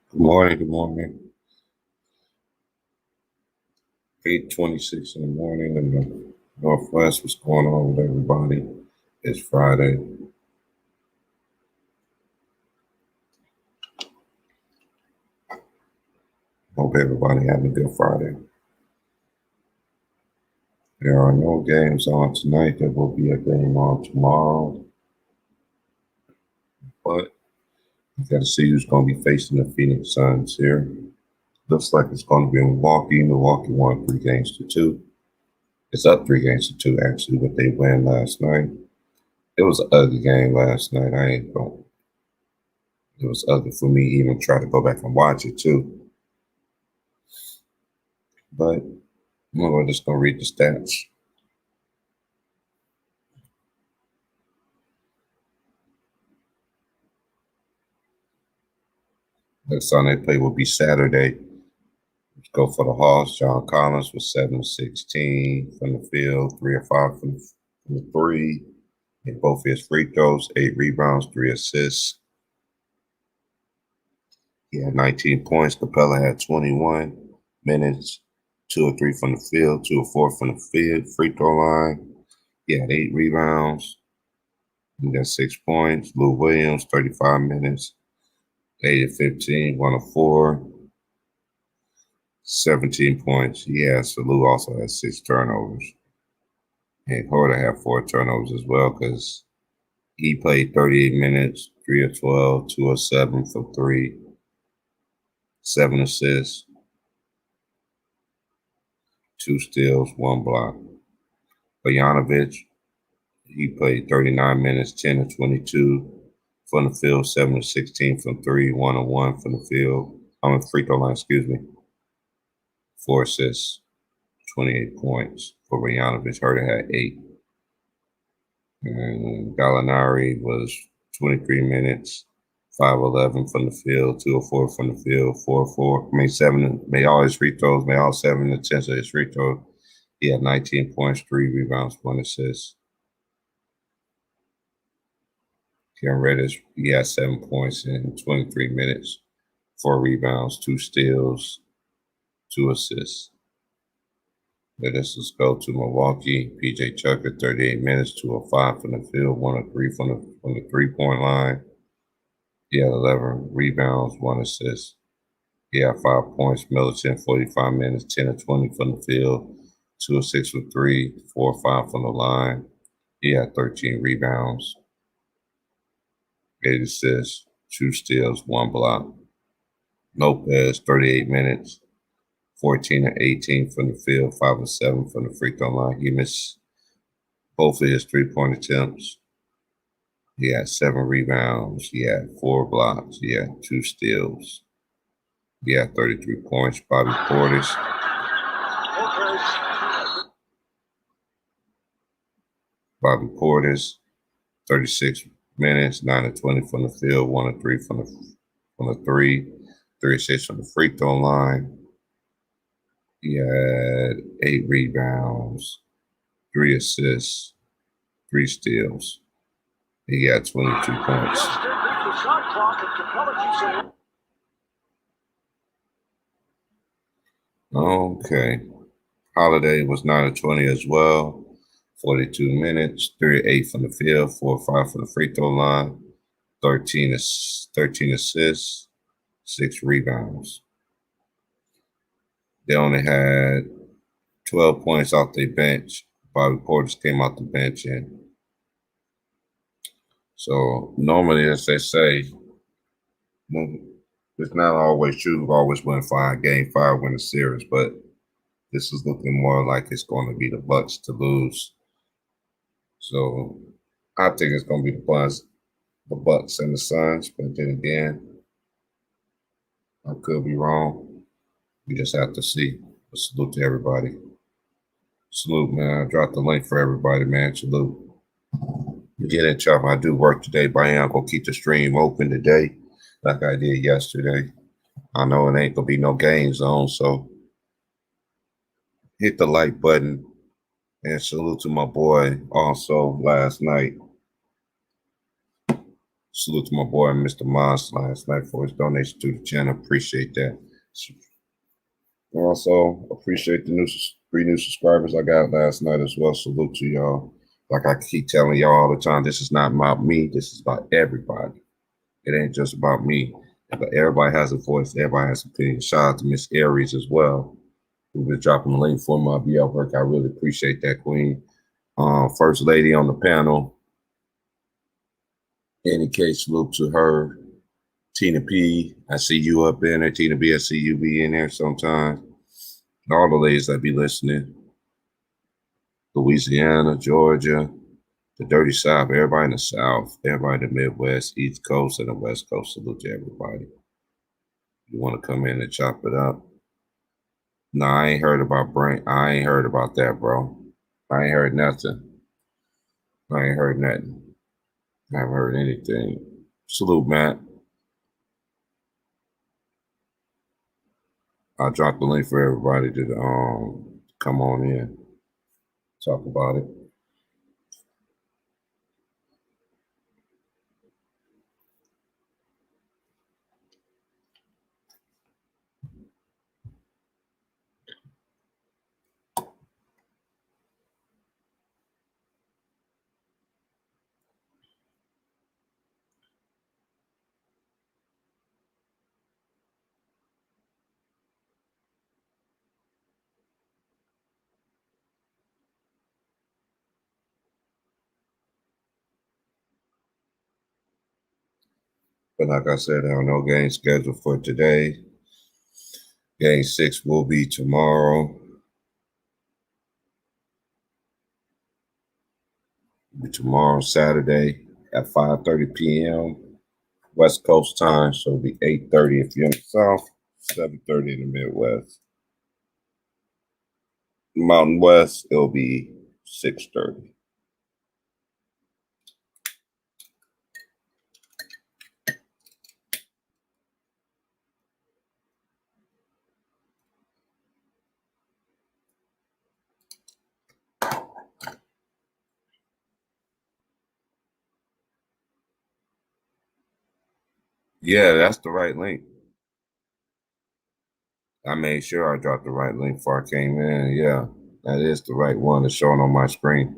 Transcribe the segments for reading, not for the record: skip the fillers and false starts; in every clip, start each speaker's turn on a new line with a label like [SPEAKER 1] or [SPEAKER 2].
[SPEAKER 1] Good morning, good morning. 8:26 in the morning in the Northwest. What's going on with everybody? It's Friday. Hope everybody having a good Friday. There are no games on tonight. There will be a game on tomorrow. But you got to see who's going to be facing the Phoenix Suns here. Looks like it's going to be Milwaukee. Milwaukee won 3 games to 2. It's up 3 games to 2 actually, but they won last night. It was an ugly game last night. I ain't going. It was ugly for me even try to go back and watch it too. But we're just gonna read the stats. Next time they play will be Saturday. Let's go for the Hawks. John Collins was 7 of 16 from the field, 3 of 5 from the three. Hit both his free throws, 8 rebounds, 3 assists. He had 19 points. Capella had 21 minutes, 2 of 3 from the field, 2 of 4 from the field, free throw line. He had 8 rebounds. He got 6 points. Lou Williams, 35 minutes, 8 of 15, 1 of 4, 17 points. Yeah, so Lou also has 6 turnovers. And Horta had 4 turnovers as well because he played 38 minutes, 3 of 12, 2 of 7 for 3, 7 assists, 2 steals, 1 block. Bojanovic, he played 39 minutes, 10 of 22 from the field, 7 of 16 from 3, 1 of 1 from the field. On the free throw line, excuse me. 4 assists, 28 points for Bojanovic. Herter had 8. And Gallinari was 23 minutes, 5-11 from the field, 2 of 4 from the field, 4-4. I mean, 7, made all his free throws, made all 7 attempts of his free throws. He had 19 points, 3 rebounds, 1 assist. Cam Reddish, he had 7 points in 23 minutes, 4 rebounds, 2 steals, 2 assists. Let us go to Milwaukee. PJ Tucker, 38 minutes, 2 of 5 from the field, 1 of 3 from the 3-point line. He had 11 rebounds, 1 assist. He had 5 points. Middleton, 45 minutes, 10 of 20 from the field, 2 of 6 from 3, 4 of 5 from the line. He had 13 rebounds, 8 assists, 2 steals, 1 block. Lopez, 38 minutes, 14 of 18 from the field, 5 of 7 from the free throw line. He missed both of his 3-point attempts. He had 7 rebounds. He had 4 blocks. He had 2 steals. He had 33 points. Bobby Portis. Bobby Portis, 36 minutes, 9 of 20 from the field, 1 of 3 from the 3 assists from the free throw line. He had 8 rebounds, 3 assists, 3 steals. He got 22 points. Okay. Holiday was 9 of 20 as well. 42 minutes, 38 from the field, 4 or 5 from the free throw line, 13 assists, 6 rebounds. They only had 12 points off their bench. Bobby Portis came off the bench, and so normally, as they say, it's not always true. We've always won 5 game 5 win the series, but this is looking more like it's going to be the Bucks to lose. So I think it's going to be the Bucks and the Suns. But then again, I could be wrong. We just have to see. But salute to everybody. Salute, man. I dropped the link for everybody, man. Salute. Get it, chop. I do work today, but I am gonna keep the stream open today, like I did yesterday. I know it ain't gonna be no game zone, so hit the like button and salute to my boy also last night. Salute to my boy Mr. Moss last night for his donation to the channel. Appreciate that. Also, appreciate the 3 new subscribers I got last night as well. Salute to y'all. Like I keep telling y'all all the time, this is not about me. This is about everybody. It ain't just about me. But everybody has a voice. Everybody has an opinion. Shout out to Miss Aries as well, who was dropping the link for my BL work. I really appreciate that, Queen. First lady on the panel. Any case, salute to her. Tina P, I see you up in there. Tina B, I see you be in there sometimes. All the ladies that be listening. Louisiana, Georgia, the Dirty South, everybody in the South, everybody in the Midwest, East Coast, and the West Coast. Salute to everybody. You want to come in and chop it up? No, I ain't heard about Brent. I ain't heard about that, bro. I ain't heard nothing. I ain't heard nothing. I haven't heard anything. Salute, Matt. I dropped the link for everybody to come on in, talk about it. But like I said, there are no games scheduled for today. Game 6 will be tomorrow. Tomorrow, Saturday at 5:30 p.m. West Coast time. So it'll be 8:30 if you're in the South, 7:30 in the Midwest. Mountain West, it'll be 6:30. Yeah, that's the right link. I made sure I dropped the right link before I came in. Yeah, that is the right one. It's showing on my screen.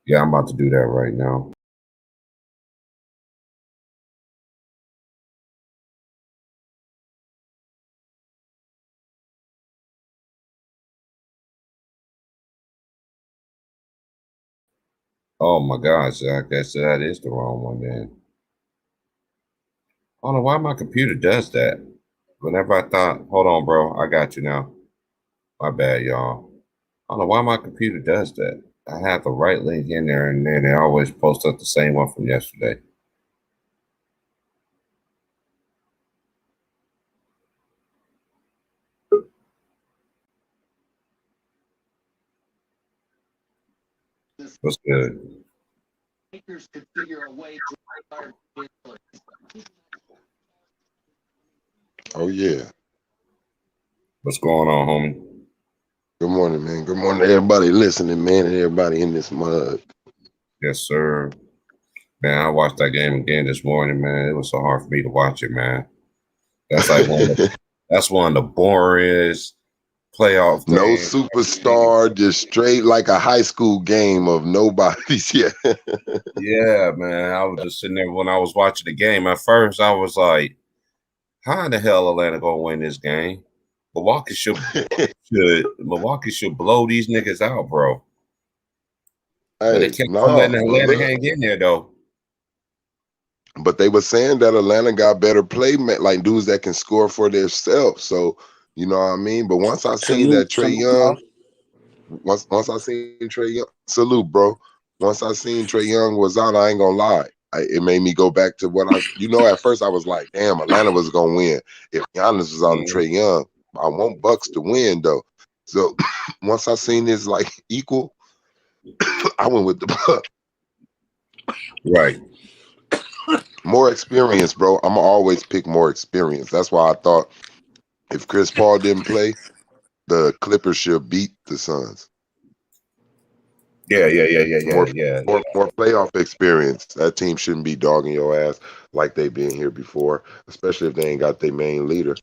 [SPEAKER 1] Yeah, I'm about to do that right now. Oh my gosh, I guess that is the wrong one then. I don't know why my computer does that. Whenever I thought, hold on, bro, I got you now. My bad, y'all. I don't know why my computer does that. I have the right link in there, and then they always post up the same one from yesterday. What's good?
[SPEAKER 2] Could figure a way to
[SPEAKER 3] Oh yeah.
[SPEAKER 1] What's going on, homie?
[SPEAKER 3] Good morning, man. Good morning to everybody listening, man, and everybody in this mud.
[SPEAKER 1] Yes, sir. Man, I watched that game again this morning, man. It was so hard for me to watch it, man. That's like that's one of the boringest playoff
[SPEAKER 3] No
[SPEAKER 1] games.
[SPEAKER 3] superstar, just straight like a high school game of nobody's. Yeah.
[SPEAKER 1] Yeah, man. I was just sitting there when I was watching the game. At first, I was like, how in the hell Atlanta gonna win this game? Milwaukee should blow these niggas out, bro. But they
[SPEAKER 3] Hey,
[SPEAKER 1] kept on
[SPEAKER 3] no,
[SPEAKER 1] letting
[SPEAKER 3] but
[SPEAKER 1] Atlanta
[SPEAKER 3] look,
[SPEAKER 1] hang in there though.
[SPEAKER 3] but they were saying that Atlanta got better play, like dudes that can score for themselves. So you know what I mean. But once I seen that Trae Young, once I seen Trae Young, salute, bro. Once I seen Trae Young was out, I ain't gonna lie. It made me go back to what at first I was like, damn, Atlanta was gonna win. If Giannis was out and Trae Young, I want Bucks to win though. So once I seen this like equal, I went with the Bucks.
[SPEAKER 1] Right.
[SPEAKER 3] More experience, bro. I'm gonna always pick more experience. That's why I thought if Chris Paul didn't play, the Clippers should beat the Suns. More,
[SPEAKER 1] Yeah.
[SPEAKER 3] more playoff experience. That team shouldn't be dogging your ass like they been here before, especially if they ain't got their main leader.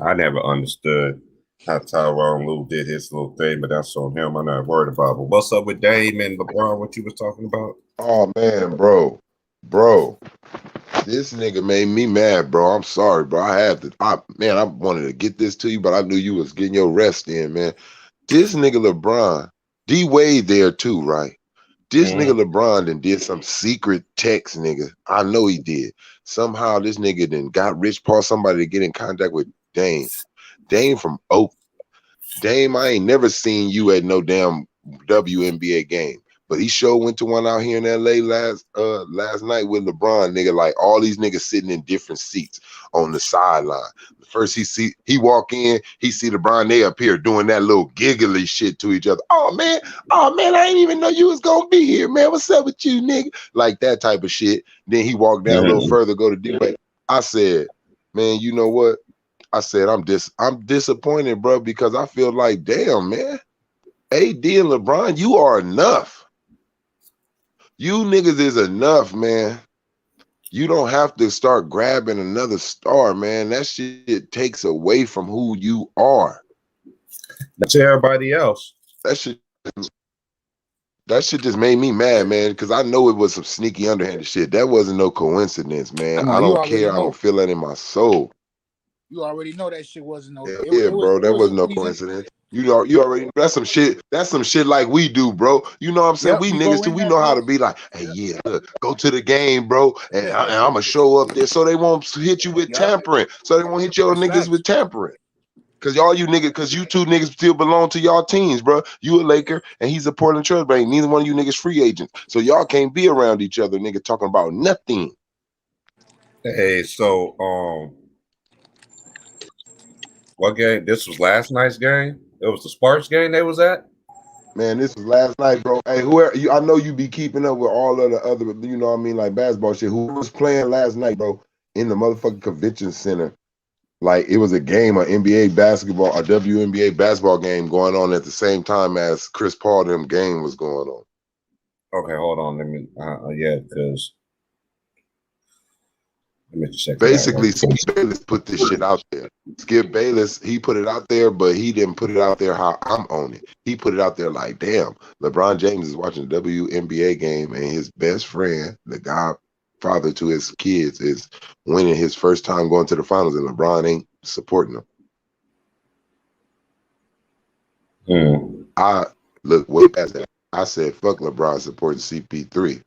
[SPEAKER 1] I never understood how Tyronn Lue did his little thing, but that's on him. I'm not worried about. But what's up with Dame and LeBron? What you was talking about?
[SPEAKER 3] Oh man, bro, this nigga made me mad, bro. I'm sorry, bro. I wanted to get this to you, but I knew you was getting your rest in, man. This nigga LeBron, D Wade there too, right? This nigga LeBron then did some secret text, nigga. I know he did. Somehow this nigga then got Rich Paul, somebody to get in contact with Dame. Dame from Oak. Dame, I ain't never seen you at no damn WNBA game. But he sure went to one out here in LA last night with LeBron, nigga. Like all these niggas sitting in different seats on the sideline. First he walk in, he see LeBron, they up here doing that little giggly shit to each other. Oh man, I ain't even know you was gonna be here, man. What's up with you, nigga? Like that type of shit. Then he walked down a little further, go to D-Way. I said, man, you know what? I said, I'm disappointed, bro, because I feel like, damn, man, AD and LeBron, you are enough. You niggas is enough, man. You don't have to start grabbing another star, man. That shit takes away from who you are.
[SPEAKER 1] To everybody else.
[SPEAKER 3] That shit just made me mad, man, because I know it was some sneaky underhanded shit. That wasn't no coincidence, man. I don't care. I don't feel that in my soul.
[SPEAKER 4] You already know that shit wasn't no.
[SPEAKER 3] Bro, that wasn't no coincidence. You already that's some shit. That's some shit like we do, bro. You know what I'm saying? We niggas too. We know how to be like, hey, yeah, look, go to the game, bro, and I'm gonna show up there so they won't hit you with tampering. So they won't hit your niggas with tampering. Cause you two niggas still belong to y'all teams, bro. You a Laker and he's a Portland Trail Blazers. Neither one of you niggas free agents. So y'all can't be around each other, nigga, talking about nothing.
[SPEAKER 1] Hey, so what game? This was last night's game. It was the Sparks game they was at.
[SPEAKER 3] Man, this was last night, bro. Hey, I know you be keeping up with all of the other, you know what I mean, like basketball shit. Who was playing last night, bro, in the motherfucking convention center? Like it was a game, an NBA basketball, a WNBA basketball game going on at the same time as Chris Paul them game was going on.
[SPEAKER 1] Okay, hold on. Let me because
[SPEAKER 3] basically Skip Bayless put this shit out there. Skip Bayless, he put it out there, but he didn't put it out there how I'm on it. He put it out there like, damn, LeBron James is watching the WNBA game and his best friend, the godfather to his kids, is winning his first time going to the finals and LeBron ain't supporting him. I look way past that. I said, fuck LeBron supporting CP3.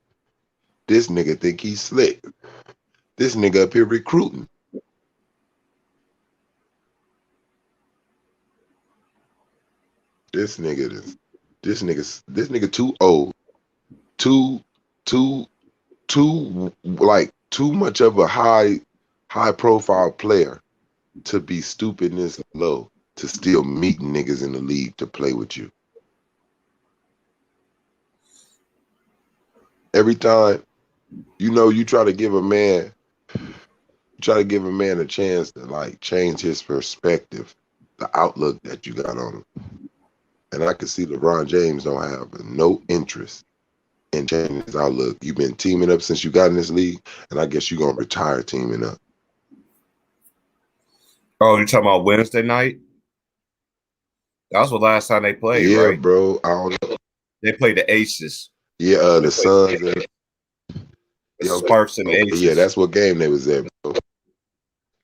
[SPEAKER 3] This nigga think he's slick. This nigga up here recruiting. This nigga too old. Too much of a high profile player to be stupidness low to still meeting niggas in the league to play with you. Every time, you try to give a man a chance to like change his perspective, the outlook that you got on him. And I can see LeBron James don't have no interest in changing his outlook. You've been teaming up since you got in this league, and I guess you're gonna retire teaming up.
[SPEAKER 1] Oh, you talking about Wednesday night? That was the last time they played,
[SPEAKER 3] yeah,
[SPEAKER 1] right?
[SPEAKER 3] Bro. I don't know.
[SPEAKER 1] They played the Aces.
[SPEAKER 3] Yeah, the Suns and
[SPEAKER 1] the Sparks and the Aces.
[SPEAKER 3] Yeah, that's what game they was at, bro.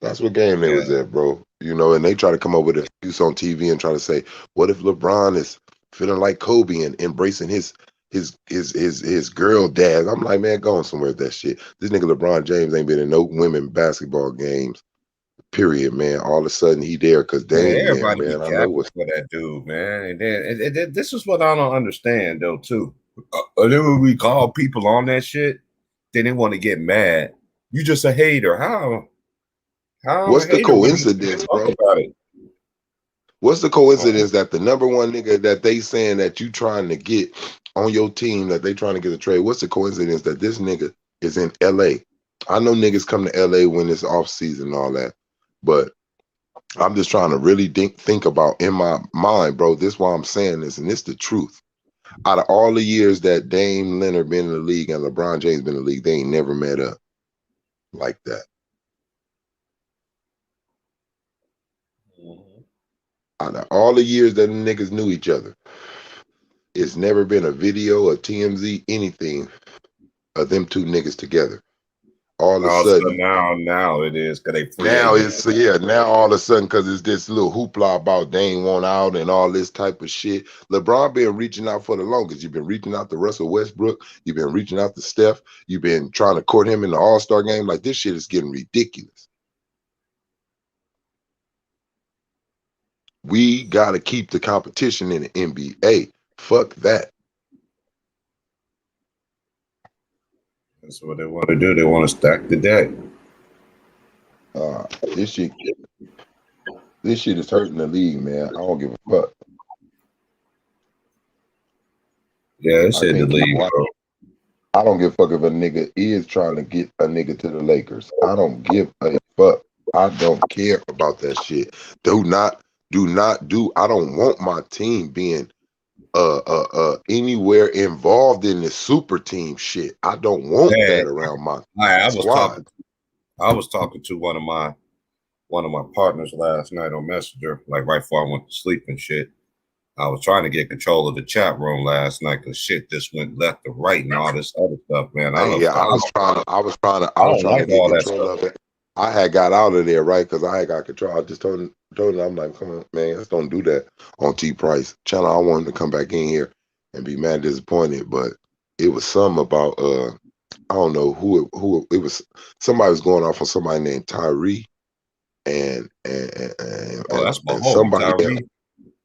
[SPEAKER 3] That's what game they was at, bro. And they try to come up with an excuse on TV and try to say, what if LeBron is feeling like Kobe and embracing his girl dad? I'm like, man, go on somewhere with that shit. This nigga LeBron James ain't been in no women basketball games. Period, man. All of a sudden he there because
[SPEAKER 1] everybody
[SPEAKER 3] man.
[SPEAKER 1] I know what's for that dude, man. And then this is what I don't understand though, too. Then when we call people on that shit, then they want to get mad. You just a hater. How
[SPEAKER 3] what's the coincidence, bro? What's the coincidence that the number one nigga that they saying that you trying to get on your team, that they trying to get a trade? What's the coincidence that this nigga is in LA? I know niggas come to LA when it's off season and all that, but I'm just trying to really think about in my mind, bro. This is why I'm saying this, and it's the truth. Out of all the years that Dame Leonard been in the league and LeBron James been in the league, they ain't never met up like that. Out of all the years that them niggas knew each other, it's never been a video, a TMZ, anything of them two niggas together. All of a sudden,
[SPEAKER 1] now it is because they free
[SPEAKER 3] now
[SPEAKER 1] agents.
[SPEAKER 3] it's now all of a sudden because it's this little hoopla about Dame won't out and all this type of shit. LeBron been reaching out for the longest. You've been reaching out to Russell Westbrook. You've been reaching out to Steph. You've been trying to court him in the All-Star game. Like, this shit is getting ridiculous. We got to keep the competition in the NBA. Fuck that.
[SPEAKER 1] That's what they want to do. They want to stack the deck.
[SPEAKER 3] This shit is hurting the league, man. I don't give a fuck.
[SPEAKER 1] Yeah, it's in the league, bro.
[SPEAKER 3] I don't give a fuck if a nigga is trying to get a nigga to the Lakers. I don't give a fuck. I don't care about that shit. Do not do. I don't want my team being anywhere involved in this super team shit. I don't want that around my squad.
[SPEAKER 1] I was talking to one of my partners last night on Messenger, like right before I went to sleep and shit. I was trying to get control of the chat room last night because shit just went left to right and all this other stuff, man.
[SPEAKER 3] I was trying to get control of it. I had got out of there, right? Because I had got control. I just told him, I'm like, come on, man, let's don't do that on T Price channel. I wanted to come back in here and be mad disappointed, but it was something about I don't know who it was. Somebody was going off on somebody named Tyree, and
[SPEAKER 1] that's my homie,
[SPEAKER 3] somebody
[SPEAKER 1] Tyree.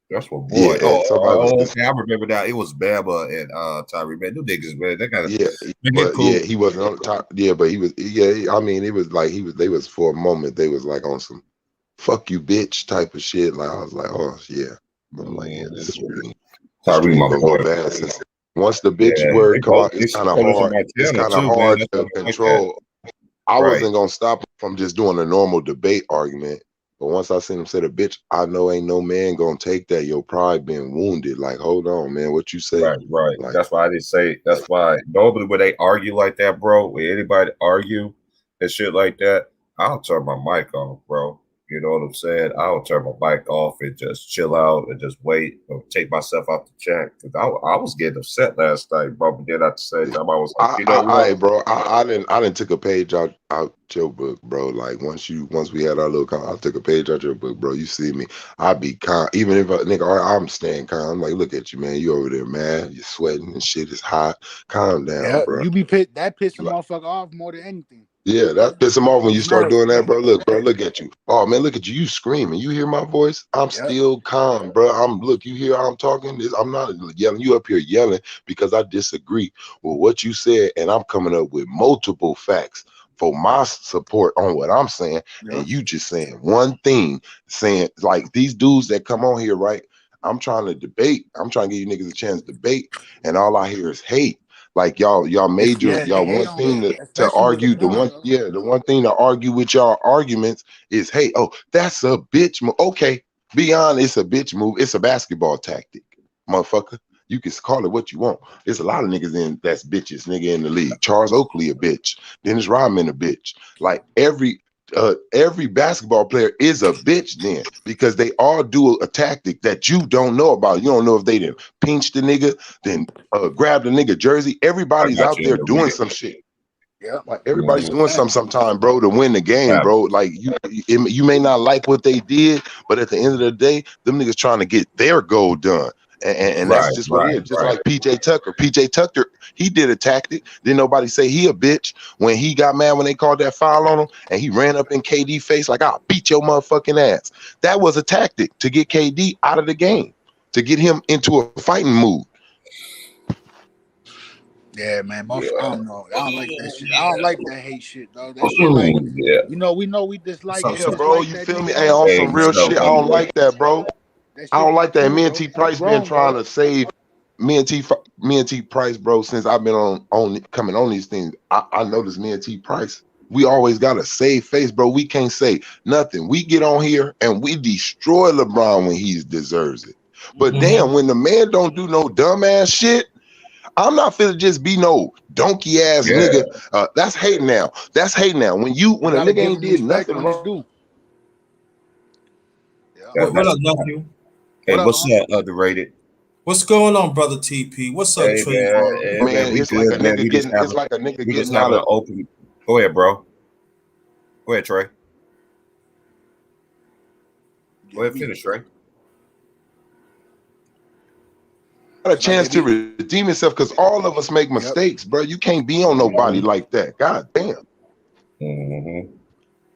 [SPEAKER 1] That's my boy.
[SPEAKER 3] Yeah,
[SPEAKER 1] okay, I remember that. It was Bama and Tyree, man. Them niggas, man, they got
[SPEAKER 3] cool. Yeah, he wasn't on top. Yeah, but he was. Yeah, I mean, it was like they was for a moment. They was like on some "fuck you, bitch" type of shit. Like I was like, oh yeah. I'm like, yeah, this is really
[SPEAKER 1] Tyree, my boy.
[SPEAKER 3] Bad. Once the bitch word come out, it's kind of hard. It's kind of hard to control. I wasn't gonna stop from just doing a normal debate argument. But once I seen him say the bitch, I know ain't no man gonna take that. Your pride being wounded. Like, hold on, man. What you say?
[SPEAKER 1] Right.
[SPEAKER 3] Like,
[SPEAKER 1] that's why I didn't say. That's why normally when they argue like that, bro, when anybody argue and shit like that, I'll turn my mic off, bro. You know what I'm saying? I'll turn my mic off and just chill out and just wait or take myself out the chat. Because I was getting upset last night, bro. But then at the same time, I was like,
[SPEAKER 3] I didn't took a page out your book, bro. Like once we had our little I took a page out your book, bro. You see me, I be calm. Even if a nigga, I'm staying calm. I'm like, look at you, man. You over there, man. You're sweating and shit is hot. Calm down, bro.
[SPEAKER 4] You be pissed. That pisses a motherfucker off more than anything.
[SPEAKER 3] Yeah, that pisses him off when you start doing that, bro. Look at you. Oh man, look at you. You screaming. You hear my voice? I'm still calm, bro. You hear how I'm talking? I'm not yelling. You up here yelling because I disagree with what you said, and I'm coming up with multiple facts for my support on what I'm saying, and you just saying one thing, saying like these dudes that come on here, right? I'm trying to debate. I'm trying to give you niggas a chance to debate, and all I hear is hate. Like y'all major, y'all one thing to argue. The one thing to argue with y'all arguments is, hey, oh, that's a bitch move. Okay, beyond it's a bitch move. It's a basketball tactic, motherfucker. You can call it what you want. There's a lot of niggas that's bitches, nigga, in the league. Charles Oakley a bitch. Dennis Rodman a bitch. Like every basketball player is a bitch then, because they all do a tactic that you don't know about. You don't know if they didn't pinch the nigga, then grab the nigga jersey. Everybody's out there doing some shit. Yeah, like everybody's doing something sometime, bro, to win the game, bro. Like you may not like what they did, but at the end of the day, them niggas trying to get their goal done. And that's just what it is. Just like PJ Tucker. PJ Tucker, he did a tactic. Didn't nobody say he a bitch when he got mad when they called that foul on him and he ran up in KD face like, I'll beat your motherfucking ass. That was a tactic to get KD out of the game, to get him into a fighting mood.
[SPEAKER 4] Yeah, man. I don't know. I don't like that shit. I don't like that hate shit, though. That shit, like, we know we dislike it.
[SPEAKER 3] Bro, you feel me? Hey, on some real shit, I don't like that, bro. I don't like that. Me and T Price been trying to save me and T Price, bro. Since I've been on coming on these things, I noticed me and T Price, we always got a save face, bro. We can't say nothing. We get on here and we destroy LeBron when he deserves it. But damn, when the man don't do no dumbass shit, I'm not finna just be no donkey ass nigga. That's hate now. That's hate now. When a nigga ain't did nothing wrong.
[SPEAKER 5] What up, nephew?
[SPEAKER 1] Hey, what's up, underrated?
[SPEAKER 5] What's going on, brother TP? What's up, Trey?
[SPEAKER 3] Man, it's like a nigga getting out of
[SPEAKER 1] open. Go ahead, bro. Go ahead, Trey. Go ahead, finish, Trey.
[SPEAKER 3] A chance to redeem himself because all of us make mistakes, bro. You can't be on nobody like that. God damn.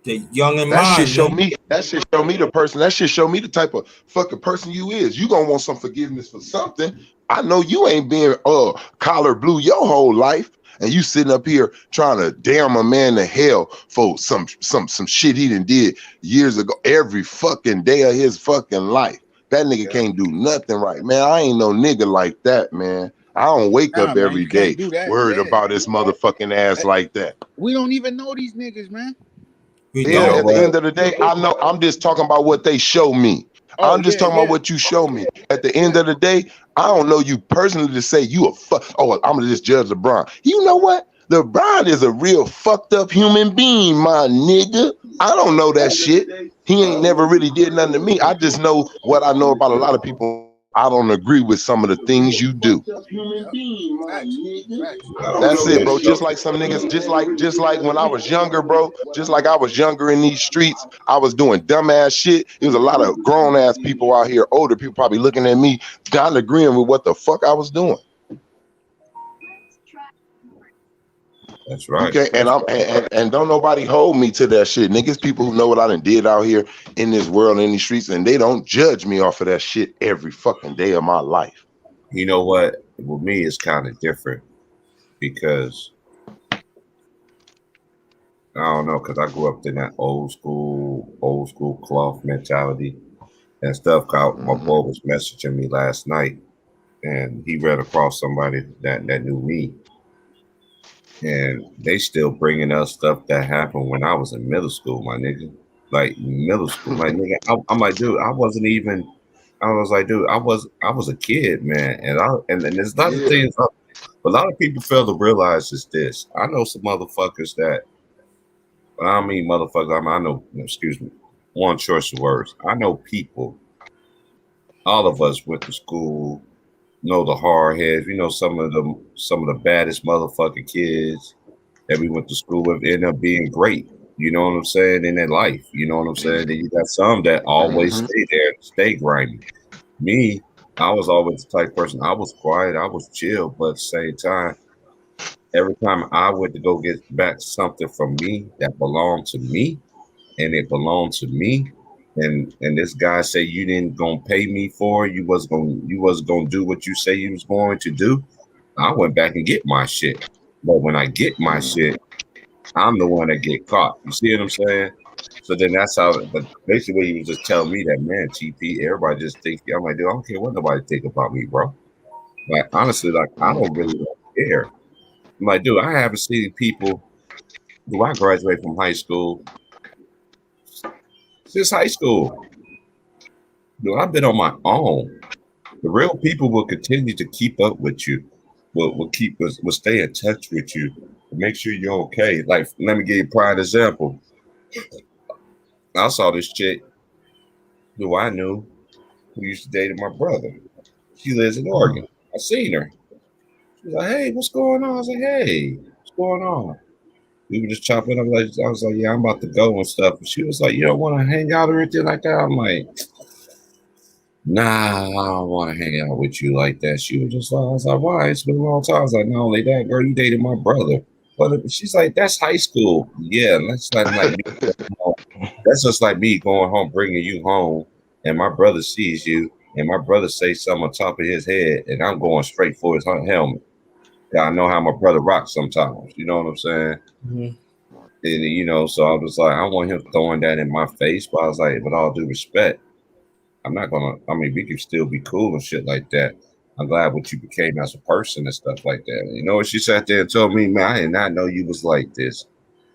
[SPEAKER 5] The young and
[SPEAKER 3] that shit show me. That shit show me the person. That shit show me the type of fucking person you is. You gonna want some forgiveness for something. I know you ain't been collar blue your whole life, and you sitting up here trying to damn a man to hell for some shit he done did years ago. Every fucking day of his fucking life. That nigga can't do nothing right, man. I ain't no nigga like that, man. I don't wake up every day worried about his motherfucking ass like that.
[SPEAKER 4] We don't even know these niggas, man.
[SPEAKER 3] Yeah, at the end of the day, I know. I'm just talking about what they show me. I'm just talking about what you show me. At the end of the day, I don't know you personally to say you a fuck. Oh, I'm gonna just judge LeBron. You know what? LeBron is a real fucked up human being, my nigga. I don't know that shit. He ain't never really did nothing to me. I just know what I know about a lot of people. I don't agree with some of the things you do. That's it, bro. Just like some niggas, just like when I was younger, bro. Just like I was younger in these streets, I was doing dumbass shit. There was a lot of grown ass people out here, older people probably looking at me, not agreeing with what the fuck I was doing.
[SPEAKER 1] That's right.
[SPEAKER 3] Okay, and don't nobody hold me to that shit. Niggas, people who know what I done did out here in this world, in these streets, and they don't judge me off of that shit every fucking day of my life.
[SPEAKER 1] You know what? With me, it's kind of different because I don't know, because I grew up in that old school cloth mentality and stuff. My boy was messaging me last night, and he ran across somebody that knew me. And they still bringing us stuff that happened when I was in middle school, my nigga. Like middle school, like nigga. I'm like, dude, I wasn't even. I was like, dude, I was a kid, man. And there's a lot of things. A lot of people fail to realize is this. I know some motherfuckers that. But I don't mean motherfuckers. I know. Excuse me. One choice of words. I know people. All of us went to school. Know the hard heads. We know some of the baddest motherfucking kids that we went to school with end up being great. You know what I'm saying? In their life. You know what I'm saying? Then you got some that always stay there, stay grimy. Me, I was always the type person. I was quiet, I was chill, but at the same time, every time I went to go get back something from me that belonged to me, and it belonged to me. And this guy say you didn't gonna pay me for it, you was gonna do what you say you was going to do. I went back and get my shit. But when I get my shit, I'm the one that get caught. You see what I'm saying? So then that's how. But basically, he was just telling me that, man, TP, everybody just thinks. I'm like, dude, I don't care what nobody think about me, bro. Like honestly, like I don't really care. I'm like, dude, I haven't seen people. Do I graduate from high school? Since high school, dude, I've been on my own. The real people will continue to keep up with you. Will stay in touch with you to make sure you're okay. Like, let me give you a prime example. I saw this chick who I knew who used to date my brother. She lives in Oregon. I seen her. She's like, hey, what's going on? I was like, hey, what's going on? We were just chopping up. I was like, yeah, I'm about to go and stuff. And she was like, you don't want to hang out or anything like that? I'm like, nah, I don't want to hang out with you like that. She was just like, I was like, why? It's been a long time. I was like, not only that, girl, you dated my brother. But she's like, that's high school. Yeah, that's not like me. That's just like me going home, bringing you home, and my brother sees you, and my brother says something on top of his head, and I'm going straight for his helmet. I know how my brother rocks sometimes. You know what I'm saying? And you know, so I was like, I want him throwing that in my face, but I was like, with all due respect, I'm not gonna. I mean, we can still be cool and shit like that. I'm glad what you became as a person and stuff like that. You know what she sat there and told me, man, I did not know you was like this.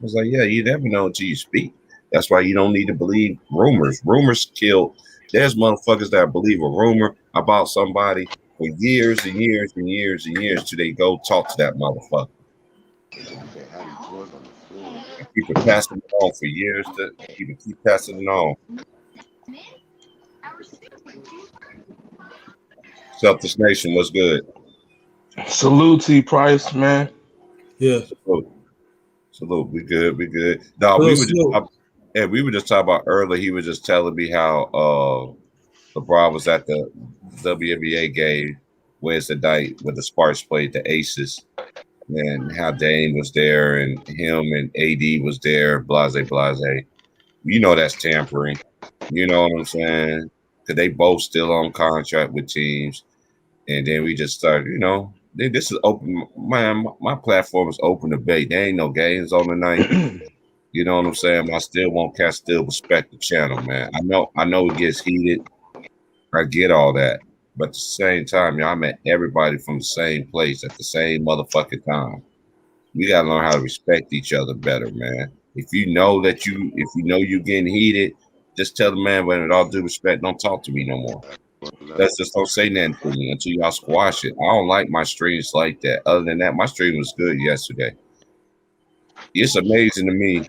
[SPEAKER 1] I was like, yeah, you never know until you speak. That's why you don't need to believe rumors. Rumors kill There's motherfuckers that believe a rumor about somebody for years and years and years and years till they go talk to that motherfucker. And keep it passing it on for years to keep passing it on. Selfish Nation, what's good?
[SPEAKER 6] Salute T Price, man.
[SPEAKER 5] Yeah.
[SPEAKER 1] Salute. We good. We good. No, we were just talking about earlier. He was just telling me how LeBron was at the WNBA game Wednesday night when the Sparks played the Aces, and how Dame was there and him and AD was there. Blase. You know that's tampering. You know what I'm saying? Because they both still on contract with teams, and then we just started. You know, this is open. Man, my platform is open debate. There ain't no games on tonight. You know what I'm saying? I still won't cast. Still respect the channel, man. I know it gets heated. I get all that, but at the same time, y'all met everybody from the same place at the same motherfucking time. We gotta learn how to respect each other better, man. If you know you getting heated, just tell the man, with all due respect, don't talk to me no more. Let's just don't say nothing to me until y'all squash it. I don't like my streams like that. Other than that, my stream was good yesterday. It's amazing to me.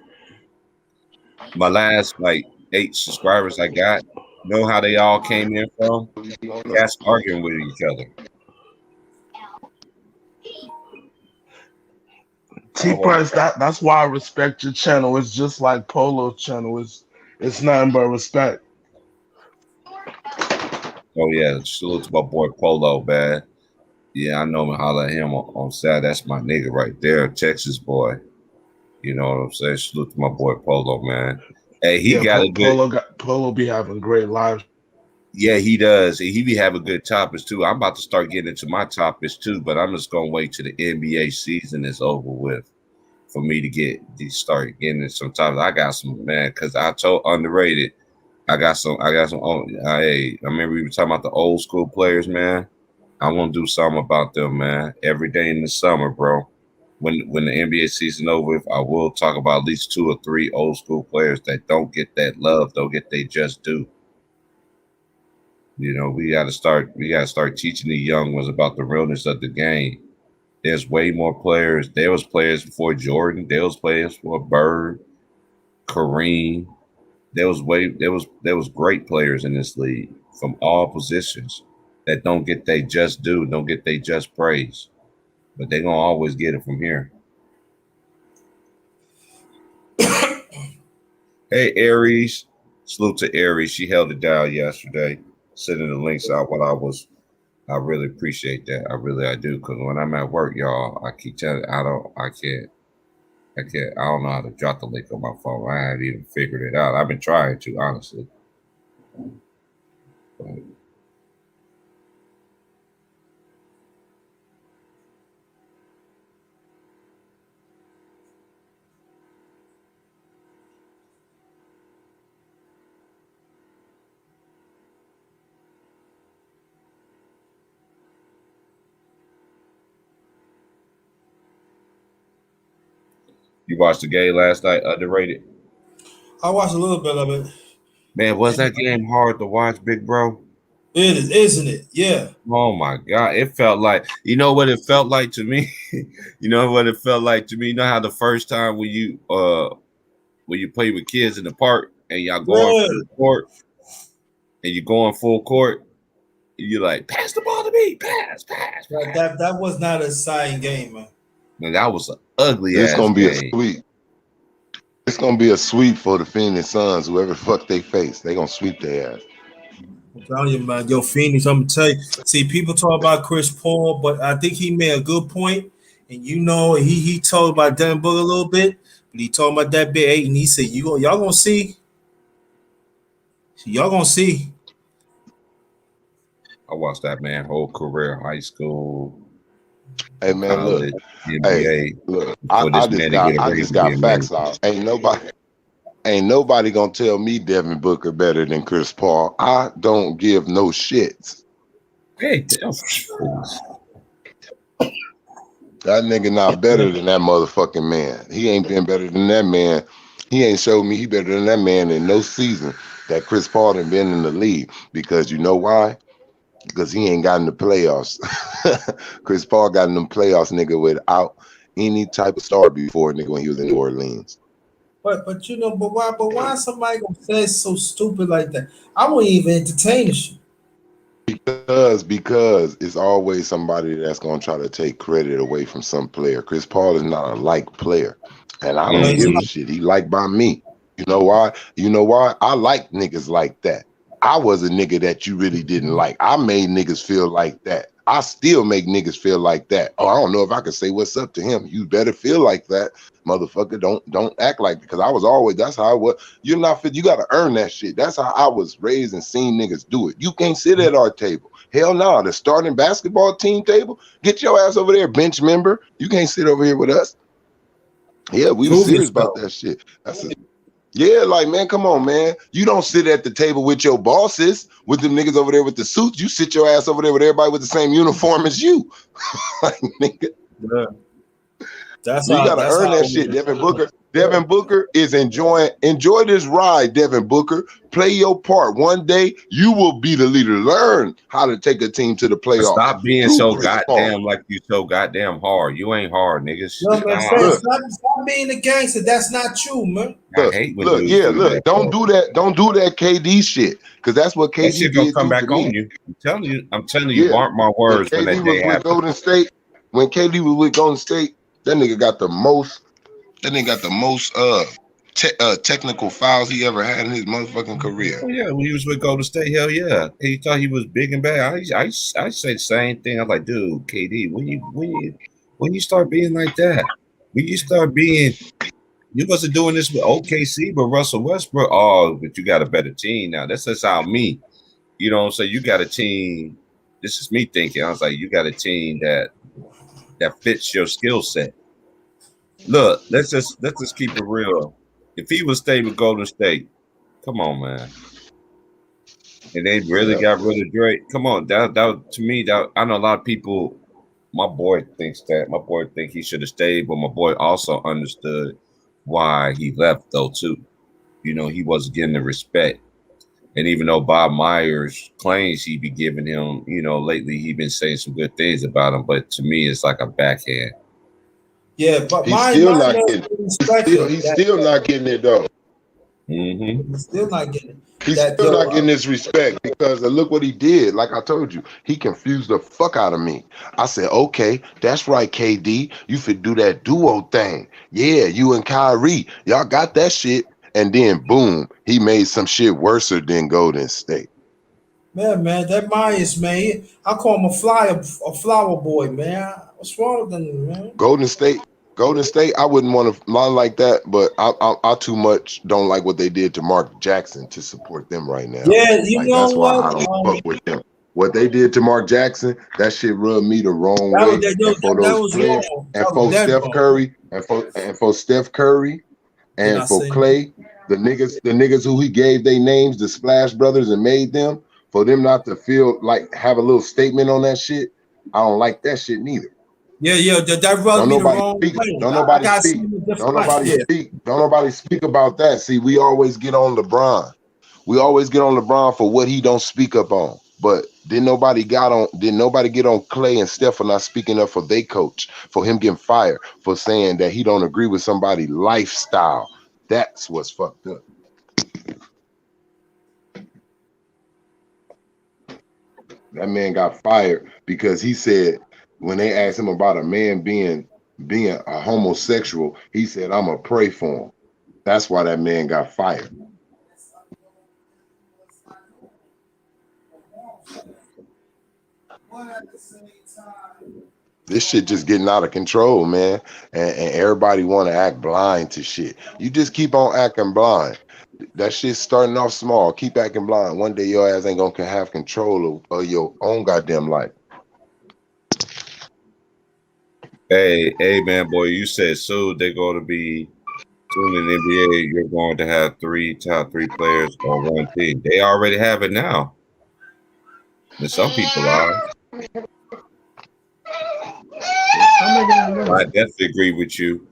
[SPEAKER 1] My last 8 subscribers I got, know how they all came in from? Cats arguing with each other.
[SPEAKER 6] T Price, that's why I respect your channel. It's just like Polo's channel. It's nothing but respect.
[SPEAKER 1] Oh yeah, salute to my boy Polo, man. Yeah, I know him. Holler at him on Saturday. That's my nigga right there, Texas boy. You know what I'm saying? Salute to my boy Polo, man. Hey, he got a good
[SPEAKER 6] Polo be having great lives.
[SPEAKER 1] Yeah, he does. He be having good topics too. I'm about to start getting into my topics too, but I'm just gonna wait till the NBA season is over with for me to start getting into some topics. I got some, man, because I told underrated. I got some. Hey, I remember we were talking about the old school players, man. I want to do something about them, man. Every day in the summer, bro. When the NBA season over, I will talk about at least 2 or 3 old school players that don't get that love, don't get they just due. You know, we gotta start teaching the young ones about the realness of the game. There's way more players. There was players before Jordan. There was players before Bird, Kareem. There was great players in this league from all positions that don't get they just due, don't get they just praise. But they're gonna always get it from here. Hey Aries, salute to Aries. She held it down yesterday, sending the links out I really appreciate that. I do, because when I'm at work, y'all, I keep telling I don't know how to drop the link on my phone. I haven't even figured it out. I've been trying to, honestly. But you watched the game last night, underrated?
[SPEAKER 5] I watched a little bit of it.
[SPEAKER 1] Man, was that game hard to watch, big bro?
[SPEAKER 5] It is, isn't it? Yeah.
[SPEAKER 1] Oh my God. It felt like, you know what it felt like to me? You know what it felt like to me? You know how the first time when you play with kids in the park and y'all going full court and you're going full court, you're like, pass the ball to me, pass.
[SPEAKER 5] That was not a exciting game, man.
[SPEAKER 1] Man, that was an ugly
[SPEAKER 3] It's
[SPEAKER 1] ass
[SPEAKER 3] gonna be
[SPEAKER 1] game.
[SPEAKER 3] a sweep. It's gonna be a sweep for the Phoenix Suns. Whoever the fuck they face, they gonna sweep their ass.
[SPEAKER 5] I'm telling you, man. Yo, Phoenix, I'm gonna tell you. See, people talk about Chris Paul, but I think he made a good point. And you know, he told about Devin Booker a little bit, but he told about that big 8, and he said, y'all gonna see. Y'all gonna see.
[SPEAKER 1] I watched that man whole career, high school.
[SPEAKER 3] Hey man,
[SPEAKER 1] college,
[SPEAKER 3] look.
[SPEAKER 1] NBA.
[SPEAKER 3] Hey, look. I just got facts out. Ain't nobody gonna tell me Devin Booker better than Chris Paul. I don't give no shits.
[SPEAKER 1] Hey,
[SPEAKER 3] that nigga not better than that motherfucking man. He ain't been better than that man. He ain't showed me he better than that man in no season. that Chris Paul done been in the league, because you know why? Because he ain't got in the playoffs. Chris Paul got in the playoffs, nigga, without any type of star before, nigga, when he was in New Orleans.
[SPEAKER 5] But you know, but why somebody gonna say so stupid like that? I wouldn't even entertain the shit.
[SPEAKER 3] Because it's always somebody that's gonna try to take credit away from some player. Chris Paul is not a like player, and I don't give a shit. He liked by me. You know why? You know why? I like niggas like that. I was a nigga that you really didn't like. I made niggas feel like that. I still make niggas feel like that. Oh, I don't know if I can say what's up to him. You better feel like that, motherfucker. Don't act like, because I was always, that's how I was. You're not fit. You got to earn that shit. That's how I was raised and seen niggas do it. You can't sit at our table. Hell no. Nah, the starting basketball team table, get your ass over there, bench member. You can't sit over here with us. Yeah, we were serious about that shit. Yeah, like, man, come on, man. You don't sit at the table with your bosses, with them niggas over there with the suits. You sit your ass over there with everybody with the same uniform as you. Like, nigga.
[SPEAKER 5] Yeah.
[SPEAKER 3] You gotta earn that shit, Devin Booker. Devin Booker is enjoy this ride, Devin Booker. Play your part. One day you will be the leader. Learn how to take a team to the playoffs.
[SPEAKER 1] Stop being so goddamn like you so goddamn hard. You ain't hard, niggas.
[SPEAKER 5] No, man, stop being a gangster. That's not you, man.
[SPEAKER 1] I hate when dudes do that.
[SPEAKER 3] Don't do that. Don't do that KD shit, because that's what KD
[SPEAKER 1] that shit gonna
[SPEAKER 3] did
[SPEAKER 1] come back on you. I'm telling you, mark my words.
[SPEAKER 3] When
[SPEAKER 1] KD
[SPEAKER 3] KD was with Golden State, when KD was with Golden State, that nigga got the most. That nigga got the most technical fouls he ever had in his motherfucking career.
[SPEAKER 1] Oh, yeah, when he was with Golden State, hell yeah, he thought he was big and bad. I say the same thing. I'm like, dude, KD, when you start being like that, when you start being, you wasn't doing this with OKC, but Russell Westbrook. Oh, but you got a better team now. That's just how me. You know what I'm saying? You got a team. This is me thinking. I was like, you got a team that fits your skill set. Look, let's just keep it real. If he would stay with Golden State, come on, man. And they really got rid of Drake. Come on, that to me, that I know a lot of people. My boy thinks that. My boy think he should have stayed, but my boy also understood why he left though too. You know, he wasn't getting the respect. And even though Bob Myers claims he be giving him, you know, lately he been saying some good things about him, but to me it's like a backhand.
[SPEAKER 5] Yeah, but
[SPEAKER 3] he's still not getting it though.
[SPEAKER 1] Mm-hmm.
[SPEAKER 5] He's still not getting it.
[SPEAKER 3] He's still not getting this respect, because look what he did. Like I told you, he confused the fuck out of me. I said, okay, that's right, KD. You fit do that duo thing. Yeah, you and Kyrie, y'all got that shit. And then boom, he made some shit worse than Golden State.
[SPEAKER 5] Man, that Myers, man, I call him a flower boy, man. What's wrong with them, man?
[SPEAKER 3] Golden State, I wouldn't want to lie like that, but I too much don't like what they did to Mark Jackson to support them right now.
[SPEAKER 5] Yeah, you know
[SPEAKER 3] that's why
[SPEAKER 5] what?
[SPEAKER 3] I don't fuck with them. What they did to Mark Jackson, that shit rubbed me the wrong way. And for Steph Curry, and for Steph Curry, and for Clay, the niggas who he gave their names, the Splash Brothers, and made them, for them not to feel like have a little statement on that shit, I don't like that shit neither.
[SPEAKER 5] Yeah, that rubbed me the wrong way.
[SPEAKER 3] Don't nobody speak about that. See, we always get on LeBron. We always get on LeBron for what he don't speak up on. But didn't nobody get on Clay and Steph for not speaking up for their coach, for him getting fired, for saying that he don't agree with somebody's lifestyle. That's what's fucked up. That man got fired because he said, when they asked him about a man being a homosexual, he said, I'm gonna pray for him. That's why that man got fired. This shit just getting out of control, man. And everybody want to act blind to shit. You just keep on acting blind. That shit's starting off small. Keep acting blind. One day your ass ain't gonna have control of your own goddamn life.
[SPEAKER 1] Hey, man, boy, you said soon they're going to be soon in the NBA. You're going to have top three players on one team. They already have it now. And some people are. I definitely agree with you.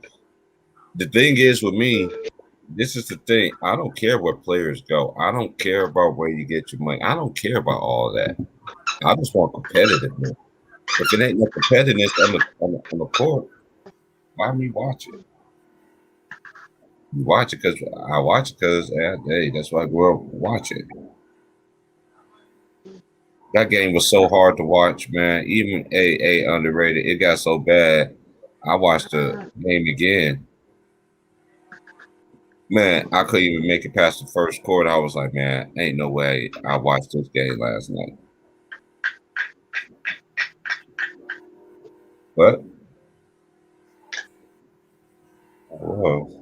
[SPEAKER 1] The thing is with me, this is the thing. I don't care where players go. I don't care about where you get your money. I don't care about all that. I just want competitiveness. If it ain't no competitiveness on the court, why me watch it? You watch it because I watch it because hey, that's why I grew up watching. That game was so hard to watch, man. Even a underrated. It got so bad. I watched the game again. Man, I couldn't even make it past the first quarter. I was like, man, ain't no way I watched this game last night. But whoa.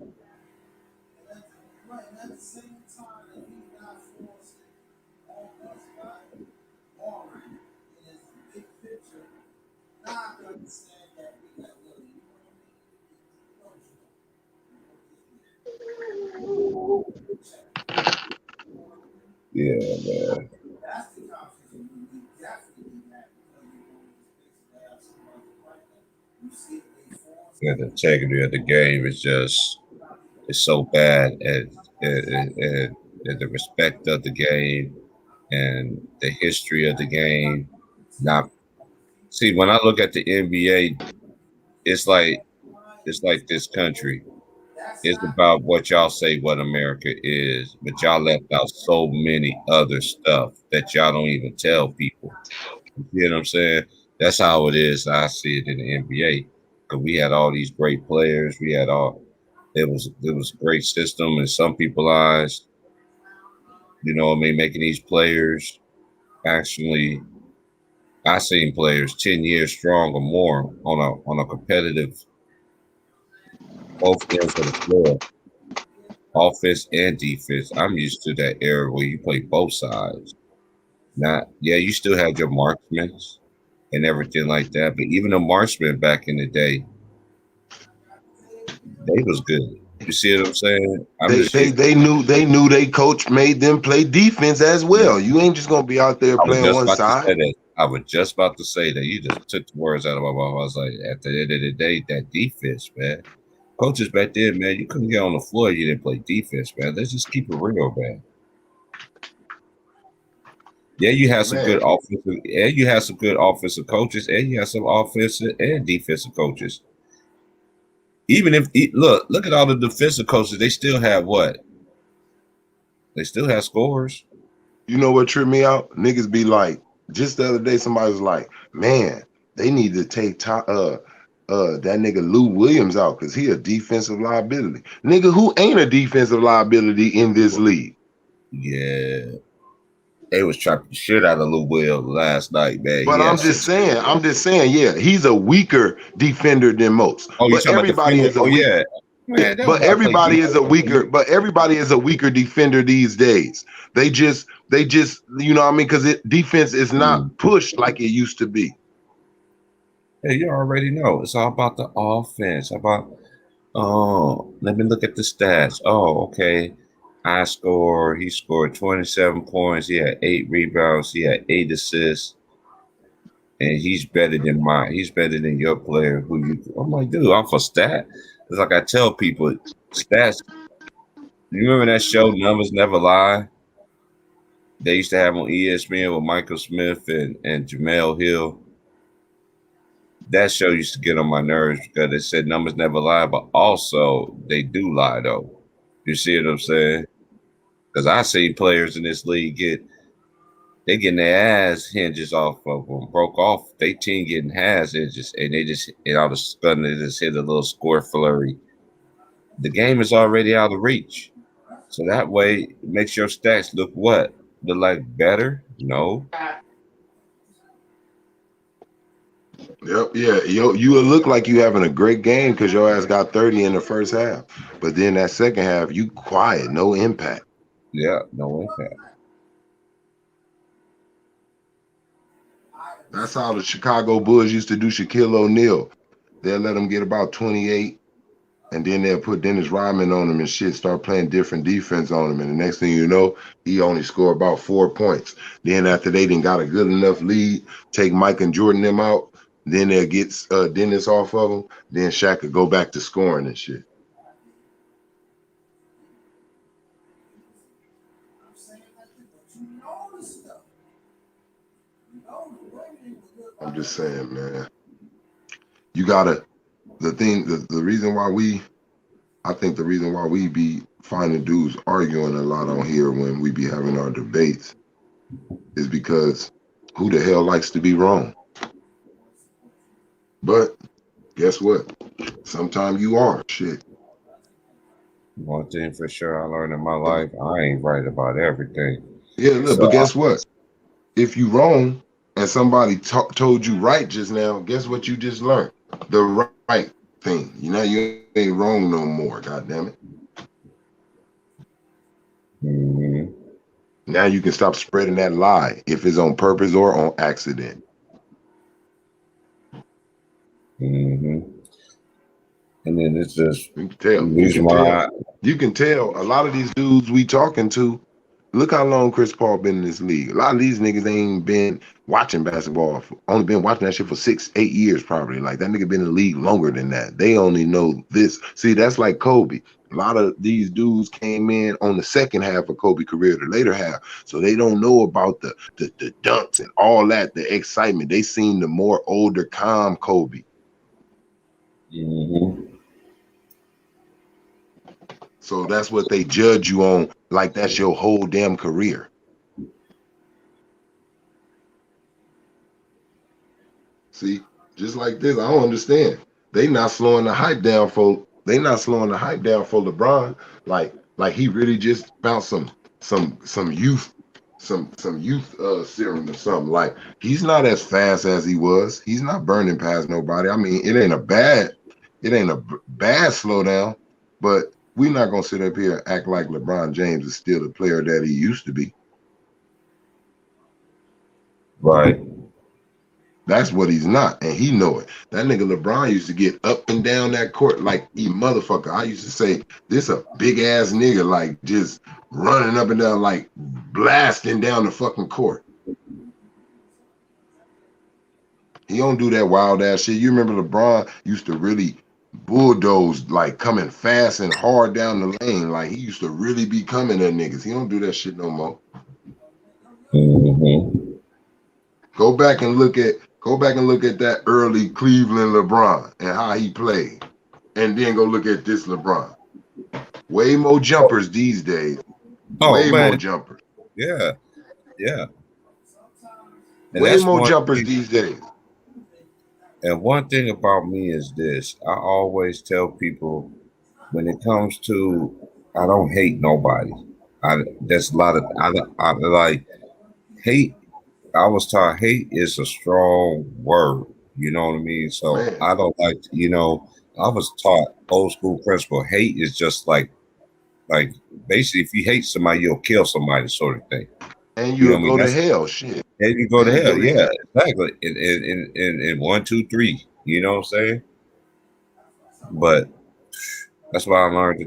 [SPEAKER 1] Yeah, man. Yeah, the integrity of the game is just it's so bad, and the respect of the game and the history of the game. Now, see, when I look at the NBA, it's like this country. It's about what y'all say what America is, but y'all left out so many other stuff that y'all don't even tell people. You know what I'm saying? That's how it is. I see it in the NBA. Because we had all these great players. We had all it was a great system in some people's eyes. You know what I mean? Making these players actually I seen players 10 years strong or more on a competitive both ends of the floor, offense and defense. I'm used to that era where you play both sides. Not yeah, you still had your marksmen and everything like that, but even the marksmen back in the day, they was good. You see what I'm saying?
[SPEAKER 3] They knew they coach made them play defense as well. You ain't just gonna be out there
[SPEAKER 1] I was
[SPEAKER 3] playing
[SPEAKER 1] just
[SPEAKER 3] one
[SPEAKER 1] about to
[SPEAKER 3] side.
[SPEAKER 1] say that. I was just about to say that. You just took the words out of my mouth. I was like, at the end of the day, that defense, man. Coaches back then, man, you couldn't get on the floor. You didn't play defense, man. Let's just keep it real, man. Yeah, you had some
[SPEAKER 3] Man,
[SPEAKER 1] good offensive, and you had some good offensive coaches, and you had some offensive and defensive coaches. Even if look at all the defensive coaches, they still have what? They still have scores.
[SPEAKER 3] you know what tripped me out? Niggas be like, just the other day, somebody was like, man, they need to take that nigga Lou Williams out because he a defensive liability. Nigga, who ain't a defensive liability in this league?
[SPEAKER 1] Yeah, they was trapping the shit out of Lou Will last night, man.
[SPEAKER 3] But
[SPEAKER 1] He had
[SPEAKER 3] I'm just
[SPEAKER 1] 6.
[SPEAKER 3] saying, yeah, he's a weaker defender than most.
[SPEAKER 1] Oh, you
[SPEAKER 3] But
[SPEAKER 1] talking about
[SPEAKER 3] everybody
[SPEAKER 1] defender?
[SPEAKER 3] is a
[SPEAKER 1] Oh
[SPEAKER 3] weak.
[SPEAKER 1] yeah,
[SPEAKER 3] Yeah,
[SPEAKER 1] man. They don't
[SPEAKER 3] but
[SPEAKER 1] gotta play
[SPEAKER 3] everybody is a
[SPEAKER 1] defense.
[SPEAKER 3] weaker. But everybody is a weaker defender these days. They just, you know what I mean? Because defense is not pushed like it used to be.
[SPEAKER 1] Hey, you already know. It's all about the offense. About let me look at the stats. Oh, okay. He scored 27 points. He had 8 rebounds. He had 8 assists. And he's better than your player who you I'm like, dude, off a stat. It's like I tell people, stats. You remember that show Numbers Never Lie? They used to have on ESPN with Michael Smith and Jamel Hill. That show used to get on my nerves because they said numbers never lie, but also they do lie though. You see what I'm saying? Because I see players in this league they getting their ass hinges off of them, broke off. They team getting ass hinges, and they just all of a sudden they just hit a little score flurry. The game is already out of reach, so that way it makes your stats look what? Look like better? No.
[SPEAKER 3] Yep, yeah. You will look like you having a great game because your ass got 30 in the first half. But then that second half, you quiet, no impact.
[SPEAKER 1] Yeah, no impact.
[SPEAKER 3] That's how the Chicago Bulls used to do Shaquille O'Neal. They'll let him get about 28, and then they'll put Dennis Rodman on him and shit, start playing different defense on him. And the next thing you know, he only scored about 4 points. Then after they didn't got a good enough lead, take Mike and Jordan them out, then they'll get Dennis off of him. Then Shaq could go back to scoring and shit. I'm just saying, man. You gotta the reason why I think the reason why we be finding dudes arguing a lot on here when we be having our debates is because who the hell likes to be wrong? But guess what? Sometimes you are shit.
[SPEAKER 1] One thing for sure I learned in my life, I ain't right about everything.
[SPEAKER 3] Yeah, look,
[SPEAKER 1] So
[SPEAKER 3] but guess what? If you wrong and somebody told you right just now, guess what you just learned? The right thing. You know, you ain't wrong no more, god damn it.
[SPEAKER 1] Mhm.
[SPEAKER 3] Now you can stop spreading that lie if it's on purpose or on accident.
[SPEAKER 1] And then it's just
[SPEAKER 3] You can tell. You can tell a lot of these dudes we talking to. Look how long Chris Paul been in this league. A lot of these niggas ain't been watching basketball. Only been watching that shit for 6-8 years probably. Like that nigga been in the league longer than that. They only know this. See, that's like Kobe. A lot of these dudes came in on the second half of Kobe's career, the later half. So they don't know about the dunks and all that, the excitement. They seen the more older, calm Kobe. So that's what they judge you on, like that's your whole damn career. See, just like this, I don't understand. They not slowing the hype down for LeBron. Like he really just found some youth serum or something. Like he's not as fast as he was. He's not burning past nobody. I mean, it ain't a bad slowdown, but we're not gonna sit up here and act like LeBron James is still the player that he used to be.
[SPEAKER 1] right.
[SPEAKER 3] That's what he's not, and he know it. That nigga LeBron used to get up and down that court like he motherfucker. I used to say, this a big ass nigga, like just running up and down, like blasting down the fucking court. He don't do that wild ass shit. You remember LeBron used to really bulldoze, like coming fast and hard down the lane. Like he used to really be coming at niggas. He don't do that shit no more. Go back and look at that early Cleveland LeBron and how he played, and then go look at this LeBron. Way more jumpers these days. Way more jumpers.
[SPEAKER 1] Yeah. And
[SPEAKER 3] way more jumpers these days.
[SPEAKER 1] And one thing about me is this: I always tell people, when it comes to, I don't hate nobody. There's a lot of I like hate. I was taught hate is a strong word. You know what I mean? So
[SPEAKER 3] Man.
[SPEAKER 1] I don't like, I was taught old school principle. Hate is just like basically if you hate somebody, you'll kill somebody, sort of thing.
[SPEAKER 3] And you'll go to hell, shit.
[SPEAKER 1] And you go to hell, yeah, exactly. In 1, 2, 3, you know what I'm saying? But that's why I learned to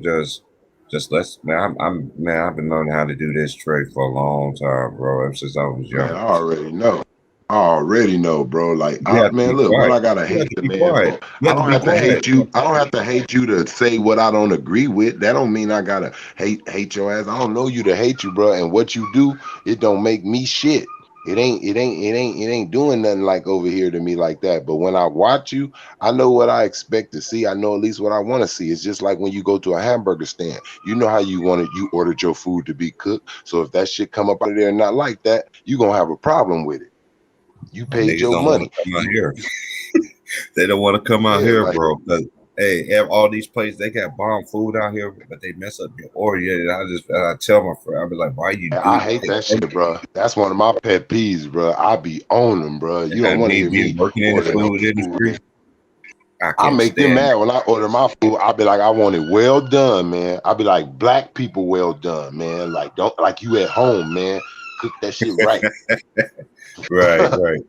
[SPEAKER 1] just let's man. I've been learning how to do this trade for a long time, bro. Ever since I was young.
[SPEAKER 3] Man, I already know, bro. Like, man, look, what I gotta hate the man for. I don't have to hate you. I don't have to hate you to say what I don't agree with. That don't mean I gotta hate your ass. I don't know you to hate you, bro. And what you do, it don't make me shit. It ain't doing nothing like over here to me like that. But when I watch you, I know what I expect to see. I know at least what I want to see. It's just like when you go to a hamburger stand. You know how you ordered your food to be cooked. So if that shit come up out of there and not like that, you gonna have a problem with it. You paid your money.
[SPEAKER 1] Come out here. They don't want to come out here, bro. Hey, all these places, they got bomb food out here, but they mess up your order. I tell my friend, I be like, why you do
[SPEAKER 3] I hate that shit, bro. That's one of my pet peeves, bro. I be on them, bro. You don't want to hear me
[SPEAKER 1] working in the food industry.
[SPEAKER 3] I make them mad when I order my food. I be like, I want it well done, man. I be like, black people well done, man. Like, don't like you at home, man. Cook that shit right.
[SPEAKER 1] Right.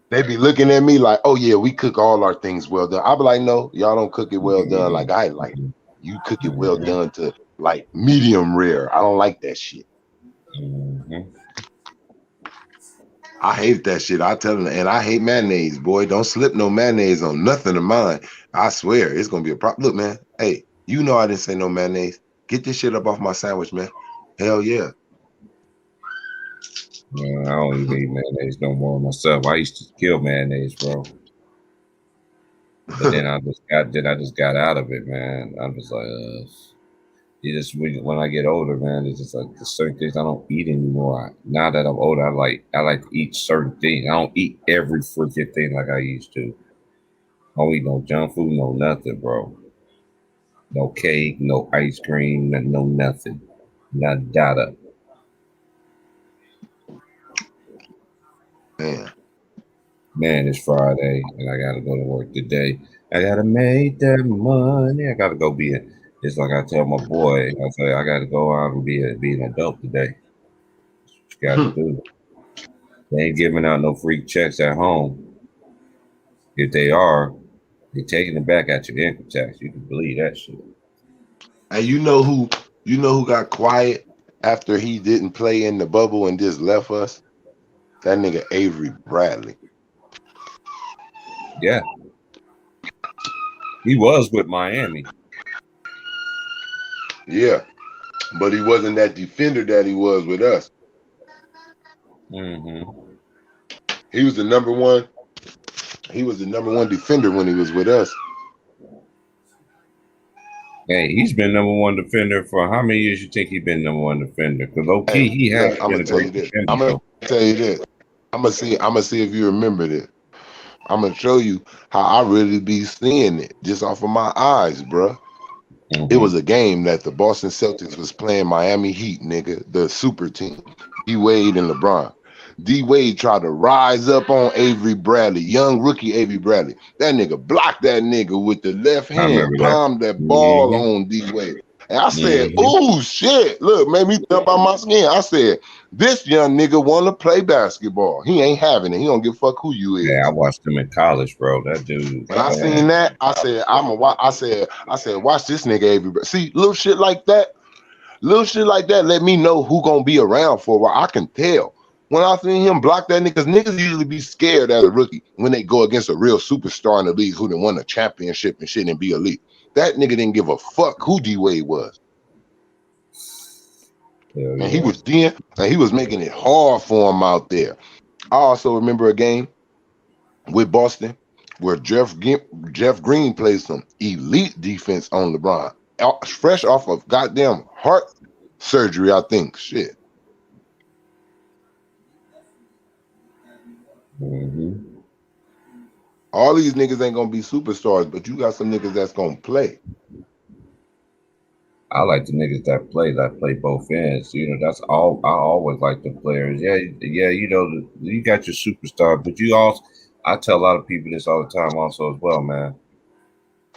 [SPEAKER 3] They be looking at me like, oh yeah, we cook all our things well done. I be like, no, y'all don't cook it well done. Like I like you cook it well done to like medium rare. I don't like that shit. I hate that shit. I tell them, and I hate mayonnaise, boy. Don't slip no mayonnaise on nothing of mine. I swear it's gonna be a problem. Look, man. Hey, you know I didn't say no mayonnaise. Get this shit up off my sandwich, man. Hell yeah.
[SPEAKER 1] I don't even eat mayonnaise no more myself. I used to kill mayonnaise, bro. But then I just got out of it, man. I was like, you just when I get older, man, it's just like the certain things I don't eat anymore. Now that I'm older, I like to eat certain things. I don't eat every freaking thing like I used to. I don't eat no junk food, no nothing, bro. No cake, no ice cream, no nothing. Not data. Man, it's Friday and I gotta go to work today. I gotta make that money. I gotta go be a. It's like I tell my boy, I say I gotta go out and be an adult today. That's what you gotta do. They ain't giving out no free checks at home. If they are, they're taking it back at your income tax. You can believe that shit.
[SPEAKER 3] And you know who got quiet after he didn't play in the bubble and just left us? That nigga Avery Bradley.
[SPEAKER 1] Yeah. He was with Miami.
[SPEAKER 3] Yeah. But he wasn't that defender that he was with us.
[SPEAKER 1] Mm-hmm.
[SPEAKER 3] He was the number one defender when he was with us.
[SPEAKER 1] Hey, he's been number one defender for how many years you think he's been number one defender? Because low-key, he has been a great defender.
[SPEAKER 3] I'm gonna tell you this. I'm gonna see if you remember this. I'm gonna show you how I really be seeing it just off of my eyes, bro. Mm-hmm. It was a game that the Boston Celtics was playing Miami Heat, nigga, the super team. D Wade and LeBron. D Wade tried to rise up on Avery Bradley, young rookie Avery Bradley. That nigga blocked that nigga with the left hand, palmed that ball on D Wade. And I said, "Ooh, shit! Look, made me jump out my skin." I said, "This young nigga want to play basketball. He ain't having it. He don't give a fuck who you is."
[SPEAKER 1] Yeah, I watched him in college, bro. That dude.
[SPEAKER 3] When I seen that, I said, I said, watch this nigga Avery. See, little shit like that. Let me know who gonna be around for a while. I can tell. When I seen him block that nigga, because niggas usually be scared as a rookie when they go against a real superstar in the league who done won a championship and shit and be elite. That nigga didn't give a fuck who D Wade was. Yeah. And he was making it hard for him out there. I also remember a game with Boston where Jeff Green played some elite defense on LeBron. Fresh off of goddamn heart surgery, I think. Shit. Mm-hmm. All these niggas ain't gonna be superstars, but you got some niggas that's gonna play.
[SPEAKER 1] I like the niggas that play both ends. You know, that's all. I always like the players. Yeah. You know, you got your superstar, but you also. I tell a lot of people this all the time, also as well, man.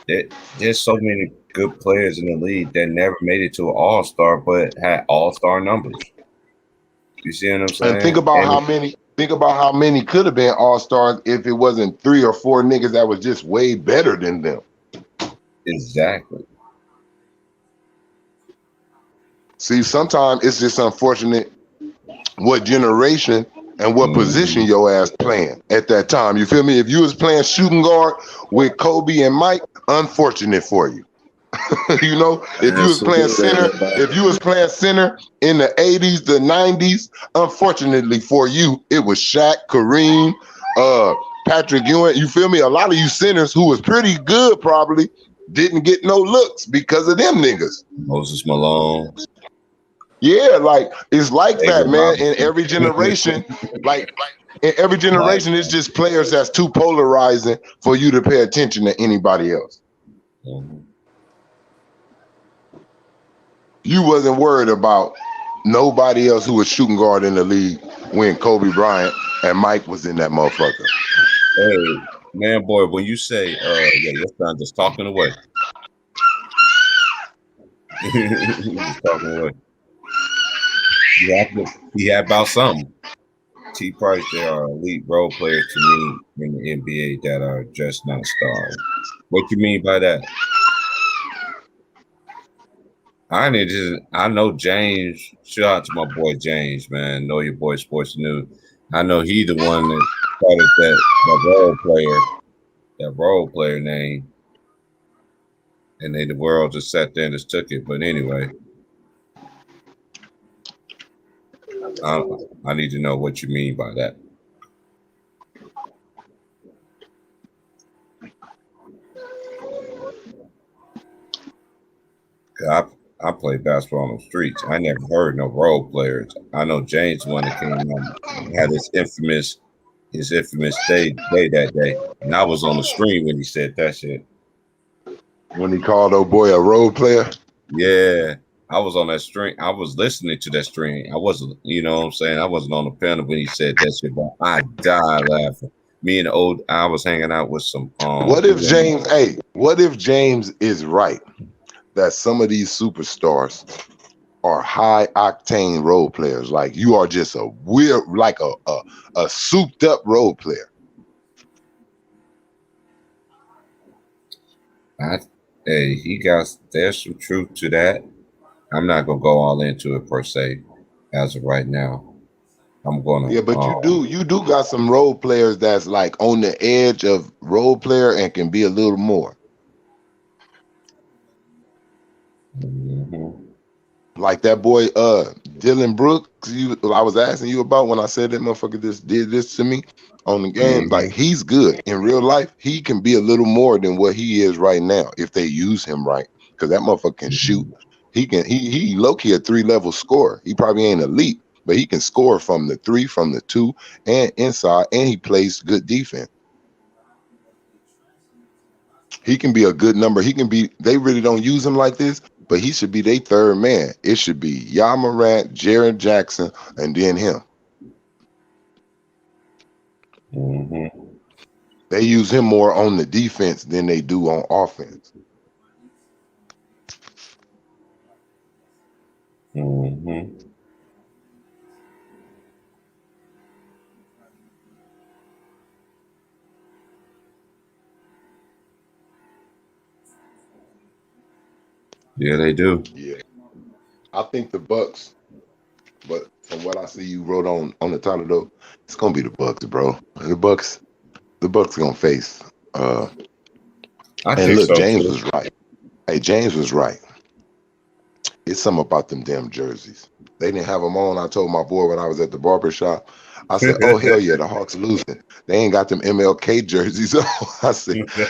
[SPEAKER 1] There's so many good players in the league that never made it to an all-star, but had all-star numbers. You see what I'm saying?
[SPEAKER 3] And think about how many could have been all-stars if it wasn't 3 or 4 niggas that was just way better than them.
[SPEAKER 1] Exactly.
[SPEAKER 3] See, sometimes it's just unfortunate what generation and what position your ass playing at that time. You feel me? If you was playing shooting guard with Kobe and Mike, unfortunate for you. You know, if you was playing center in the 80s, the 90s, unfortunately for you, it was Shaq, Kareem, Patrick Ewing. You feel me? A lot of you centers who was pretty good probably didn't get no looks because of them niggas.
[SPEAKER 1] Moses Malone.
[SPEAKER 3] Yeah, like it's like that, man. In every generation, it's just players that's too polarizing for you to pay attention to anybody else. Mm-hmm. You wasn't worried about nobody else who was shooting guard in the league when Kobe Bryant and Mike was in that motherfucker.
[SPEAKER 1] Hey, man, boy, when you say, your son just talking away. Just talking away. He had about something. T. Price, they are elite role players to me in the NBA that are just not stars. What you mean by that? I know James. Shout out to my boy James, man. Know your boy Sports News. I know he the one that started that role player name, and then the world just sat there and just took it. But anyway, I need to know what you mean by that. I played basketball on the streets. I never heard no role players. I know James one that came on had his infamous day that day, and I was on the stream when he said that shit.
[SPEAKER 3] When he called old boy a role player.
[SPEAKER 1] Yeah, I was on that stream. I was listening to that stream. I wasn't, you know what I'm saying? I wasn't on the panel when he said that shit, but I died laughing. Me and I was hanging out with some.
[SPEAKER 3] What if James? Hey, what if James is right that some of these superstars are high octane role players? Like you are just a weird, like a souped up role player.
[SPEAKER 1] There's some truth to that. I'm not gonna go all into it per se as of right now. I'm gonna.
[SPEAKER 3] Yeah, but you do got some role players that's like on the edge of role player and can be a little more.
[SPEAKER 1] Mm-hmm.
[SPEAKER 3] Like that boy, Dylan Brooks. I was asking you about when I said that motherfucker just did this to me on the game.
[SPEAKER 1] Mm-hmm.
[SPEAKER 3] Like he's good in real life. He can be a little more than what he is right now if they use him right. Because that motherfucker can shoot. He low key a 3-level scorer. He probably ain't elite, but he can score from the 3, from the 2, and inside, and he plays good defense. He can be a good number. He can be. They really don't use him like this, but he should be their third man. It should be Ja Morant, Jaren Jackson, and then him.
[SPEAKER 1] Mm-hmm.
[SPEAKER 3] They use him more on the defense than they do on offense.
[SPEAKER 1] Mm-hmm. Yeah, they do.
[SPEAKER 3] Yeah, I think the Bucks. But from what I see, you wrote on the title though, it's gonna be the Bucks, bro. The Bucks gonna face.
[SPEAKER 1] I
[SPEAKER 3] And
[SPEAKER 1] think
[SPEAKER 3] look,
[SPEAKER 1] so
[SPEAKER 3] James
[SPEAKER 1] too.
[SPEAKER 3] was right. Hey, James was right. It's something about them damn jerseys. They didn't have them on. I told my boy when I was at the barber shop, I said, oh, hell yeah, the Hawks losing. They ain't got them MLK jerseys on.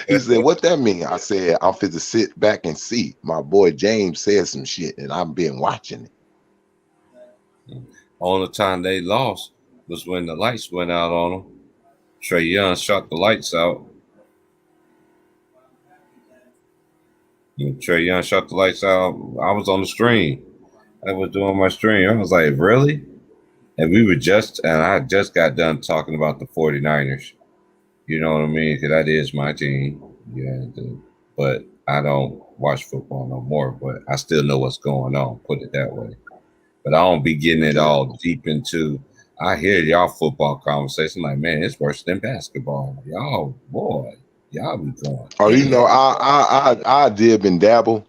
[SPEAKER 3] He said, what that mean? I said, I'm fit to sit back and see. My boy James said some shit, and I've been watching it.
[SPEAKER 1] Only time they lost was when the lights went out on them. Trae Young shot the lights out. When Trae Young shot the lights out, I was on the stream. I was doing my stream. I was like, really? And I just got done talking about the 49ers. You know what I mean? Because that is my team. Yeah, but I don't watch football no more. But I still know what's going on, put it that way. But I don't be getting it all deep into. I hear y'all football conversation like, man, it's worse than basketball. Y'all, boy, y'all be going.
[SPEAKER 3] Oh, you know, I dib and dabble.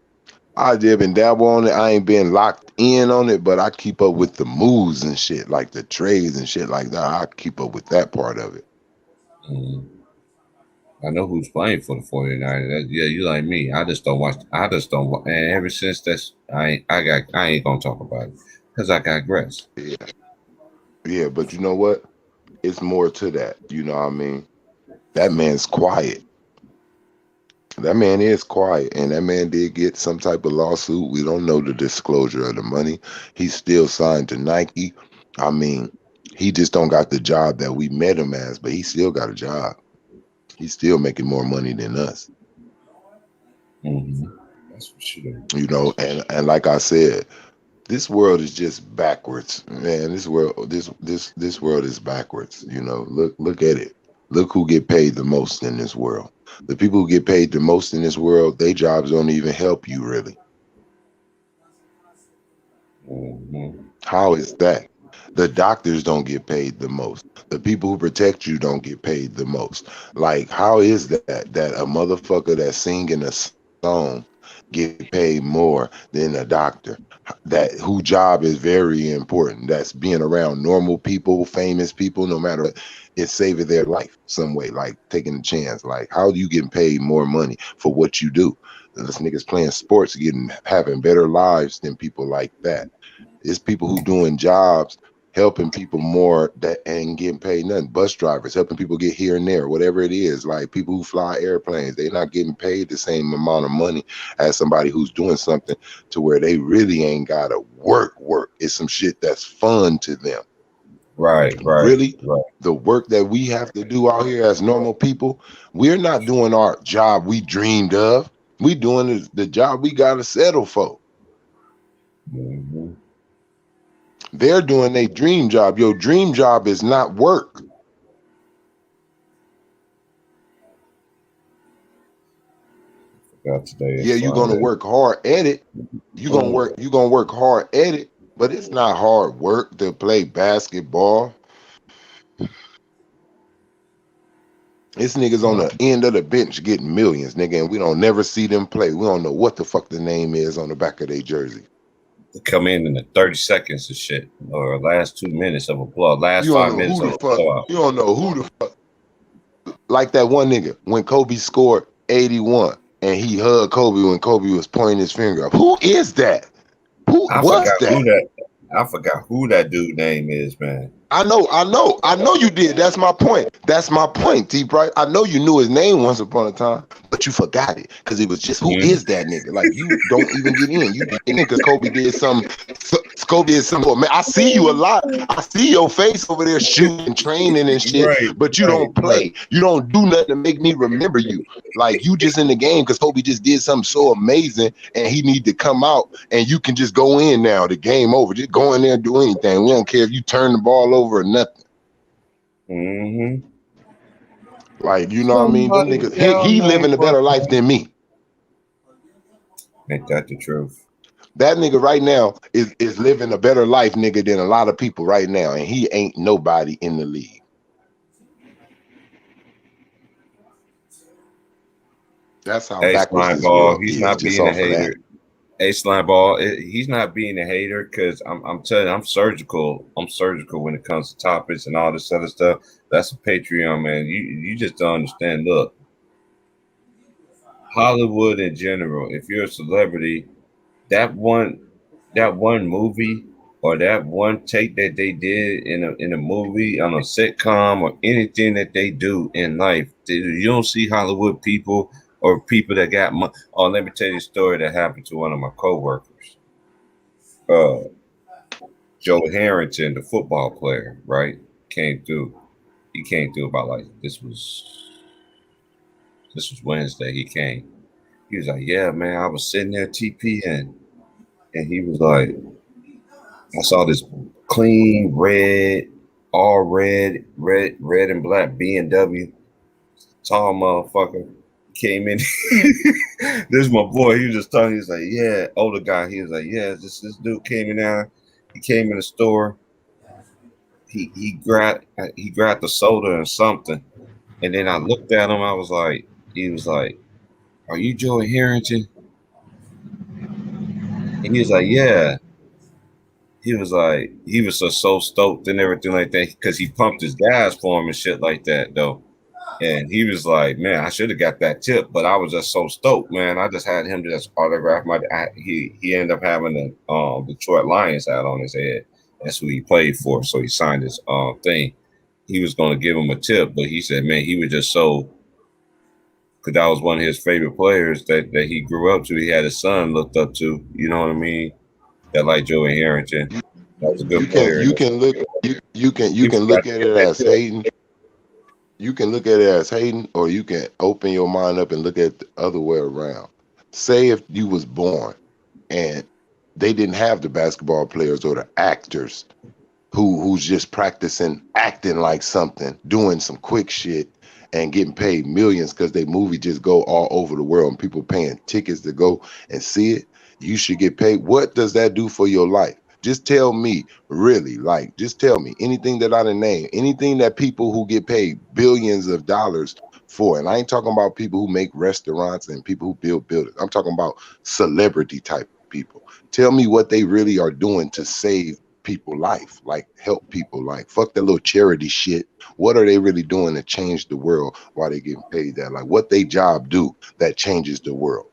[SPEAKER 3] I dib and dabble on it. I ain't been locked in on it, but I keep up with the moves and shit, like the trades and shit like that. I keep up with that part of it.
[SPEAKER 1] I know who's playing for the 49ers. Yeah, you like me. I just don't watch. And ever since I ain't gonna talk about it because I got grass.
[SPEAKER 3] Yeah, but you know what? It's more to that. You know what I mean? That man's quiet. That man is quiet, and that man did get some type of lawsuit. We don't know the disclosure of the money. He's still signed to Nike. I mean, he just don't got the job that we met him as, but he still got a job. He's still making more money than us.
[SPEAKER 1] Mm-hmm. That's for sure.
[SPEAKER 3] You know, and like I said, this world is just backwards, man. This world is backwards. You know, look at it. Look who get paid the most in this world. The people who get paid the most in this world, their jobs don't even help you really.
[SPEAKER 1] Mm-hmm.
[SPEAKER 3] How is that? The doctors don't get paid the most. The people who protect you don't get paid the most. Like, how is that a motherfucker that's singing a song get paid more than a doctor that whose job is very important, that's being around normal people, famous people, no matter what, it's saving their life some way, like taking a chance? Like, how do you get paid more money for what you do? This niggas playing sports having better lives than people like that. It's people who doing jobs helping people more that ain't getting paid nothing. Bus drivers helping people get here and there, whatever it is. Like people who fly airplanes, they're not getting paid the same amount of money as somebody who's doing something to where they really ain't gotta work. It's some shit that's fun to them.
[SPEAKER 1] Right.
[SPEAKER 3] Really, the work that we have to do out here as normal people, we're not doing our job we dreamed of. We doing the job we gotta settle for.
[SPEAKER 1] Mm-hmm.
[SPEAKER 3] They're doing their dream job. Your dream job is not work. Yeah, you're gonna work hard at it. You're gonna work hard at it, but it's not hard work to play basketball. This niggas on the end of the bench getting millions, nigga, and we don't never see them play. We don't know what the fuck the name is on the back of their jersey.
[SPEAKER 1] They come in the 30 seconds of shit, or last 2 minutes of a blowout, last 5 minutes of a blowout.
[SPEAKER 3] You don't know who the fuck. Like that one nigga when Kobe scored 81 and he hugged Kobe when Kobe was pointing his finger up. Who is that?
[SPEAKER 1] I forgot who that dude name is, man.
[SPEAKER 3] I know you did. That's my point, T Bright. I know you knew his name once upon a time, but you forgot it because it was just who is that nigga? Like you don't even get in. You get in because Kobe did something. Man, I see you a lot. I see your face over there shooting, training and shit, but you don't play. You don't do nothing to make me remember you. Like you just in the game because Kobe just did something so amazing and he need to come out and you can just go in now. The game over. Just go in there and do anything. We don't care if you turn the ball over or nothing.
[SPEAKER 1] Mm-hmm.
[SPEAKER 3] Like, you know what I mean? Them niggas, he living a better life than me.
[SPEAKER 1] Ain't that the truth?
[SPEAKER 3] That nigga right now is living a better life, nigga, than a lot of people right now, and he ain't nobody in the league. That's how backwards this world is.
[SPEAKER 1] He's not being a hater. A-Slime Ball, he's not being a hater because I'm telling you, I'm surgical. I'm surgical when it comes to topics and all this other stuff. That's a Patreon, man. You just don't understand. Look, Hollywood in general, if you're a celebrity, that one movie or that one take that they did in a movie, on a sitcom, or anything that they do in life, you don't see Hollywood people or people that got money. Oh, let me tell you a story that happened to one of my coworkers. Joe Harrington, the football player, right? Came through. He came through about like this was Wednesday. He came. He was like, "Yeah, man, I was sitting there TPing, and he was like, I saw this clean red, all red and black BMW, tall motherfucker." Came in. This is my boy. He was just talking. He was like, "Yeah," older guy. He was like, "Yeah, this dude came in there. He came in the store. He grabbed the soda and something, and then I looked at him. I was like, he was like, 'Are you Joey Harrington?' And he was like, 'Yeah.' He was like, he was so stoked and everything like that because he pumped his gas for him and shit like that though. And he was like, 'Man, I should have got that tip, but I was just so stoked, man. I just had him just autograph my." He ended up having the Detroit Lions hat on his head. That's who he played for. So he signed his thing. He was going to give him a tip, but he said, man, he was just so, because that was one of his favorite players that he grew up to. He had his son looked up to. You know what I mean? That like Joey Harrington. That was a good player.
[SPEAKER 3] You can look at it as hating. You can look at it as hating, or you can open your mind up and look at the other way around. Say if you was born and they didn't have the basketball players or the actors who's just practicing acting like something, doing some quick shit and getting paid millions because they movie just go all over the world and people paying tickets to go and see it, you should get paid. What does that do for your life? Just tell me, really, like, just tell me anything that I didn't name, anything that people who get paid billions of dollars for. And I ain't talking about people who make restaurants and people who build buildings. I'm talking about celebrity type people. Tell me what they really are doing to save people life, like help people, like fuck that little charity shit. What are they really doing to change the world while they getting paid that? Like what they job do that changes the world?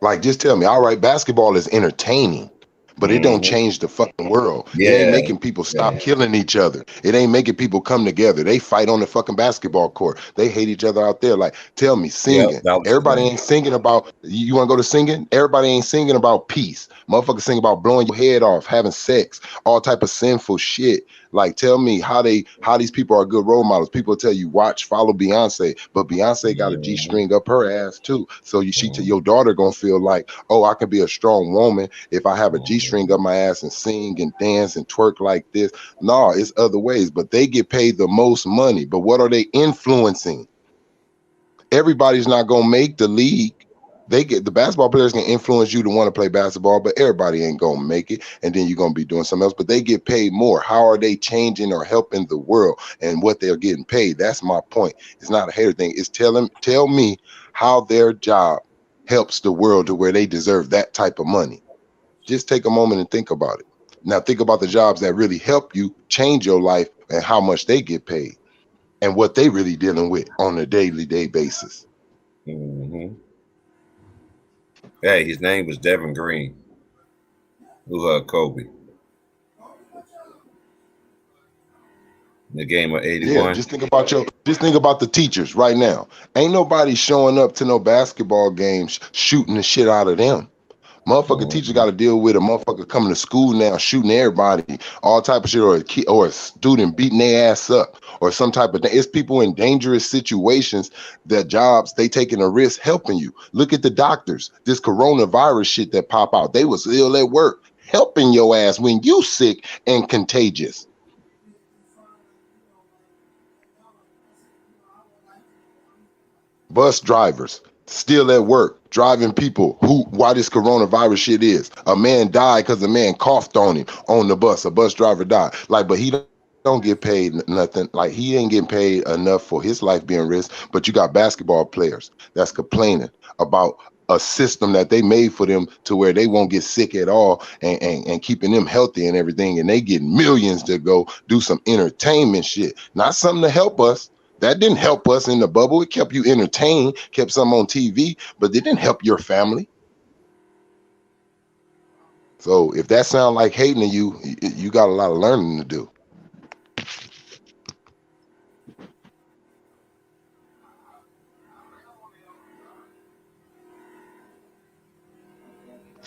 [SPEAKER 3] Like, just tell me, all right, basketball is entertaining, but it don't change the fucking world. It ain't making people stop killing each other. It ain't making people come together. They fight on the fucking basketball court. They hate each other out there. Like, tell me, singing. Everybody ain't singing about, you want to go to singing? Everybody ain't singing about peace. Motherfuckers sing about blowing your head off, having sex, all type of sinful shit. Like, tell me how these people are good role models. People tell you, watch, follow Beyonce, but Beyonce got a G-string up her ass too. So your daughter gonna feel like, oh, I can be a strong woman if I have a G-string up my ass and sing and dance and twerk like this. No, it's other ways, but they get paid the most money. But what are they influencing? Everybody's not gonna make the league. The basketball players can influence you to want to play basketball, but everybody ain't gonna make it. And then you're gonna be doing something else. But they get paid more. How are they changing or helping the world and what they're getting paid? That's my point. It's not a hater thing. It's tell me how their job helps the world to where they deserve that type of money. Just take a moment and think about it. Now think about the jobs that really help you change your life and how much they get paid and what they really dealing with on a daily basis.
[SPEAKER 1] Mm-hmm. Hey, his name was Devin Green, who Kobe. In the game of 81.
[SPEAKER 3] Yeah, just think about the teachers right now. Ain't nobody showing up to no basketball games shooting the shit out of them. Motherfucking teacher got to deal with a motherfucker coming to school now shooting everybody, all type of shit, or a student beating their ass up, or some type of thing. It's people in dangerous situations that jobs they taking a risk helping you. Look at the doctors. This coronavirus shit that pop out. They was ill at work helping your ass when you sick and contagious. Bus drivers still at work driving people why this coronavirus shit is. A man died because a man coughed on him on the bus. A bus driver died. Like, but he don't get paid nothing. Like, he ain't getting paid enough for his life being risked. But you got basketball players that's complaining about a system that they made for them to where they won't get sick at all and keeping them healthy and everything. And they get millions to go do some entertainment shit. Not something to help us. That didn't help us in the bubble. It kept you entertained, kept some on TV, but it didn't help your family. So if that sounds like hating to you, you got a lot of learning to do.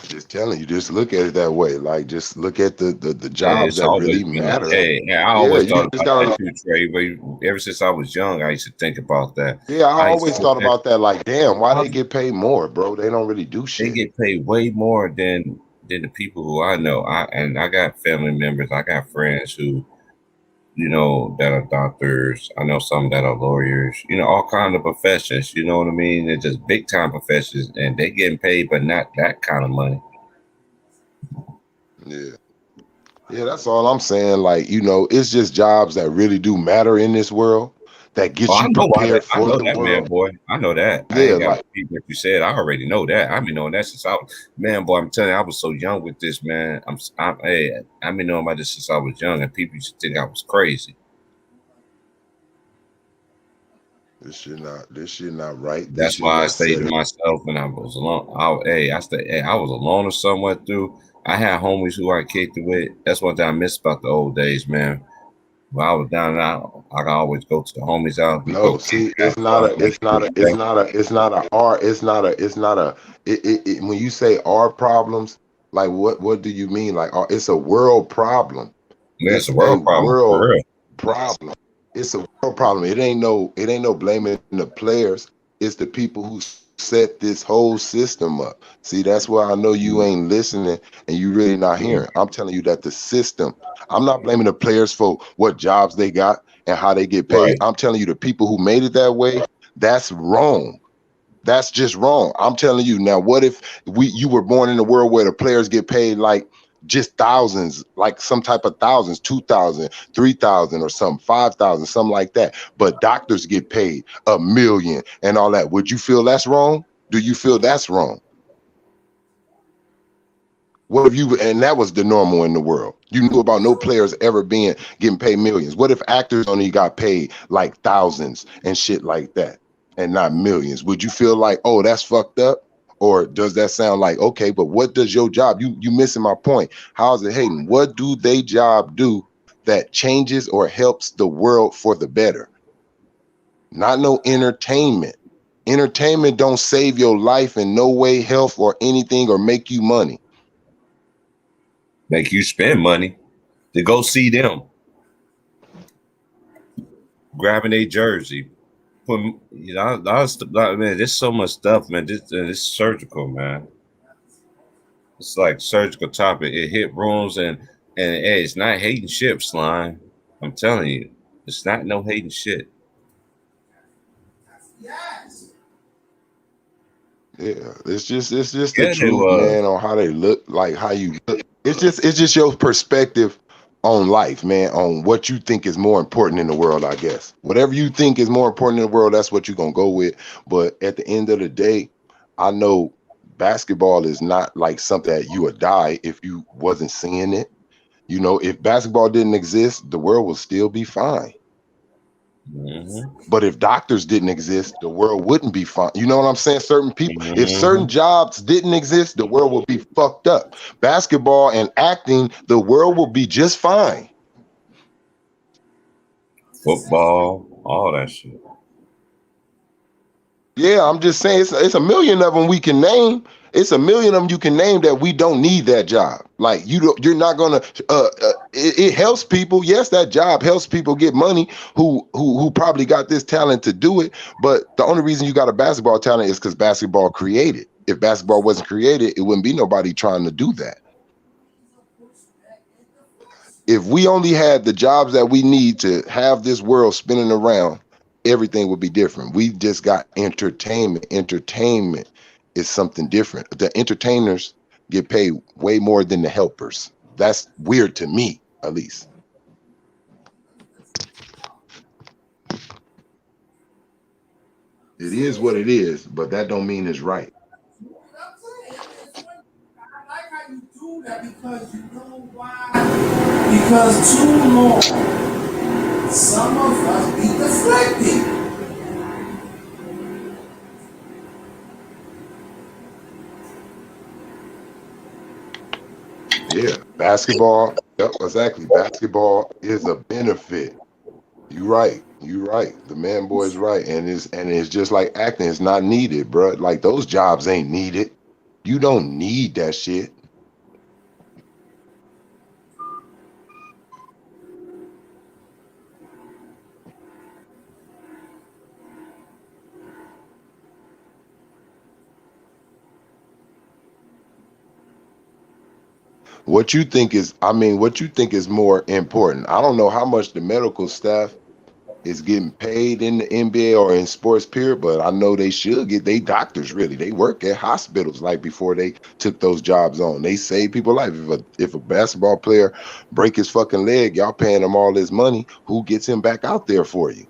[SPEAKER 3] Just telling you, just look at it that way. Like, just look at the jobs that really matter.
[SPEAKER 1] I always thought about that too, Trey. But ever since I was young, I used to think about that.
[SPEAKER 3] Yeah, I always thought about that. Like, damn, why they get paid more, bro? They don't really do shit.
[SPEAKER 1] They get paid way more than the people who I know. I got family members. I got friends who, that are doctors. I know some that are lawyers. All kinds of professions. You know what I mean? They're just big time professions, and they getting paid, but not that kind of money.
[SPEAKER 3] Yeah, that's all I'm saying. Like, it's just jobs that really do matter in this world that get you prepared for the world.
[SPEAKER 1] Man, boy. I know that.
[SPEAKER 3] Yeah,
[SPEAKER 1] I ain't got to repeat what you said. I already know that. I've been knowing that since I was, man, boy, I'm telling you, I was so young with this, man. I've been knowing about this since I was young, and people used to think I was crazy.
[SPEAKER 3] This shit not right.
[SPEAKER 1] That's why I stayed to myself when I was alone. I was alone or somewhat through. I had homies who I kicked it with. That's one thing I miss about the old days, man. When I was down and out, I could always go to the homies out.
[SPEAKER 3] No, see, when you say our problems, like what do you mean? Like, it's a world problem.
[SPEAKER 1] Yeah, it's a world problem.
[SPEAKER 3] It's a world problem. It ain't no blaming the players. It's the people who set this whole system up. See, that's why I know you ain't listening and you really not hearing. I'm telling you that the system, I'm not blaming the players for what jobs they got and how they get paid. Right. I'm telling you the people who made it that way, that's wrong. That's just wrong. I'm telling you now, what if you were born in a world where the players get paid like just thousands, like some type of thousands, 2,000, 3,000 or something, 5,000, something like that. But doctors get paid $1 million and all that. Would you feel that's wrong? Do you feel that's wrong? What if and that was the normal in the world. You knew about no players ever getting paid millions. What if actors only got paid like thousands and shit like that and not millions? Would you feel like, oh, that's fucked up? Or does that sound like, okay, but what does your job, you missing my point. How is it Hayden? What do they job do that changes or helps the world for the better? Not no entertainment. Entertainment don't save your life in no way, health or anything, or make you money.
[SPEAKER 1] Make you spend money to go see them. Grabbing a jersey. Man, there's so much stuff, man. This surgical, man. It's like surgical topic. It hit rooms and hey, it's not hating shit, Slime. I'm telling you, it's not no hating shit.
[SPEAKER 3] Yeah, it's just the truth, man, on how they look, like how you look. It's just your perspective on life, man, on what you think is more important in the world, I guess. Whatever you think is more important in the world, that's what you're gonna go with. But at the end of the day, I know basketball is not like something that you would die if you wasn't seeing it. You know, if basketball didn't exist, the world would still be fine. But if doctors didn't exist, the world wouldn't be fine. You know what I'm saying? Certain people, if certain jobs didn't exist, the world would be fucked up. Basketball and acting, the world will be just fine.
[SPEAKER 1] Football, all that shit.
[SPEAKER 3] Yeah, I'm just saying it's a million of them we can name. It's a million of them you can name that we don't need that job. Like you're not gonna. It helps people. Yes, that job helps people get money who probably got this talent to do it. But the only reason you got a basketball talent is because basketball created. If basketball wasn't created, it wouldn't be nobody trying to do that. If we only had the jobs that we need to have this world spinning around, everything would be different. We just got entertainment. Entertainment is something different. The entertainers get paid way more than the helpers. That's weird to me, at least. It is what it is, but that don't mean it's right.
[SPEAKER 7] Because you know why? Because too long, some of us be deflected.
[SPEAKER 3] Yeah, basketball. Yep, exactly. Basketball is a benefit. You're right. You're right. The man boy is right, and it's just like acting. It's not needed, bro. Like those jobs ain't needed. You don't need that shit. What you think is more important? I don't know how much the medical staff is getting paid in the NBA or in sports period, but I know they should get. They doctors really. They work at hospitals like before they took those jobs on. They save people life. If a basketball player break his fucking leg, y'all paying him all this money. Who gets him back out there for you?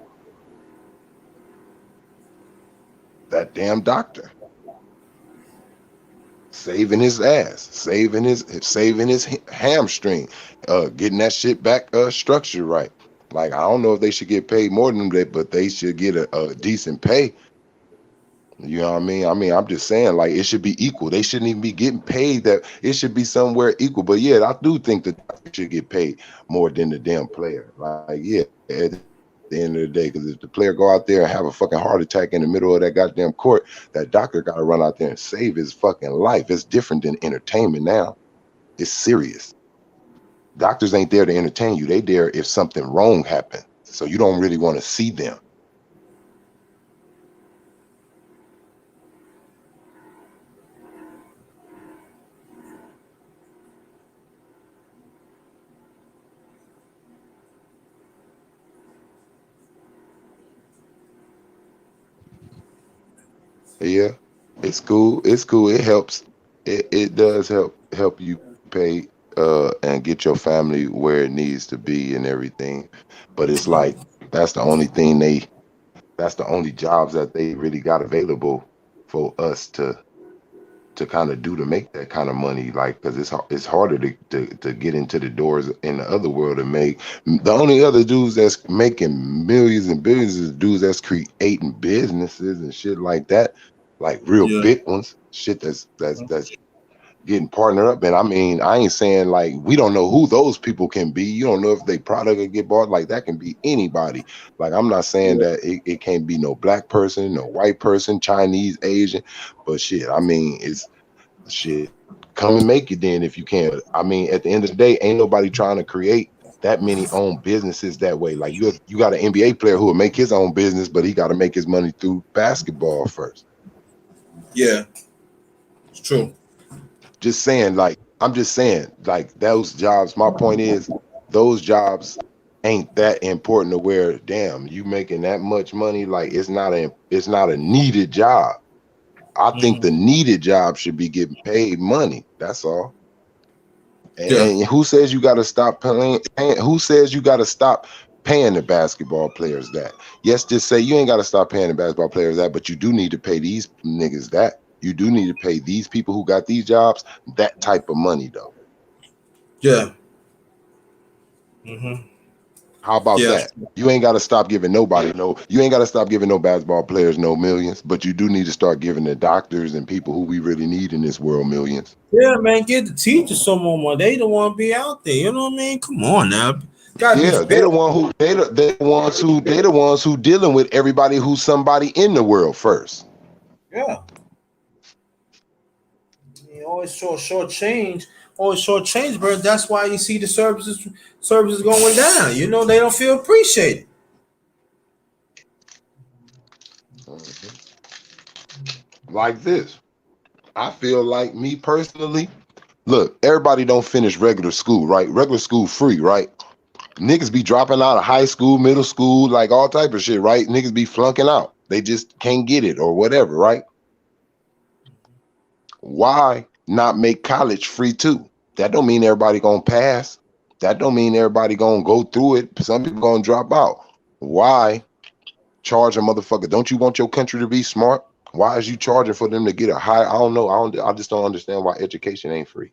[SPEAKER 3] That damn doctor. Saving his ass, saving his hamstring, getting that shit back structured right. Like I don't know if they should get paid more than that, but they should get a decent pay. You know what I mean? I'm just saying, like it should be equal. They shouldn't even be getting paid that. It should be somewhere equal. But yeah, I do think that they should get paid more than the damn player. Like yeah, at the end of the day, because if the player go out there and have a fucking heart attack in the middle of that goddamn court, that doctor got to run out there and save his fucking life. It's different than entertainment now. It's serious. Doctors ain't there to entertain you. They there if something wrong happened. So you don't really want to see them. Yeah, it's cool. It's cool. It helps. It does help you pay and get your family where it needs to be and everything. But it's like that's the only jobs that they really got available for us to kind of do to make that kind of money. Like because it's harder to get into the doors in the other world and make. The only other dudes that's making millions and billions is dudes that's creating businesses and shit like that. Like real big ones, shit that's getting partnered up. And I mean, I ain't saying like we don't know who those people can be. You don't know if they product will get bought. Like that can be anybody. Like I'm not saying that it can't be no black person, no white person, Chinese, Asian, but shit, I mean, it's shit. Come and make it then if you can. I mean, at the end of the day, ain't nobody trying to create that many own businesses that way. Like you got an NBA player who will make his own business, but he got to make his money through basketball first.
[SPEAKER 5] Yeah, it's true.
[SPEAKER 3] Just saying, like, I'm just saying, like, those jobs, my point is, those jobs ain't that important to where, damn, you making that much money, like, it's not a needed job. I think the needed job should be getting paid money. That's all. And who says you got to stop paying? Who says you got to stop paying the basketball players that? Yes, just say you ain't got to stop paying the basketball players that, but you do need to pay these niggas that. You do need to pay these people who got these jobs that type of money, though.
[SPEAKER 5] Yeah.
[SPEAKER 3] How about that? You ain't got to stop giving nobody you ain't got to stop giving no basketball players no millions, but you do need to start giving the doctors and people who we really need in this world millions.
[SPEAKER 5] Yeah, man, get the teachers some more money. They don't want to be out there. You know what I mean? Come on now.
[SPEAKER 3] Yeah, they the ones who dealing with everybody who's somebody in the world first.
[SPEAKER 5] Yeah. You always short change, bro. That's why you see the services going down. You know, they don't feel appreciated.
[SPEAKER 3] Like this. I feel like me personally, look, everybody don't finish regular school, right? Regular school free, right? Niggas be dropping out of high school, middle school, like all type of shit, right? Niggas be flunking out. They just can't get it or whatever, right? Why not make college free too? That don't mean everybody gonna pass. That don't mean everybody gonna go through it. Some people gonna drop out. Why charge a motherfucker? Don't you want your country to be smart? Why is you charging for them to get a high? I don't know. I just don't understand why education ain't free.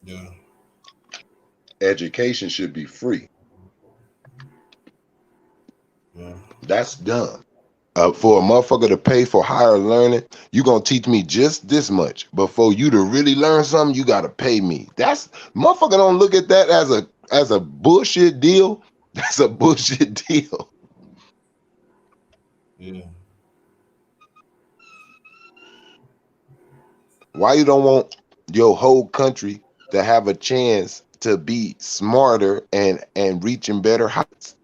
[SPEAKER 5] Yeah.
[SPEAKER 3] Education should be free.
[SPEAKER 5] Yeah.
[SPEAKER 3] That's dumb. For a motherfucker to pay for higher learning, you gonna teach me just this much. But for you to really learn something, you gotta pay me. That's motherfucker don't look at that as a bullshit deal. That's a bullshit deal.
[SPEAKER 5] Yeah.
[SPEAKER 3] Why you don't want your whole country to have a chance to be smarter and reaching better heights?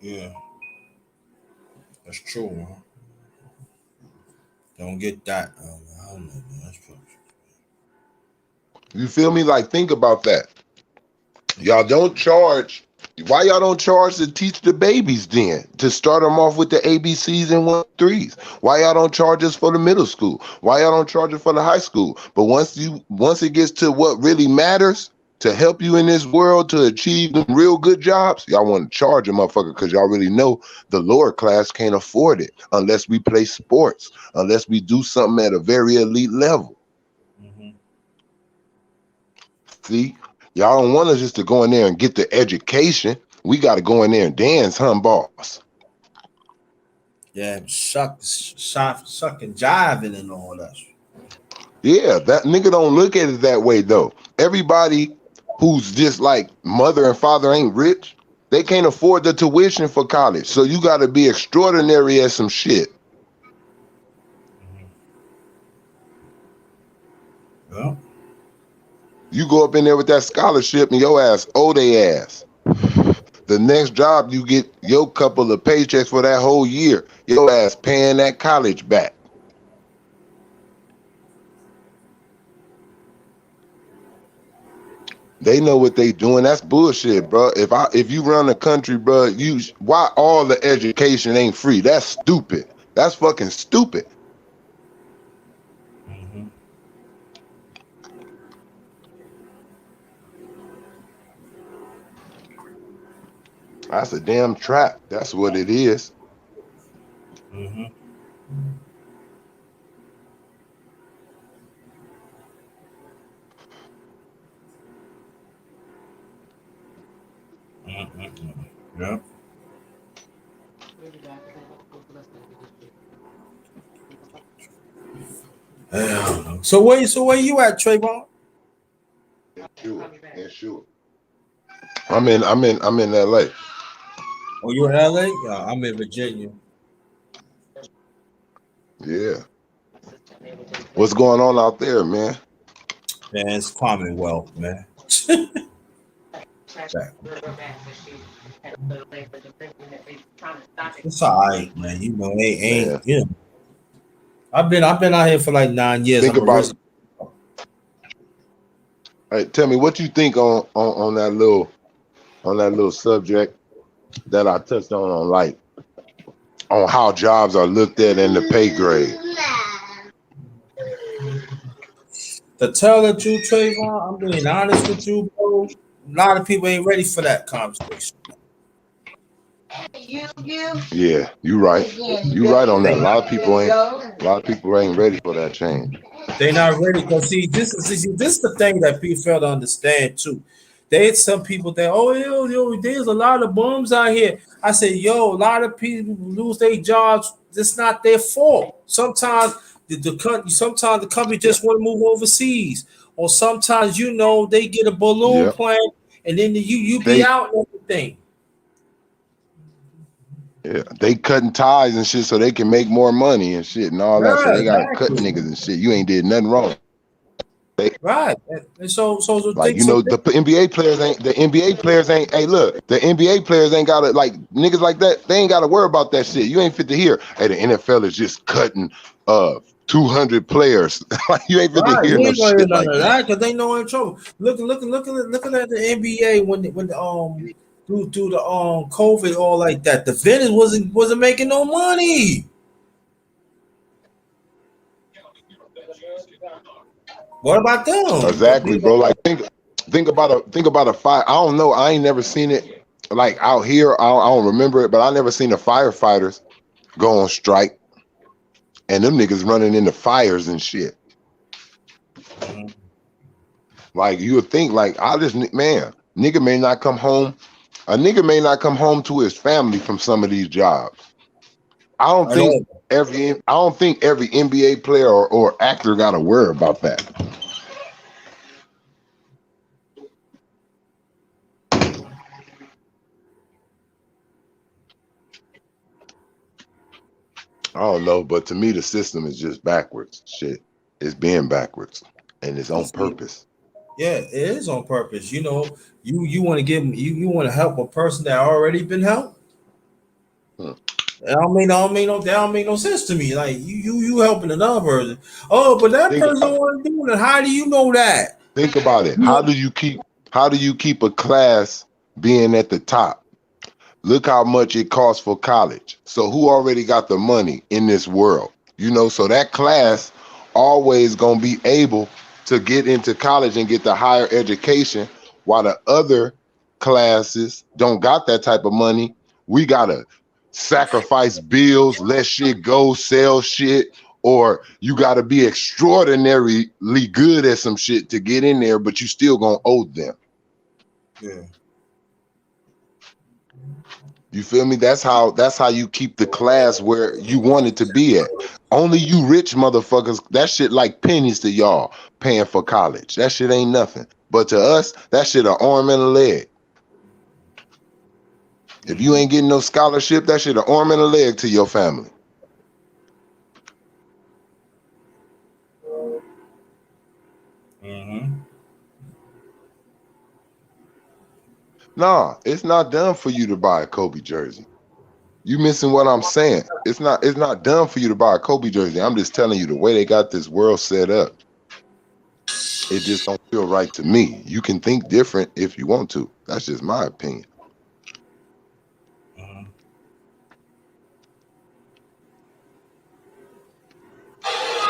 [SPEAKER 5] Yeah. That's true, man. Don't get that. I don't know, man. That's true.
[SPEAKER 3] You feel me? Like, think about that. Y'all don't charge. Why y'all don't charge to teach the babies then? To start them off with the ABCs and 1, 3s? Why y'all don't charge us for the middle school? Why y'all don't charge us for the high school? But once it gets to what really matters to help you in this world to achieve them real good jobs, y'all want to charge a motherfucker because y'all really know the lower class can't afford it unless we play sports, unless we do something at a very elite level. See? Y'all don't want us just to go in there and get the education. We got to go in there and dance, boss.
[SPEAKER 5] Yeah, sucking, jiving and all that.
[SPEAKER 3] Yeah, that nigga don't look at it that way though. Everybody who's just like mother and father ain't rich, they can't afford the tuition for college. So you got to be extraordinary at some shit.
[SPEAKER 5] Yeah.
[SPEAKER 3] You go up in there with that scholarship and your ass owe they ass. The next job you get your couple of paychecks for that whole year, your ass paying that college back. They know what they doing. That's bullshit, bro. If you run a country, bro, why all the education ain't free? That's stupid. That's fucking stupid. That's a damn trap. That's what it is.
[SPEAKER 5] Yeah. Yeah. So where you at, Trayvon?
[SPEAKER 3] Sure. I'm in LA.
[SPEAKER 5] Oh, you in LA? Yeah, I'm in Virginia.
[SPEAKER 3] Yeah. What's going on out there, man?
[SPEAKER 5] Man, it's Commonwealth, man. It's all right, man. You know, ain't
[SPEAKER 3] Man,
[SPEAKER 5] you know. I've been out here for like 9 years.
[SPEAKER 3] think
[SPEAKER 5] I'm a
[SPEAKER 3] about
[SPEAKER 5] resident.
[SPEAKER 3] Hey, tell me what you think on that little subject that I touched on like on how jobs are looked at and the pay grade.
[SPEAKER 5] To tell the truth, Trayvon, I'm being honest with you, bro. A lot of people ain't ready for that conversation.
[SPEAKER 3] Yeah, you right. You right on that. A lot of people ain't ready for that change.
[SPEAKER 5] They not ready because this is the thing that people fail to understand too. There's some people that there's a lot of bums out here. I say a lot of people lose their jobs. It's not their fault. Sometimes sometimes the company just want to move overseas, or sometimes they get a balloon
[SPEAKER 3] Yeah.
[SPEAKER 5] plane and then you be
[SPEAKER 3] They
[SPEAKER 5] out and everything.
[SPEAKER 3] they cutting ties and shit so they can make more money and shit and all that. So
[SPEAKER 5] Yeah,
[SPEAKER 3] they gotta cut
[SPEAKER 5] exactly.
[SPEAKER 3] niggas and shit. You ain't did nothing wrong.
[SPEAKER 5] Right. And so the
[SPEAKER 3] Like,
[SPEAKER 5] thing so
[SPEAKER 3] the NBA players ain't, hey, look, the NBA players ain't gotta, like, niggas like that, they ain't gotta worry about that shit. You ain't fit to hear, hey, the NFL is just cutting 200 players. Like, you ain't fit to
[SPEAKER 5] right,
[SPEAKER 3] hear
[SPEAKER 5] you
[SPEAKER 3] no
[SPEAKER 5] ain't gonna hear
[SPEAKER 3] shit
[SPEAKER 5] none
[SPEAKER 3] like
[SPEAKER 5] of
[SPEAKER 3] that.
[SPEAKER 5] that because they know in trouble. Looking at the NBA when through the COVID all like that. The vendors wasn't making no money. What about them?
[SPEAKER 3] Exactly, bro. Like, think about a fire. I don't know. I ain't never seen it like out here. I don't remember it, but I never seen the firefighters go on strike and them niggas running into fires and shit. Like, you would think, like, nigga may not come home. A nigga may not come home to his family from some of these jobs. I don't
[SPEAKER 5] I
[SPEAKER 3] think
[SPEAKER 5] know.
[SPEAKER 3] every NBA player or actor got to worry about that. I don't know, but to me, the system is just backwards. Shit, it's being backwards, and it's on purpose.
[SPEAKER 5] Yeah, it is on purpose. You want to you want to help a person that already been helped.
[SPEAKER 3] Hmm.
[SPEAKER 5] That don't make no sense to me. Like you helping another person. Oh, but that
[SPEAKER 3] Think
[SPEAKER 5] person
[SPEAKER 3] about it.
[SPEAKER 5] wasn't doing it. How do you know that?
[SPEAKER 3] Think about it.
[SPEAKER 5] You
[SPEAKER 3] How do you keep a class being at the top? Look how much it costs for college. So who already got the money in this world? So that class always gonna be able to get into college and get the higher education, while the other classes don't got that type of money. We gotta sacrifice bills, let shit go, sell shit, or you gotta be extraordinarily good at some shit to get in there, but you still gonna owe them.
[SPEAKER 5] Yeah.
[SPEAKER 3] You feel me? That's how you keep the class where you want it to be at. Only you rich motherfuckers, that shit like pennies to y'all paying for college. That shit ain't nothing. But to us, that shit an arm and a leg. If you ain't getting no scholarship, that shit an arm and a leg to your family.
[SPEAKER 5] Mm-hmm.
[SPEAKER 3] Nah, it's not done for you to buy a Kobe jersey. You missing what I'm saying. It's not done for you to buy a Kobe jersey. I'm just telling you the way they got this world set up. It just don't feel right to me. You can think different if you want to. That's just my opinion.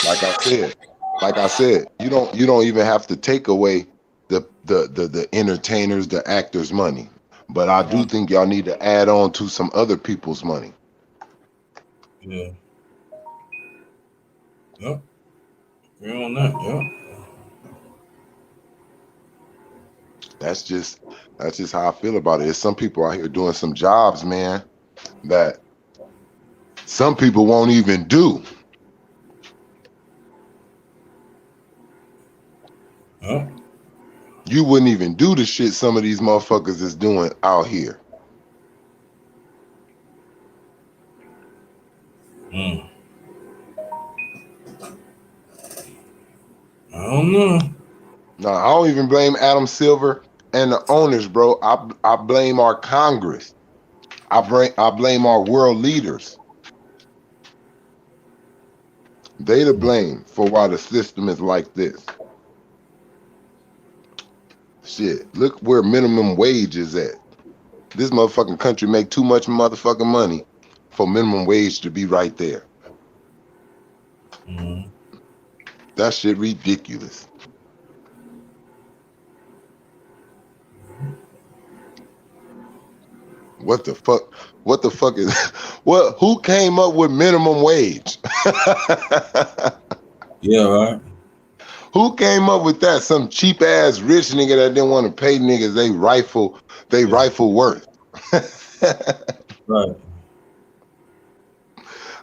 [SPEAKER 3] Like I said, you don't even have to take away the entertainers, the actors' money. But I do think y'all need to add on to some other people's money.
[SPEAKER 5] Yeah. Yep. Agree on that. Yep.
[SPEAKER 3] That's just how I feel about it. There's some people out here doing some jobs, man, that some people won't even do.
[SPEAKER 5] Huh?
[SPEAKER 3] You wouldn't even do the shit some of these motherfuckers is doing out here.
[SPEAKER 5] I don't know.
[SPEAKER 3] No, I don't even blame Adam Silver and the owners, bro. I blame our Congress. I blame our world leaders. They to blame for why the system is like this. Shit, look where minimum wage is at. This motherfucking country make too much motherfucking money for minimum wage to be right there.
[SPEAKER 5] Mm-hmm.
[SPEAKER 3] That shit ridiculous. What the fuck? What the fuck is what? Who came up with minimum wage?
[SPEAKER 5] Yeah, right.
[SPEAKER 3] Who came up with that? Some cheap ass rich nigga that didn't want to pay niggas they rifle worth.
[SPEAKER 5] Right.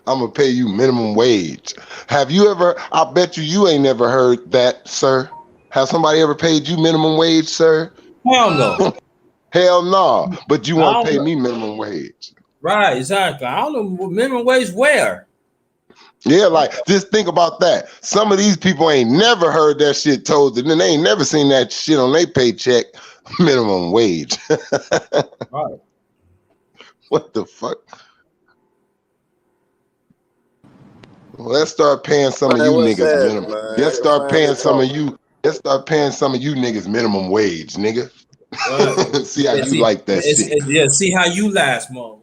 [SPEAKER 3] I'm gonna pay you minimum wage. Have you ever? I bet you ain't never heard that, sir. Have somebody ever paid you minimum wage, sir?
[SPEAKER 5] Hell no.
[SPEAKER 3] Hell no. But you want to pay
[SPEAKER 5] know.
[SPEAKER 3] me minimum wage?
[SPEAKER 5] Right, exactly. I don't know minimum wage where.
[SPEAKER 3] Yeah, like just think about that. Some of these people ain't never heard that shit told, and then they ain't never seen that shit on their paycheck. Minimum wage.
[SPEAKER 5] Right.
[SPEAKER 3] What the fuck? Well, let's start paying some of you niggas minimum. Let's start paying some of you. Let's start paying some of you niggas minimum wage, nigga.
[SPEAKER 5] Right.
[SPEAKER 3] See how you like that shit.
[SPEAKER 5] Yeah, see how you last, mom.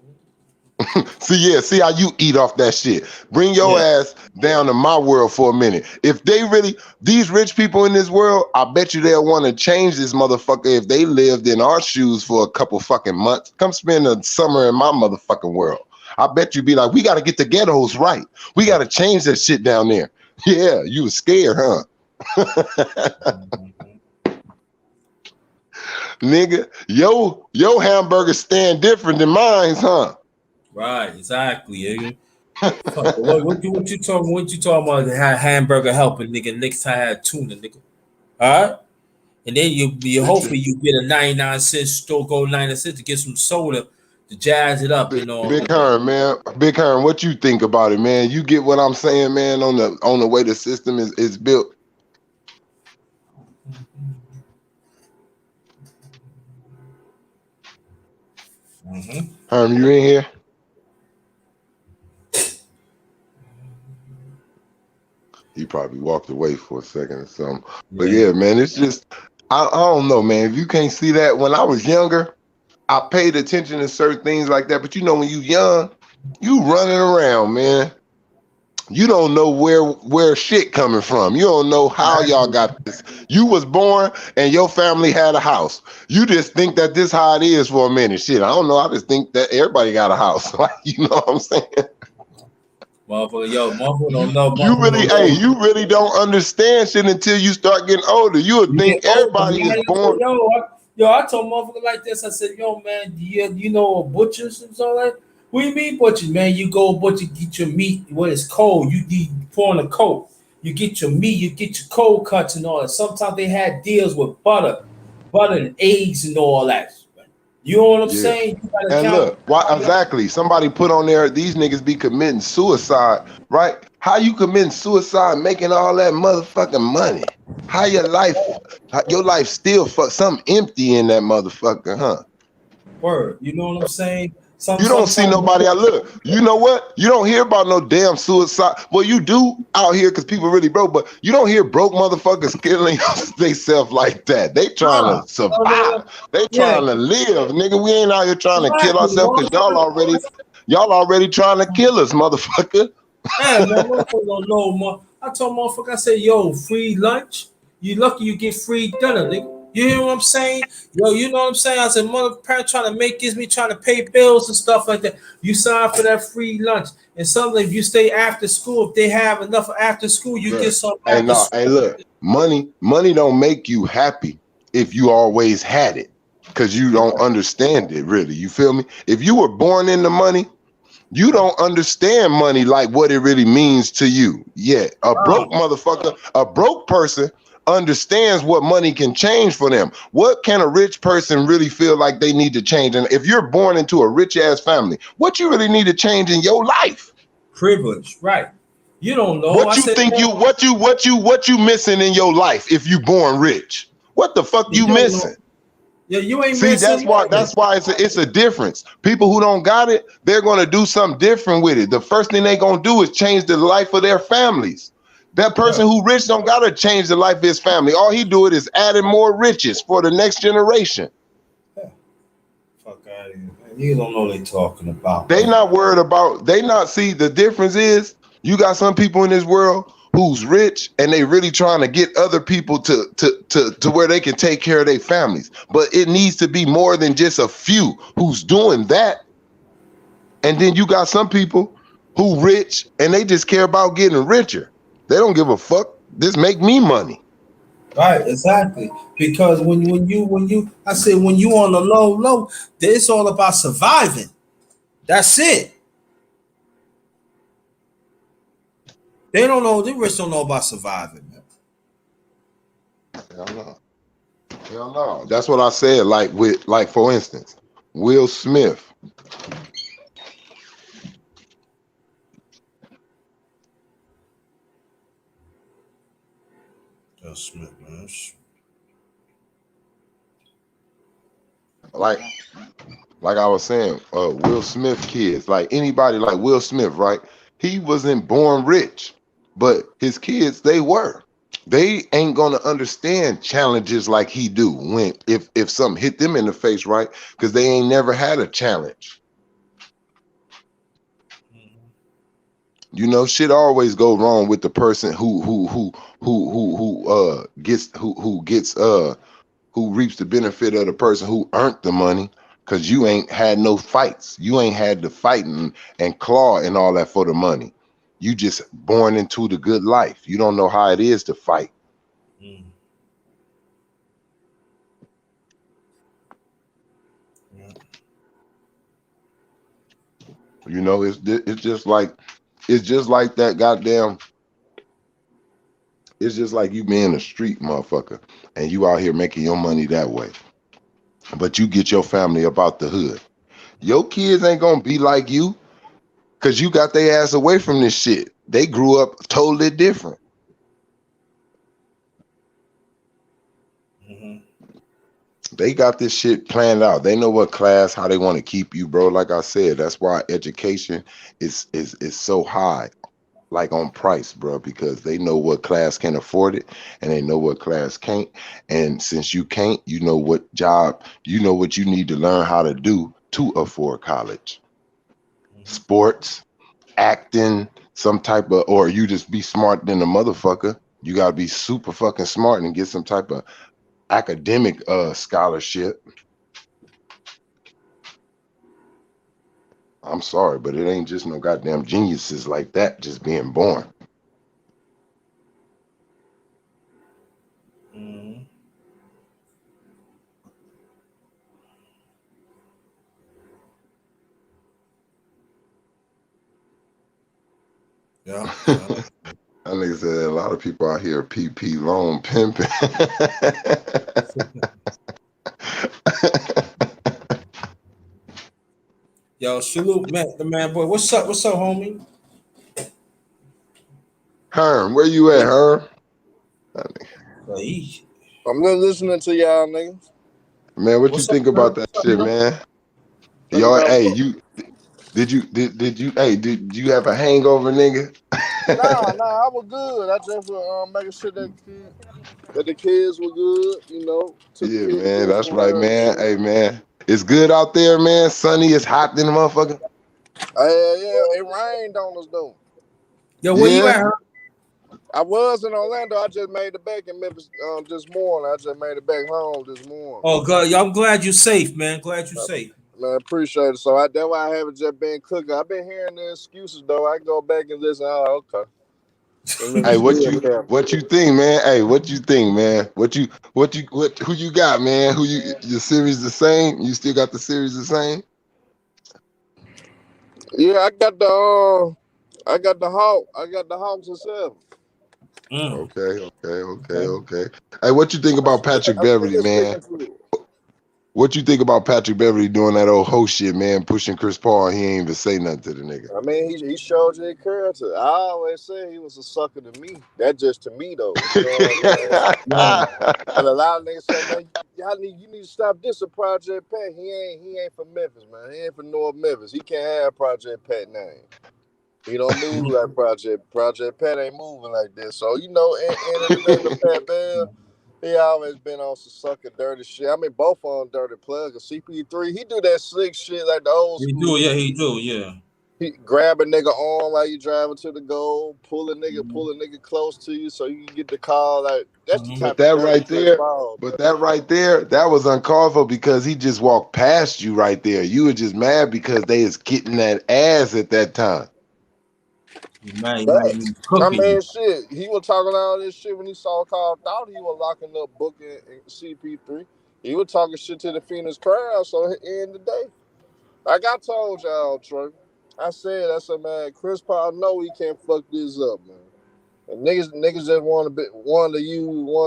[SPEAKER 3] See how you eat off that shit. Bring your ass down to my world for a minute. If they really, these rich people in this world, I bet you they'll want to change this motherfucker if they lived in our shoes for a couple fucking months. Come spend a summer in my motherfucking world. I bet you be like, we got to get the ghettos right. We got to change that shit down there. Yeah, you was scared, huh? Nigga, your hamburger stand different than mine, huh?
[SPEAKER 5] Right, exactly. Nigga. what you talking? What you talking about? The hamburger helping, nigga. Next time I had tuna, nigga. All right, and then you hopefully you get a 99-cent store, go 99 cents to get some soda to jazz it up. You know,
[SPEAKER 3] Big Hearn, man. Big Hearn, what you think about it, man? You get what I'm saying, man? On the way the system is built.
[SPEAKER 5] Mm-hmm.
[SPEAKER 3] Herm, you in here? He probably walked away for a second or something. But yeah, man, it's just, I don't know, man. If you can't see that, when I was younger, I paid attention to certain things like that. But you know, when you young, you running around, man. You don't know where shit coming from. You don't know how y'all got this. You was born and your family had a house. You just think that this how it is for a minute. Shit, I don't know. I just think that everybody got a house. Like, you know what I'm saying?
[SPEAKER 5] Motherfucker don't know.
[SPEAKER 3] You really don't understand shit until you start getting older. You would think everybody is born.
[SPEAKER 5] I told motherfucker like this. I said, yo, man, you know butchers and so like. What do you mean butchers, man? You go butcher, get your meat when it's cold. You pour in a coat. You get your meat. You get your cold cuts and all that. Sometimes they had deals with butter and eggs and all that. You know what I'm saying? You
[SPEAKER 3] and look, why exactly? Somebody put on there, these niggas be committing suicide, right? How you committing suicide making all that motherfucking money? How your life still something empty in that motherfucker, huh?
[SPEAKER 5] Word. You know what I'm saying?
[SPEAKER 3] You don't see nobody. Look, you know what? You don't hear about no damn suicide. Well, you do out here because people really broke, but you don't hear broke motherfuckers killing themselves like that. They trying to survive. They trying to live, nigga. We ain't out here trying to kill ourselves because y'all already trying to kill us, motherfucker.
[SPEAKER 5] Yeah, man, motherfucker don't know, man. I told motherfucker, I said, yo, free lunch. You lucky you get free dinner, nigga. You hear what I'm saying? Yo, you know what I'm saying? I said, mother parent trying to make me trying to pay bills and stuff like that. You sign for that free lunch. And something if you stay after school, if they have enough after school, you get some after school.
[SPEAKER 3] Hey, look, money don't make you happy. if you always had it, because you don't understand it really. You feel me? If you were born into money, you don't understand money like what it really means to you. Yeah, a broke motherfucker, a broke person understands what money can change for them. What can a rich person really feel like they need to change? And if you're born into a rich ass family, what you really need to change in your life?
[SPEAKER 5] Privilege, right? You don't know.
[SPEAKER 3] What you missing in your life if you born rich? What the fuck you missing?
[SPEAKER 5] Know. Yeah, you ain't
[SPEAKER 3] see.
[SPEAKER 5] Missing
[SPEAKER 3] that's why it's a difference. People who don't got it, they're gonna do something different with it. The first thing they gonna do is change the life of their families. That person who rich don't gotta change the life of his family. All he do it is adding more riches for the next generation.
[SPEAKER 5] Yeah. Fuck out of here, man. You don't know what they talking about.
[SPEAKER 3] They not worried about. They not see the difference is you got some people in this world who's rich and they really trying to get other people to where they can take care of their families. But it needs to be more than just a few who's doing that. And then you got some people who rich and they just care about getting richer. They don't give a fuck. This make me money.
[SPEAKER 5] Right, exactly. Because when you I said when you on the low, it's all about surviving. That's it. They don't know. The rich don't know about surviving, man.
[SPEAKER 3] Hell no. That's what I said. Like for instance, Will Smith.
[SPEAKER 5] Will Smith, man.
[SPEAKER 3] Like I was saying, Will Smith kids, like anybody like Will Smith, right? He wasn't born rich. But his kids, they were. They ain't gonna understand challenges like he do when if something hit them in the face, right? Because they ain't never had a challenge. You know, shit always go wrong with the person who reaps the benefit of the person who earned the money, because you ain't had no fights. You ain't had to fight and claw and all that for the money. You just born into the good life. You don't know how it is to fight.
[SPEAKER 5] Mm. Yeah.
[SPEAKER 3] You know, it's just like that goddamn. It's just like you being a street motherfucker and you out here making your money that way. But you get your family about the hood. Your kids ain't gonna be like you. Cause you got their ass away from this shit. They grew up totally different.
[SPEAKER 5] Mm-hmm.
[SPEAKER 3] They got this shit planned out. They know what class, how they want to keep you, bro. Like I said, that's why education is so high, like on price, bro, because they know what class can afford it and they know what class can't. And since you can't, you know what job, you know what you need to learn how to do to afford college. Sports, acting, some type of, or you just be smart than a motherfucker. You gotta be super fucking smart and get some type of academic scholarship. I'm sorry, but it ain't just no goddamn geniuses like that just being born.
[SPEAKER 5] Mm-hmm. Yeah.
[SPEAKER 3] That nigga said a lot of people out here PP loan pimping.
[SPEAKER 5] Yo, salute, man, the man, boy. What's up, homie?
[SPEAKER 3] Herm, where you at, Herm?
[SPEAKER 8] I'm just listening to y'all niggas.
[SPEAKER 3] Man, what you think about that shit, man? Y'all, hey, did you have a hangover, nigga?
[SPEAKER 8] Nah, I was good. I just making sure that the kids were good, you know.
[SPEAKER 3] Yeah, man, that's right, man. Hey, man, it's good out there, man. Sunny, it's hot than the motherfucker.
[SPEAKER 8] Yeah, it rained on us though.
[SPEAKER 5] Yo, where you at, Herm?
[SPEAKER 8] I was in Orlando. I just made it back in Memphis this morning. I just made it back home this morning.
[SPEAKER 5] Oh, God, I'm glad you're safe, man. Glad you're safe.
[SPEAKER 8] Man, appreciate it. So that's why I haven't just been cooking. I've been hearing the excuses though. I go back and listen. Oh, okay.
[SPEAKER 3] Hey, what you think, man? Hey, what you think, man? Who you got, man? Your series the same? You still got the series the same?
[SPEAKER 8] Yeah, I got the Hawks at 7.
[SPEAKER 3] Okay. Hey, what you think about Patrick
[SPEAKER 8] I'm
[SPEAKER 3] Beverly,
[SPEAKER 8] still
[SPEAKER 3] man?
[SPEAKER 8] sticking to it.
[SPEAKER 3] What you think about Patrick Beverly doing that old host shit, man? Pushing Chris Paul, he ain't even say nothing to the nigga.
[SPEAKER 8] I mean, he showed you character. I always say he was a sucker to me. That just to me though. You know what I'm saying? And a lot of niggas say, man, you need to stop this with Project Pat. He ain't from Memphis, man. He ain't from North Memphis. He can't have Project Pat name. He don't move like Project Pat ain't moving like this. So you know, end of the day with Pat Bell, he always been on some sucker dirty shit. I mean, both of them dirty plugs. CP3, he do that slick shit like the old school.
[SPEAKER 5] He do.
[SPEAKER 8] He grab a nigga arm while you driving to the goal, pull a nigga close to you so you can get the call. Like that's the type
[SPEAKER 3] But
[SPEAKER 8] of
[SPEAKER 3] that right there,
[SPEAKER 8] ball,
[SPEAKER 3] that was uncalled for because he just walked past you right there. You were just mad because they was getting that ass at that time.
[SPEAKER 8] I mean, shit. He was talking all this shit when he saw Carl. Thought he was locking up Booker and CP3. He was talking shit to the Phoenix crowd. So at the end of the day, like I told y'all, Trey, I said, man, Chris Paul know he can't fuck this up, man. And niggas just wanted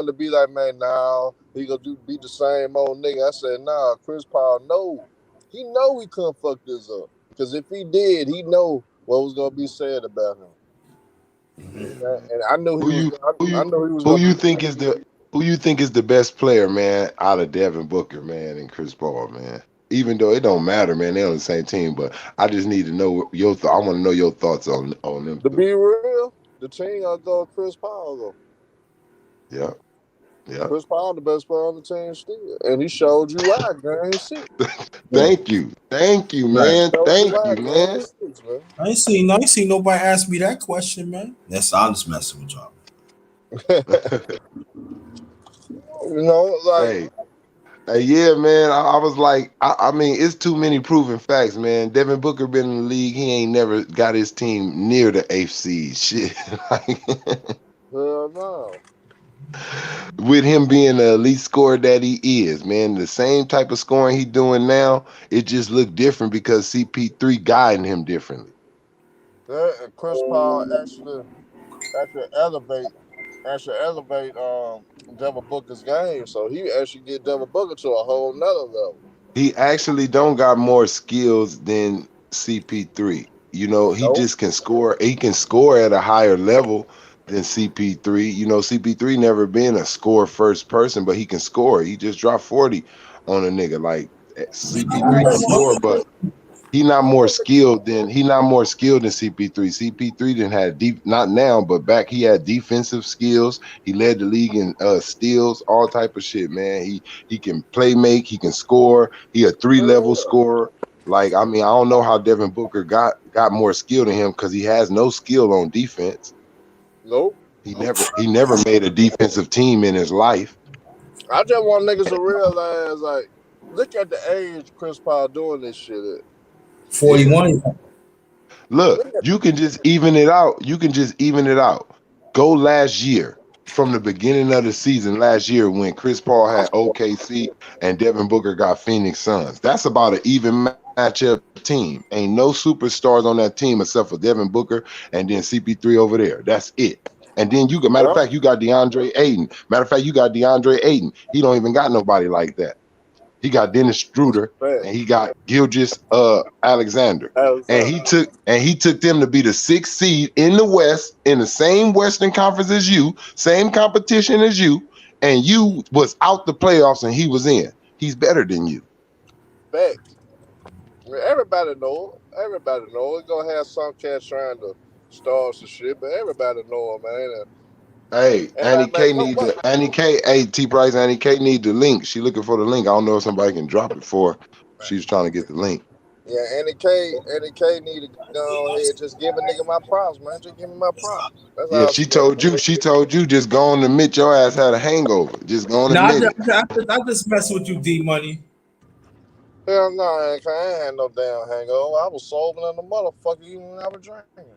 [SPEAKER 8] to be like, man, nah, he gonna be the same old nigga. I said, nah, Chris Paul he couldn't fuck this up. Because if he did, he know what was gonna be said about him. And I knew he was.
[SPEAKER 3] Who you think is the best player, man, out of Devin Booker, man, and Chris Paul, man? Even though it don't matter, man, they're on the same team, but I just need to know your thoughts. I want to know your thoughts on them.
[SPEAKER 8] To be real, the team I'll go with Chris Paul though.
[SPEAKER 3] Yeah.
[SPEAKER 8] Chris Paul the best player on the team still, and he showed you why. Game 6.
[SPEAKER 3] Thank you, man. Thank you, man.
[SPEAKER 5] I ain't seen nobody ask me that question, man. I'm just messing with y'all.
[SPEAKER 8] You know, like.
[SPEAKER 3] Hey, yeah, man. I was like, I mean, it's too many proven facts, man. Devin Booker been in the league. He ain't never got his team near the 8th seed. Shit.
[SPEAKER 8] Hell no.
[SPEAKER 3] With him being the elite scorer that he is, man, the same type of scoring he doing now, it just looked different because CP3 guiding him differently.
[SPEAKER 8] Chris Paul actually elevate Devin Booker's game, so he actually get Devin Booker to a whole nother level.
[SPEAKER 3] He actually don't got more skills than CP3. You know, he just can score. He can score at a higher level than CP3. You know, CP3 never been a score first person, but he can score. He just dropped 40 on a nigga. Like CP3 can score, but he not more skilled than CP3. CP3 didn't have not now, but back he had defensive skills. He led the league in steals, all type of shit, man. He can play make, he can score. He a 3-level scorer. Like, I mean, I don't know how Devin Booker got more skill than him because he has no skill on defense.
[SPEAKER 8] Nope.
[SPEAKER 3] He never made a defensive team in his life.
[SPEAKER 8] I just want niggas to realize, like, look at the age Chris Paul doing this shit at.
[SPEAKER 5] 41.
[SPEAKER 3] Look, you can just even it out. Go last year, from the beginning of the season last year when Chris Paul had OKC and Devin Booker got Phoenix Suns. That's about an even matchup team. Ain't no superstars on that team except for Devin Booker and then CP3 over there. That's it. And then you got, matter of fact, you got DeAndre Ayton. He don't even got nobody like that. He got Dennis Schroeder and he got Gilgeous Alexander. And he took them to be the 6th seed in the West, in the same Western Conference as you, same competition as you, and you was out the playoffs and he was in. He's better than you.
[SPEAKER 8] Fact. Everybody know. Everybody know. We're gonna have some cats trying to start some shit, but everybody know him, man.
[SPEAKER 3] Hey, Annie K T Price, Annie K need the link. She looking for the link. I don't know if somebody can drop it for her. She's trying to get the link.
[SPEAKER 8] Yeah, Annie K need to go ahead. Just give a nigga my props, man. Just give me my props. That's
[SPEAKER 3] yeah, she told you just go on and admit your ass had a hangover. Just go on and admit it.
[SPEAKER 5] I just mess with you, D Money.
[SPEAKER 8] Hell no, I ain't had no damn hangover. I was sober than the motherfucker even when I was drinking.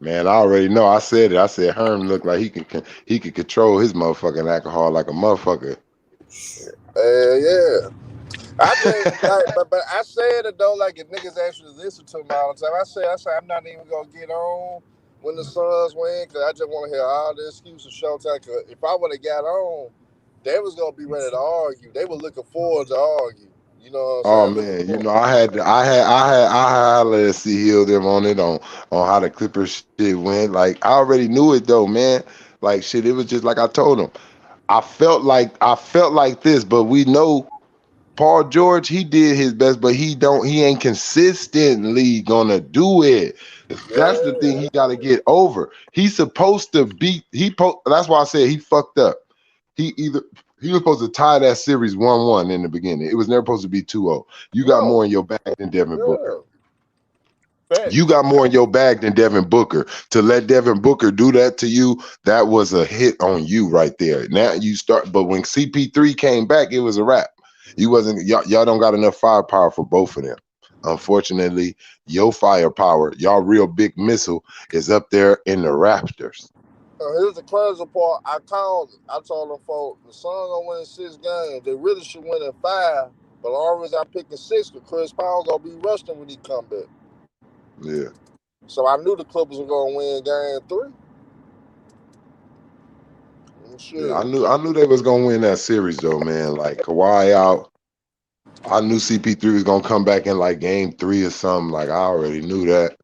[SPEAKER 3] Man, I already know. I said it. I said Herm looked like he could control his motherfucking alcohol like a motherfucker.
[SPEAKER 8] Yeah. I just like, but I said it though, like if niggas actually listen to me all the time, I say I'm not even gonna get on when the Suns win because I just want to hear all the excuses Showtime. Cause if I would have got on, they was gonna be ready to argue. They were looking forward to argue. You know what
[SPEAKER 3] Oh
[SPEAKER 8] I'm saying?
[SPEAKER 3] man, you know I had to let see heal them on it on how the Clippers shit went. Like I already knew it though, man. Like shit, it was just like I told him. I felt like this, but we know Paul George, he did his best, but he ain't consistently gonna do it. That's the thing he gotta get over. He's supposed to beat that's why I said he fucked up. He was supposed to tie that series 1-1 in the beginning. It was never supposed to be 2-0. You got more in your bag than Devin Booker. You got more in your bag than Devin Booker. To let Devin Booker do that to you, that was a hit on you right there. Now you start, but when CP3 came back, it was a wrap. You wasn't y'all don't got enough firepower for both of them. Unfortunately, your firepower, y'all real big missile, is up there in the Raptors.
[SPEAKER 8] Here's the crazy part. I told them folks, the Suns gonna win 6 games. They really should win in 5. But always I picking 6 because Chris Paul gonna be rusting when he come back.
[SPEAKER 3] Yeah.
[SPEAKER 8] So I knew the Clippers were gonna win game 3.
[SPEAKER 3] Yeah, I knew they was gonna win that series though, man. Like Kawhi out. I knew CP3 was gonna come back in like game 3 or something. Like I already knew that.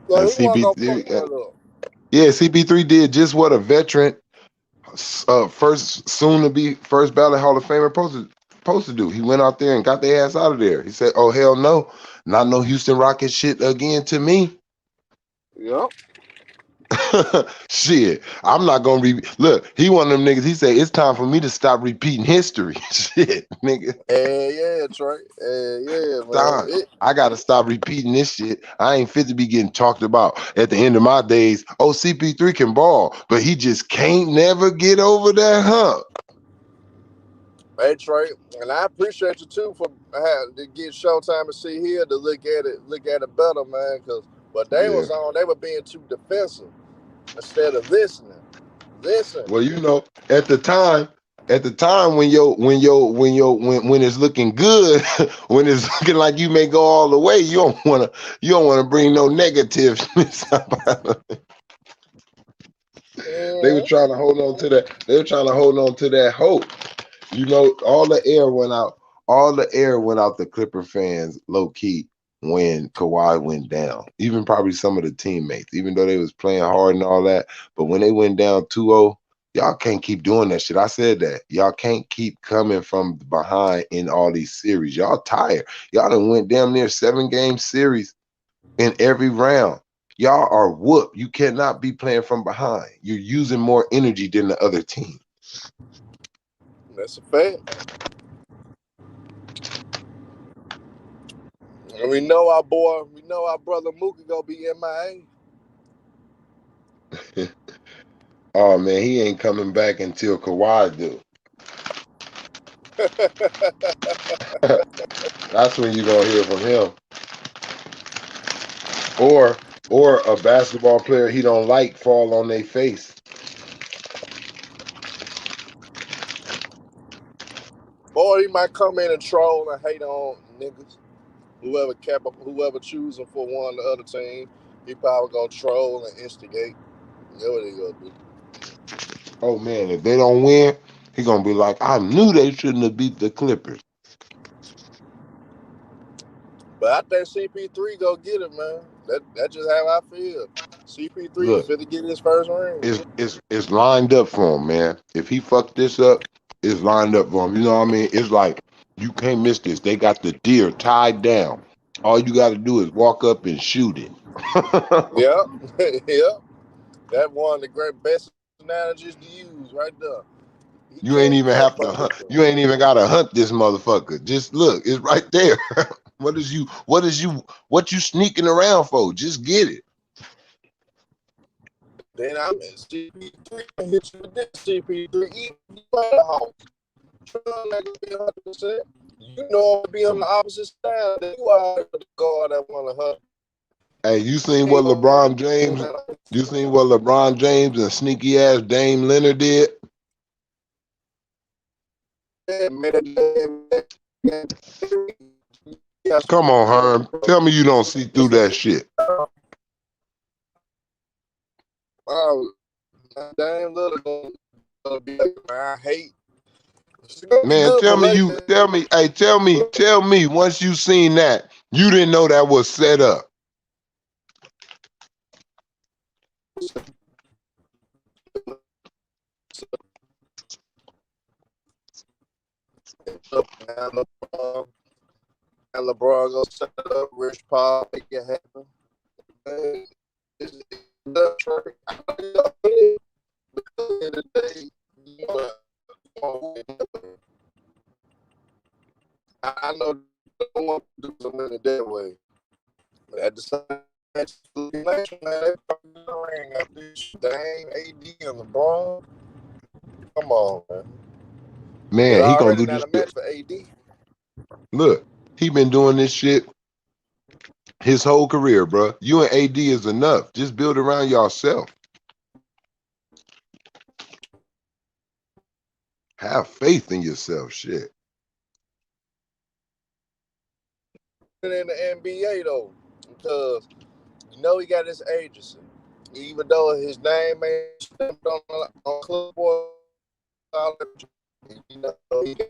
[SPEAKER 8] Well,
[SPEAKER 3] And CP3 did just what a veteran, first ballot Hall of Famer supposed to do. He went out there and got their ass out of there. He said, "Oh hell no, not no Houston Rockets shit again to me."
[SPEAKER 8] Yep.
[SPEAKER 3] Shit, I'm not gonna look. He one of them niggas. He said it's time for me to stop repeating history. Shit, nigga.
[SPEAKER 8] Yeah, Trey. Yeah, man.
[SPEAKER 3] I gotta stop repeating this shit. I ain't fit to be getting talked about at the end of my days. Oh, CP3 can ball, but he just can't never get over that hump.
[SPEAKER 8] Hey Trey, and I appreciate you too for having to get Showtime and see here to look at it better, man. But they was on. They were being too defensive instead of listening.
[SPEAKER 3] Well, you know, at the time when it's looking good, when it's looking like you may go all the way, you don't wanna bring no negativeness. They were trying to hold on to that. They were trying to hold on to that hope. You know, all the air went out. All the air went out the Clipper fans low key when Kawhi went down. Even probably some of the teammates, even though they was playing hard and all that. But when they went down 2-0, y'all can't keep doing that shit. I said that. Y'all can't keep coming from behind in all these series. Y'all tired. Y'all done went damn near 7-game series in every round. Y'all are whooped. You cannot be playing from behind. You're using more energy than the other team.
[SPEAKER 8] That's a fact. And we know our brother Mookie gonna be MIA.
[SPEAKER 3] Oh man, he ain't coming back until Kawhi do. That's when you gonna hear from him. Or a basketball player he don't like fall on their face.
[SPEAKER 8] Or he might come in and troll and hate on niggas. Whoever choosing for one the other team, he probably gonna troll and instigate. That's what he gonna do.
[SPEAKER 3] Oh man, if they don't win, he gonna be like, I knew they shouldn't have beat the Clippers.
[SPEAKER 8] But I think CP3 go get it, man. That's just how I feel. CP3 finna get his first ring.
[SPEAKER 3] It's lined up for him, man. If he fucked this up, it's lined up for him. You know what I mean? It's like you can't miss this. They got the deer tied down. All you got to do is walk up and shoot it.
[SPEAKER 8] Yep. That one of the best analogies to use right there.
[SPEAKER 3] You ain't even have to hunt. You ain't even gotta hunt this motherfucker. Just look, it's right there. What you sneaking around for? Just get it.
[SPEAKER 8] Then I'm in CP3 and hit you with this CP3. You not gonna be 100%. You know I'll be on the opposite side. You are the guard that wanna hunt.
[SPEAKER 3] Hey, you seen what LeBron James? You seen what LeBron James and sneaky ass Dame Leonard did? Come on, Herm. Tell me you don't see through that shit.
[SPEAKER 8] Dame Lillard gonna be like, I hate.
[SPEAKER 3] Man, tell me, once you seen that, you didn't know that was set up.
[SPEAKER 8] And LeBron gonna set up Rich Paul, make it happen. I know they don't want to do something that way, but at the same time, man, they fucking ring up this Dame, AD, and LeBron. Come on, man.
[SPEAKER 3] Man, he gonna do this
[SPEAKER 8] match for AD.
[SPEAKER 3] Look, he been doing this shit his whole career, bro. You and AD is enough. Just build around yourself. Have faith in yourself, shit.
[SPEAKER 8] In the NBA though, because you know he got his agency, even though his name ain't stamped on clipboard. You know he got.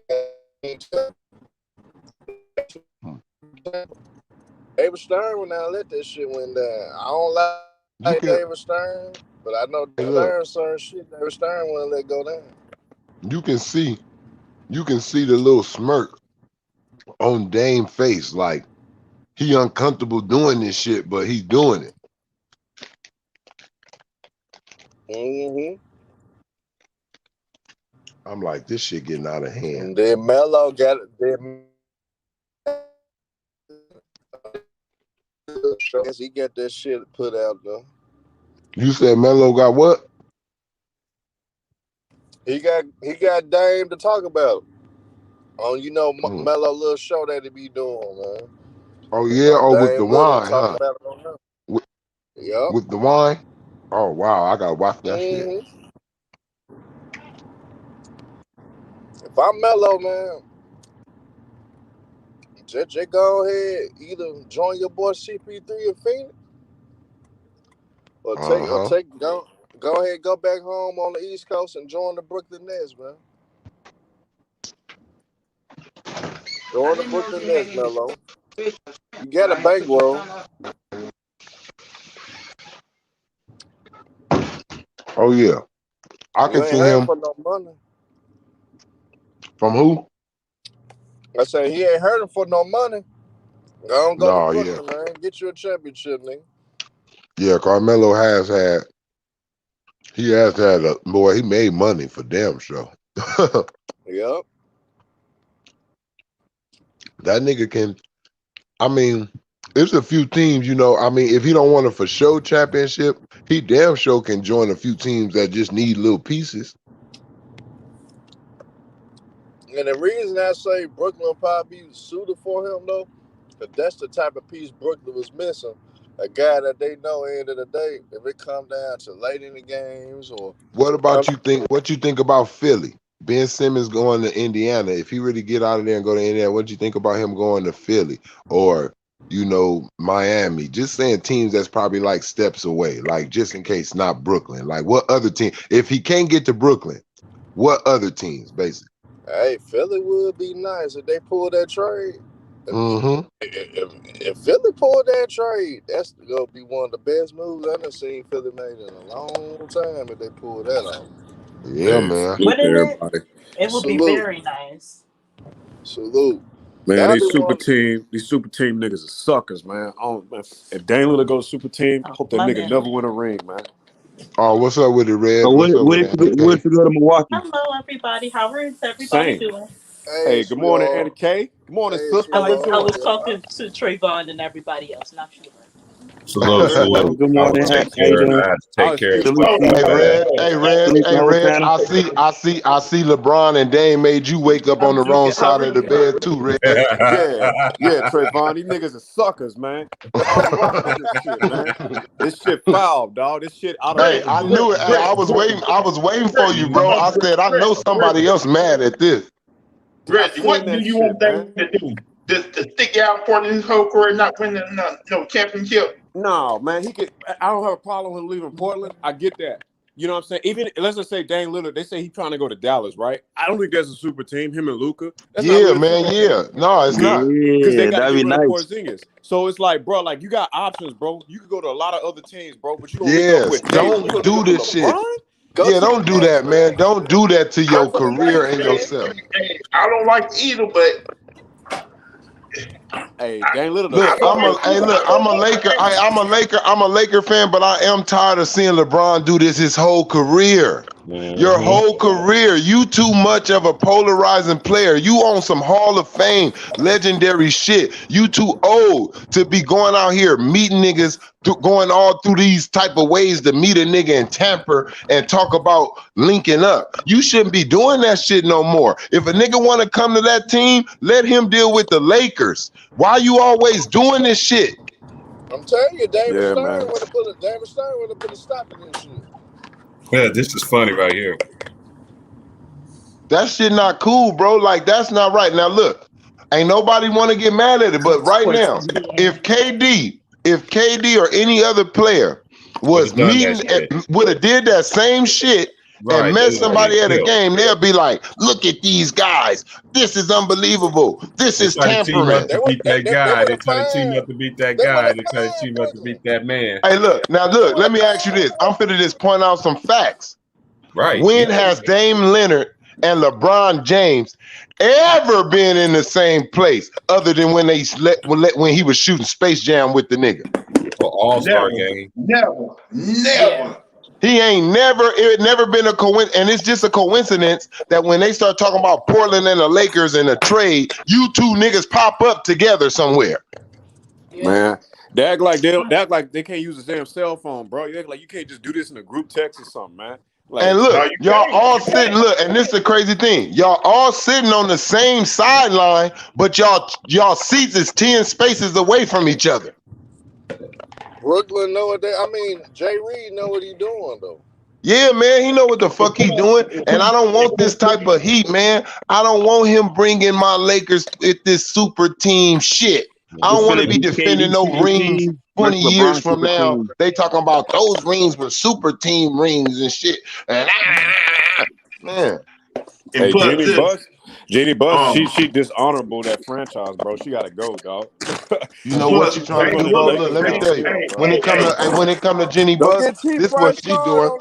[SPEAKER 8] David Stern when I let that shit went down. I don't like David Stern, but I know David Stern shit. David Stern wouldn't let go down.
[SPEAKER 3] You can see the little smirk on Dame's face, like he uncomfortable doing this shit, but he's doing it.
[SPEAKER 8] Mm-hmm.
[SPEAKER 3] I'm like, this shit getting out of hand.
[SPEAKER 8] And then Melo got it. He got that shit put out though.
[SPEAKER 3] You said Melo got what?
[SPEAKER 8] He got Dame to talk about. On Melo little show that he be doing, man.
[SPEAKER 3] Oh yeah, with the wine, huh?
[SPEAKER 8] With
[SPEAKER 3] the wine. Oh wow, I gotta watch that shit.
[SPEAKER 8] If I'm Melo, man, just go ahead, either join your boy CP3 in Phoenix, or go ahead, go back home on the East Coast and join the Brooklyn Nets, man. Join the Brooklyn Nets, Melo. You got a bankroll.
[SPEAKER 3] Oh yeah, I can see him.
[SPEAKER 8] For no money.
[SPEAKER 3] From who?
[SPEAKER 8] I said he ain't hurting for no money. Go to Brooklyn, man. Get you a championship, nigga.
[SPEAKER 3] Yeah, Carmelo has had. He has had a boy. He made money for damn sure.
[SPEAKER 8] Yep.
[SPEAKER 3] That nigga can. I mean, there's a few teams, I mean, if he don't want a for show championship, he damn sure can join a few teams that just need little pieces.
[SPEAKER 8] And the reason I say Brooklyn probably suited for him though, because that's the type of piece Brooklyn was missing. A guy that they know end of the day, if it come down to late in the games or
[SPEAKER 3] what about what you think about Philly? Ben Simmons going to Indiana. If he really get out of there and go to Indiana, what do you think about him going to Philly or Miami? Just saying teams that's probably like steps away, like just in case not Brooklyn. Like what other team? If he can't get to Brooklyn, what other teams basically?
[SPEAKER 8] Hey, Philly would be nice if they pull that trade. If Philly pulled that trade, that's gonna be one of the best moves I've ever seen Philly made in a long time. If they pull that off,
[SPEAKER 3] yeah, man.
[SPEAKER 9] It would be very nice.
[SPEAKER 8] Salute,
[SPEAKER 10] man. These super team niggas are suckers, man. If Dame Lillard goes super team, hope that nigga never win a ring, man.
[SPEAKER 3] Oh, what's up with it, Red?
[SPEAKER 11] What if you go to Milwaukee?
[SPEAKER 9] Hello, everybody. How is everybody doing?
[SPEAKER 10] Hey, good morning, Andy K. Good morning, sister.
[SPEAKER 9] I was talking to Trayvon and everybody else, not you.
[SPEAKER 1] Salute.
[SPEAKER 11] Good morning. How you doing?
[SPEAKER 1] I had to take care of
[SPEAKER 3] Hey Red, I see LeBron and Dame made you wake up on the wrong side of the bed too, Red.
[SPEAKER 10] yeah, Trayvon, these niggas are suckers, man. This shit foul, dog. This shit out of
[SPEAKER 3] Hey, I knew it. Hey, I was waiting for you, bro. I said I know somebody else mad at this.
[SPEAKER 12] Reggie, what do you want them to do? To stick out for his whole career, not winning no championship?
[SPEAKER 10] No, man, he could. I don't have a problem with him leaving Portland. I get that. You know what I'm saying? Even let's just say Dame Lillard, they say he's trying to go to Dallas, right? I don't think that's a super team. Him and Luka.
[SPEAKER 3] Yeah, man. Yeah, no, it's not.
[SPEAKER 10] Because they got
[SPEAKER 11] that'd be nice.
[SPEAKER 10] Porzingis. So it's like, bro, like you got options, bro. You could go to a lot of other teams, bro. But you don't.
[SPEAKER 3] Yes, don't do this shit. Yeah, don't do that, man. Don't do that to your career and yourself.
[SPEAKER 12] Hey, I don't like either, but.
[SPEAKER 10] Hey, Dame Lillard.
[SPEAKER 3] Look, I'm a Laker fan, but I am tired of seeing LeBron do this his whole career. Your whole career, you too much of a polarizing player. You on some Hall of Fame legendary shit. You too old to be going out here meeting niggas, going all through these type of ways to meet a nigga and tamper and talk about linking up. You shouldn't be doing that shit no more. If a nigga want to come to that team, let him deal with the Lakers. Why you always doing this shit?
[SPEAKER 8] I'm telling you, David Stern would have put a stop in this shit.
[SPEAKER 1] Yeah, this is funny right here.
[SPEAKER 3] That shit not cool, bro. Like, that's not right. Now, look, ain't nobody want to get mad at it, but right now, if KD or any other player was meeting, would have did that same shit and met somebody at a game, they'll be like, look at these guys. This is unbelievable. This is tampering.
[SPEAKER 1] They beat that guy. They try to team up to beat that guy. They try to team up to beat that man.
[SPEAKER 3] Hey, look, let me ask you this. I'm finna just point out some facts.
[SPEAKER 1] Right.
[SPEAKER 3] When has Dame Leonard and LeBron James ever been in the same place other than when when he was shooting Space Jam with the nigga?
[SPEAKER 1] For All-Star game.
[SPEAKER 12] Never.
[SPEAKER 3] He ain't never been a coincidence, and it's just a coincidence that when they start talking about Portland and the Lakers and a trade, you two niggas pop up together somewhere.
[SPEAKER 10] Man, they act like they can't use the damn cell phone, bro. You act like you can't just do this in a group text or something, man. Like,
[SPEAKER 3] and look, y'all all sitting. Look, and this is the crazy thing. Y'all all sitting on the same sideline, but y'all seats is 10 spaces away from each other.
[SPEAKER 8] Brooklyn know what Jay Reed know what he doing though.
[SPEAKER 3] Yeah, man, he know what the fuck he doing, and I don't want this type of heat, man. I don't want him bringing my Lakers with this super team shit. I don't want to be defending no rings 20 years from now. They talking about those rings were super team rings and shit. And man,
[SPEAKER 10] hey, Jeannie Buss, she dishonorable that franchise, bro. She gotta go, dog.
[SPEAKER 3] You know what you trying to do, bro? Look, let me tell you. When it come to Jeannie Buss, this is what she doing.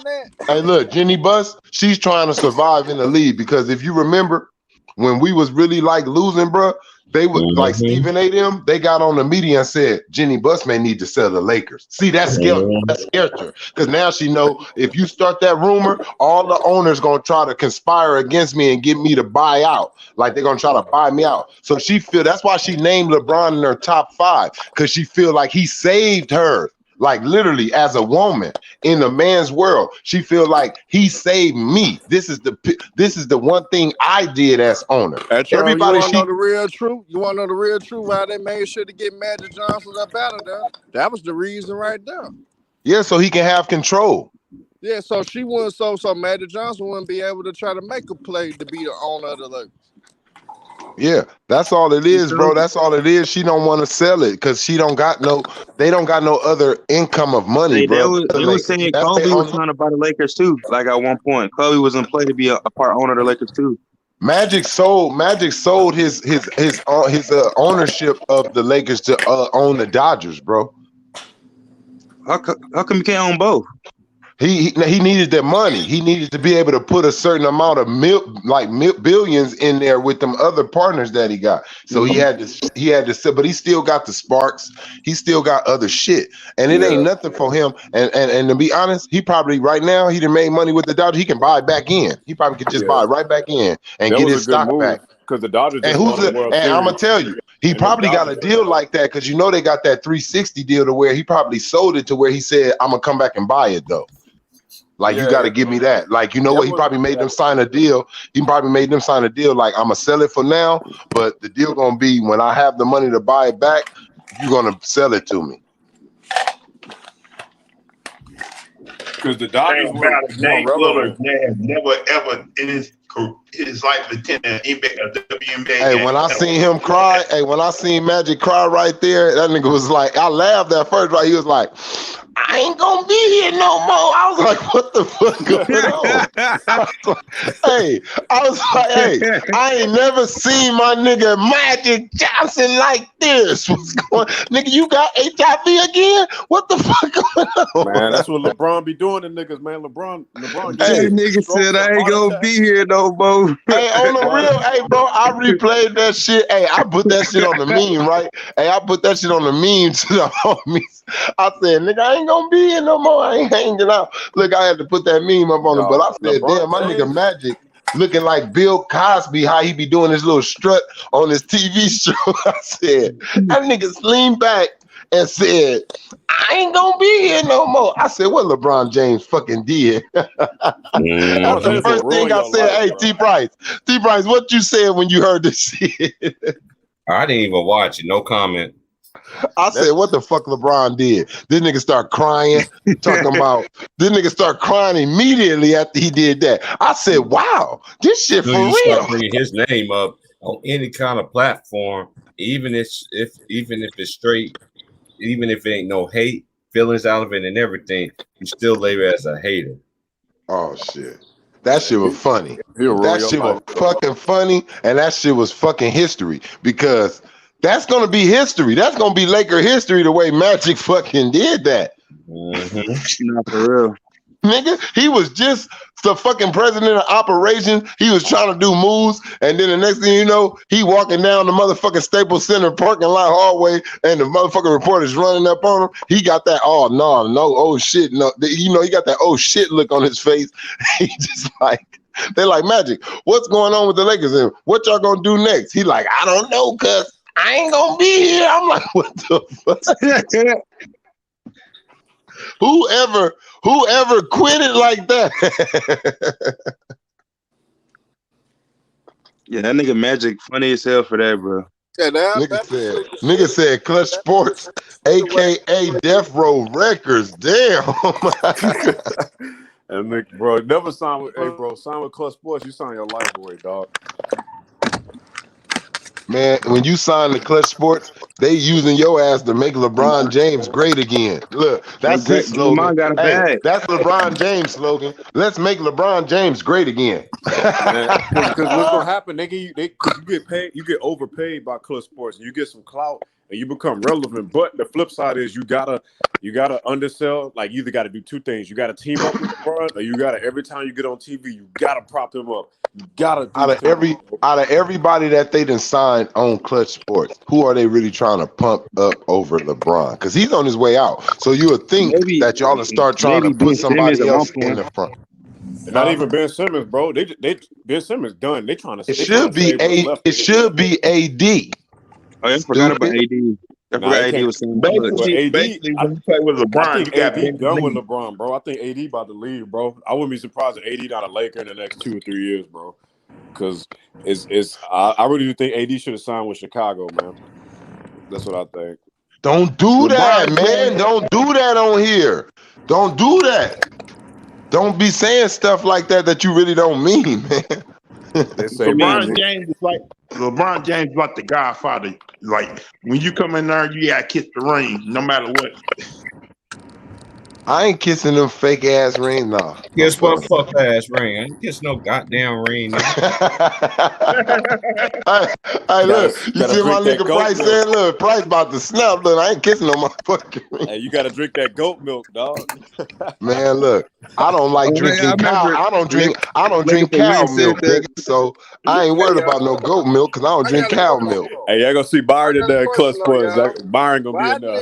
[SPEAKER 3] Hey, look, Jeannie Buss, she's trying to survive in the league because if you remember when we was really like losing, bro, they was like Stephen A. them. They got on the media and said Jeannie Buss may need to sell the Lakers. See, that scared her because now she know if you start that rumor, all the owners gonna try to conspire against me and get me to buy out. Like they're gonna try to buy me out. So she feel that's why she named LeBron in her top 5 because she feel like he saved her. Like literally as a woman in a man's world, she feel like he saved me. This is the one thing I did as owner.
[SPEAKER 8] Everybody, you want to know the real truth? You want to know the real truth? Why they made sure to get Magic Johnson up out of there? That was the reason right there.
[SPEAKER 3] Yeah, so he can have control.
[SPEAKER 8] Yeah, so she wouldn't. So Magic Johnson wouldn't be able to try to make a play to be the owner of the Lakers.
[SPEAKER 3] Yeah, that's all it is, bro. That's all it is. She don't want to sell it because they don't got no other income of money, bro.
[SPEAKER 11] They was saying Kobe was trying to buy the Lakers too. Like at one point, Kobe was in play to be a part owner of the Lakers too.
[SPEAKER 3] Magic sold his ownership of the Lakers to own the Dodgers, bro.
[SPEAKER 11] How come you can't own both?
[SPEAKER 3] He needed that money. He needed to be able to put a certain amount of billions in there with them other partners that he got. So he had to sell, but he still got the sparks. He still got other shit, and it ain't nothing for him. And to be honest, he probably right now he done made money with the Dodgers. He can buy it back in. He probably could just buy it right back in and get his stock back.
[SPEAKER 10] because the Dodgers.
[SPEAKER 3] And
[SPEAKER 10] just won the World
[SPEAKER 3] and I'm gonna
[SPEAKER 10] Series.
[SPEAKER 3] tell you, he
[SPEAKER 10] And
[SPEAKER 3] probably
[SPEAKER 10] the
[SPEAKER 3] got a
[SPEAKER 10] Dodgers-
[SPEAKER 3] deal like that because you know they got that 360 deal to where he probably sold it to where he said, "I'm gonna come back and buy it though." Like you
[SPEAKER 10] Yeah,
[SPEAKER 3] got to
[SPEAKER 10] yeah.
[SPEAKER 3] give me that. Like you know
[SPEAKER 10] That
[SPEAKER 3] what? He
[SPEAKER 10] was-
[SPEAKER 3] probably made them sign a deal. He probably made them sign a deal. Like I'm gonna sell it for now, but the deal gonna be when I have the money to buy it back, you're gonna sell it to me.
[SPEAKER 10] Because the Dodgers
[SPEAKER 12] Thing
[SPEAKER 10] were
[SPEAKER 12] about it, Dame
[SPEAKER 10] relevant.
[SPEAKER 12] Lillard has never ever in his life attended an WNBA.
[SPEAKER 3] Hey,
[SPEAKER 12] game.
[SPEAKER 3] when I seen him cry, when I seen Magic cry right there, that nigga was like, I laughed at first, right? He was like, I ain't gonna be here no more. I was like, what the fuck going on? I was like, hey, I ain't never seen my nigga Magic Johnson like this. What's going nigga, you got HIV again? What the fuck going on?
[SPEAKER 10] Man, that's what LeBron be doing to niggas, man. LeBron
[SPEAKER 3] Hey,
[SPEAKER 11] nigga said I ain't gonna be here no more.
[SPEAKER 3] Hey, on the real, hey, bro, I replayed that shit. Hey, I put that shit on the meme, right? Hey, I put that shit on the meme to the homies. I said, nigga, I ain't gonna be here no more. I ain't hanging out. Look, I had to put that meme up on it, but I said,
[SPEAKER 10] LeBron
[SPEAKER 3] damn, my
[SPEAKER 10] James.
[SPEAKER 3] nigga Magic looking like Bill Cosby, how he be doing his little strut on his TV show. I said, that nigga leaned back and said, I ain't gonna be here no more. I said, what LeBron James fucking did? That's the first thing I said. Hey, T-Price, what you said when you heard this shit?
[SPEAKER 1] I didn't even watch it. No comment.
[SPEAKER 3] I said, what the fuck LeBron did? This nigga start crying, talking about, this nigga start crying immediately after he did that. I said, wow, this shit for
[SPEAKER 1] You
[SPEAKER 3] real.
[SPEAKER 1] start bringing his name up on any kind of platform, even if it's straight, even if it ain't no hate, feelings out of it and everything, you still label it as a hater.
[SPEAKER 3] Oh shit. That shit was funny.
[SPEAKER 10] He'll ruin
[SPEAKER 3] That
[SPEAKER 10] your
[SPEAKER 3] shit was
[SPEAKER 10] life.
[SPEAKER 3] fucking funny, and that shit was fucking history because that's gonna be history. That's gonna be Laker history the way Magic fucking did that.
[SPEAKER 11] Not for real.
[SPEAKER 3] Nigga, he was just the fucking president of operations. He was trying to do moves, and then the next thing you know, he walking down the motherfucking Staples Center parking lot hallway, and the motherfucking reporter's running up on him. He got that, oh shit, no. You know, he got that oh shit look on his face. He just like, they're like, Magic, what's going on with the Lakers? And what y'all gonna do next? He like, I don't know, cuz I ain't gonna be here. I'm like, what the fuck? Whoever quit it like that?
[SPEAKER 11] Yeah, that nigga Magic funny as hell for that, bro.
[SPEAKER 3] Nigga said Clutch Sports, aka Death Row Records. Damn.
[SPEAKER 10] And Nick, bro, never sign with, hey, bro, sign with Clutch Sports. You sign your life away, dog.
[SPEAKER 3] Man, when you sign the Clutch Sports, they using your ass to make LeBron James great again. Look, that's his slogan. Hey, that's LeBron James' slogan. Let's make LeBron James great again.
[SPEAKER 10] Because what's gonna happen? You get paid, you get overpaid by Clutch Sports, and you get some clout, and you become relevant. But the flip side is you gotta undersell. Like you either got to do two things. You got to team up with LeBron, or you got to every time you get on TV, you got to prop him up. You gotta do
[SPEAKER 3] out of everybody that they done signed on Clutch Sports, who are they really trying to pump up over LeBron? Because he's on his way out. So you would think that y'all will start trying to put somebody else in the front.
[SPEAKER 10] Not even Ben Simmons, bro. They Ben Simmons done. They trying to.
[SPEAKER 3] It should be AD.
[SPEAKER 11] Oh, I forgot about AD. I forgot AD was saying
[SPEAKER 12] basically when you play with LeBron,
[SPEAKER 10] I think
[SPEAKER 12] you got
[SPEAKER 10] AD done with LeBron, bro. I think AD about to leave, bro. I wouldn't be surprised if AD not a Laker in the next 2 or 3 years, bro. Because I really do think AD should have signed with Chicago, man. That's what I think.
[SPEAKER 3] Don't do that, man. Don't do that on here. Don't do that. Don't be saying stuff like that you really don't mean, man.
[SPEAKER 12] LeBron James is like the Godfather. Like when you come in there, you gotta kiss the ring, no matter what.
[SPEAKER 3] I ain't kissing them fake ass rings, nah.
[SPEAKER 1] Guess what? Fuck ass ring. I ain't kiss no goddamn ring.
[SPEAKER 3] Hey, look, you see my nigga Price saying, look, Price about to snap. Look, I ain't kissing no motherfucking ring.
[SPEAKER 10] Hey, you gotta drink that goat milk, dog.
[SPEAKER 3] Man, look, I don't like drinking cow. I don't drink cow milk, nigga. So I ain't worried about no goat milk because I don't drink cow milk.
[SPEAKER 10] Hey, y'all gonna see Byron in there, Clutch Sports. Byron gonna be in there.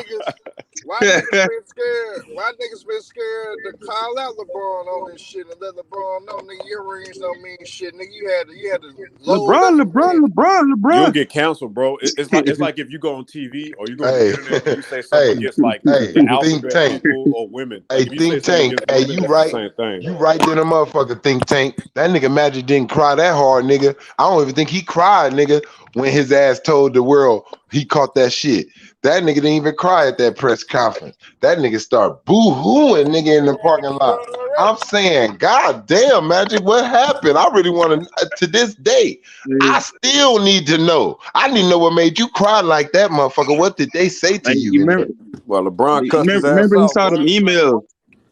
[SPEAKER 8] Why niggas been scared? Why niggas been scared to call out LeBron on this shit and let LeBron know, nigga, your rings don't mean shit, nigga. You had to load up.
[SPEAKER 10] You don't get canceled, bro. It's like if you go on TV or you go on the internet and you say something against like the alphabet people or women.
[SPEAKER 3] Hey, think tank. Hey, you right. You right there, the motherfucker think tank. That nigga Magic didn't cry that hard, nigga. I don't even think he cried, nigga, when his ass told the world he caught that shit. That nigga didn't even cry at that press conference. That nigga start boo-hooing, nigga, in the parking lot. I'm saying, God damn, Magic, what happened? I really want to this day. I still need to know. I need to know what made you cry like that, motherfucker. What did they say to you?
[SPEAKER 10] Well, LeBron cussed his ass
[SPEAKER 11] Remember he
[SPEAKER 10] out,
[SPEAKER 11] saw them emails.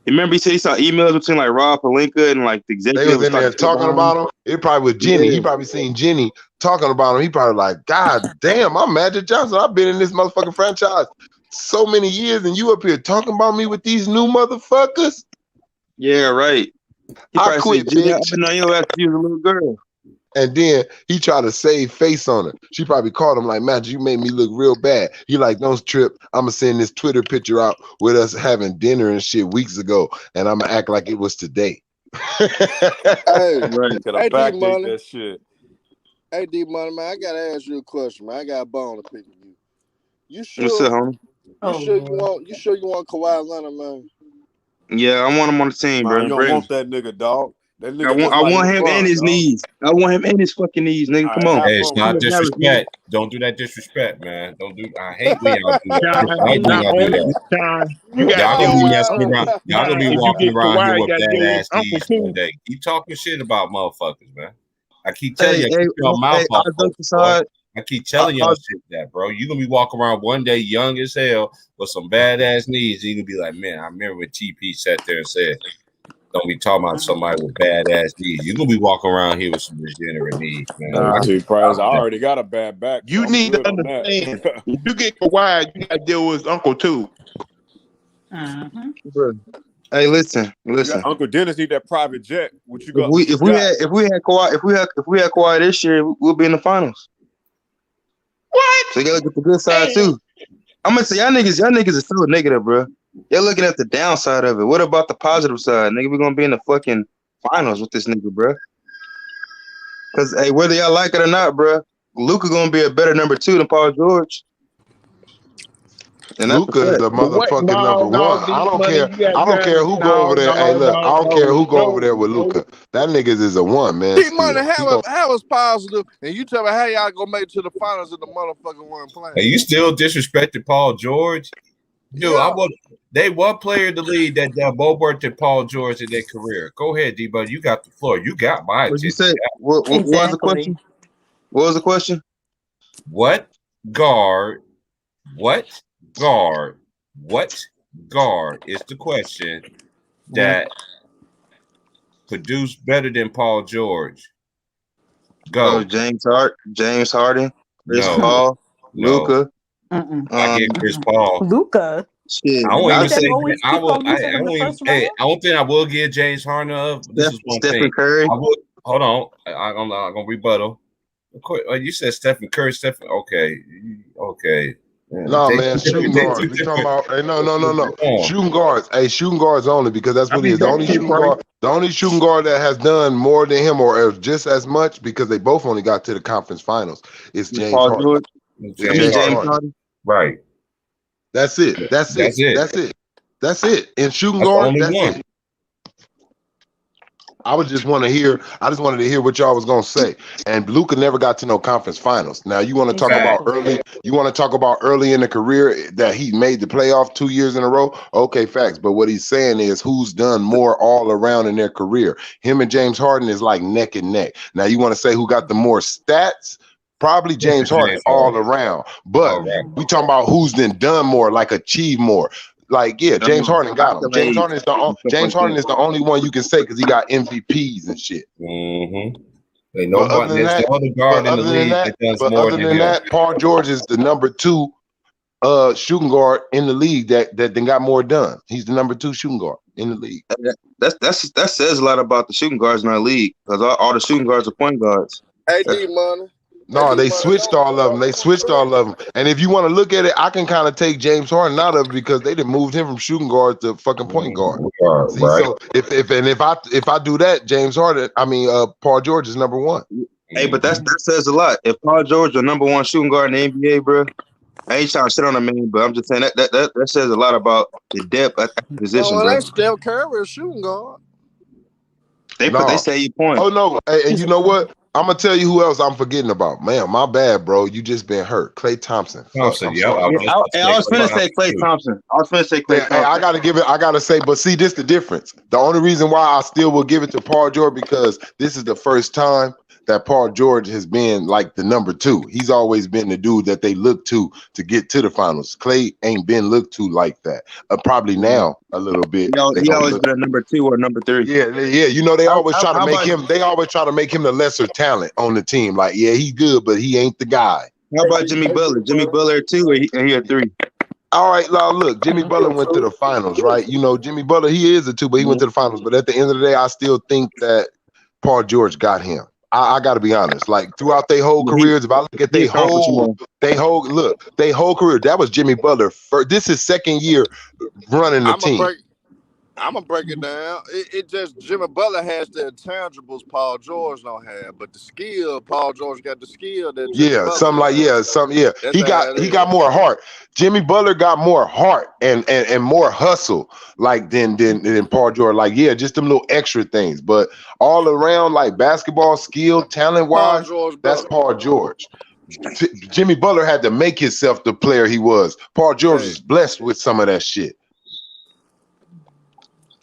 [SPEAKER 11] Remember he said he saw emails between like Rob Pelinka and like the executives.
[SPEAKER 3] They was in there talking about him. It probably was Jenny. He probably seen Jenny talking about him. He probably like, God damn, I'm Magic Johnson. I've been in this motherfucking franchise so many years, and you up here talking about me with these new motherfuckers?
[SPEAKER 11] Yeah, right.
[SPEAKER 3] I quit, bitch.
[SPEAKER 11] I've been on your ass since you was a little girl.
[SPEAKER 3] And then he tried to save face on her. She probably called him like, Magic, you made me look real bad. He like, don't trip. I'm going to send this Twitter picture out with us having dinner and shit weeks ago, and I'm going to act like it was today.
[SPEAKER 8] Hey,
[SPEAKER 10] Right. Could I
[SPEAKER 8] hey,
[SPEAKER 10] backdate
[SPEAKER 8] D-Money.
[SPEAKER 10] that shit?
[SPEAKER 8] Hey, D-Money, man, I got to ask you a question, man. I got a bone to pick with you. You sure?
[SPEAKER 11] What's up, homie?
[SPEAKER 8] You sure you want Kawhi Leonard, man?
[SPEAKER 11] Yeah, I want him on the team, bro.
[SPEAKER 10] You don't want that nigga, dog. That nigga
[SPEAKER 11] I want him and his knees. I want him and his fucking knees, nigga. Come on.
[SPEAKER 1] Hey, it's not disrespect. Don't do that disrespect, man. Don't do. I hate when y'all do that. I hate when y'all do that. Y'all gonna be messing around. Y'all gonna be walking around here with badass knees one day. Keep talking shit about motherfuckers, man. I keep telling you, keep your mouth off. I keep telling y'all shit that, bro. You gonna be walking around one day young as hell with some badass knees. You gonna be like, man, I remember when TP sat there and said, don't be talking about somebody with badass knees. You're gonna be walking around here with some degenerate knees, man.
[SPEAKER 10] Price, I already got a bad back.
[SPEAKER 12] You need to understand. If you get Kawhi, you gotta deal with his uncle too.
[SPEAKER 11] Hey, listen.
[SPEAKER 10] Uncle Dennis need that private jet. What you got?
[SPEAKER 11] If we had Kawhi this year, we'll be in the finals. What? So you gotta look at the good side too. I'm gonna say y'all niggas are so negative, bro. You're looking at the downside of it. What about the positive side, nigga? We're gonna be in the fucking finals with this nigga, bro. Cause hey, whether y'all like it or not, bro, Luka gonna be a better number 2 than Paul George. And
[SPEAKER 3] Luka is a motherfucking number 1. I don't care who go over there. Hey, look, I don't care who go over there with Luka. That niggas is a 1, man.
[SPEAKER 8] D-Money, how is positive? And you tell me how y'all gonna make it to the finals in the motherfucking one playing?
[SPEAKER 1] And you still disrespected Paul George? Dude, they one player in the league that both worked at Paul George in their career. Go ahead, D-Buddy. You got the floor. You got my attention.
[SPEAKER 11] What'd you say? What was the question? What was the question?
[SPEAKER 1] What guard is the question that produced better than Paul George? Go.
[SPEAKER 11] James Harden, Chris Paul, Luka.
[SPEAKER 1] I get Chris Paul.
[SPEAKER 9] Luka.
[SPEAKER 11] Shit.
[SPEAKER 1] I won't even say. I don't think I will give James Harden. This is one
[SPEAKER 11] Stephen
[SPEAKER 1] thing.
[SPEAKER 11] Curry.
[SPEAKER 1] I will. Hold on. I'm gonna rebuttal. Of course, you said Stephen Curry. Okay.
[SPEAKER 3] No, man, shooting guards. We talking about no. Shooting guards. Hey, shooting guards only because that's what he is. The only shooting guard that has done more than him or just as much because they both only got to the conference finals is James Harden.
[SPEAKER 1] James Harden. Right.
[SPEAKER 3] That's it. That's it. And shooting guard, that's it. I just wanted to hear what y'all was gonna say. And Luka never got to no conference finals. Now you want to talk about early? You want to talk about early in the career that he made the playoff 2 years in a row? Okay, facts. But what he's saying is who's done more all around in their career. Him and James Harden is like neck and neck. Now you want to say who got the more stats? Probably James Harden all around. But we talking about who's then done more, like achieved more. Like, yeah, James Harden got him. James Harden is the only one you can say because he got MVPs and shit.
[SPEAKER 1] Mm-hmm. Ain't nobody. There's no other guard in the league that does more than him.
[SPEAKER 3] That, Paul George is the number 2 shooting guard in the league that then got more done. He's the number 2 shooting guard in the league.
[SPEAKER 11] That says a lot about the shooting guards in our league because all the shooting guards are point guards.
[SPEAKER 8] Hey, D-Money.
[SPEAKER 3] No, they switched all of them. They switched all of them. And if you want to look at it, I can kind of take James Harden out of it because they done moved him from shooting guard to fucking point guard. See,
[SPEAKER 1] right.
[SPEAKER 3] so if I do that, James Harden, Paul George is number one.
[SPEAKER 11] Hey, but that says a lot. If Paul George is number one shooting guard in the NBA, bro, I ain't trying to shit on him, man, but I'm just saying that says a lot about the depth at that position,
[SPEAKER 8] No, it
[SPEAKER 11] bro.
[SPEAKER 8] ain't Steph Curry a shooting guard.
[SPEAKER 11] They say you point.
[SPEAKER 3] Oh no, and you know what? I'm gonna tell you who else I'm forgetting about. Man, my bad, bro. You just been hurt. Klay Thompson.
[SPEAKER 1] Thompson,
[SPEAKER 3] Fuck,
[SPEAKER 1] I
[SPEAKER 11] was finna say Klay Thompson.
[SPEAKER 3] Hey, I gotta give it. I gotta say, but see, this the difference. The only reason why I still will give it to Paul George because this is the first time that Paul George has been like the number two. He's always been the dude that they look to get to the finals. Klay ain't been looked to like that. Probably now a little bit.
[SPEAKER 11] He always been a number two or number three.
[SPEAKER 3] Yeah. You know, they always try to make him. They always try to make him the lesser talent on the team. Like, yeah, he's good, but he ain't the guy.
[SPEAKER 11] How about Jimmy Butler? Jimmy Butler two, and he a three.
[SPEAKER 3] All right, now look, Jimmy Butler went to the finals, right? You know, Jimmy Butler, he is a two, but he went to the finals. But at the end of the day, I still think that Paul George got him. I got to be honest. Like throughout their whole careers, if I look at their whole career, that was Jimmy Butler. This is second year running the team.
[SPEAKER 8] I'm gonna break it down. It just Jimmy Butler has the intangibles Paul George don't have, but the skill Paul George got the skill that Jimmy Butler
[SPEAKER 3] he got more heart. Jimmy Butler got more heart and more hustle like than Paul George. Like just them little extra things, but all around like basketball skill, talent wise, that's Paul George. Jimmy Butler had to make himself the player he was. Paul George is blessed with some of that shit.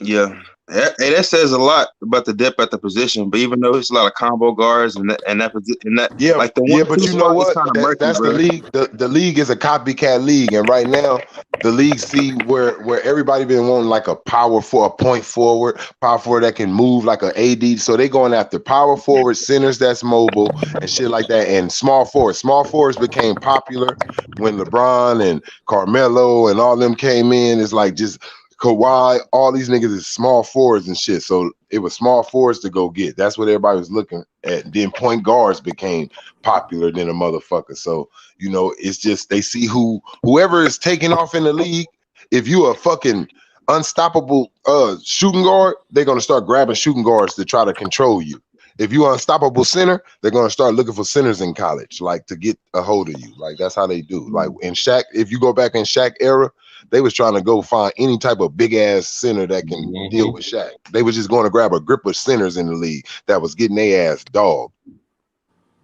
[SPEAKER 11] Yeah, that says a lot about the depth at the position. But even though it's a lot of combo guards and that position, like
[SPEAKER 3] but you know what? That's the league. The league is a copycat league, and right now the league see where everybody been wanting like a power for a point forward, power forward that can move like an AD. So they going after power forward centers that's mobile and shit like that, and small forwards. Small forwards became popular when LeBron and Carmelo and all them came in. It's like just Kawhi, all these niggas is small forwards and shit. So it was small forwards to go get. That's what everybody was looking at. Then point guards became popular than a motherfucker. So, you know, it's just they see whoever is taking off in the league. If you a fucking unstoppable shooting guard, they're gonna start grabbing shooting guards to try to control you. If you're an unstoppable center, they're gonna start looking for centers in college, like to get a hold of you. Like that's how they do. Like in Shaq, if you go back in Shaq era, they was trying to go find any type of big ass center that can deal with Shaq. They was just going to grab a grip of centers in the league that was getting their ass dogged.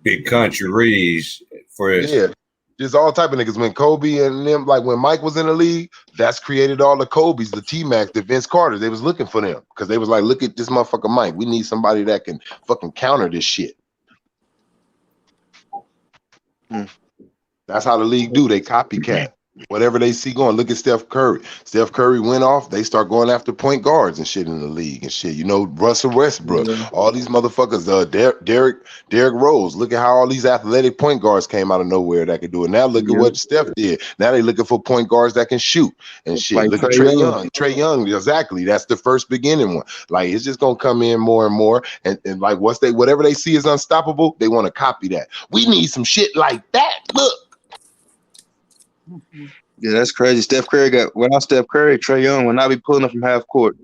[SPEAKER 1] Big country Reeves for his
[SPEAKER 3] just all type of niggas. When Kobe and them, like when Mike was in the league, that's created all the Kobe's, the T-Macs, the Vince Carter. They was looking for them because they was like, look at this motherfucker Mike. We need somebody that can fucking counter this shit. That's how the league do. They copycat. Whatever they see going, look at Steph Curry. Steph Curry went off. They start going after point guards and shit in the league and shit. You know, Russell Westbrook, all these motherfuckers. Derrick Rose. Look at how all these athletic point guards came out of nowhere that could do it. Now look at what Steph did. Now they looking for point guards that can shoot and shit. Like look at Trae Young. Trae Young, exactly. That's the first beginning one. Like it's just gonna come in more and more. And like whatever they see is unstoppable, they want to copy that. We need some shit like that. Look.
[SPEAKER 11] Yeah, that's crazy. Steph Curry Trae Young will not be pulling up from half court.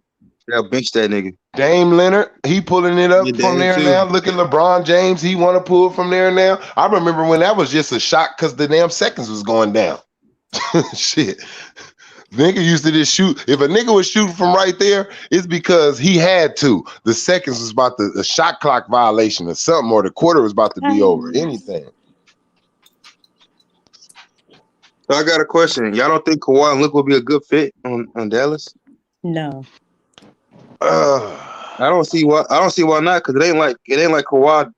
[SPEAKER 11] They'll bench that nigga.
[SPEAKER 3] Dame Leonard, he pulling it up from there now. Look at LeBron James, he want to pull from there now. I remember when that was just a shot because the damn seconds was going down. Shit. Nigga used to just shoot. If a nigga was shooting from right there, it's because he had to. The seconds was about the shot clock violation or something, or the quarter was about to be over. Anything.
[SPEAKER 11] So I got a question. Y'all don't think Kawhi and Luke will be a good fit on Dallas?
[SPEAKER 13] No.
[SPEAKER 11] I don't see why not, because it ain't like Kawhi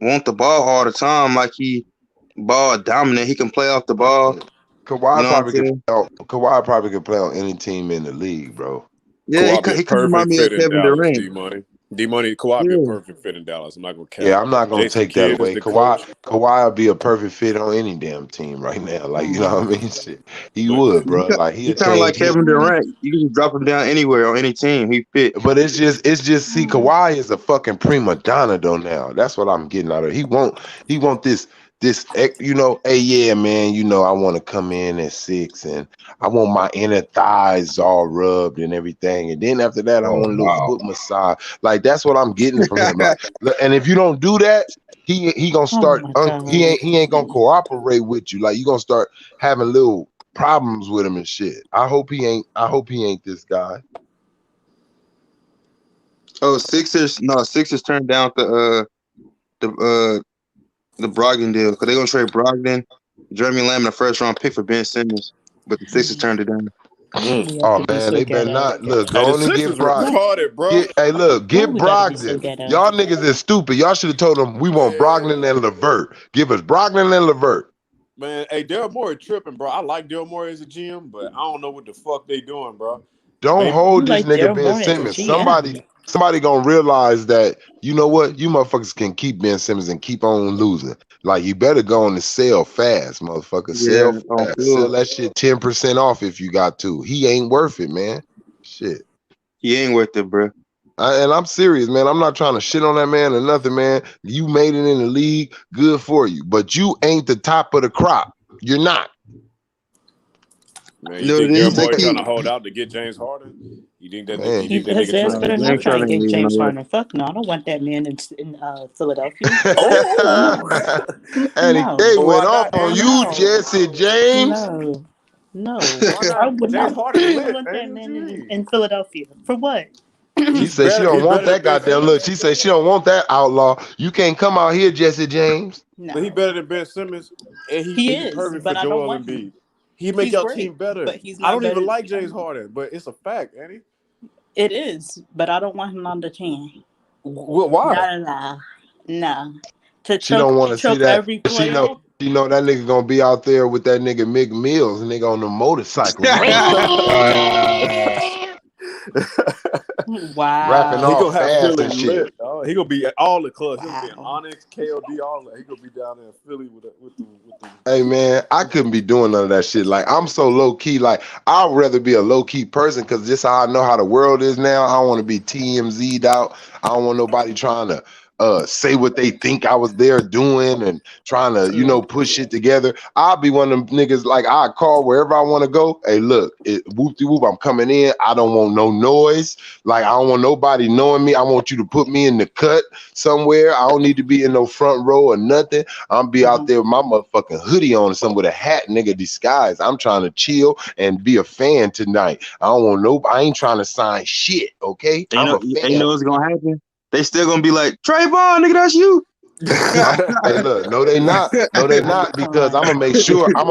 [SPEAKER 11] want the ball all the time, like he ball dominant. He can play off the ball.
[SPEAKER 3] Kawhi probably could play on any team in the league, bro.
[SPEAKER 11] Yeah, he could remind me of Kevin Durant.
[SPEAKER 10] D-Money, Kawhi be a perfect fit in Dallas. I'm not gonna count.
[SPEAKER 3] Yeah, I'm not gonna take that away. Kawhi would be a perfect fit on any damn team right now. Like, you know what I mean? Shit. He would, bro. Like
[SPEAKER 11] he kind of like Kevin Durant. You can drop him down anywhere on any team. He fit.
[SPEAKER 3] But it's just see, Kawhi is a fucking prima donna though now. That's what I'm getting out of it. He want this this, you know, hey, yeah, man, you know, I want to come in at 6 and I want my inner thighs all rubbed and everything. And then after that, I want a little foot massage. Like, that's what I'm getting from him. Like, and if you don't do that, he gonna start, he ain't gonna cooperate with you. Like, you gonna start having little problems with him and shit. I hope he ain't this guy.
[SPEAKER 11] Oh, Sixers turned down the Brogdon deal because they're gonna trade Brogdon, Jeremy Lamb, and a first round pick for Ben Simmons, but the Sixers turned it down.
[SPEAKER 3] Oh man, they better not look.
[SPEAKER 10] Hey,
[SPEAKER 3] Go
[SPEAKER 10] the
[SPEAKER 3] on and get
[SPEAKER 10] Sixers retarded, bro.
[SPEAKER 3] Brogdon. Hey, look, get Brogdon. Y'all niggas is stupid. Y'all should have told them we want Brogdon and LeVert. Give us Brogdon and LeVert.
[SPEAKER 10] Man, hey, Daryl Morey tripping, bro. I like Daryl Morey as a GM, but I don't know what the fuck they doing, bro.
[SPEAKER 3] Don't hold this nigga Ben Simmons. Somebody gonna realize that, you know what, you motherfuckers can keep Ben Simmons and keep on losing. Like, you better go on the sell fast, motherfucker. Sell fast. Sell that shit 10% off if you got to. He ain't worth it, man. Shit.
[SPEAKER 11] He ain't worth it, bro.
[SPEAKER 3] And I'm serious, man. I'm not trying to shit on that man or nothing, man. You made it in the league, good for you. But you ain't the top of the crop. You're not.
[SPEAKER 10] Man, you think Daryl Morey trying to hold out to get James Harden? You think that
[SPEAKER 13] His ass better not try to get James Harden. Fuck no, I don't want that man in Philadelphia.
[SPEAKER 3] And they went off on you, Jesse James.
[SPEAKER 13] No, I would not want that man in Philadelphia. For what?
[SPEAKER 3] She said she don't want that goddamn look. She said she don't want that outlaw. You can't come out here, Jesse James.
[SPEAKER 10] No. But he better than Ben Simmons, and
[SPEAKER 13] he
[SPEAKER 10] is perfect
[SPEAKER 13] but
[SPEAKER 10] for Joel Embiid. He make your team better.
[SPEAKER 13] But he's
[SPEAKER 10] I don't even
[SPEAKER 13] better.
[SPEAKER 10] like James Harden, but it's a fact, ain't he?
[SPEAKER 13] It is, but I don't want him on the team.
[SPEAKER 10] Why?
[SPEAKER 13] No.
[SPEAKER 3] She don't want to see that. She know that nigga gonna be out there with that nigga Mick Mills and nigga on the motorcycle.
[SPEAKER 13] Wow.
[SPEAKER 3] Rapping all fast and shit.
[SPEAKER 10] Lit, he gonna be at all the clubs. He gonna be in Onyx, KOD, all that. He gonna be down there in Philly with the.
[SPEAKER 3] Hey man, I couldn't be doing none of that shit. Like, I'm so low key. Like, I'd rather be a low key person because just how I know how the world is now. I don't want to be TMZ'd out. I don't want nobody trying to say what they think I was there doing and trying to, you know, push shit together. I'll be one of them niggas, like, I call wherever I want to go. Hey, look, whoop-de-whoop, I'm coming in. I don't want no noise. Like, I don't want nobody knowing me. I want you to put me in the cut somewhere. I don't need to be in no front row or nothing. I'm be out there with my motherfucking hoodie on, some with a hat, nigga, disguise. I'm trying to chill and be a fan tonight. I ain't trying to sign shit, okay? I'm a fan.
[SPEAKER 11] You know what's gonna happen? They still gonna be like, Trayvon, nigga, that's you.
[SPEAKER 3] Hey, look, no, they not. No, they not, because I'm gonna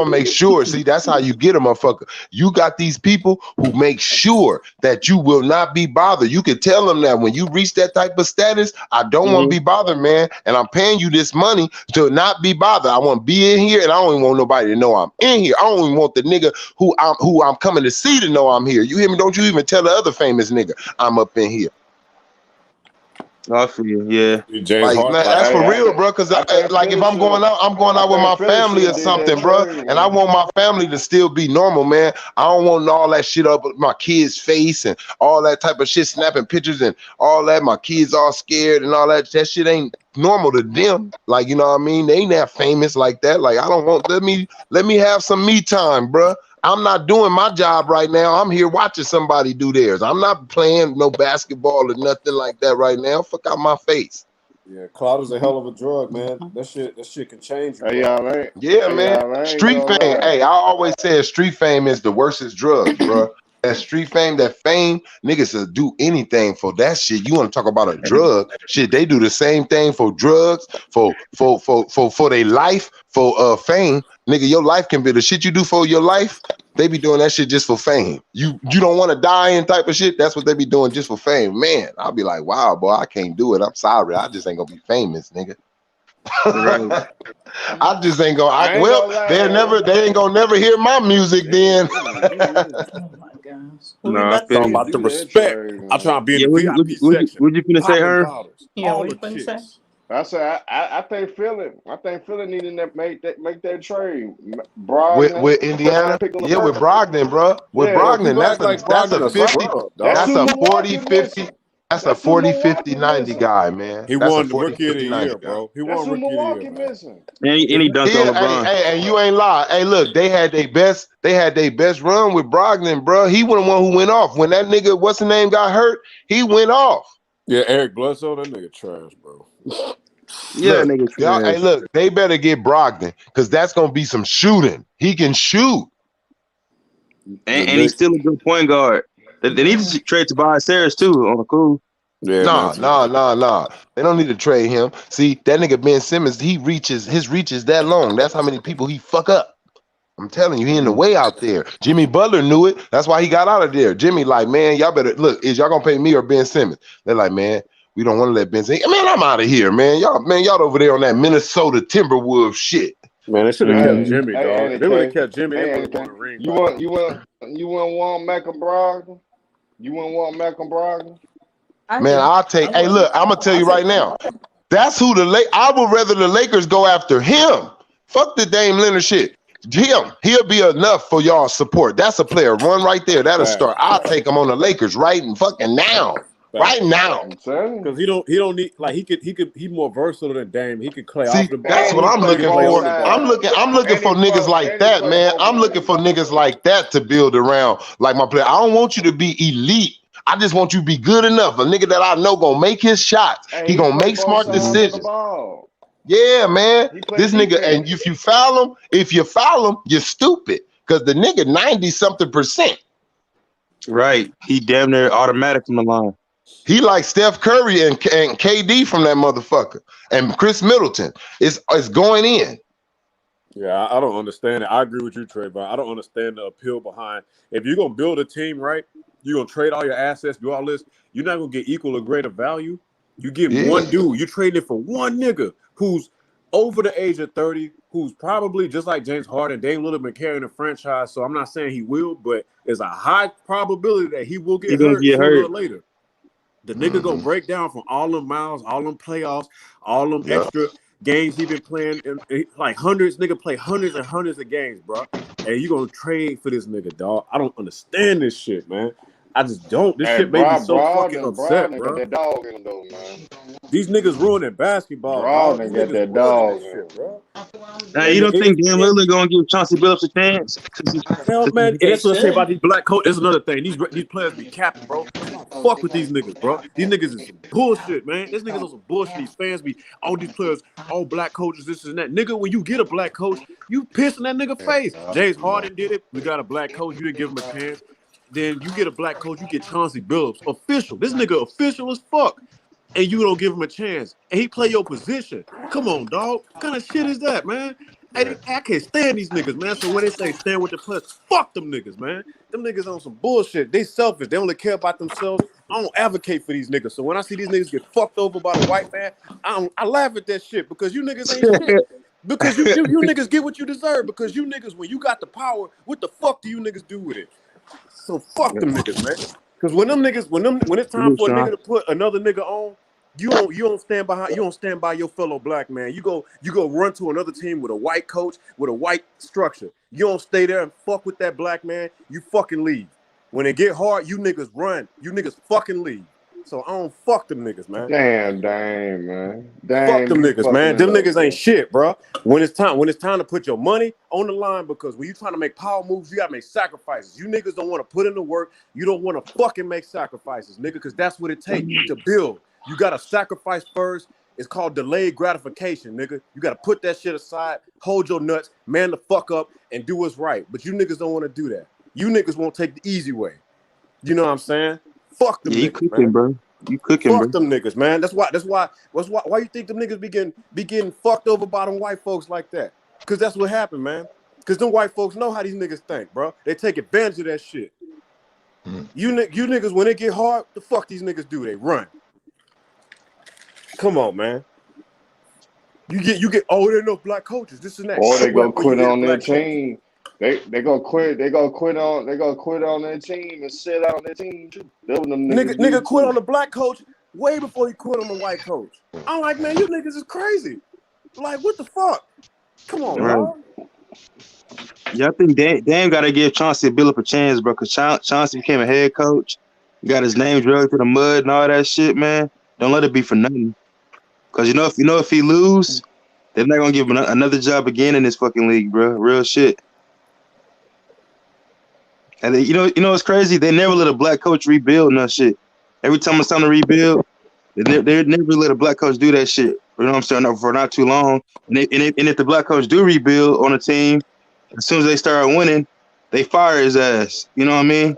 [SPEAKER 3] make sure. See, that's how you get a motherfucker. You got these people who make sure that you will not be bothered. You can tell them that when you reach that type of status, I don't want to be bothered, man. And I'm paying you this money to not be bothered. I want to be in here, and I don't even want nobody to know I'm in here. I don't even want the nigga who I'm coming to see to know I'm here. You hear me? Don't you even tell the other famous nigga I'm up in here.
[SPEAKER 11] I feel you, yeah.
[SPEAKER 3] Like, that's for real, bro. Cause like, if I'm going out with my family or something, bro, and I want my family to still be normal, man. I don't want all that shit up with my kids' face and all that type of shit, snapping pictures and all that. My kids all scared and all that. That shit ain't normal to them. Like, you know what I mean? They ain't that famous like that. Like, I don't want. Let me have some me time, bro. I'm not doing my job right now. I'm here watching somebody do theirs. I'm not playing no basketball or nothing like that right now. Fuck out my face.
[SPEAKER 10] Yeah, clout is a hell of a drug, man. That shit can change you.
[SPEAKER 8] Hey, all right.
[SPEAKER 3] Yeah, man. Street fame. Hey, I always said street fame is the worstest drug, bro. That street fame, that fame, niggas will do anything for that shit. You want to talk about a drug? Shit, they do the same thing for drugs, for their life, for fame. Nigga, your life can be the shit you do for your life. They be doing that shit just for fame. You don't want to die and type of shit. That's what they be doing just for fame. Man, I'll be like, wow, boy, I can't do it. I'm sorry. I just ain't gonna be famous, nigga. I just ain't gonna. They ain't gonna never hear my music then.
[SPEAKER 11] No,
[SPEAKER 10] I'm about the respect. I'm trying to be in the VIP section.
[SPEAKER 11] Would you finna say her?
[SPEAKER 13] Yeah, what you finna say?
[SPEAKER 8] I say I think Philly needing to make that trade.
[SPEAKER 3] With Indiana, yeah, with Brogdon, bro. With Brogdon, that's a 50. That's a 40, 50. That's a 40, 50, 90 guy, man.
[SPEAKER 10] He
[SPEAKER 3] That's a
[SPEAKER 10] won the
[SPEAKER 3] 40,
[SPEAKER 10] rookie of
[SPEAKER 3] 50,
[SPEAKER 10] the
[SPEAKER 3] 90
[SPEAKER 10] year,
[SPEAKER 3] guy.
[SPEAKER 10] bro. He
[SPEAKER 8] That's
[SPEAKER 10] won
[SPEAKER 8] who
[SPEAKER 10] rookie of the
[SPEAKER 8] Milwaukee
[SPEAKER 10] year, man.
[SPEAKER 8] missing.
[SPEAKER 11] And he dunked on LeBron.
[SPEAKER 3] And you ain't lie. Hey, look, they had their best run with Brogdon, bro. He was the one who went off. When that nigga, what's the name, got hurt, he went off.
[SPEAKER 10] Yeah, Eric Bledsoe, that nigga trash, bro.
[SPEAKER 11] Yeah,
[SPEAKER 3] Look,
[SPEAKER 11] nigga.
[SPEAKER 3] y'all, hey, look, they better get Brogdon because that's gonna be some shooting. He can shoot.
[SPEAKER 11] And he's still a good point guard. They need to trade Tobias Harris too on the cool.
[SPEAKER 10] Yeah,
[SPEAKER 3] Nah. They don't need to trade him. See, that nigga Ben Simmons, his reach is that long. That's how many people he fuck up. I'm telling you, he in the way out there. Jimmy Butler knew it. That's why he got out of there. Jimmy like, man, y'all better look. Is y'all gonna pay me or Ben Simmons? They're like, man, we don't want to let Ben Simmons. Man, I'm out of here, man. Y'all over there on that Minnesota Timberwolves shit.
[SPEAKER 10] Man, they should have kept Jimmy, dog. They would have kept Jimmy. They would have won the ring.
[SPEAKER 8] You wouldn't want Malcolm Brogdon? You wouldn't want Malcolm Brogdon?
[SPEAKER 3] Man, I'll take. Hey, look, I'm gonna tell you right now. That's who I would rather the Lakers go after him. Fuck the Dame Leonard shit. He'll be enough for y'all support. That's a player run right there. That'll start. I'll take him on the Lakers right and fucking now. Right now.
[SPEAKER 10] Because he don't need, like, he's more versatile than Dame. He could play off the ball.
[SPEAKER 3] That's what I'm looking for. I'm looking for niggas like that, man. I'm looking for niggas like that to build around like my player. I don't want you to be elite. I just want you to be good enough. A nigga that I know gonna make his shots. He gonna make smart decisions. Yeah, man. This nigga, and if you foul him, you're stupid. Because the nigga 90-something%.
[SPEAKER 11] Right. He damn near automatic from the line.
[SPEAKER 3] He like Steph Curry and KD from that motherfucker. And Chris Middleton. It's going in.
[SPEAKER 10] Yeah, I don't understand it. I agree with you, Trey, but I don't understand the appeal behind. If you're gonna build a team, right, you're gonna trade all your assets, do all this, you're not gonna get equal or greater value. You give one dude, you trade it for one nigga who's over the age of 30, who's probably just like James Harden. Dame Lillard been carrying the franchise, so I'm not saying he will, but there's a high probability that he will get hurt sooner or later. The nigga gonna break down from all them miles, all them playoffs, all them extra games he been playing, like hundreds. Nigga play hundreds and hundreds of games, bro. And you gonna trade for this nigga, dog? I don't understand this shit, man. I just don't. This shit made me so fucking upset, bro.
[SPEAKER 8] That dog in though, man.
[SPEAKER 10] These niggas ruining basketball.
[SPEAKER 8] Brogdon got that dog
[SPEAKER 10] shit, bro.
[SPEAKER 11] Now, you don't think Dan Lillard gonna give Chauncey Billups a chance?
[SPEAKER 10] Hell, man, that's what I say about these black coaches. That's another thing. These players be capping, bro. Fuck with these niggas, bro. These niggas is some bullshit, man. These niggas are some bullshit. These fans be all these players, all black coaches, this and that. Nigga, when you get a black coach, you piss in that nigga face. James Harden did it. We got a black coach. You didn't give him a chance. Then you get a black coach, you get Chauncey Billups, official. This nigga official as fuck. And you don't give him a chance. And he play your position. Come on, dog. What kind of shit is that, man? I can't stand these niggas, man. So when they say stand with the players, fuck them niggas, man. Them niggas on some bullshit. They selfish. They only care about themselves. I don't advocate for these niggas. So when I see these niggas get fucked over by the white man, I laugh at that shit because you niggas ain't shit. Because you niggas get what you deserve. Because you niggas, when you got the power, what the fuck do you niggas do with it? So fuck them niggas, man. Because when it's time for a nigga to put another nigga on, you don't stand by your fellow black man. You go run to another team with a white coach, with a white structure. You don't stay there and fuck with that black man. You fucking leave. When it get hard, you niggas run. You niggas fucking leave. So I don't fuck them niggas, man.
[SPEAKER 8] Damn, man.
[SPEAKER 10] Fuck them niggas, man. Them niggas ain't shit, bro. When it's time to put your money on the line, because when you trying to make power moves, you gotta make sacrifices. You niggas don't want to put in the work. You don't want to fucking make sacrifices, nigga, because that's what it takes to build. You gotta sacrifice first. It's called delayed gratification, nigga. You gotta put that shit aside, hold your nuts, man the fuck up, and do what's right. But you niggas don't want to do that. You niggas won't take the easy way. You know what I'm saying? Fuck them niggas,
[SPEAKER 11] you cooking,
[SPEAKER 10] man.
[SPEAKER 11] Bro. You cooking,
[SPEAKER 10] Fuck
[SPEAKER 11] bro.
[SPEAKER 10] them niggas, man. That's why you think them niggas be getting fucked over by them white folks like that. Cause that's what happened, man. Cause them white folks know how these niggas think, bro. They take advantage of that shit. You niggas, when it get hard, the fuck these niggas do? They run. Come on, man. You get there ain't no black coaches, this and that.
[SPEAKER 8] Or they gonna quit on their team. They gonna quit. They gonna quit on their team and sit out on their team too.
[SPEAKER 10] Nigga quit on the black coach way before he quit on the white coach. I'm like, man, you niggas is crazy. Like, what the fuck? Come on, bro.
[SPEAKER 11] Yeah, I think Dan got to give Chauncey Billups a chance, bro, because Chauncey became a head coach. Got his name dragged through the mud and all that shit, man. Don't let it be for nothing. Cause if he lose, they're not gonna give him another job again in this fucking league, bro. Real shit. And then, you know what's crazy? They never let a black coach rebuild no shit. Every time it's time to rebuild, they never let a black coach do that shit. You know what I'm saying? For not too long. And if the black coach do rebuild on a team, as soon as they start winning, they fire his ass. You know what I mean?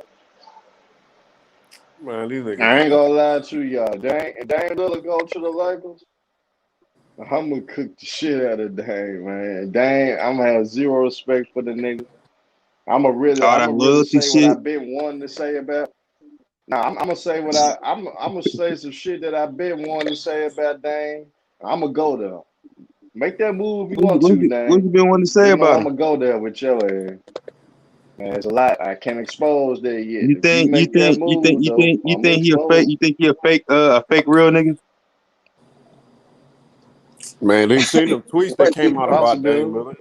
[SPEAKER 10] Man, these niggas.
[SPEAKER 8] I ain't gonna lie to y'all. Dame Lillard go to the Lakers. I'm gonna cook the shit out of Dame, man. Dame, I'm gonna have zero respect for the nigga. I'm gonna really say what I've been wanting to say about. Nah, I'm gonna say I'm gonna say some shit that I've been wanting to say about Dame. I'm gonna go there. Make that move if you want to, Dame.
[SPEAKER 11] What you been wanting to say about him?
[SPEAKER 8] I'm gonna go there with your ass. Man, it's a lot. I can't expose that yet.
[SPEAKER 11] You think he a fake real nigga?
[SPEAKER 10] Man, they seen them tweets that came out about Dame Lillard.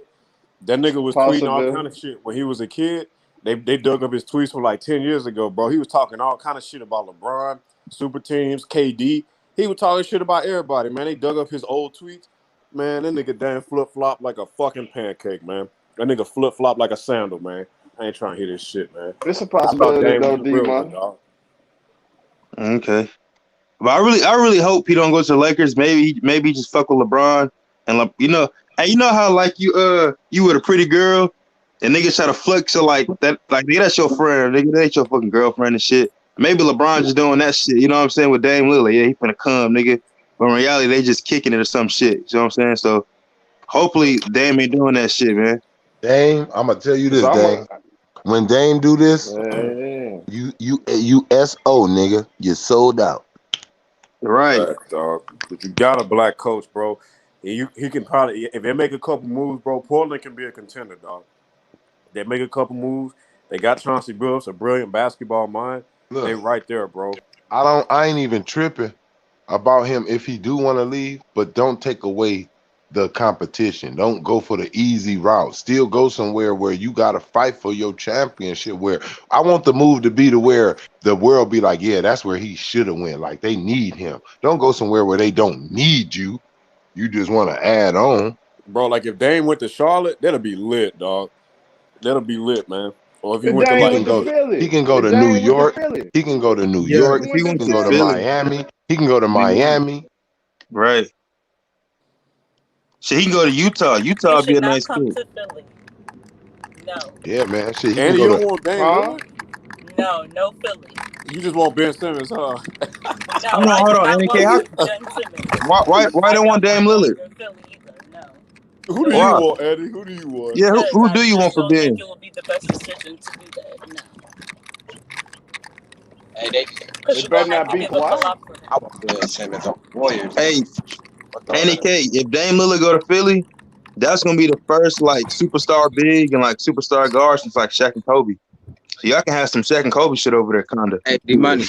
[SPEAKER 10] That nigga was tweeting all kind of shit when he was a kid. They dug up his tweets from like 10 years ago, bro. He was talking all kind of shit about LeBron, super teams, KD. He was talking shit about everybody, man. They dug up his old tweets. Man, that nigga damn flip-flop like a fucking pancake, man. That nigga flip-flop like a sandal, man. I ain't trying to hear this shit, man.
[SPEAKER 8] It's a possibility though, D-Man.
[SPEAKER 11] Okay. But I really hope he don't go to the Lakers. Maybe just fuck with LeBron and you know how like you with a pretty girl and niggas try to flex her like that, like nigga, that's your friend, nigga, that ain't your fucking girlfriend and shit. Maybe LeBron just doing that shit, you know what I'm saying, with Dame Lillard. Yeah, he finna come, nigga. But in reality, they just kicking it or some shit. You know what I'm saying? So hopefully Dame ain't doing that shit, man.
[SPEAKER 3] Dame, I'm gonna tell you this, Dame. When Dame do this, you SO, nigga. You sold out.
[SPEAKER 11] Right.
[SPEAKER 10] Dog. But you got a black coach, bro. He can probably, if they make a couple moves, bro, Portland can be a contender, dog. They make a couple moves. They got Chauncey Billups, a brilliant basketball mind.
[SPEAKER 3] Look,
[SPEAKER 10] they right there, bro.
[SPEAKER 3] I ain't even tripping about him if he do want to leave, but don't take away the competition. Don't go for the easy route. Still go somewhere where you got to fight for your championship, where I want the move to be to where the world be like, yeah, that's where he should have went. Like they need him. Don't go somewhere where they don't need you. You just want to add on.
[SPEAKER 10] Bro, like if Dame went to Charlotte, that'll be lit, dog. That'll be lit, man. Or if he went to like
[SPEAKER 3] he can go to New York. He can go to New York. He can go to Miami. He can go to Miami.
[SPEAKER 11] Right. Shit, he can go to Utah. Utah would be a nice
[SPEAKER 9] come
[SPEAKER 11] fit.
[SPEAKER 9] to Philly. No.
[SPEAKER 3] Yeah, man. Shit, he
[SPEAKER 10] and
[SPEAKER 3] can
[SPEAKER 10] you
[SPEAKER 3] go
[SPEAKER 10] don't want Dame Lillard?
[SPEAKER 9] No Philly.
[SPEAKER 10] You just want Ben Simmons, huh?
[SPEAKER 9] No,
[SPEAKER 11] hold on, NK. Why don't want Dame Lillard?
[SPEAKER 10] Who do you want, Eddie? Who do you want?
[SPEAKER 11] Yeah, who do you want for Ben?
[SPEAKER 9] It will be the best decision to do that. No.
[SPEAKER 2] Hey, they
[SPEAKER 8] better not be quiet.
[SPEAKER 2] I want Ben Simmons on the Warriors.
[SPEAKER 11] Hey, NK, if Dame Lillard go to Philly, that's gonna be the first like superstar big and like superstar guard since like Shaq and Kobe. So y'all can have some Shaq and Kobe shit over there, kinda.
[SPEAKER 2] Hey, D-Money.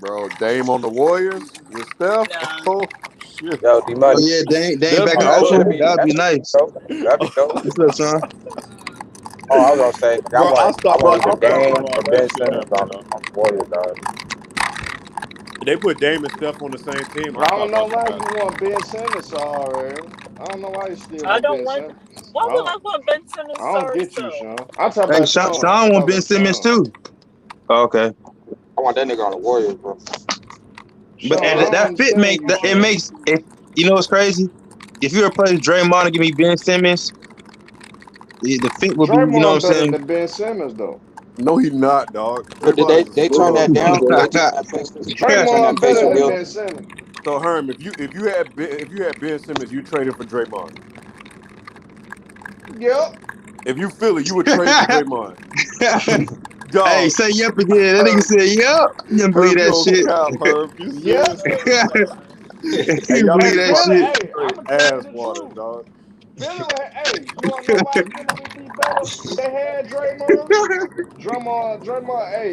[SPEAKER 10] Bro, Dame on the Warriors with Steph? Oh, shit.
[SPEAKER 2] Yo, D-Money.
[SPEAKER 11] Oh, yeah, Dame back in Oakland. That'd be nice.
[SPEAKER 2] That'd be dope.
[SPEAKER 11] What's up, son?
[SPEAKER 2] Oh, I was gonna say,
[SPEAKER 10] Bro,
[SPEAKER 2] I want either Dame or
[SPEAKER 10] that
[SPEAKER 2] Ben
[SPEAKER 10] shit
[SPEAKER 2] Simmons on the Warriors, dog.
[SPEAKER 10] They put Dame and Steph on the same team.
[SPEAKER 8] I don't know why you want Ben Simmons already. I don't know why you still want Ben Simmons.
[SPEAKER 9] Why would I want Ben Simmons?
[SPEAKER 8] I don't get you, Sean. I'm talking
[SPEAKER 11] Hey,
[SPEAKER 8] about
[SPEAKER 11] Sean want Ben Simmons too. Oh, okay.
[SPEAKER 2] I want that nigga on the Warriors, bro.
[SPEAKER 11] But that fit makes if you know what's crazy? If you replace Draymond and give me Ben Simmons, the fit would be, you know what I'm saying?
[SPEAKER 8] Than Ben Simmons though.
[SPEAKER 10] No, he not, dog.
[SPEAKER 2] But did they turn that down?
[SPEAKER 8] Draymond better than Ben Simmons.
[SPEAKER 10] So Herm, if you had Ben Simmons, you traded for Draymond.
[SPEAKER 8] Yep.
[SPEAKER 10] If you feel it, you would trade for Draymond. Dog.
[SPEAKER 11] Hey, say yep again. That nigga said yep. You didn't believe that shit.
[SPEAKER 8] You
[SPEAKER 11] believe that shit.
[SPEAKER 10] Ass water, dog.
[SPEAKER 8] Hey, you want to know why Philly would be better if they had Draymond? Draymond, hey,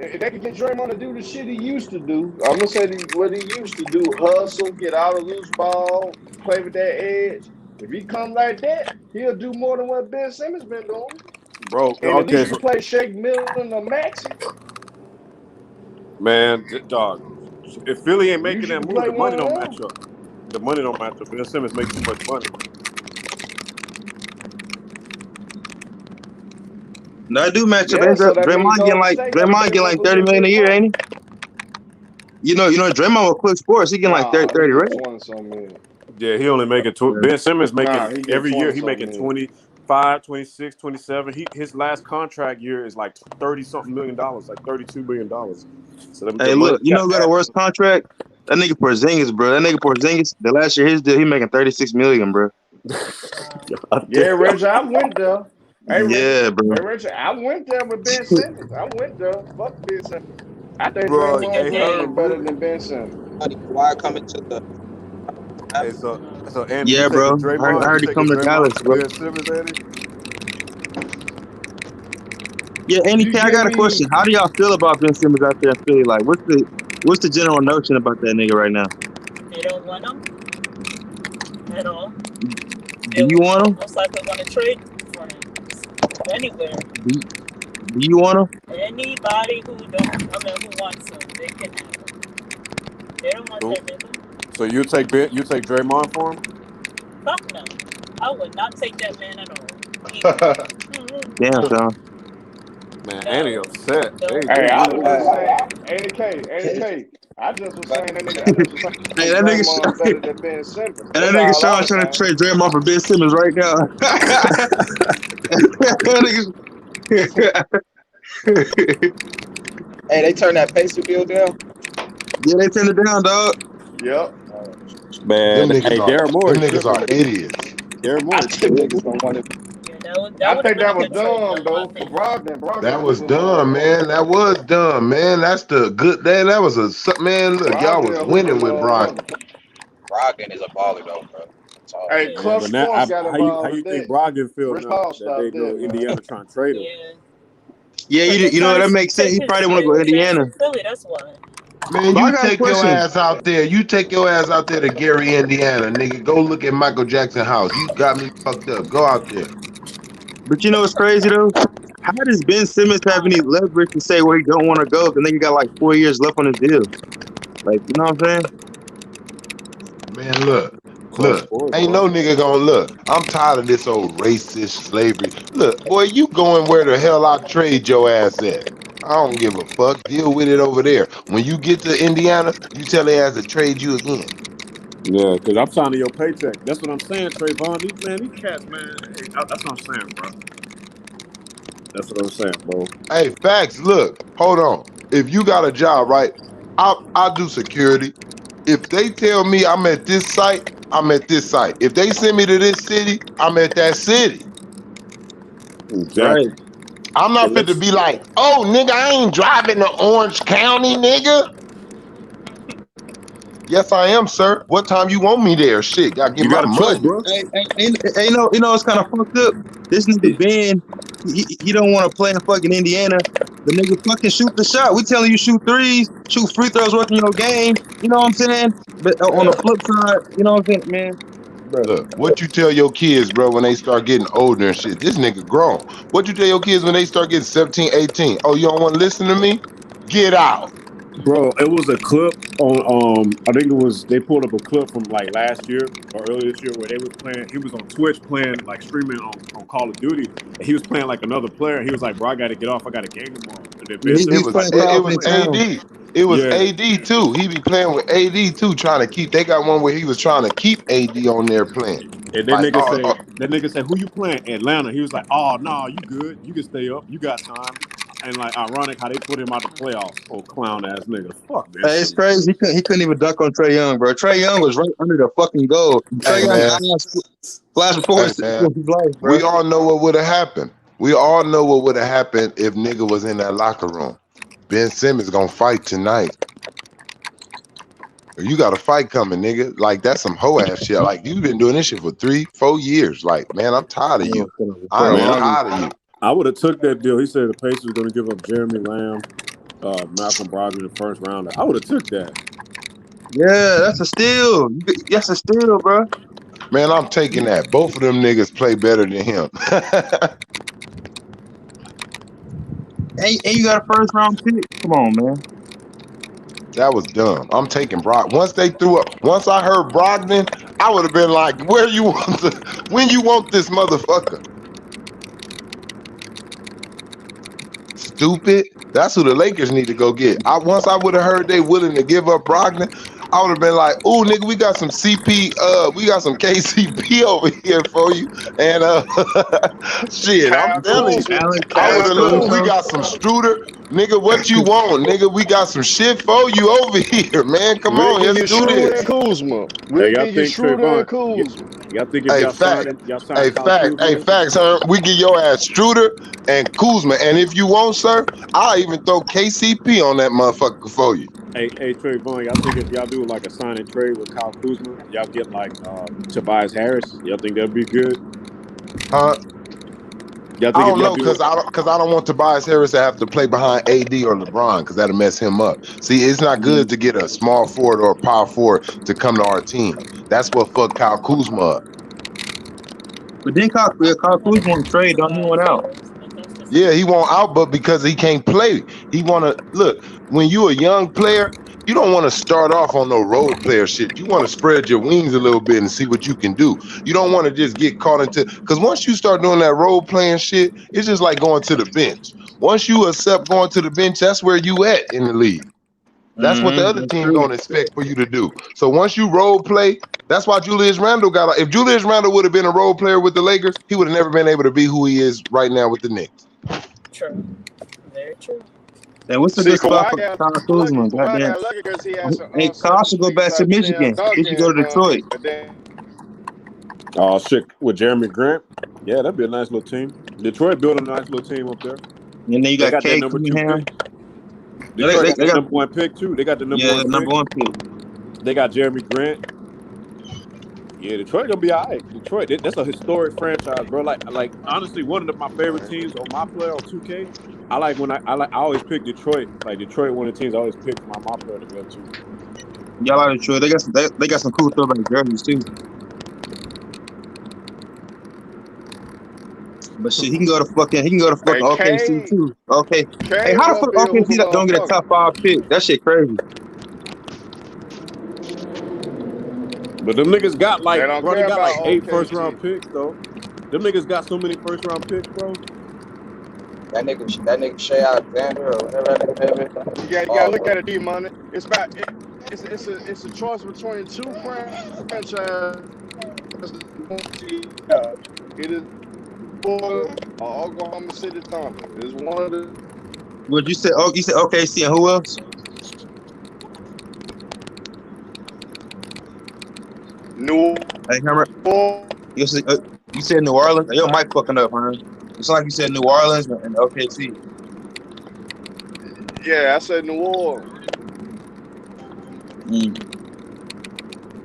[SPEAKER 8] if they could get Draymond to do the shit he used to do, I'm going to say what he used to do, hustle, get out of loose ball, play with that edge. If he come like that, he'll do more than what Ben Simmons been doing.
[SPEAKER 10] Bro,
[SPEAKER 8] and at least you play Shake Milton or Maxey.
[SPEAKER 10] Man, dog. If Philly ain't
[SPEAKER 12] You
[SPEAKER 10] making that
[SPEAKER 12] should
[SPEAKER 10] move,
[SPEAKER 12] play
[SPEAKER 10] the money
[SPEAKER 12] one
[SPEAKER 10] don't
[SPEAKER 12] of
[SPEAKER 10] match up. The money don't match up. Ben Simmons make too much money.
[SPEAKER 11] No, I do match up.
[SPEAKER 12] Yeah, so that means
[SPEAKER 11] Draymond getting like 30 million a year, ain't he? You know, Draymond with Quick Sports, he getting like 30, right?
[SPEAKER 12] 20 something million.
[SPEAKER 10] Yeah, he only making Ben Simmons making
[SPEAKER 12] Nah, he get
[SPEAKER 10] every year
[SPEAKER 12] 20
[SPEAKER 10] he making
[SPEAKER 12] something
[SPEAKER 10] 25, 26, 27. His last contract year is like $30 something million, like $32 million. So
[SPEAKER 11] Hey, look, you know who got a worse contract? That nigga Porzingis, bro. That nigga Porzingis, the last year his deal, he making 36 million, bro.
[SPEAKER 12] Yeah, Reggie, I went there. Hey,
[SPEAKER 11] Yeah,
[SPEAKER 12] Reggie,
[SPEAKER 11] bro.
[SPEAKER 12] Hey, Reggie, I went there with Ben Simmons. I went there. Fuck Ben Simmons. I think
[SPEAKER 2] Bro,
[SPEAKER 12] Draymond Green better than Ben Simmons.
[SPEAKER 2] Why coming to the?
[SPEAKER 10] Hey, so Andy,
[SPEAKER 11] Yeah,
[SPEAKER 10] you
[SPEAKER 11] bro.
[SPEAKER 10] taking Draymond?
[SPEAKER 11] I heard he come to Dallas, bro.
[SPEAKER 10] Ben Simmons, Andy?
[SPEAKER 11] Yeah, Andy K, I got a question. How do y'all feel about Ben Simmons out there in Philly? Like, what's the general notion about that nigga right now?
[SPEAKER 9] They don't want him at all.
[SPEAKER 11] Do you want him?
[SPEAKER 9] Most likely want to trade for him anywhere.
[SPEAKER 11] Do you want him?
[SPEAKER 9] Anybody who wants him, they can have him. They don't want that nigga.
[SPEAKER 10] So you take Draymond for him?
[SPEAKER 9] Fuck no. I would not take that man at all.
[SPEAKER 11] Damn, son.
[SPEAKER 10] Man, Andy upset.
[SPEAKER 12] Hey, I was just saying, Andy K. I just was saying that nigga.
[SPEAKER 11] Hey, that nigga
[SPEAKER 12] Draymond better than Ben Simmons.
[SPEAKER 11] And that nigga Sean trying to trade Draymond for Ben Simmons right now.
[SPEAKER 2] Hey, they turned that Pacer bill down.
[SPEAKER 11] Yeah, they turned it down, dog.
[SPEAKER 12] Yep.
[SPEAKER 10] Man,
[SPEAKER 3] Them
[SPEAKER 10] hey,
[SPEAKER 3] niggas
[SPEAKER 10] Daryl Morey.
[SPEAKER 3] them niggas are idiots.
[SPEAKER 10] Daryl Morey.
[SPEAKER 2] Niggas don't want it.
[SPEAKER 12] I think that was dumb though for Brogdon.
[SPEAKER 3] That was dumb, man. That was dumb, man. That's the good. That was a man. Look, y'all was winning with Brogdon.
[SPEAKER 2] Brogdon is a baller though, bro.
[SPEAKER 12] Hey, Clutch Sports got
[SPEAKER 10] how you think Brogdon feel now that they know Indiana trying to trade him?
[SPEAKER 11] Yeah, you know that makes sense. He probably want to go to Indiana.
[SPEAKER 9] Philly, that's why.
[SPEAKER 3] Man, you take your ass out there. You take your ass out there to Gary, Indiana, nigga. Go look at Michael Jackson house. You got me fucked up. Go out there.
[SPEAKER 11] But you know what's crazy though? How does Ben Simmons have any leverage to say where he don't want to go? The nigga got like 4 years left on his deal. Like, you know what I'm saying?
[SPEAKER 3] Man, look, ain't no nigga gonna look. I'm tired of this old racist slavery. Look, boy, you going where the hell I trade your ass at? I don't give a fuck. Deal with it over there. When you get to Indiana, you tell their ass to trade you again.
[SPEAKER 10] Yeah, because I'm signing your paycheck. That's what I'm saying, Trayvon. These cats, man. Hey, that's what I'm saying, bro. That's what I'm saying, bro.
[SPEAKER 3] Hey, facts. Look, hold on. If you got a job, right? I'll do security. If they tell me I'm at this site, I'm at this site. If they send me to this city, I'm at that city.
[SPEAKER 10] Exactly.
[SPEAKER 11] Right.
[SPEAKER 3] I'm not fit to be like, oh, nigga, I ain't driving to Orange County, nigga. Yes, I am, sir. What time you want me there? Shit, gotta get my money.
[SPEAKER 10] Bro.
[SPEAKER 11] Hey, you know it's kind of fucked up. This nigga Ben, he don't want to play in fucking Indiana. The nigga fucking shoot the shot. We telling you shoot threes, shoot free throws, working your game. You know what I'm saying? But on the flip side, you know what I'm saying, man? Bro.
[SPEAKER 3] Look, what you tell your kids, bro, when they start getting older and shit? This nigga grown. What you tell your kids when they start getting 17, 18? Oh, you don't want to listen to me? Get out.
[SPEAKER 10] Bro, it was a clip on I think it was they pulled up a clip from like last year or earlier this year where they was playing. He was on Twitch playing like streaming on Call of Duty. And he was playing like another player. He was like, "Bro, I got to get off. I got a game tomorrow." And then
[SPEAKER 3] It was AD. It was AD too. He be playing with AD too, trying to keep. They got one where he was trying to keep AD on there playing.
[SPEAKER 10] And that nigga said, "Who you playing?" Atlanta. He was like, "Oh no, you good? You can stay up. You got time." And like ironic how they put him out the playoffs. Oh, clown ass nigga. Fuck, man.
[SPEAKER 11] Hey, it's crazy. He couldn't even dunk on Trae Young, bro. Trae Young was right under the fucking goal. Trae Young flash before his life, bro.
[SPEAKER 3] We all know what would have happened. We all know what would have happened if nigga was in that locker room. Ben Simmons gonna fight tonight. You got a fight coming, nigga. Like, that's some hoe ass shit. Like, you've been doing this shit for 3-4 years. Like, man, I'm tired of you. I'm tired of you.
[SPEAKER 10] I would have took that deal. He said the Pacers were going to give up Jeremy Lamb, Malcolm Brogdon in the first round. I would have took that.
[SPEAKER 11] Yeah, that's a steal. That's a steal, bro.
[SPEAKER 3] Man, I'm taking that. Both of them niggas play better than him.
[SPEAKER 11] And you got a first round pick. Come on, man.
[SPEAKER 3] That was dumb. I'm taking Brogdon. Once I heard Brogdon, I would have been like, when you want this motherfucker? Stupid. That's who the Lakers need to go get. Once I would have heard they willing to give up Brogdon, I would have been like, "Ooh, nigga, we got some we got some KCP over here for you." And shit, I'm telling you, I would have looked. We got some Struder, nigga. What you want, nigga? We got some shit for you over here, man. Come on, let's do this.
[SPEAKER 8] Kuzma.
[SPEAKER 10] Hey, y'all
[SPEAKER 8] Get
[SPEAKER 10] think
[SPEAKER 8] Schroeder and
[SPEAKER 10] Trayvon?
[SPEAKER 8] Kuzma.
[SPEAKER 10] Y'all think if y'all signed Kyle Kuzma?
[SPEAKER 3] Facts, sir. We get your ass Struder and Kuzma, and if you want, sir, I'll even throw KCP on that motherfucker for you.
[SPEAKER 10] Hey, Trayvon, y'all think if y'all do like a sign and trade with Kyle Kuzma, y'all get like Tobias Harris? Y'all think that'd be good?
[SPEAKER 3] Huh?
[SPEAKER 10] Y'all think
[SPEAKER 3] I don't know because I don't want Tobias Harris to have to play behind AD or LeBron because that'll mess him up. See, it's not good to get a small forward or a power forward to come to our team. That's what fucked Kyle Kuzma up.
[SPEAKER 11] But then Kyle Kuzma want to trade, don't he want out?
[SPEAKER 3] Yeah, he want out, but because he can't play, he want to look. When you a young player, you don't want to start off on no role player shit. You want to spread your wings a little bit and see what you can do. You don't want to just get caught into, because once you start doing that role playing shit, it's just like going to the bench. Once you accept going to the bench, that's where you at in the league. That's what the other team gonna expect for you to do. So once you role play, that's why Julius Randle got. If Julius Randle would have been a role player with the Lakers, he would have never been able to be who he is right now with the Knicks.
[SPEAKER 9] True. Very true.
[SPEAKER 11] Hey, what's the good spot for Kyle Kuzma? Goddamn. Hey, Kyle should go back to Michigan. He should go to Detroit.
[SPEAKER 10] Oh shit, with Jeremy Grant? Yeah, that'd be a nice little team. Detroit built a nice little team up there.
[SPEAKER 11] And then you got
[SPEAKER 10] that
[SPEAKER 11] Cade
[SPEAKER 10] number 2
[SPEAKER 11] Cunningham.
[SPEAKER 10] pick. Detroit got the number 1 pick too. They got the number one pick. They got Jeremy Grant. Yeah, Detroit gonna be all right. Detroit, that's a historic franchise, bro. Like honestly, one of my favorite teams on my player on 2K. I always pick Detroit. Like Detroit, one of the teams I always pick my player to go to.
[SPEAKER 11] Y'all like Detroit? They got some cool throwback jerseys too. But shit, he can go to fucking OKC too. Okay. Hey, how the fuck OKC don't get a top 5 pick? That shit crazy.
[SPEAKER 10] But them niggas got like,
[SPEAKER 8] They don't
[SPEAKER 10] bro, they
[SPEAKER 8] care
[SPEAKER 10] got like
[SPEAKER 8] about
[SPEAKER 10] 8
[SPEAKER 8] OKC.
[SPEAKER 10] first-round picks though. Them niggas got so many first-round picks, bro.
[SPEAKER 2] That nigga Shea Alexander or whatever that nigga is.
[SPEAKER 8] You gotta look at it, D-Money. It's a choice between 2 franchises. It is Oklahoma City Thunder. It's one of the.
[SPEAKER 11] What you said? Oh, you said OKC and who else?
[SPEAKER 8] New.
[SPEAKER 11] Hey, Hammer. You said New Orleans. Your mic fucking up, man. It's like you said New Orleans and OKC.
[SPEAKER 8] Yeah, I said New Orleans.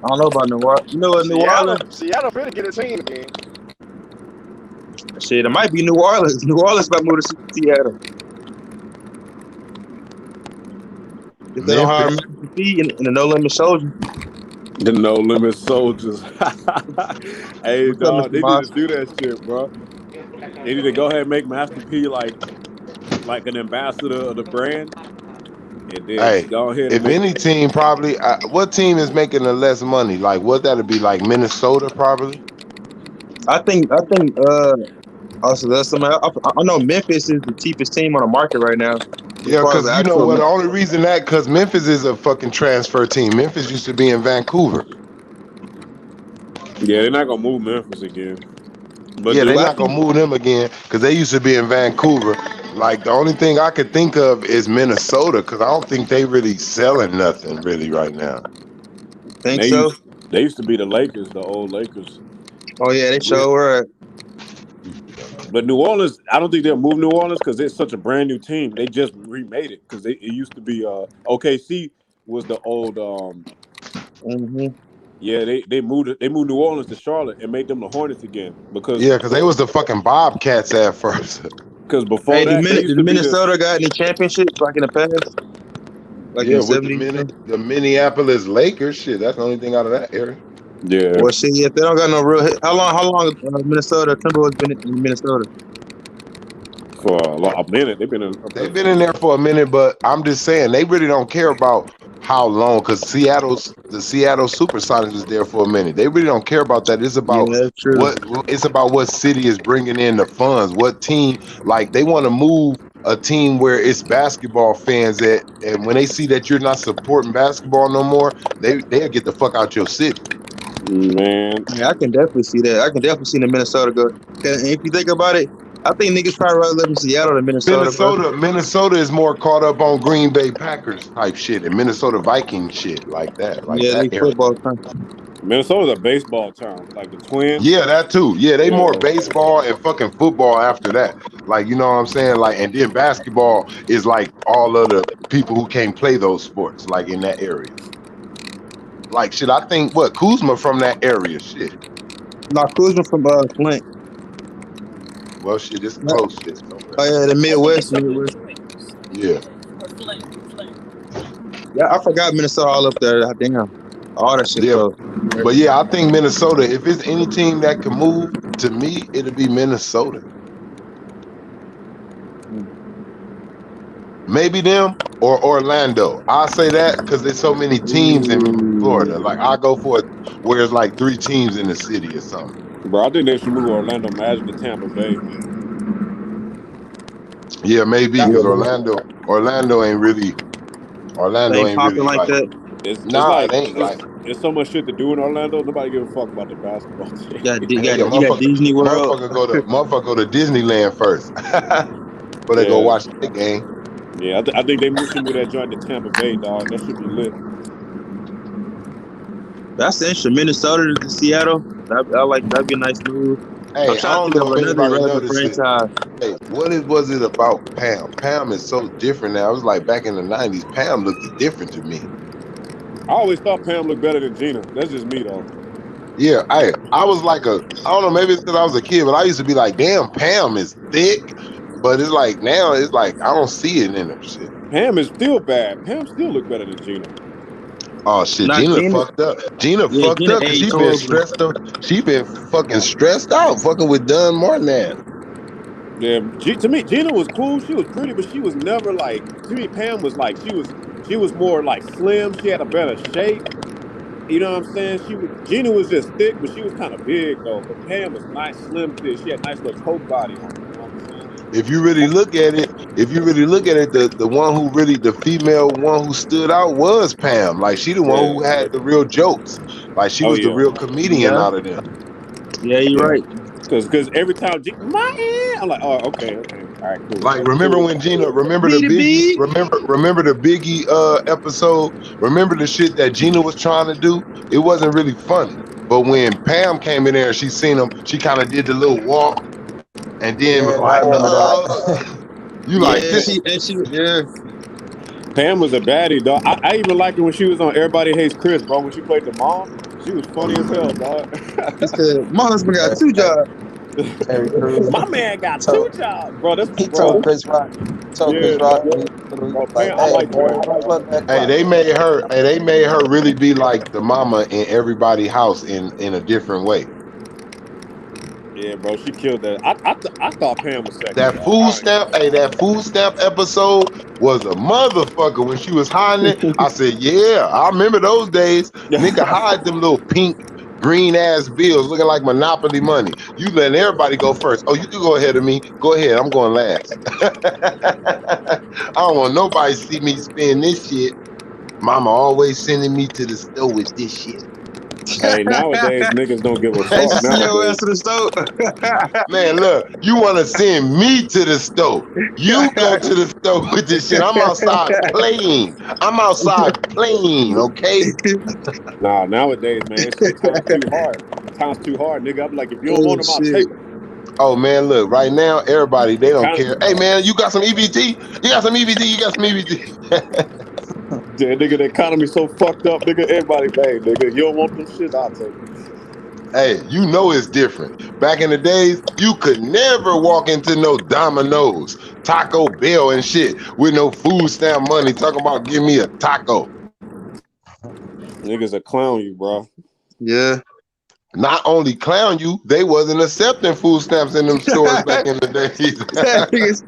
[SPEAKER 11] I don't know about New Orleans. You know what New Orleans?
[SPEAKER 8] Seattle finna get a team again.
[SPEAKER 11] Shit, it might be New Orleans. New Orleans about to move to Seattle. If they don't hire Memphis and the No Limit Soldiers.
[SPEAKER 10] The No Limit Soldiers. Hey, dog, they need to do that shit, bro. They need to go ahead and make Master P like an ambassador of the brand. And then go ahead.
[SPEAKER 3] If any team probably, what team is making the less money? Like, what that'd be like Minnesota probably?
[SPEAKER 11] I think. Also, that's something. I know Memphis is the cheapest team on the market right now.
[SPEAKER 3] Yeah, because you know what? The only reason because Memphis is a fucking transfer team. Memphis used to be in Vancouver.
[SPEAKER 10] Yeah, they're not gonna move Memphis again. But
[SPEAKER 3] yeah, they're not gonna move them again because they used to be in Vancouver. Like the only thing I could think of is Minnesota because I don't think they really selling nothing really right now.
[SPEAKER 11] Think so?
[SPEAKER 10] They used to be the Lakers, the old Lakers.
[SPEAKER 11] Oh yeah, they sure were.
[SPEAKER 10] But New Orleans, I don't think they'll move New Orleans because it's such a brand new team. They just remade it because it used to be OKC was the old. Yeah, they moved New Orleans to Charlotte and made them the Hornets again because
[SPEAKER 3] they was the fucking Bobcats at first.
[SPEAKER 10] Because before
[SPEAKER 11] did Minnesota got any championships like in the past? Like in the 70s?
[SPEAKER 3] The Minneapolis Lakers, shit, that's the only thing out of that area.
[SPEAKER 10] Yeah.
[SPEAKER 11] Well, shit, if they don't got no real hit, how long Minnesota Timberwolves been in Minnesota?
[SPEAKER 10] For a minute. They've been in there
[SPEAKER 3] for a minute, but I'm just saying they really don't care about how long, because the Seattle Supersonics was there for a minute. They really don't care about that. It's about what city is bringing in the funds, what team. Like they want to move a team where it's basketball fans at, and when they see that you're not supporting basketball no more, they'll get the fuck out your city.
[SPEAKER 10] Man,
[SPEAKER 11] yeah, I can definitely see that. I can definitely see the Minnesota go. And if you think about it, I think niggas probably rather live in Seattle than Minnesota.
[SPEAKER 3] Minnesota is more caught up on Green Bay Packers type shit and Minnesota Viking shit like that. Like
[SPEAKER 11] yeah,
[SPEAKER 3] that
[SPEAKER 11] they football time.
[SPEAKER 10] Minnesota's a baseball town, like the Twins.
[SPEAKER 3] Yeah, that too. Yeah, they more baseball and fucking football after that. Like, you know what I'm saying? Like, and then basketball is like all of the people who can't play those sports, like in that area. Like, shit, I think Kuzma from that area, shit.
[SPEAKER 11] No, Kuzma from Flint.
[SPEAKER 3] Well, shit, it's close shit.
[SPEAKER 11] Oh yeah, the Midwest.
[SPEAKER 3] Yeah.
[SPEAKER 11] Yeah, I forgot Minnesota all up there. Damn. All that shit.
[SPEAKER 3] Yeah. But yeah, I think Minnesota, if it's any team that can move, to me, it'll be Minnesota. Maybe them or Orlando. I'll say that because there's so many teams in Florida. Like, I go for it where it's like 3 teams in the city or something.
[SPEAKER 10] Bro, I think they should move Orlando Magic to Tampa Bay.
[SPEAKER 3] Yeah, maybe because Orlando ain't really
[SPEAKER 11] like that.
[SPEAKER 10] It's
[SPEAKER 3] it ain't like.
[SPEAKER 10] There's so much shit to do in Orlando. Nobody give a fuck about the basketball team.
[SPEAKER 11] You got Disney World.
[SPEAKER 3] Motherfucker go to Disneyland first. But they go watch the game.
[SPEAKER 10] Yeah, I think they should move that joint to Tampa Bay, dog. That should be lit.
[SPEAKER 11] That's interesting. Minnesota to Seattle. That'd be a nice move.
[SPEAKER 3] Hey, I don't know if anybody noticed it. Hey, what was it about Pam? Pam is so different now. It was like back in the 90s. Pam looked different to me.
[SPEAKER 10] I always thought Pam looked better than Gina. That's just me, though.
[SPEAKER 3] Yeah, I was like I don't know, maybe it's because I was a kid, but I used to be like, damn, Pam is thick. But it's like now, it's like I don't see it in her shit.
[SPEAKER 10] Pam is still bad. Pam still look better than Gina.
[SPEAKER 3] Oh shit, Gina fucked up. Gina fucked up because she been stressed up. She been fucking stressed out, fucking with Dunn Martin.
[SPEAKER 10] Yeah, to me, Gina was cool. She was pretty, but she was never like. To me, Pam was like she was more like slim. She had a better shape. You know what I'm saying? Gina was just thick, but she was kind of big though. But Pam was nice, slim, thick. She had nice little coke body on her. You know what I'm saying?
[SPEAKER 3] If you really look at it, the one who really, the female one who stood out was Pam. Like she the one who had the real jokes. Like she was the real comedian out of them.
[SPEAKER 11] Yeah, you're right.
[SPEAKER 10] Because every time I'm like, oh, okay, all right, cool.
[SPEAKER 3] Like remember when Gina, remember the Biggie episode? Remember the shit that Gina was trying to do? It wasn't really funny. But when Pam came in there, she seen him. She kind of did the little walk. And then you like this?
[SPEAKER 10] Pam was a baddie, dog. I even liked her when she was on Everybody Hates Chris, bro. When she played the mom, she was funny as hell, dog.
[SPEAKER 11] My husband got 2 jobs.
[SPEAKER 10] My man got 2 jobs, bro.
[SPEAKER 2] He told Chris Rock.
[SPEAKER 3] Hey, they made her really be like the mama in Everybody's House in a different way.
[SPEAKER 10] Yeah, bro, she killed that. I thought Pam was sexy.
[SPEAKER 3] That food stamp episode was a motherfucker when she was hiding it. I said, yeah, I remember those days. Nigga hide them little pink, green ass bills looking like Monopoly money. You letting everybody go first. Oh, you can go ahead of me. Go ahead, I'm going last. I don't want nobody to see me spend this shit. Mama always sending me to the store with this shit.
[SPEAKER 10] Hey, nowadays niggas don't give a fuck.
[SPEAKER 11] To the store.
[SPEAKER 3] Man, look, you want to send me to the store. You go to the store with this shit. I'm outside playing. Okay?
[SPEAKER 10] Nah, nowadays, man, time's too hard, nigga. I'm like, if you don't want them, I'll take them.
[SPEAKER 3] Oh, man, look, right now, everybody, they don't care. Hey, man, you got some EBT? You got some EBT?
[SPEAKER 10] Yeah, nigga, the economy so fucked up, nigga. Everybody paid, nigga. You don't want them shit, I'll take it.
[SPEAKER 3] Hey, you know it's different. Back in the days, you could never walk into no Domino's, Taco Bell and shit with no food stamp money talking about give me a taco.
[SPEAKER 10] Niggas a clown you, bro.
[SPEAKER 11] Yeah.
[SPEAKER 3] not only clown you, they wasn't accepting food stamps in them stores back in the day.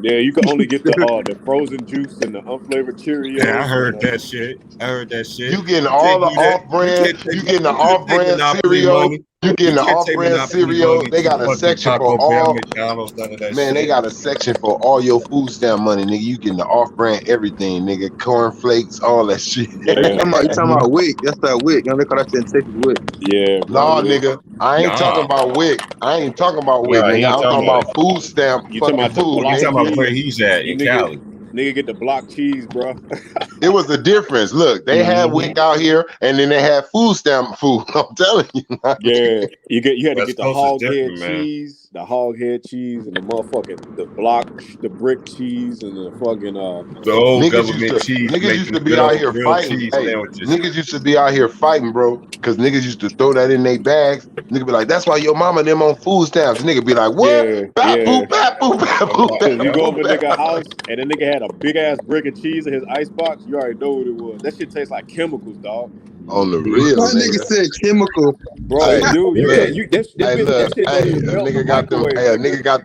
[SPEAKER 10] Yeah, you can only get the frozen juice and the unflavored Cheerios.
[SPEAKER 14] Yeah, I heard that shit.
[SPEAKER 3] You getting all the off-brand. You getting the off-brand cereal. You getting the off-brand cereal. They got a section for all. Man, they got a section for all your food stamp money, nigga. You getting the off-brand everything, nigga. Cornflakes, all that shit.
[SPEAKER 11] You talking about WIC? That's that WIC. You know, they call that shit in Texas WIC.
[SPEAKER 10] Yeah.
[SPEAKER 3] Nah, nigga. I ain't talking about WIC. I ain't talking about WIC, nigga. I'm talking about food stamp.
[SPEAKER 10] You talking about
[SPEAKER 3] food?
[SPEAKER 14] You talking about where he's at in Cali?
[SPEAKER 10] Nigga get the block cheese, bro.
[SPEAKER 3] It was the difference. Look, they had WIC out here, and then they had food stamp food. I'm telling you.
[SPEAKER 10] Yeah, you had to
[SPEAKER 14] West
[SPEAKER 10] get the
[SPEAKER 14] Coast is
[SPEAKER 10] hog head
[SPEAKER 14] different, man.
[SPEAKER 10] cheese, and the motherfucking the brick cheese, and the fucking
[SPEAKER 14] The old government cheese.
[SPEAKER 3] Niggas used to be out here fighting. Hey, niggas used to be out here fighting, bro, because niggas used to throw that in their bags. Nigga be like, that's why your mama them on food stamps. Nigga be like, what?
[SPEAKER 10] Yeah,
[SPEAKER 3] Bap, boop, bap, boop, bap, boop, bap,
[SPEAKER 10] You go over
[SPEAKER 3] boop,
[SPEAKER 10] a
[SPEAKER 3] bap.
[SPEAKER 10] nigga house, and the nigga had a big ass brick of cheese in his icebox. You already know what it was. That shit tastes like chemicals, dog.
[SPEAKER 3] On the real,
[SPEAKER 11] That nigga said chemical.
[SPEAKER 10] Bro,
[SPEAKER 3] Hey,
[SPEAKER 10] dude,
[SPEAKER 3] look,
[SPEAKER 10] that shit don't even melt in the microwave.
[SPEAKER 3] a nigga got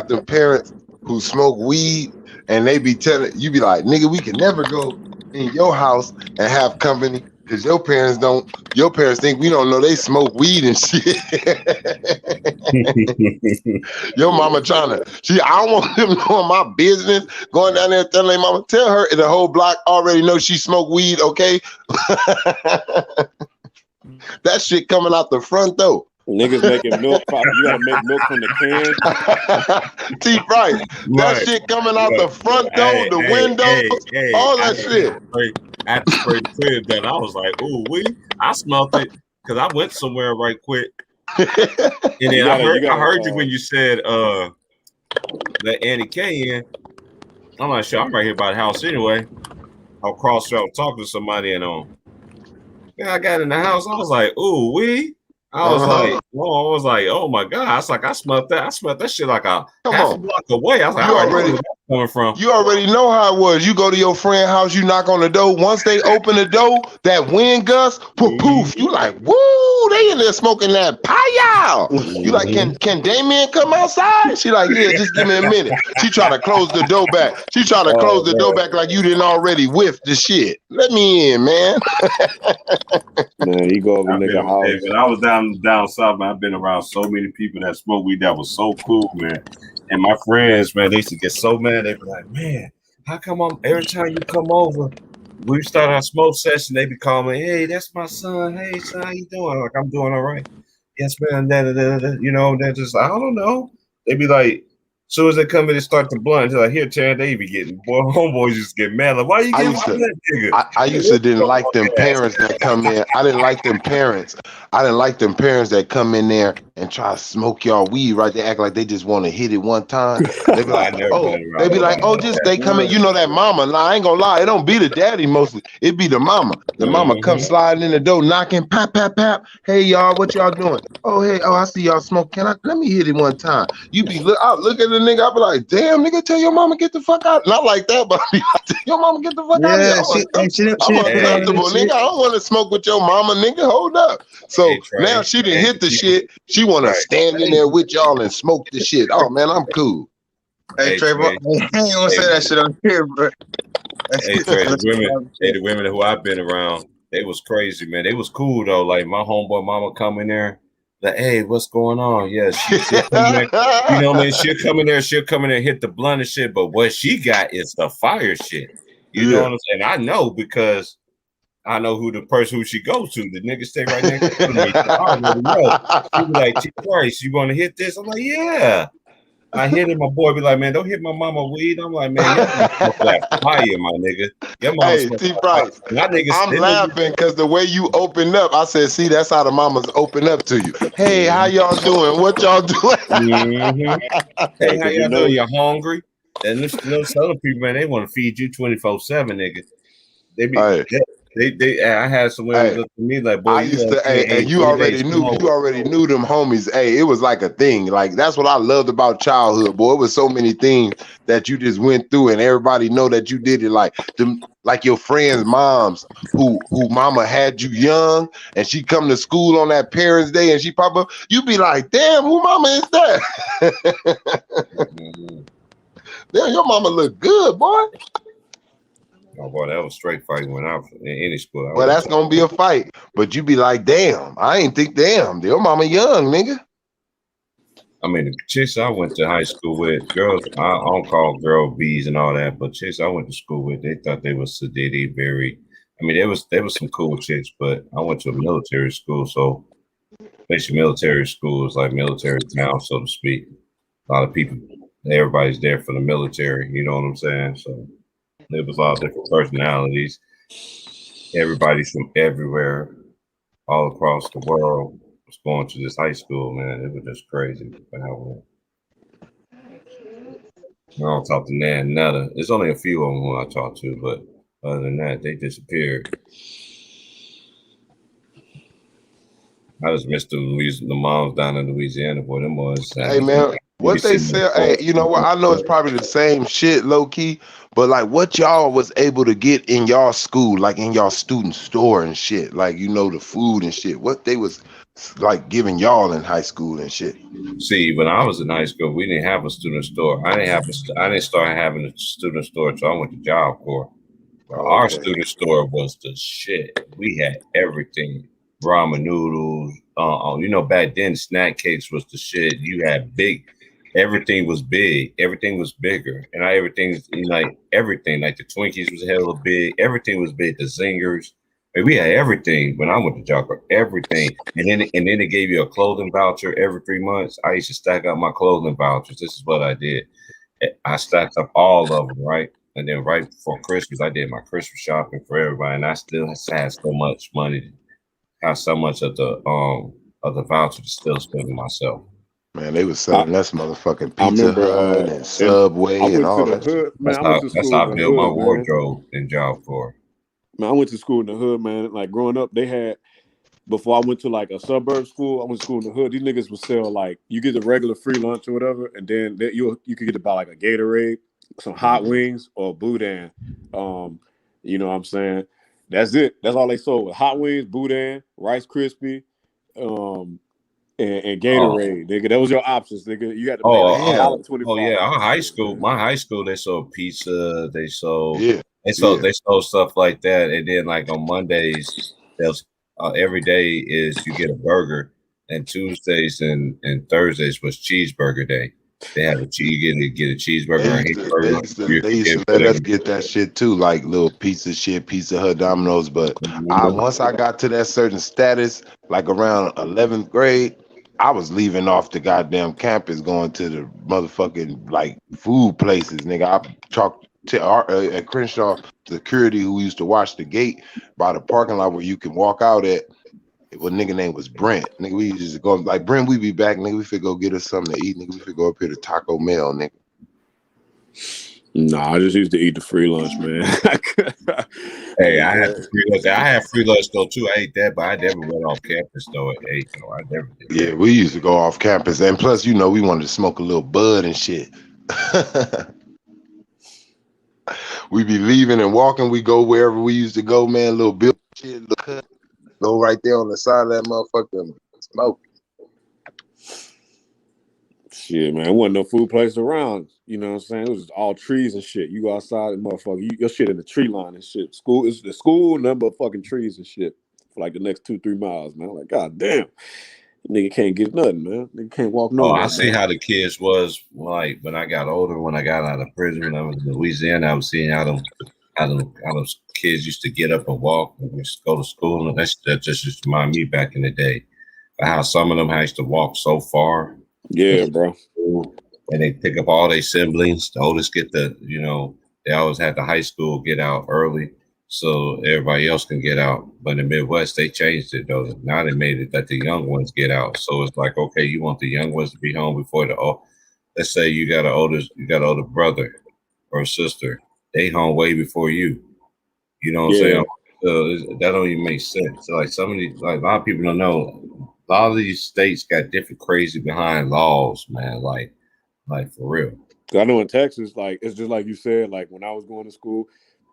[SPEAKER 3] them parents who smoke weed, and they be telling you, be like, nigga, we can never go in your house and have company because your parents think we don't know they smoke weed and shit. Your mama I don't want them knowing my business, going down there telling their mama, tell her the whole block already know she smoke weed, okay? That shit coming out the front though.
[SPEAKER 10] Niggas making milk. You gotta make milk from the can.
[SPEAKER 3] T-Price. That shit coming out the front door, the windows, all that shit.
[SPEAKER 14] I sprayed the crib that I was like, ooh, I smelled it because I went somewhere right quick. And then I heard you when you said that Annie K in. I'm not sure. I'm right here by the house anyway. I'll cross out talking to somebody and I got in the house. I was like, ooh, I was like, oh my god! I was like, I smelled that shit like a half a block away. I was like, I already know where that's coming from.
[SPEAKER 3] You already know how it was. You go to your friend's house, you knock on the door. Once they open the door, that wind gust, poof. You like, woo! They in there smoking that pie. You like, can Damien come outside? She like, yeah, just give me a minute. She try to close the door back. She try to close the door back like you didn't already whiff the shit. Let me in, man.
[SPEAKER 10] Man, you go over nigga house.
[SPEAKER 14] When I was down south, man, I've been around so many people that smoke weed. That was so cool, man. And my friends, man, they used to get so mad. They be like, man, how come every time you come over, we start our smoke session, they be calling me, hey, that's my son. Hey, son, how you doing? I'm like, I'm doing all right. Yes, man. You know, they're just, I don't know. They be like, as soon as they come in and start the blunt, they're like, here, Terrence, they be getting, homeboys just get mad. Like, why you getting that nigga?
[SPEAKER 3] I used to didn't like them parents that come in. I didn't like them parents. I didn't like them parents that come in there and try to smoke y'all weed, right? They act like they just want to hit it one time. They be like, just they come in. You know that mama. Nah, I ain't gonna lie. It don't be the daddy mostly. It be the mama. The mama come sliding in the door, knocking, pap, pap, pap. Hey, y'all, what y'all doing? Oh, hey, I see y'all smoke. Let me hit it one time. You be look at the nigga. I be like, damn, nigga, tell your mama get the fuck out. Not like that, but I be like, tell your mama get the fuck out of here. I'm uncomfortable, nigga. I don't want to smoke with your mama, nigga. Hold up. So now she done hit the shit. She want to stand in there with y'all and smoke the shit. Oh, man, I'm cool.
[SPEAKER 11] Hey, Trayvon, I ain't gonna say that shit on here, bro.
[SPEAKER 14] The women who I've been around, they was crazy, man. They was cool, though. Like, my homeboy mama come in there, like, hey, what's going on? Yeah, she'll come in there, you know what I mean? She'll come in there and hit the blunt and shit, but what she got is the fire shit. You know what I'm saying? I know because I know who the person who she goes to. The nigga stay right next to me. I already know. She be like, T-Price, you want to hit this? I'm like, yeah. I hit it. My boy be like, man, don't hit my mama weed. I'm like, man, your mama smoke that fire, my nigga. Your mama
[SPEAKER 3] hey, T-Price, I'm laughing because the way you opened up, I said, see, that's how the mamas open up to you. Hey, how y'all doing? What y'all doing?
[SPEAKER 14] Hey, how y'all doing? You're hungry? And those other people, man, they want to feed you 24/7, nigga. They be I had some women look at me like, boy,
[SPEAKER 3] I used to, and you already knew them homies. Hey, it was like a thing. Like that's what I loved about childhood, boy. It was so many things that you just went through, and everybody know that you did it. Like them, like your friends' moms, who mama had you young, and she come to school on that Parents' Day, and she pop up. You be like, damn, who mama is that? Damn, your mama look good, boy.
[SPEAKER 14] Oh boy, that was straight fighting when I was in any school.
[SPEAKER 3] Well, that's gonna be a fight, but you be like, damn, I ain't think, damn, your mama young, nigga.
[SPEAKER 14] I mean, the chicks I went to high school with, girls, I don't call girl bees and all that, but chicks I went to school with, they thought they was sedated, very. I mean, there was some cool chicks, but I went to a military school, so basically military school is like military town, so to speak. A lot of people, everybody's there for the military, you know what I'm saying? So there was a lot of different personalities. Everybody's from everywhere, all across the world, was going to this high school, man. It was just crazy. I don't talk to Nan Nutter. There's only a few of them who I talk to, but other than that, they disappeared. I just missed the moms down in Louisiana, boy. Them boys.
[SPEAKER 3] Hey, man. What they say, hey, you know what? I know it's probably the same shit, low key, but like what y'all was able to get in y'all school, like in y'all student store and shit, like you know the food and shit. What they was like giving y'all in high school and shit.
[SPEAKER 14] See, when I was in high school, we didn't have a student store. I didn't start having a student store until I went to Job Corps. Our student store was the shit. We had everything. Ramen noodles. You know, back then snack cakes was the shit. You had everything was big. Everything was bigger. And everything, like the Twinkies was hella big. Everything was big. The Zingers. I mean, we had everything when I went to Job Corps. Everything. And then they gave you a clothing voucher every 3 months. I used to stack up my clothing vouchers. This is what I did. I stacked up all of them, right? And then right before Christmas, I did my Christmas shopping for everybody. And I still had so much money, have so much of the voucher to still spend on myself.
[SPEAKER 3] Man, they was selling us motherfucking Pizza Hut and Subway and all that.
[SPEAKER 14] That's how I built my wardrobe in Job Corps.
[SPEAKER 10] Man, I went to school in the hood, man. Like growing up, they had, before I went to like a suburb school, I went to school in the hood. These niggas would sell like, you get the regular free lunch or whatever, and then you could get about like a Gatorade, some hot wings, or Boudin. You know what I'm saying? That's it. That's all they sold. Hot wings, Boudin, Rice Krispie, and Gatorade, nigga. That was your options, nigga. You had to pay $1.25.
[SPEAKER 14] Oh yeah, my high school, they sold pizza. They sold they sold stuff like that. And then like on Mondays, every day is you get a burger, and Tuesdays and Thursdays was cheeseburger day. They have you get a cheeseburger.
[SPEAKER 3] They used to let us get that shit too, like little pizza shit, Pizza Hut, Domino's. But once I got to that certain status, like around 11th grade, I was leaving off the goddamn campus, going to the motherfucking like food places, nigga. I talked to at Crenshaw security who used to watch the gate by the parking lot where you can walk out at. Well, nigga name was Brent. Nigga, we used to go like Brent. We be back, nigga. We fit go get us something to eat, nigga. We fit go up here to Taco Bell, nigga.
[SPEAKER 10] Nah, I just used to eat the free lunch, man.
[SPEAKER 14] Hey, I had free lunch. I had free lunch though too. I ate that, but I never went off campus though. I never did.
[SPEAKER 3] Yeah, we used to go off campus, and plus, you know, we wanted to smoke a little bud and shit. We be leaving and walking. We go wherever we used to go, man. Little bill shit, little cut. Go right there on the side of that motherfucker and smoke.
[SPEAKER 10] Shit, man. There wasn't no food place around. You know what I'm saying? It was all trees and shit. You go outside and motherfucker, your shit in the tree line and shit. The school, number of fucking trees and shit for like the next 2-3 miles, man. I'm like, god damn. Nigga can't get nothing, man. Nigga can't walk nowhere.
[SPEAKER 14] I see how the kids was like when I got older, when I got out of prison, when I was in Louisiana, I was seeing how those kids used to get up and walk and just go to school. And that just reminded me back in the day how some of them used to walk so far.
[SPEAKER 10] Yeah, bro.
[SPEAKER 14] And they pick up all their siblings. The oldest get they always had the high school get out early so everybody else can get out. But in the Midwest, they changed it though. Now they made it that the young ones get out. So it's like, okay, you want the young ones to be home before let's say you got an older brother or sister. They home way before you. You know what I'm saying? that don't even make sense. So, like some of these, like a lot of people don't know. A lot of these states got different crazy behind laws, man. Like for real.
[SPEAKER 10] I know in Texas, like it's just like you said. Like when I was going to school,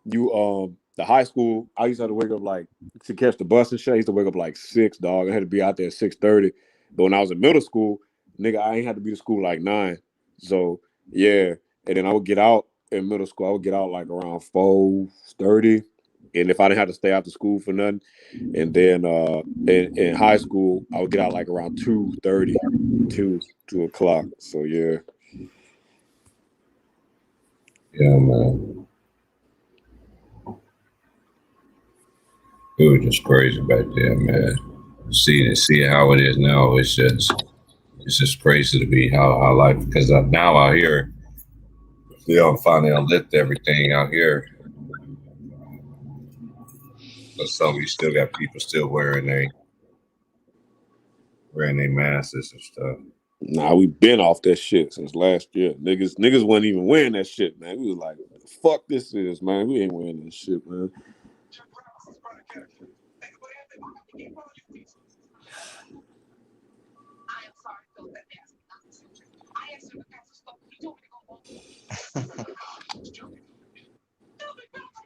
[SPEAKER 10] the high school, I used to have to wake up like to catch the bus and shit. I used to wake up like 6, dog. I had to be out there at 6:30. But when I was in middle school, nigga, I ain't had to be to school like 9. So yeah, and then I would get out in middle school. I would get out like around 4:30. And if I didn't have to stay after school for nothing, and then in high school, I would get out like around 2:30, 2 o'clock. So yeah.
[SPEAKER 14] Yeah, man. It was just crazy back there, man. See how it is now. It's just crazy to be how life, because now out here, they don't finally lift everything out here. But some you still got people still wearing their masks and stuff.
[SPEAKER 10] Nah, we been off that shit since last year. Niggas wasn't even wearing that shit, man. We was like, what the fuck this is, man. We ain't wearing this shit, man.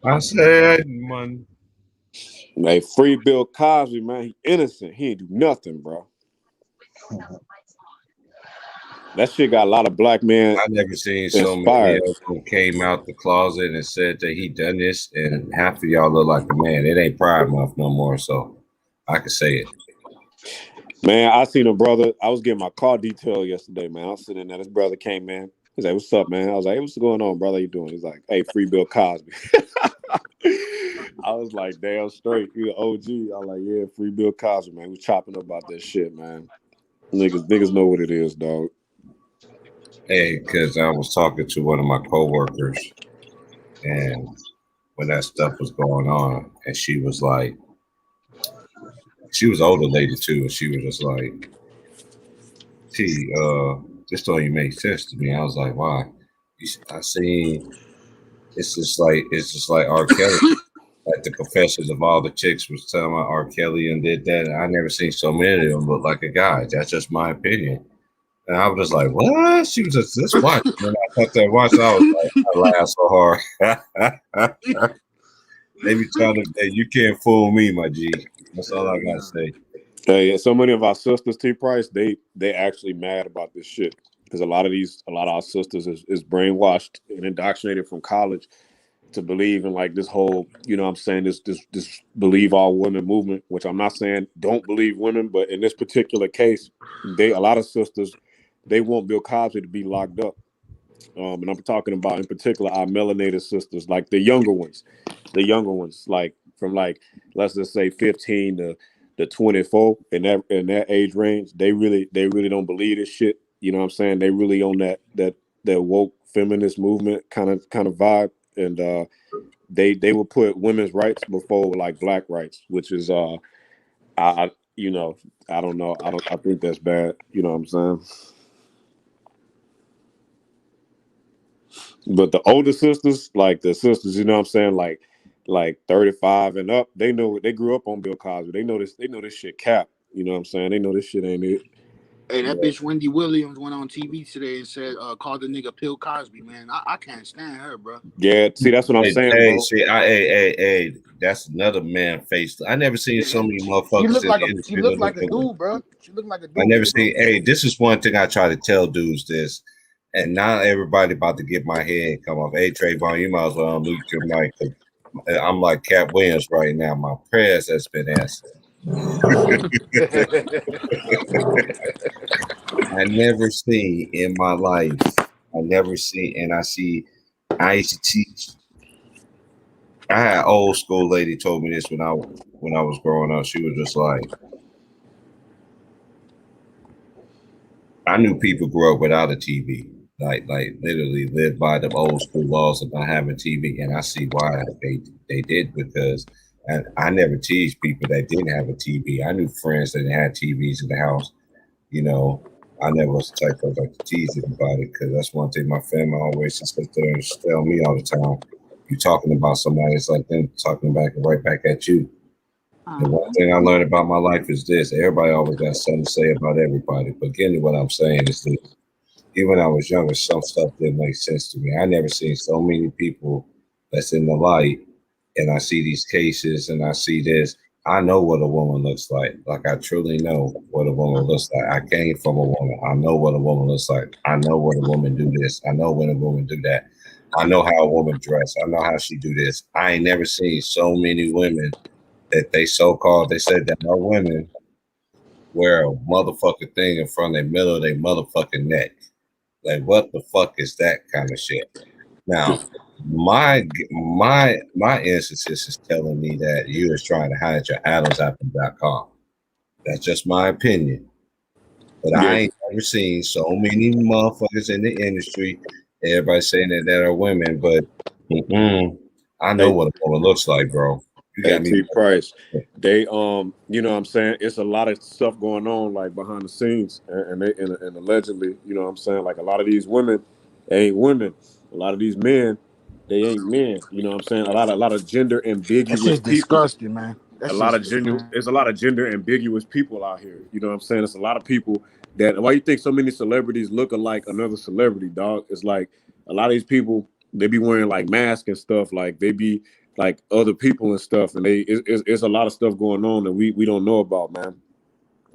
[SPEAKER 14] I said, man.
[SPEAKER 10] Like, free Bill Cosby, man. He innocent. He ain't do nothing, bro. That shit got a lot of black men.
[SPEAKER 14] I never seen so many who came out the closet and said that he done this, and half of y'all look like a man. It ain't Pride Month no more, so I can say it.
[SPEAKER 10] Man, I seen a brother. I was getting my car detailed yesterday, man. I was sitting there. This brother came in. He's like, "What's up, man?" I was like, "Hey, what's going on, brother? How you doing?" He's like, "Hey, free Bill Cosby." I was like, "Damn straight, you an OG." I was like, "Yeah, free Bill Cosby, man." We chopping up about that shit, man. Niggas know what it is, dog.
[SPEAKER 14] Hey, because I was talking to one of my coworkers, and when that stuff was going on, and she was like, she was an older lady too, and she was just like, this don't even make sense to me. I was like, why? I seen it's just like R. Kelly. Like the confessions of all the chicks was telling about R. Kelly and did that. And I never seen so many of them look like a guy. That's just my opinion. And I was just like, what? She was just watch. When I cut that watch, I was like, I laughed so hard. They be trying to, hey, you can't fool me, my G. That's all I gotta say.
[SPEAKER 10] Hey, so many of our sisters, T Price, they actually mad about this shit. Because a lot of our sisters is brainwashed and indoctrinated from college to believe in like this whole, you know what I'm saying, this believe all women movement, which I'm not saying don't believe women, but in this particular case, a lot of sisters, they want Bill Cosby to be locked up. And I'm talking about in particular our melanated sisters, like the younger ones, like from like, let's just say 15 to 24 in that age range. They really don't believe this shit. You know what I'm saying? They really on that woke feminist movement kind of vibe. And they will put women's rights before like black rights, which is I don't know. I think that's bad. You know what I'm saying? But the older sisters, like the sisters, you know what I'm saying, like 35 and up, they know they grew up on Bill Cosby. They know this shit cap. You know what I'm saying? They know this shit ain't it.
[SPEAKER 4] Hey, that bitch Wendy Williams went on TV today and said, called the nigga Bill Cosby, man. I can't stand her, bro.
[SPEAKER 10] Yeah, see, that's what I'm saying,
[SPEAKER 14] hey,
[SPEAKER 10] bro.
[SPEAKER 14] See, hey, that's another man face. I never seen so many motherfuckers.
[SPEAKER 4] She looked like a dude, bro. She looked like a dude.
[SPEAKER 14] I never seen. Hey, this is one thing I try to tell dudes this, and not everybody about to get my head come off. Hey, Trayvon, you might as well unmute your mic. I'm like Cat Williams right now. My prayers has been answered. I never seen in my life. I used to teach. I had an old school lady told me this when I was growing up. She was just like, I knew people grew up without a TV, like literally lived by the old school laws of not having TV, and I see why they did, because I never teased people that didn't have a TV. I knew friends that didn't have TVs in the house. You know, I never was the type of like to tease anybody, because that's one thing my family always used to tell me all the time. you talking about somebody, it's like them talking back and right back at you. The one thing I learned about my life is this: everybody always got something to say about everybody. But again, what I'm saying is that even when I was younger, some stuff didn't make sense to me. I never seen so many people that's in the light, and I see these cases and I see this. I know what a woman looks like. Like I truly know what a woman looks like. I came from a woman. I know what a woman looks like. I know what a woman do this. I know when a woman do that. I know how a woman dress. I know how she do this. I ain't never seen so many women that they said that our women wear a motherfucking thing in front of the middle of their motherfucking neck. Like, what the fuck is that kind of shit? Now, my instances is telling me that you is trying to hide your AdamsApple.com. That's just my opinion. But I ain't never seen so many motherfuckers in the industry. Everybody saying that are women, but I know what a woman looks like, bro. You got me.
[SPEAKER 10] Price. They you know what I'm saying, it's a lot of stuff going on like behind the scenes, and allegedly, you know what I'm saying, like a lot of these women, they ain't women. A lot of these men, they ain't men. You know what I'm saying? A lot of gender ambiguous
[SPEAKER 4] That's just
[SPEAKER 10] people.
[SPEAKER 4] disgusting, man. That's
[SPEAKER 10] a lot of gender. There's a lot of gender ambiguous people out here. You know what I'm saying? It's a lot of people that. Why you think so many celebrities look alike another celebrity, dog? It's like a lot of these people, they be wearing like masks and stuff. Like they be like other people and stuff, and it's a lot of stuff going on that we don't know about, man.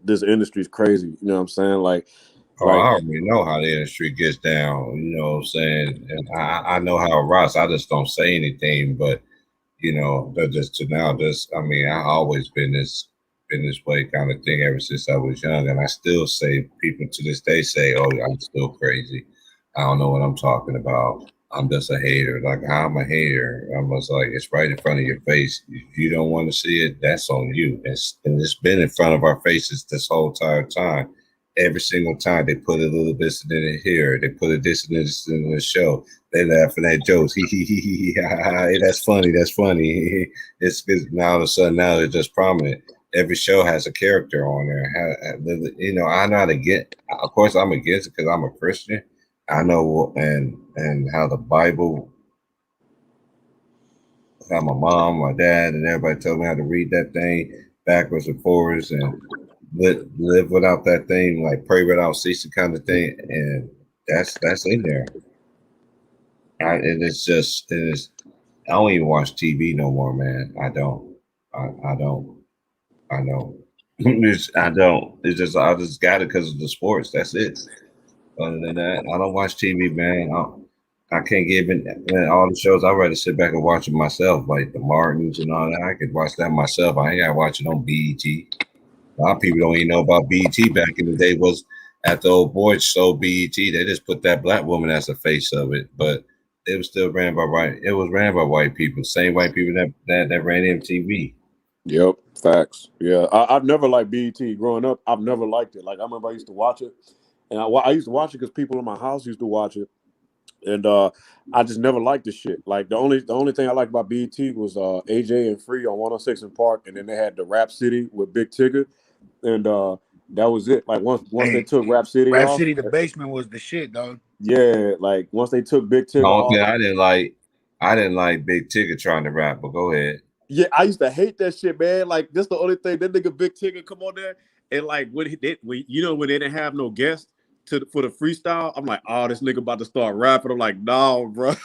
[SPEAKER 10] This industry's crazy. You know what I'm saying? Like
[SPEAKER 14] I already know how the industry gets down. You know what I'm saying? And I know how it rocks. I just don't say anything, but you know, I mean, I always been this way kind of thing ever since I was young, and I still say, people to this day say, "Oh, I'm still crazy. I don't know what I'm talking about. I'm just a hater." Like, how I'm a hater? I was like, it's right in front of your face. If you don't want to see it, that's on you. And it's been in front of our faces this whole entire time. Every single time they put a little bit in it here, they put a this and this in the show. They laughing at jokes. Hey, that's funny. That's funny. It's now all of a sudden now they're just prominent. Every show has a character on there. You know, I know how to get. Of course, I'm against it because I'm a Christian. I know and how the Bible, how my mom, my dad, and everybody told me how to read that thing backwards and forwards and live without that thing, like pray without ceasing kind of thing. And that's in there. I don't even watch TV no more, man. I don't. I don't. I know. I don't. It's just I just got it because of the sports. That's it. Other than that, I don't watch TV, man. I can't give it, man, all the shows. I'd rather sit back and watch it myself, like the Martins and all that. I could watch that myself. I ain't got to watch it on BET. A lot of people don't even know about BET back in the day. Was after old boys sold BET, they just put that black woman as the face of it, but it was still ran by white. It was ran by white people, same white people that ran MTV.
[SPEAKER 10] Yep, facts. Yeah, I've never liked BET growing up. I've never liked it. Like I remember I used to watch it, and I used to watch it because people in my house used to watch it, and I just never liked the shit. Like the only thing I liked about BET was AJ and Free on 106 in Park, and then they had the Rap City with Big Tigger, and that was it. Like once they took Rap City off,
[SPEAKER 4] the basement was the shit, dog.
[SPEAKER 10] Yeah, like once they took Big Tigger off.
[SPEAKER 14] I didn't like Big Tigger trying to rap, but go ahead.
[SPEAKER 10] Yeah, I used to hate that shit, man. Like this the only thing, that nigga Big Tigger come on there, and like when they didn't have no guests for the freestyle, I'm like, oh, this nigga about to start rapping. I'm like, no, bro.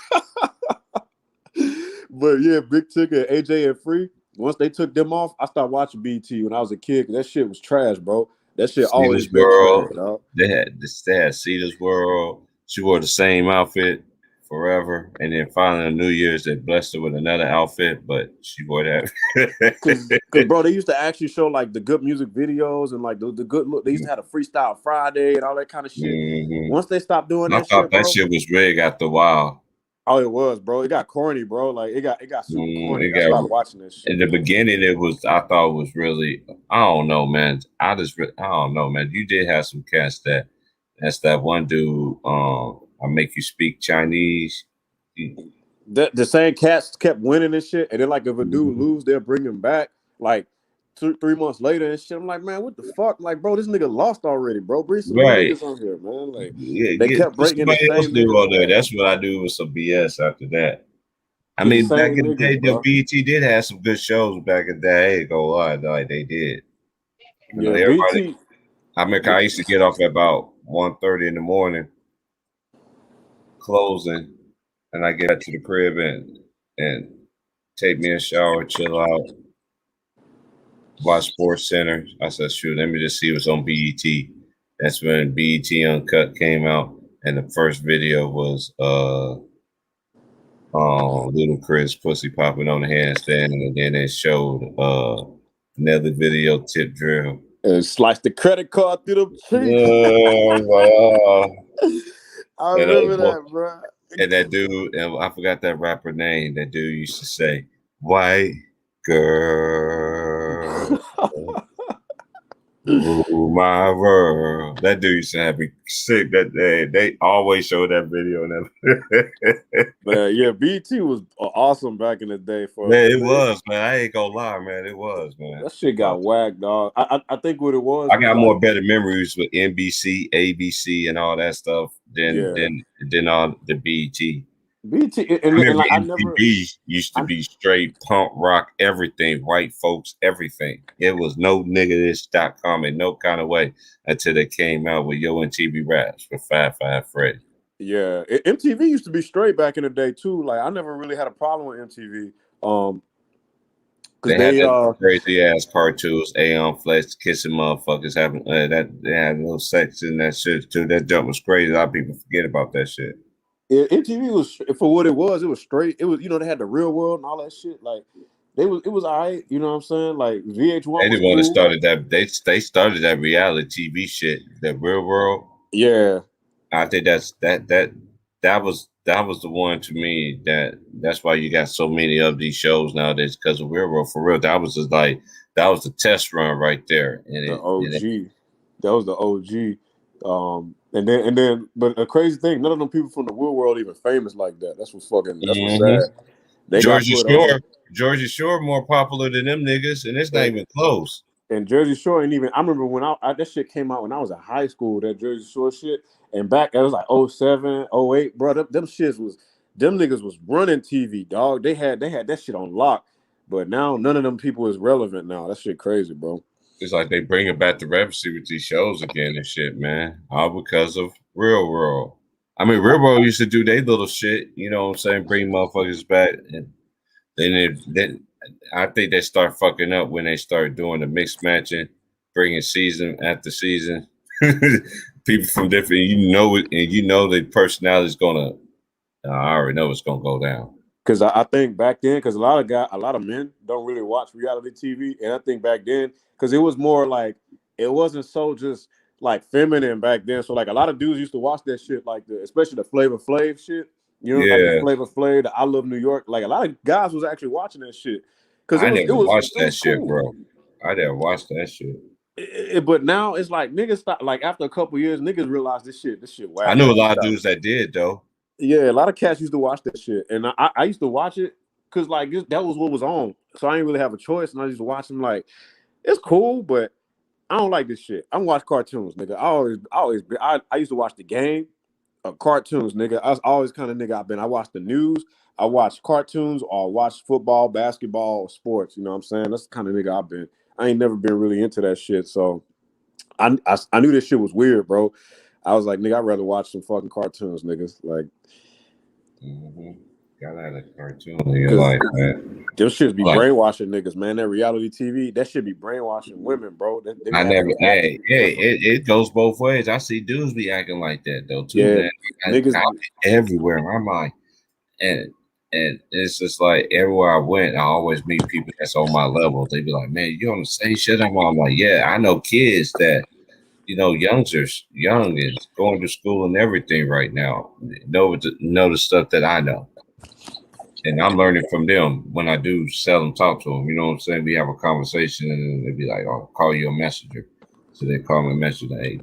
[SPEAKER 10] But yeah, Big Tigger, AJ, and Free. Once they took them off, I started watching BT when I was a kid. Cause that shit was trash, bro. That shit always been trash, dog.
[SPEAKER 14] They had Cedar's World. She wore the same outfit forever, and then finally on New Year's they blessed her with another outfit, but she wore that.
[SPEAKER 10] Cause bro, they used to actually show like the good music videos and like the good look. They used to have a Freestyle Friday and all that kind of shit. Mm-hmm. Once they stopped doing that, I thought
[SPEAKER 14] that shit was rigged after a while.
[SPEAKER 10] Oh, it was, bro. It got corny, bro. Like it got super corny. I stopped watching this shit.
[SPEAKER 14] In the beginning, I thought it was really, I don't know, man. I don't know, man. You did have some cats that's that one dude. I Make You Speak Chinese.
[SPEAKER 10] The same cats kept winning and shit, and then like if a dude lose, they'll bring him back. Like 3 months later and shit. I'm like, man, what the fuck? Like, bro, this nigga lost already, bro. Bring some niggas on here, man. Like, they kept breaking the same
[SPEAKER 14] dude on there. That's what I do with some BS after that. I mean, back in the day, the BET did have some good shows back in the day. I ain't gonna lie, like they did. You know, everybody. I remember I used to get off at about 1:30 in the morning, closing, and I get back to the crib and take me a shower, chill out, watch Sports Center. I said, shoot, let me just see what's on BET. That's when BET Uncut came out, and the first video was Little Chris pussy popping on the handstand, and then it showed another video, Tip Drill.
[SPEAKER 10] And sliced the credit card through the cheeks. I remember that, bro.
[SPEAKER 14] And that dude, and I forgot that rapper name. That dude used to say, "White girl, ooh, my world." That dude used to have me sick that day. They always show that video.
[SPEAKER 10] Man, yeah, BT was awesome back in the day.
[SPEAKER 14] Man, it was, man. I ain't gonna lie, man. It was, man.
[SPEAKER 10] That shit got whacked, dog. I think what it was.
[SPEAKER 14] I got more better memories with NBC, ABC, and all that stuff than all the BT.
[SPEAKER 10] BT
[SPEAKER 14] and like, MTV used to be straight punk rock, everything, white folks, everything. It was no nigga-ish.com in no kind of way until they came out with Yo MTV Raps with 5 Freddy.
[SPEAKER 10] Yeah, MTV used to be straight back in the day too. Like I never really had a problem with MTV.
[SPEAKER 14] They had crazy ass cartoons, Aeon Flex, kissing motherfuckers, having that they had a little sex in that shit too. That jump was crazy. A lot of people forget about that shit.
[SPEAKER 10] Yeah, MTV was, for what it was straight. It was, you know, they had the Real World and all that shit. Like it was all right, you know what I'm saying? Like VH1.
[SPEAKER 14] They didn't want to started that. They started that reality TV shit, that Real World.
[SPEAKER 10] Yeah,
[SPEAKER 14] I think that was the one to me that's why you got so many of these shows nowadays, because of Real World. For real, that was just like that was the test run right there. And
[SPEAKER 10] the OG. That was the OG. And then, but a crazy thing, none of them people from the Real World even famous like that. That's what's sad.
[SPEAKER 14] Jersey Shore more popular than them niggas, and it's not even close.
[SPEAKER 10] And Jersey Shore ain't even. I remember when that shit came out when I was in high school. That Jersey Shore shit, and back it was like 07, 08, bro. Them niggas was running TV, dog. They had that shit on lock. But now none of them people is relevant now. That shit crazy, bro.
[SPEAKER 14] It's like they bringing back the relevancy with these shows again and shit, man. All because of Real World. I mean, Real World used to do their little shit, you know what I'm saying? Bring motherfuckers back. And then I think they start fucking up when they start doing the mixed matching, bringing season after season. People from different, you know it, and you know the personality is gonna. I already know it's gonna go down.
[SPEAKER 10] Because I think back then, because a lot of men don't really watch reality TV, and I think back then, because it was more like it wasn't so just like feminine back then. So like a lot of dudes used to watch that shit, like especially the Flavor Flav shit. You know, like the Flavor Flav, the I Love New York. Like a lot of guys was actually watching that shit.
[SPEAKER 14] Because I never watched that shit, bro. I never watched that shit.
[SPEAKER 10] But now it's like niggas stop. Like after a couple years, niggas realize this shit whack.
[SPEAKER 14] I knew a lot of dudes that did though.
[SPEAKER 10] Yeah, a lot of cats used to watch that shit, and I used to watch it because like that was what was on. So I didn't really have a choice, and I used to watch them. Like it's cool, but I don't like this shit. I watch cartoons, nigga. I used to watch the game, cartoons, nigga. I was always kind of nigga I've been. I watch the news, I watch cartoons, or I watch football, basketball, or sports. You know what I'm saying? That's the kind of nigga I've been. I ain't never been really into that shit, so I knew this shit was weird, bro. I was like, nigga, I'd rather watch some fucking cartoons, niggas. Like,
[SPEAKER 14] gotta have a cartoon in your life, man.
[SPEAKER 10] Them shit be brainwashing niggas, man. That reality TV, that should be brainwashing women, bro.
[SPEAKER 14] It goes both ways. I see dudes be acting like that though too.
[SPEAKER 10] Yeah,
[SPEAKER 14] niggas everywhere. I'm like, and it's just like everywhere I went, I always meet people that's on my level. They be like, man, you on the same shit I'm on. I'm like, yeah, I know kids that, you know, young is going to school and everything right now. Know the stuff that I know. And I'm learning from them when I do seldom talk to them. You know what I'm saying? We have a conversation and they'll be like, oh, I'll call you a messenger. So they call me a messenger. Hey,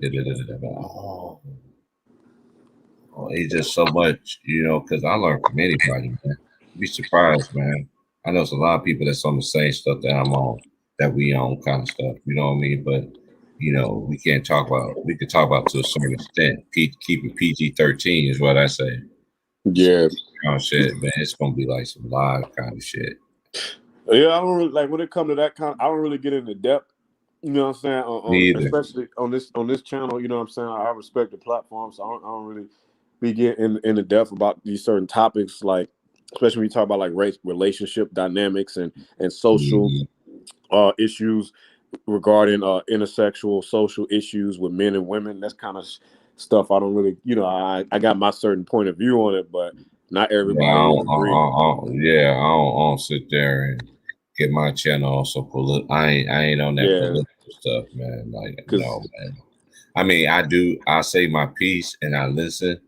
[SPEAKER 14] oh, it's just so much, you know, because I learn from anybody, man. You'd be surprised, man. I know there's a lot of people that's on the same stuff that I'm on, that we own kind of stuff. You know what I mean? But, you know, we can talk about to a certain extent. Keep it PG-13 is what I say.
[SPEAKER 10] Yeah.
[SPEAKER 14] kind of shit, man. It's gonna be like some live kind of shit.
[SPEAKER 10] Yeah, I don't really like when it comes to that kind. I don't really get into depth. You know what I'm saying? Especially on this channel. You know what I'm saying? I respect the platform, so I don't really be getting into depth about these certain topics, like especially when you talk about like race, relationship dynamics, and social issues regarding intersexual social issues with men and women. That's kind of stuff I don't really, I got my certain point of view on it, but not everybody will agree.
[SPEAKER 14] I don't sit there and get my channel also political. I ain't on that political stuff, man. Like, no, man. I mean, I say my piece and I listen.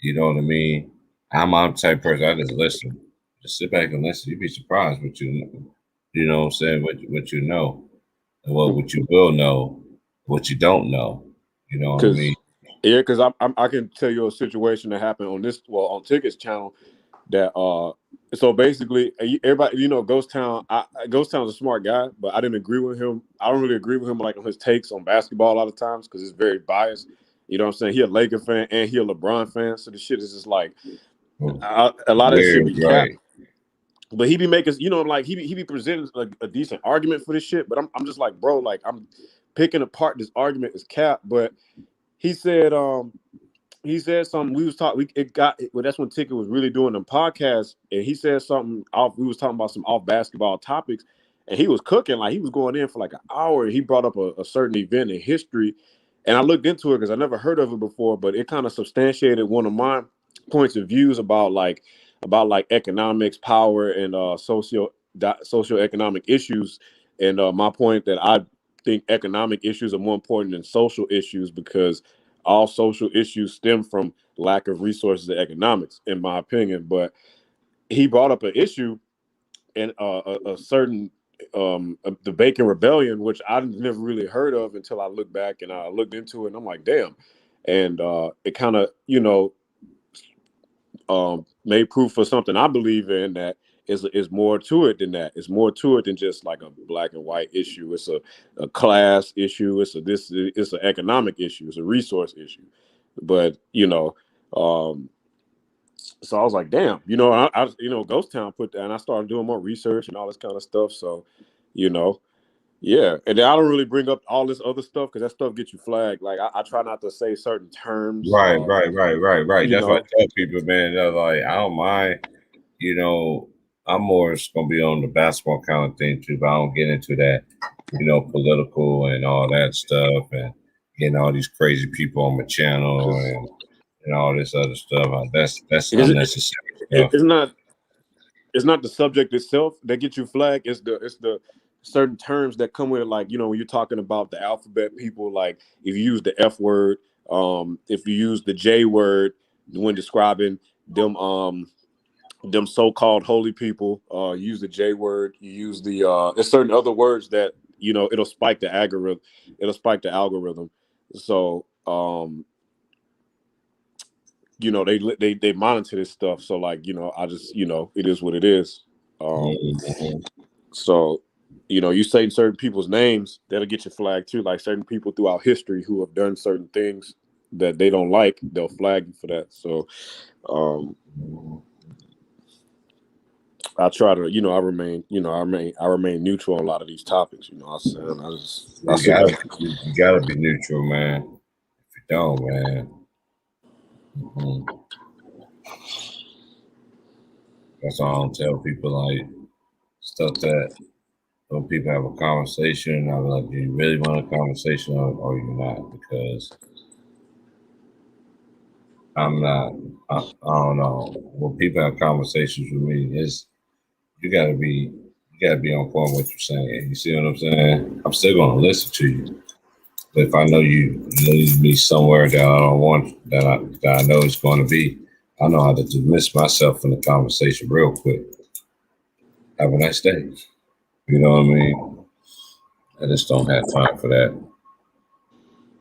[SPEAKER 14] You know what I mean? I'm the type of person, I just listen. Just sit back and listen. You'd be surprised what you know what I'm saying, what you know. And what you will know, what you don't know. You know what I mean?
[SPEAKER 10] Yeah, because I can tell you a situation that happened on Ticket's channel that so basically everybody, Ghost Town. Ghost Town's a smart guy, but I didn't agree with him. I don't really agree with him like on his takes on basketball a lot of times because it's very biased. You know what I'm saying? He a Laker fan and he a LeBron fan, so the shit is just like a lot of this shit be capped. But he be making, he be presenting like a decent argument for this shit. But I'm just like, bro, like I'm picking apart this argument is cap. But he said something. We was talking. That's when Ticket was really doing them podcasts, and he said something off. We was talking about some off basketball topics, and he was cooking like he was going in for like an hour. And he brought up a certain event in history, and I looked into it because I never heard of it before. But it kind of substantiated one of my points of views about economics, power, and socioeconomic issues. And my point that I think economic issues are more important than social issues because all social issues stem from lack of resources and economics, in my opinion. But he brought up an issue in a certain the Bacon Rebellion, which I never really heard of until I looked back and I looked into it, and I'm like, damn. And it kind of, made proof for something I believe in that is more to it than that. It's more to it than just like a black and white issue. It's a class issue. It's an economic issue. It's a resource issue. But so I was like, damn, I Ghost Town put that, and I started doing more research and all this kind of stuff. So, yeah, and then I don't really bring up all this other stuff because that stuff gets you flagged. Like I try not to say certain terms.
[SPEAKER 14] Right. That's why I tell people, man. They're like, I don't mind. I'm more just gonna be on the basketball kind of thing too, but I don't get into that, political and all that stuff, and getting all these crazy people on my channel and all this other stuff. That's unnecessary stuff.
[SPEAKER 10] It's not the subject itself that gets you flagged. It's the certain terms that come with it, like when you're talking about the alphabet people, like if you use the F word, if you use the J word when describing them so-called holy people, use the J word, you use there's certain other words that it'll spike the algorithm. So they monitor this stuff. So like I just it is what it is. So you say certain people's names, that'll get you flagged too. Like certain people throughout history who have done certain things that they don't like, they'll flag you for that. So I try to, I remain neutral on a lot of these topics. You
[SPEAKER 14] gotta be neutral, man. If you don't, man. That's all I don't tell people, like stuff that when people have a conversation, I'm like, do you really want a conversation or you not? Because I'm not, I don't know. When people have conversations with me, you gotta be on point with what you're saying. You see what I'm saying? I'm still gonna listen to you. But if I know you lead me somewhere that I don't want, that I know it's gonna be, I know how to dismiss myself from the conversation real quick. Have a nice day. You know what I mean? I just don't have time for that.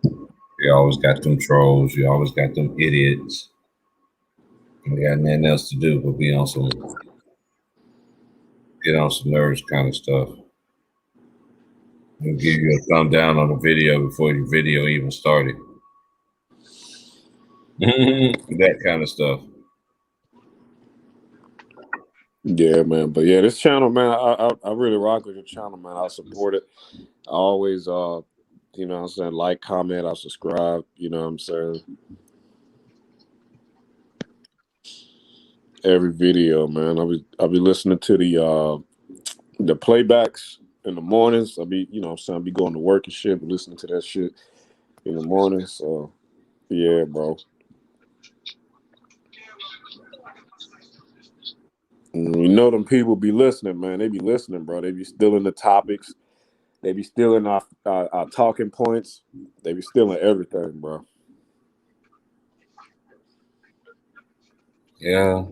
[SPEAKER 14] You always got them trolls. You always got them idiots. We got nothing else to do but get on some nerves kind of stuff. They'll give you a thumb down on the video before your video even started. That kind of stuff.
[SPEAKER 10] Yeah, man. But yeah, this channel, man, I really rock with your channel, man. I support it. I always you know what I'm saying, like, comment, I subscribe, you know what I'm saying. Every video, man. I'll be listening to the playbacks in the mornings. I'll be, you know what I'm saying, I'll be going to work and shit, but listening to that shit in the morning. So yeah, bro. You know them people be listening, man. They be listening, bro. They be still in the topics. They be still in our talking points. They be still in everything, bro.
[SPEAKER 14] Yeah.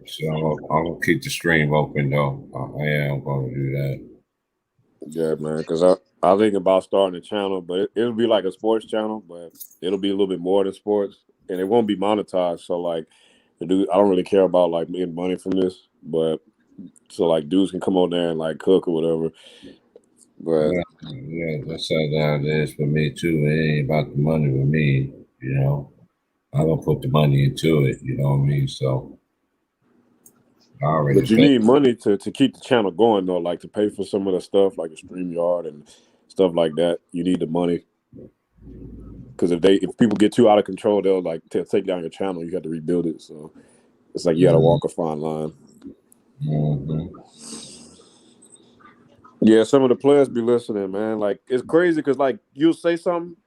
[SPEAKER 14] So I'm gonna keep the stream open though. I am gonna do that.
[SPEAKER 10] Yeah, man. Because I think about starting a channel, but it'll be like a sports channel, but it'll be a little bit more than sports, and it won't be monetized. So like, I don't really care about like making money from this, but so like dudes can come on there and like cook or whatever. But
[SPEAKER 14] yeah, that's how that is for me too. It ain't about the money with me, you know. I'm gonna put the money into it, you know what I mean? So
[SPEAKER 10] but you need money to keep the channel going though, like to pay for some of the stuff like the StreamYard and stuff like that. You need the money. Because if people get too out of control, they'll like take down your channel. You have to rebuild it. So it's like you got to walk a fine line.
[SPEAKER 14] Mm-hmm.
[SPEAKER 10] Yeah, some of the players be listening, man. Like it's crazy because like you'll say something,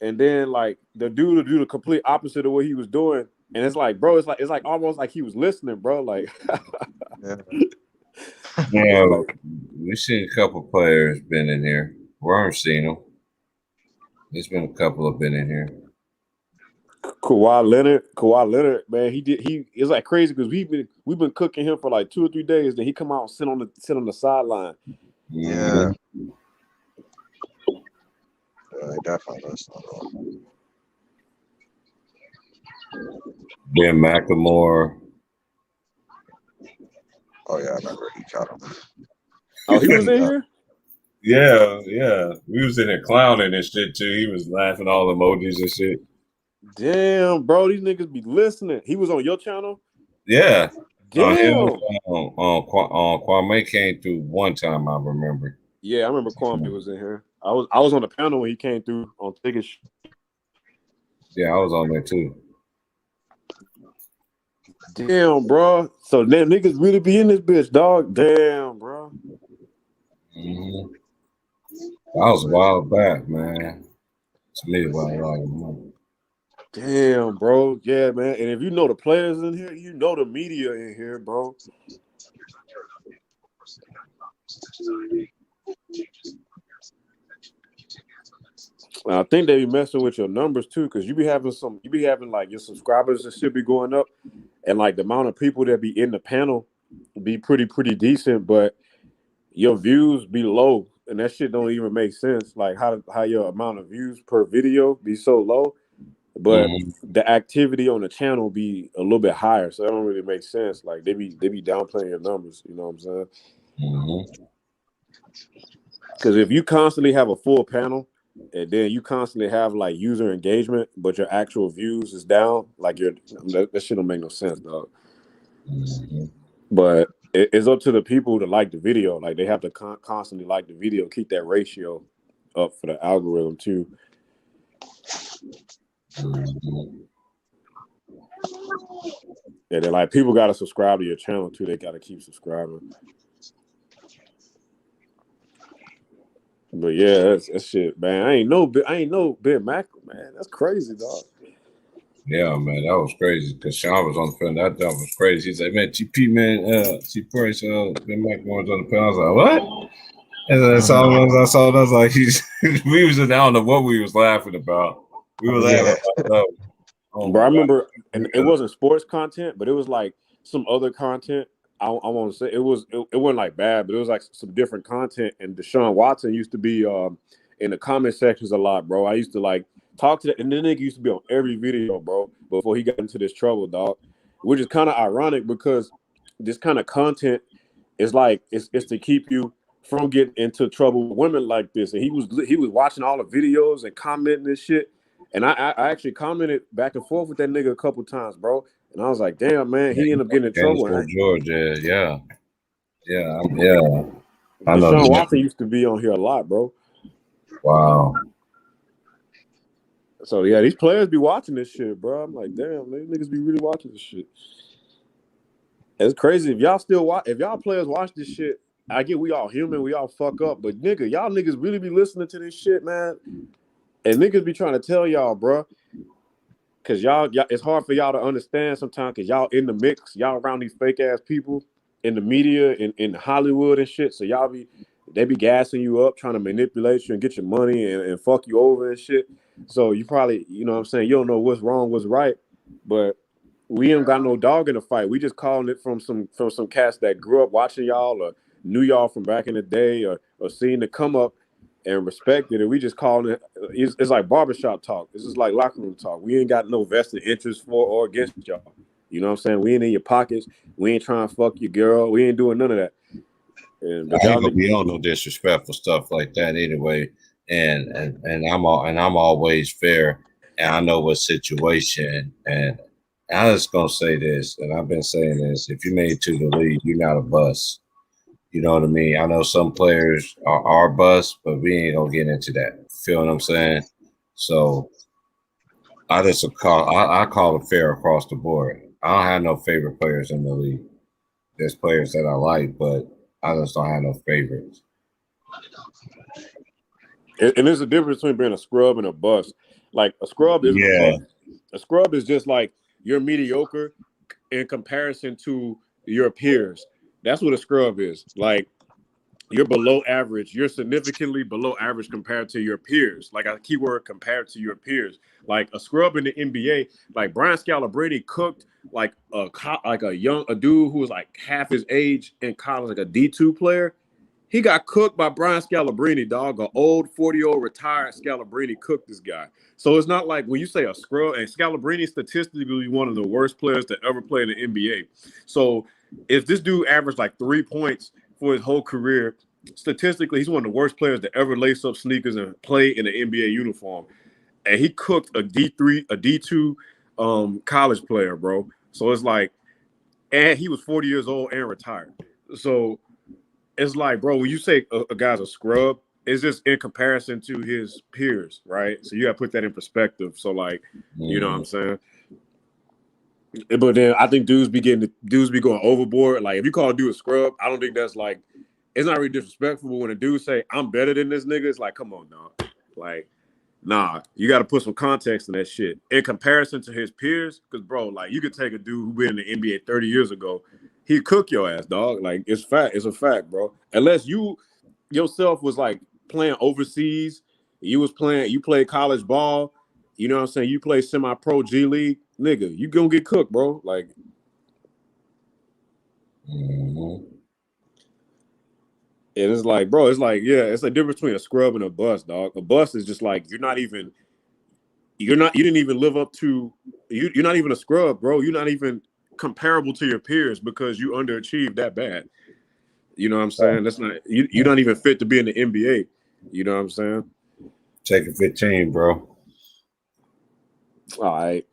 [SPEAKER 10] and then like the dude will do the complete opposite of what he was doing, and it's like, bro, it's like almost like he was listening, bro. Like,
[SPEAKER 14] yeah, we've seen a couple players been in here. Worm seen them. There's been a couple of been in here.
[SPEAKER 10] Kawhi Leonard, man, it's like crazy because we've been cooking him for like 2 or 3 days. Then he come out and sit on the sideline.
[SPEAKER 2] Yeah. Definitely listening.
[SPEAKER 14] Ben McLemore.
[SPEAKER 2] Oh yeah, I remember he caught him.
[SPEAKER 10] Oh, he was in here?
[SPEAKER 14] Yeah. We was in here clowning and shit too. He was laughing all emojis and shit.
[SPEAKER 10] Damn, bro, these niggas be listening. He was on your channel?
[SPEAKER 14] Yeah.
[SPEAKER 10] Damn.
[SPEAKER 14] Kwame came through one time, I remember.
[SPEAKER 10] Yeah, I remember Kwame was in here. I was on the panel when he came through on tickets.
[SPEAKER 14] Yeah, I was on there too.
[SPEAKER 10] Damn, bro. So damn niggas really be in this bitch, dog. Damn, bro.
[SPEAKER 14] Mm-hmm. That was a while back, man. It's me like.
[SPEAKER 10] Damn, bro. Yeah, man. And if you know the players in here, you know the media in here, bro. I think they be messing with your numbers too, because you be having like your subscribers that should be going up, and like the amount of people that be in the panel be pretty decent, but your views be low, and that shit don't even make sense. Like how your amount of views per video be so low, but the activity on the channel be a little bit higher, so that don't really make sense. Like they be downplaying your numbers, you know what I'm saying? Because if you constantly have a full panel, and then you constantly have like user engagement, but your actual views is down, like that shit don't make no sense, dog. But it's up to the people to like the video. Like they have to constantly like the video, keep that ratio up for the algorithm too. And then like people gotta subscribe to your channel too. They gotta keep subscribing. But yeah, that's shit, man. I ain't know Ben Mac, man. That's crazy, dog.
[SPEAKER 14] Yeah, man, that was crazy. Because Sean was on the phone. That was crazy. He said, "Man, TP, man, T Price, Ben Mac was on the phone." I was like, "What?" And then I saw. I was like, we was in. I don't know what we was laughing about. We were laughing about.
[SPEAKER 10] But I remember, and it wasn't sports content, but it was like some other content. I want to say it wasn't like bad, but it was like some different content. And Deshaun Watson used to be in the comment sections a lot, bro. I used to like talk to that, and the nigga used to be on every video, bro, before he got into this trouble, dog. Which is kind of ironic because this kind of content is like it's to keep you from getting into trouble with women like this. And he was watching all the videos and commenting this shit. And I actually commented back and forth with that nigga a couple times, bro. And I was like, damn, man, he ended up getting in trouble.
[SPEAKER 14] Georgia, yeah. I know.
[SPEAKER 10] Deshaun Watson used to be on here a lot, bro.
[SPEAKER 14] Wow.
[SPEAKER 10] So yeah, these players be watching this shit, bro. I'm like, damn, these niggas be really watching this shit. It's crazy. If y'all players watch this shit, I get we all human, we all fuck up, but nigga, y'all niggas really be listening to this shit, man. And niggas be trying to tell y'all, bro, because y'all, it's hard for y'all to understand sometimes because y'all in the mix, y'all around these fake ass people in the media, in Hollywood and shit. So they be gassing you up, trying to manipulate you and get your money and fuck you over and shit. So you probably, you know what I'm saying, you don't know what's wrong, what's right, but we ain't got no dog in the fight. We just calling it from some cats that grew up watching y'all or knew y'all from back in the day or seen the come up and respected it. We just calling it. It's like barbershop talk. This is like locker room talk. We ain't got no vested interest for or against y'all. You know what I'm saying? We ain't in your pockets. We ain't trying to fuck your girl. We ain't doing none of that.
[SPEAKER 14] But y'all gonna be on no disrespectful stuff like that anyway. And I'm always fair. And I know what situation. And I'm just gonna say this, and I've been saying this: if you made it to the league, you're not a bust. You know what I mean? I know some players are bust, but we ain't gonna get into that. Feel what I'm saying? So I call it fair across the board. I don't have no favorite players in the league. There's players that I like, but I just don't have no favorites.
[SPEAKER 10] And there's a difference between being a scrub and a bust. Like a scrub isn't a bust. A scrub is just like you're mediocre in comparison to your peers. That's what a scrub is. Like you're below average. You're significantly below average compared to your peers. Like a keyword, compared to your peers. Like a scrub in the NBA, like Brian Scalabrine cooked like a dude who was like half his age in college, like a D2 player. He got cooked by Brian Scalabrine, dog. An old 40-year-old retired Scalabrine cooked this guy. So it's not like when you say a scrub, and Scalabrine is statistically one of the worst players to ever play in the NBA. So if this dude averaged like 3 points for his whole career, statistically, he's one of the worst players to ever lace up sneakers and play in an NBA uniform. And he cooked a D2 college player, bro. So it's like, and he was 40 years old and retired. So it's like, bro, when you say a guy's a scrub, it's just in comparison to his peers, right? So you got to put that in perspective. So like, you know what I'm saying? But then I think dudes be going overboard. Like if you call a dude a scrub, I don't think that's like, it's not really disrespectful. But when a dude say I'm better than this nigga, it's like, come on, dog. Like, nah, you got to put some context in that shit in comparison to his peers. Because bro, like you could take a dude who been in the NBA 30 years ago, he'd cook your ass, dog. Like it's a fact, bro. Unless you yourself was like playing overseas, you played college ball. You know what I'm saying? You play semi-pro G League, nigga, you gonna get cooked, bro. Like, and it's like, bro, it's like, yeah, it's a difference between a scrub and a bust, dog. A bust is just like you didn't even live up to you're not even a scrub, bro. You're not even comparable to your peers because you underachieved that bad. You know what I'm saying? That's not you're not even fit to be in the NBA. You know what I'm saying?
[SPEAKER 14] Take a 15, bro.
[SPEAKER 10] All right.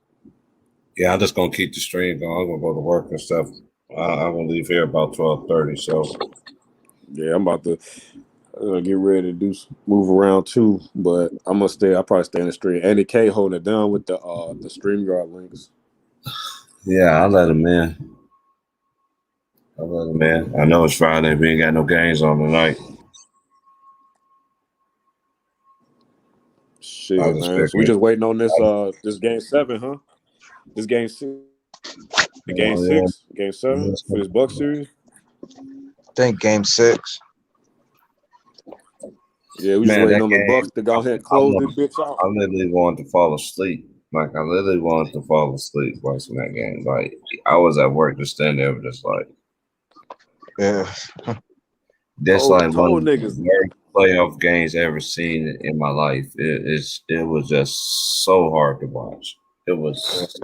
[SPEAKER 14] Yeah, I'm just gonna keep the stream going. I'm gonna go to work and stuff. I'm gonna leave here about 12:30. So
[SPEAKER 10] yeah, I'm about to get ready to move around too. But I'm gonna stay. I'll probably stay in the stream. Andy K holding it down with the StreamYard links.
[SPEAKER 14] Yeah, I'll let him in. I know it's Friday. We ain't got no games on tonight.
[SPEAKER 10] Shit, man. So we just waiting on this game 7, huh? This game 6. The game 6, game 7 for this Bucks series.
[SPEAKER 2] I think game 6.
[SPEAKER 10] Yeah, we just waiting on the Bucks to go ahead and close this bitch out.
[SPEAKER 14] I literally wanted to fall asleep. Like I literally wanted to fall asleep watching that game. Like I was at work just standing there, just like,
[SPEAKER 2] yeah.
[SPEAKER 14] That's like one of the worst playoff games I ever seen in my life. It was just so hard to watch. It was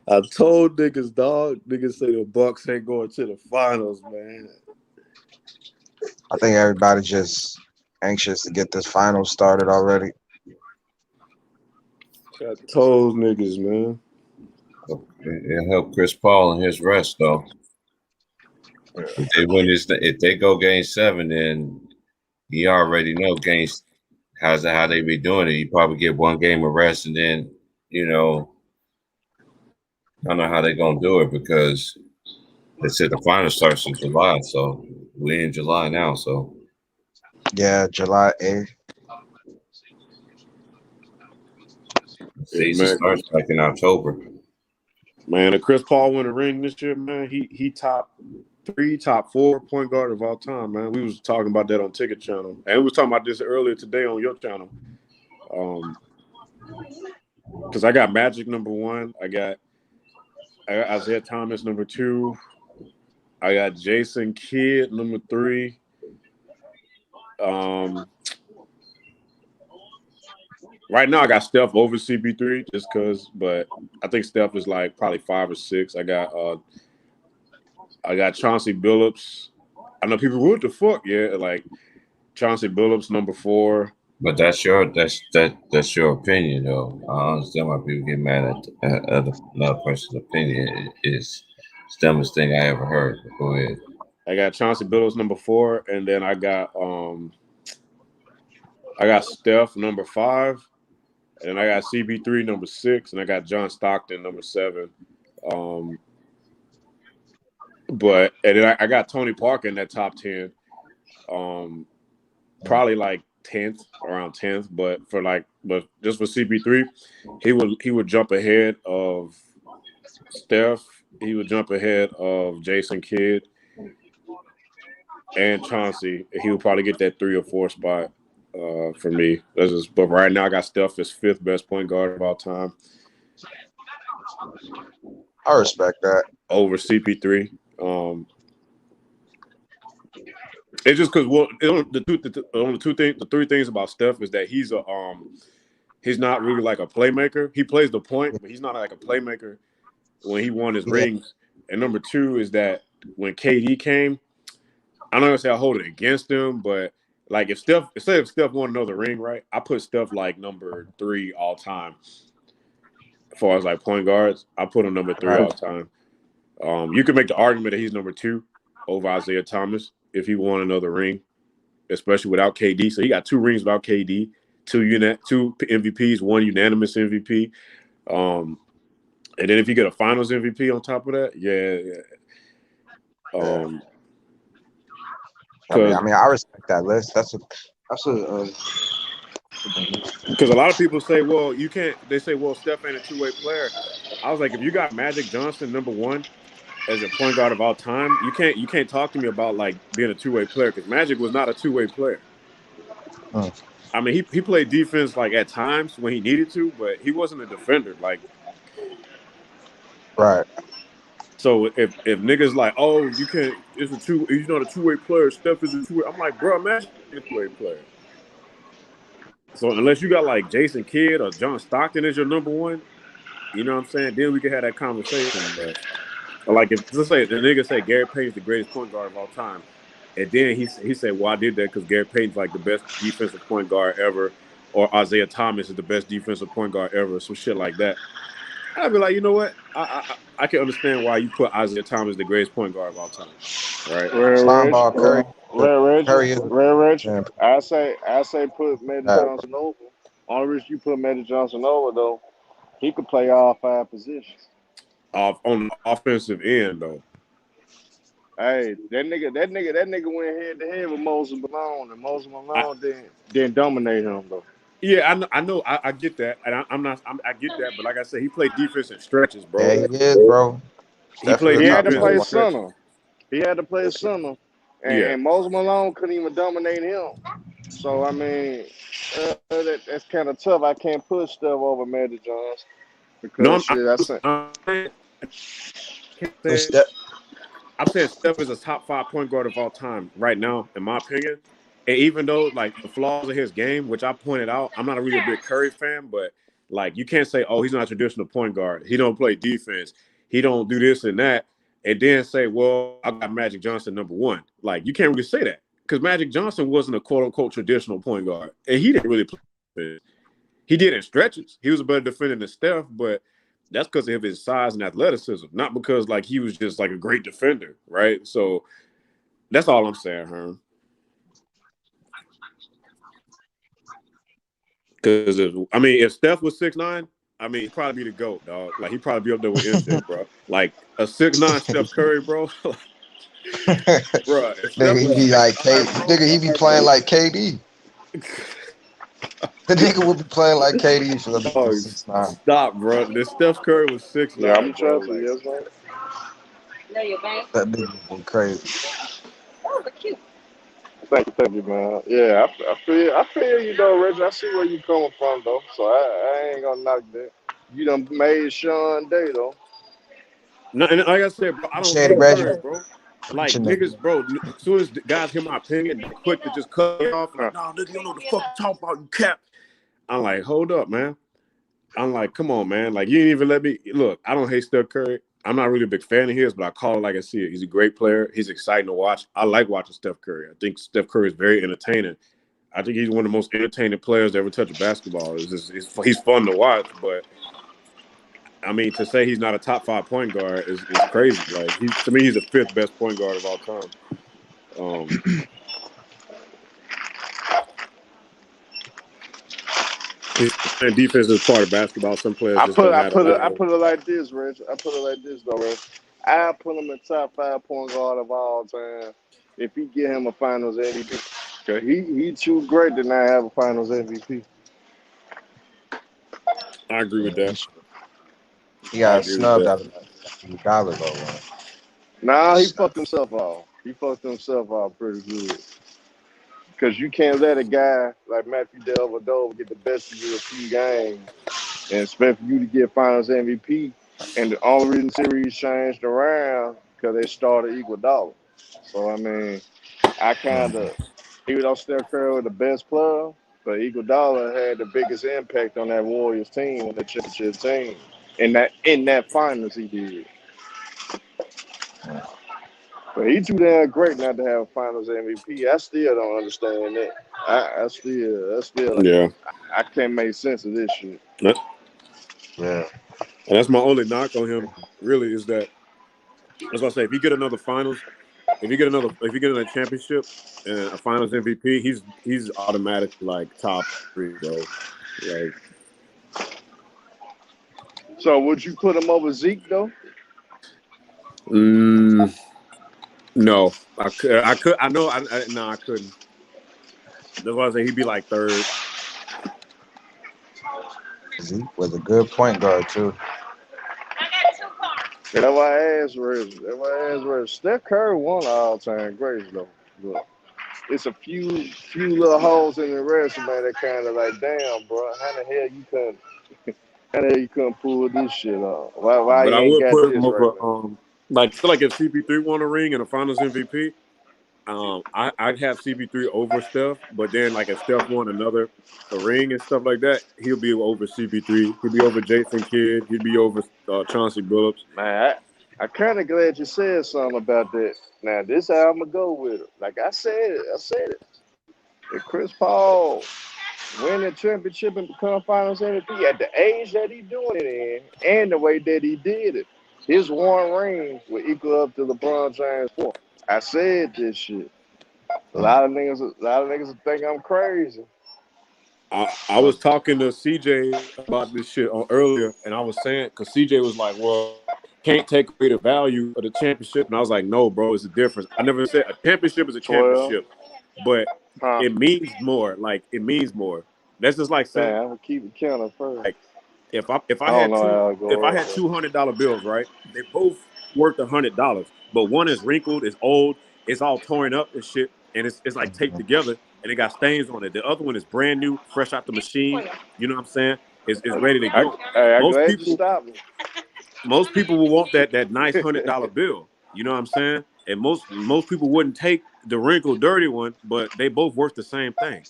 [SPEAKER 10] I told niggas, dog. Niggas say the Bucks ain't going to the finals, man.
[SPEAKER 2] I think everybody's just anxious to get this final started already.
[SPEAKER 10] Got toes niggas, man.
[SPEAKER 14] It'll help Chris Paul in his rest, though. If they win this, if they go game 7, then you already know games. How they be doing it? You probably get 1 game of rest, and then I don't know how they're gonna do it because they said the final starts in July, so we're in July now. So
[SPEAKER 2] yeah, July 8th.
[SPEAKER 14] Season starts like in October.
[SPEAKER 10] Man, if Chris Paul win a ring this year, man, he top 3, top 4 point guard of all time, man. We was talking about that on Ticket Channel, and we was talking about this earlier today on your channel. Because I got Magic number 1, I got Isaiah Thomas number 2, I got Jason Kidd number 3. Right now, I got Steph over CP3 just because, but I think Steph is like probably 5 or 6. I got Chauncey Billups. I know people, what the fuck? Yeah, like Chauncey Billups number 4.
[SPEAKER 14] But that's your opinion, though. I understand why people get mad at another person's opinion. It's the dumbest thing I ever heard. Go ahead.
[SPEAKER 10] I got Chauncey Billups number 4, and then I got Steph number 5, and I got CP3 number 6, and I got John Stockton number 7. But and then I got Tony Parker in that top 10. Probably like 10th, around 10th, but just for CP3, he would jump ahead of Steph. He would jump ahead of Jason Kidd and Chauncey. He would probably get that 3 or 4 spot for me. But right now, I got Steph as 5th best point guard of all time.
[SPEAKER 2] I respect that
[SPEAKER 10] over CP3. It's just because the 3 things about Steph is that he's not really like a playmaker. He plays the point, but he's not like a playmaker when he won his rings. And number 2 is that when KD came, I'm not gonna say I hold it against him, but like if Steph won another ring, right? I put Steph like number 3 all time. As far as like point guards, I put him number 3 all time. You could make the argument that he's number 2 over Isaiah Thomas if he won another ring, especially without KD. So he got 2 rings without KD, 2 MVPs, 1 unanimous MVP. And then if you get a Finals MVP on top of that,
[SPEAKER 2] I respect that list.
[SPEAKER 10] Because a lot of people say, well, you can't. They say, well, Steph ain't a 2-way player. I was like, if you got Magic Johnson number 1 as a point guard of all time, you can't talk to me about like being a 2-way player because Magic was not a 2-way player. I mean, he played defense like at times when he needed to, but he wasn't a defender. Like,
[SPEAKER 2] right.
[SPEAKER 10] So if niggas like, oh, you can't, he's not a 2-way player. Steph is a 2-way. I'm like, bro, Magic is a 2-way player. So unless you got like Jason Kidd or John Stockton as your number 1, you know what I'm saying? Then we can have that conversation. But like let's say the nigga say Gary Payton's the greatest point guard of all time, and then he said, well, I did that because Gary Payton's like the best defensive point guard ever, or Isaiah Thomas is the best defensive point guard ever, some shit like that. I'd be like, you know what? I can understand why you put Isaiah Thomas the greatest point guard of all time, right?
[SPEAKER 8] Reg, I say put Magic Johnson over. Only reason you put Magic Johnson over though, he could play all 5 positions.
[SPEAKER 10] On the offensive end though.
[SPEAKER 8] Hey, that nigga went head to head with Moses Malone, and Moses Malone didn't dominate him though.
[SPEAKER 10] Yeah, I know, I get that, and I get that, but like I said, he played defense in stretches, bro.
[SPEAKER 2] Yeah, he is, bro.
[SPEAKER 8] He had to play center. He had to play center, and Moses Malone couldn't even dominate him. So I mean, that's kind of tough. I can't put Steph over Magic Johnson because
[SPEAKER 10] I'm saying Steph is a top 5 point guard of all time right now, in my opinion. And even though like the flaws of his game, which I pointed out, I'm not a really big Curry fan, but like you can't say, oh, he's not a traditional point guard. He don't play defense. He don't do this and that. And then say, well, I got Magic Johnson number 1. Like you can't really say that because Magic Johnson wasn't a quote unquote traditional point guard, and he didn't really play. He did in stretches. He was a better defender than Steph, but that's because of his size and athleticism, not because like he was just like a great defender, right? So that's all I'm saying, Herm. Because if Steph was 6'9", he'd probably be the GOAT, dog. Like he'd probably be up there with MJ, bro. Like a 6'9" Steph Curry, bro. Bro,
[SPEAKER 2] nigga, he be like nigga, he be playing like KD. The nigga would be playing like KD for the 6'9".
[SPEAKER 10] Stop, bro. This Steph Curry was 6'9".
[SPEAKER 8] Yeah, I'm trying to yes, man.
[SPEAKER 2] That nigga be crazy.
[SPEAKER 8] Thank you, man. Yeah, I feel you though, Reggie. I see where you coming from though. So I ain't gonna knock that. You done made Sean day though.
[SPEAKER 10] No, and like I said, bro, I don't
[SPEAKER 2] Shady
[SPEAKER 10] Curry, bro. Like niggas, bro. As soon as the guys hear my opinion, they're quick to just cut me off. Like, no, nigga, you don't know what the fuck you talking about, you cap. I'm like, hold up, man. I'm like, come on, man. Like, you didn't even let me look. I don't hate Steph Curry. I'm not really a big fan of his, but I call it like I see it. He's a great player. He's exciting to watch. I like watching Steph Curry. I think Steph Curry is very entertaining. I think he's one of the most entertaining players to ever touch a basketball. He's fun to watch, but to say he's not a top 5 point guard is crazy. Like to me, he's the 5th best point guard of all time. Defense is part of basketball. Some players
[SPEAKER 8] I put it like this, Rich. I put it like this though, Rich. I put him in top 5 point guard of all time if he get him a Finals MVP. Cause he too great to not have a Finals MVP.
[SPEAKER 10] I agree with that.
[SPEAKER 2] He got snubbed out of $1 though, man.
[SPEAKER 8] Nah, he fucked himself off. He fucked himself off pretty good. Because you can't let a guy like Matthew Dellavedova get the best of you a few games and expect for you to get Finals MVP. And the only reason series changed around because they started Iguodala. So, I kind of, even though Steph Curry was the best player, but Iguodala had the biggest impact on that Warriors team, on the championship team. In that finals he did. But he too damn great not to have a Finals MVP. I still don't understand that. I still
[SPEAKER 10] yeah.
[SPEAKER 8] I can't make sense of this shit.
[SPEAKER 2] Yeah.
[SPEAKER 10] And that's my only knock on him, really, is that as I say, if you get another finals, if you get another championship and a Finals MVP, he's automatic like top 3, bro. Like,
[SPEAKER 8] so would you put him over Zeke though?
[SPEAKER 10] No, I could. I know. No, I couldn't. That's why I say he'd be like 3rd.
[SPEAKER 2] Zeke was a good point guard too.
[SPEAKER 8] That's why I asked Rich. Steph Curry won all-time greats though. Look, it's a few little holes in the resume that kind of like, damn, bro, how the hell you couldn't pull this shit off? Why
[SPEAKER 10] But
[SPEAKER 8] you
[SPEAKER 10] I
[SPEAKER 8] ain't
[SPEAKER 10] would
[SPEAKER 8] got
[SPEAKER 10] put
[SPEAKER 8] this
[SPEAKER 10] him over.
[SPEAKER 8] right now?
[SPEAKER 10] I feel like if CP3 won a ring and a Finals MVP, I'd have CP3 over Steph. But then, like if Steph won a ring and stuff like that, he'll be over CP3. He'd be over Jason Kidd. He'd be over Chauncey Billups.
[SPEAKER 8] Man, I kind of glad you said something about that. Now this how I'm gonna go with it. Like I said it. If Chris Paul win the championship and become Finals MVP at the age that he's doing it in, and the way that he did it, his 1 ring will equal up to LeBron James 4. I said this shit. A lot of niggas think I'm crazy.
[SPEAKER 10] I was talking to CJ about this shit earlier, and I was saying, because CJ was like, well, can't take away the value of the championship. And I was like, no, bro, it's a difference. I never said a championship is a championship, but it means more. Like, it means more. That's just like saying,
[SPEAKER 8] I'm gonna keep it counting first.
[SPEAKER 10] Like, if I had $200 bills, right? They both worth $100, but one is wrinkled, it's old, it's all torn up and shit, and it's like taped together, and it got stains on it. The other one is brand new, fresh out the machine. You know what I'm saying? It's ready to go. Most people will want that nice $100 bill. You know what I'm saying? And most people wouldn't take the wrinkled, dirty one, but they both worth the same thing.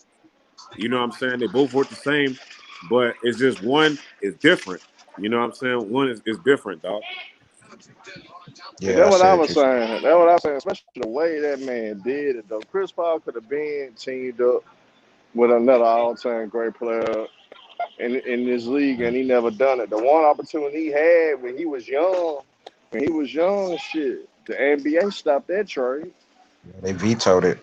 [SPEAKER 10] You know what I'm saying? They both work the same, but it's just one is different. You know what I'm saying? One is different, dog.
[SPEAKER 2] Yeah, that's what I was saying. That's what I was saying. Especially the way that man did it, though. Chris Paul could have been teamed up with another all-time great player in this league, and he never done it. The one opportunity he had when he was young, shit, the NBA stopped that trade.
[SPEAKER 11] They vetoed it.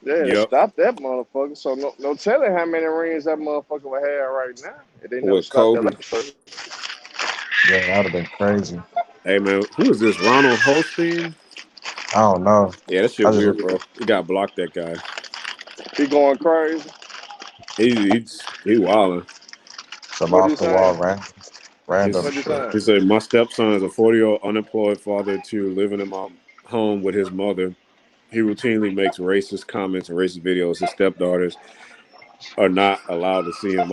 [SPEAKER 2] Yeah, they stopped that motherfucker. So no telling how many rings that motherfucker would have right now. If they never
[SPEAKER 10] With
[SPEAKER 2] stopped that
[SPEAKER 10] Kobe.
[SPEAKER 2] Lakers trade.
[SPEAKER 11] Yeah, that would have been crazy.
[SPEAKER 10] Hey man, who is this? Ronald Holstein?
[SPEAKER 11] I don't know.
[SPEAKER 10] Yeah, that shit weird, bro. You gotta block that guy.
[SPEAKER 2] He going crazy.
[SPEAKER 10] He wilding.
[SPEAKER 11] Some off the wall random
[SPEAKER 2] What'd you
[SPEAKER 11] shit.
[SPEAKER 2] say?
[SPEAKER 10] He said, my stepson is a 40-year-old unemployed father to living in my home with his mother. He routinely makes racist comments and racist videos. His stepdaughters are not allowed to see him.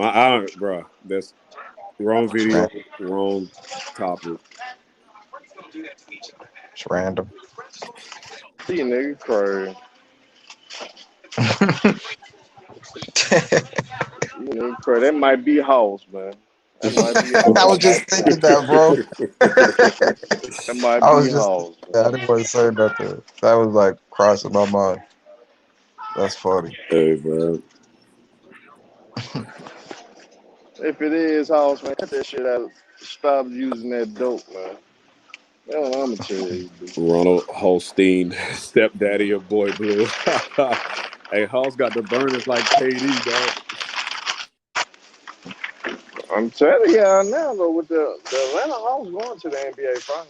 [SPEAKER 10] Bro, that's wrong video, wrong topic.
[SPEAKER 11] It's random.
[SPEAKER 2] See, nigga, crazy. That might be House, man. That might be House.
[SPEAKER 11] I was just thinking that, bro.
[SPEAKER 2] That might be House.
[SPEAKER 11] Yeah, I didn't want to say nothing. That was like crossing my mind. That's funny.
[SPEAKER 10] Hey, bro.
[SPEAKER 2] If it is House, man, cut that shit out. Stop using that dope, man. That's what I'm gonna tell you.
[SPEAKER 10] Ronald Holstein, stepdaddy of Boy Blue. Hey, House got the burners like KD, dog.
[SPEAKER 2] I'm telling y'all now, though, with the Atlanta Hawks going to the NBA Finals,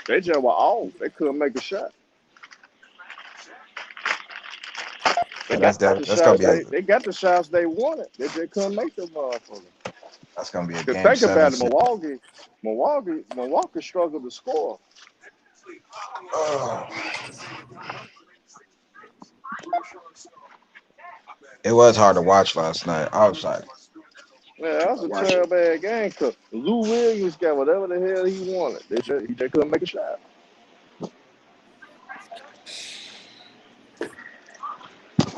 [SPEAKER 2] they just were off. They couldn't make a shot. They got the shots they wanted. They just couldn't make them motherfuckers.
[SPEAKER 11] That's gonna be a
[SPEAKER 2] Cause
[SPEAKER 11] game.
[SPEAKER 2] think about it, Milwaukee struggled to score.
[SPEAKER 11] It was hard to watch last night. I was like,
[SPEAKER 2] Yeah, that was a 12-bad game. Cause Lou Williams got whatever the hell he wanted. They couldn't make a shot.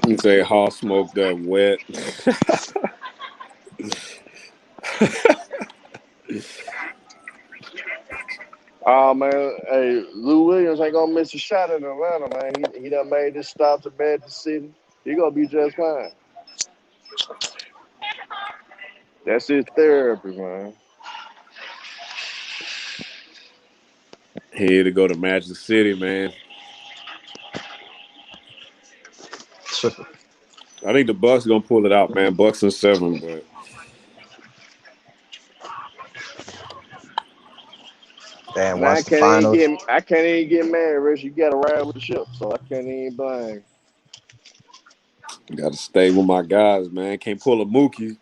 [SPEAKER 10] You say Hall smoked that wet.
[SPEAKER 2] Oh man, hey, Lou Williams ain't gonna miss a shot in Atlanta, man. He done made this stop to Magic City. He gonna be just fine. That's his therapy, man.
[SPEAKER 10] He had to go to Magic City, man. I think the Bucks gonna pull it out, man. Bucks and 7, but
[SPEAKER 11] damn, once the finals.
[SPEAKER 2] I can't even get mad, Rich. You gotta ride with the ship, so I can't even blame.
[SPEAKER 10] Gotta stay with my guys, man. Can't pull a Mookie.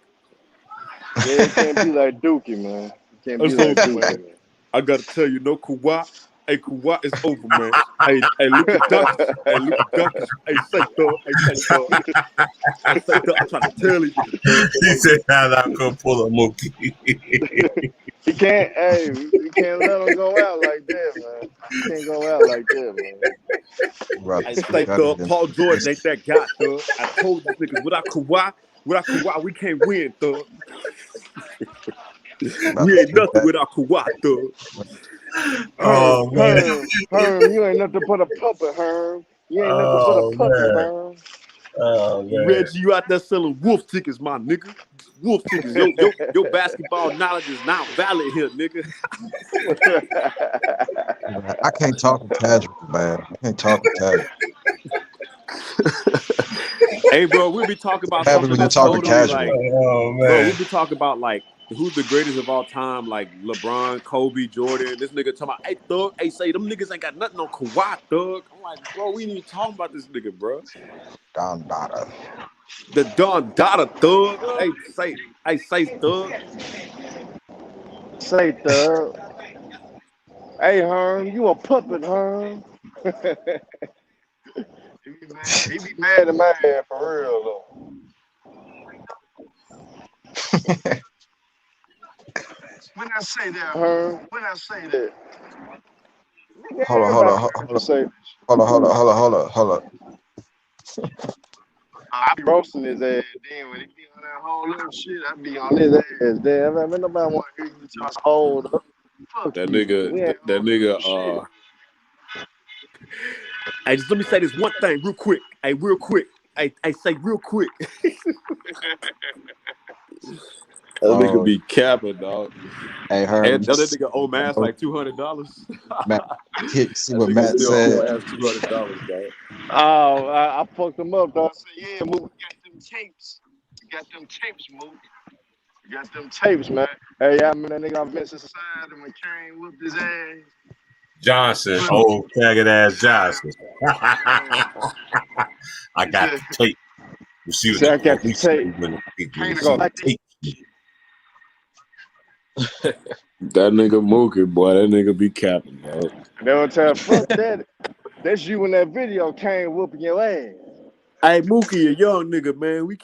[SPEAKER 2] Yeah, it can't be like Dookie, man. It can't be like Dookie, man.
[SPEAKER 10] I gotta tell you, no Kawhi. Hey, Kawhi is over, man. Hey, Luka Doncic. Hey, Luka Doncic. Hey, say thug. Hey, say thug. I say thug. I'm trying to tell you.
[SPEAKER 14] He said, I'm not gonna pull a Mookie.
[SPEAKER 2] You can't let him go out like that, man. You can't go out like that, man.
[SPEAKER 10] I say thug. Paul George ain't that guy, thug. I told you niggas, without Kawhi, we can't win, thug. We ain't nothing without Kawhi, thug.
[SPEAKER 2] Oh, man. Herm, you ain't nothing but a puppet, Herm. You ain't nothing but a puppet, Herm.
[SPEAKER 14] Oh, man.
[SPEAKER 10] Reggie, you out there selling wolf tickets, my nigga. Wolf tickets. Your basketball knowledge is not valid here, nigga.
[SPEAKER 11] I can't talk to casual, man. I can't talk to casual.
[SPEAKER 10] Hey, bro, we be talking about
[SPEAKER 11] something that's totally casual.
[SPEAKER 10] Like,
[SPEAKER 14] oh, man.
[SPEAKER 10] Bro, we be talking about like who's the greatest of all time, like LeBron, Kobe, Jordan. This nigga talking about, hey, thug, hey, say them niggas ain't got nothing on Kawhi, thug. I'm like, bro, we ain't even talking about this nigga, bro.
[SPEAKER 11] Don Dada.
[SPEAKER 10] The Don Dada, thug. Hey, say, thug.
[SPEAKER 2] Say, thug. Hey, Herm, you a puppet, Herm. He be mad at my head for real, though. When I say that, Herm, when I say that.
[SPEAKER 11] Hold on.
[SPEAKER 2] I be roasting his ass. Then when he be on that whole little shit, I be on his ass. Damn, man, nobody want to hear you just hold up. Fuck
[SPEAKER 10] That
[SPEAKER 2] you.
[SPEAKER 10] nigga,
[SPEAKER 2] We ain't
[SPEAKER 10] that
[SPEAKER 2] gonna do
[SPEAKER 10] nigga.
[SPEAKER 2] shit.
[SPEAKER 10] Hey, just let me say this one thing real quick. Hey, real quick. Hey, say real quick. That nigga be capping, dog.
[SPEAKER 15] Hey,
[SPEAKER 10] And
[SPEAKER 15] Herb,
[SPEAKER 10] tell that
[SPEAKER 15] just
[SPEAKER 10] nigga owe Mass like $200.
[SPEAKER 15] Matt, see
[SPEAKER 10] That
[SPEAKER 15] what
[SPEAKER 10] nigga
[SPEAKER 15] Matt
[SPEAKER 10] still owe
[SPEAKER 15] said.
[SPEAKER 10] Mass $200, dog.
[SPEAKER 2] Oh, I fucked him up, dog. I said, yeah, Mook, we got them tapes. We got them tapes, Mook. We got them tapes, man. Hey, I remember that nigga on Vincent Society when Kane whooped his ass.
[SPEAKER 14] Johnson, old faggot ass Johnson. I got the tape. You see what
[SPEAKER 2] I
[SPEAKER 14] the
[SPEAKER 2] got the
[SPEAKER 14] police
[SPEAKER 2] tape.
[SPEAKER 14] say when
[SPEAKER 2] Kane
[SPEAKER 14] see
[SPEAKER 2] go
[SPEAKER 14] the
[SPEAKER 2] like
[SPEAKER 14] tape.
[SPEAKER 10] That nigga Mookie, boy, that nigga be capping, dog.
[SPEAKER 2] They would tell, fuck that. That's you in that video, Kane whooping your ass.
[SPEAKER 10] Hey, Mookie, a young nigga, man. We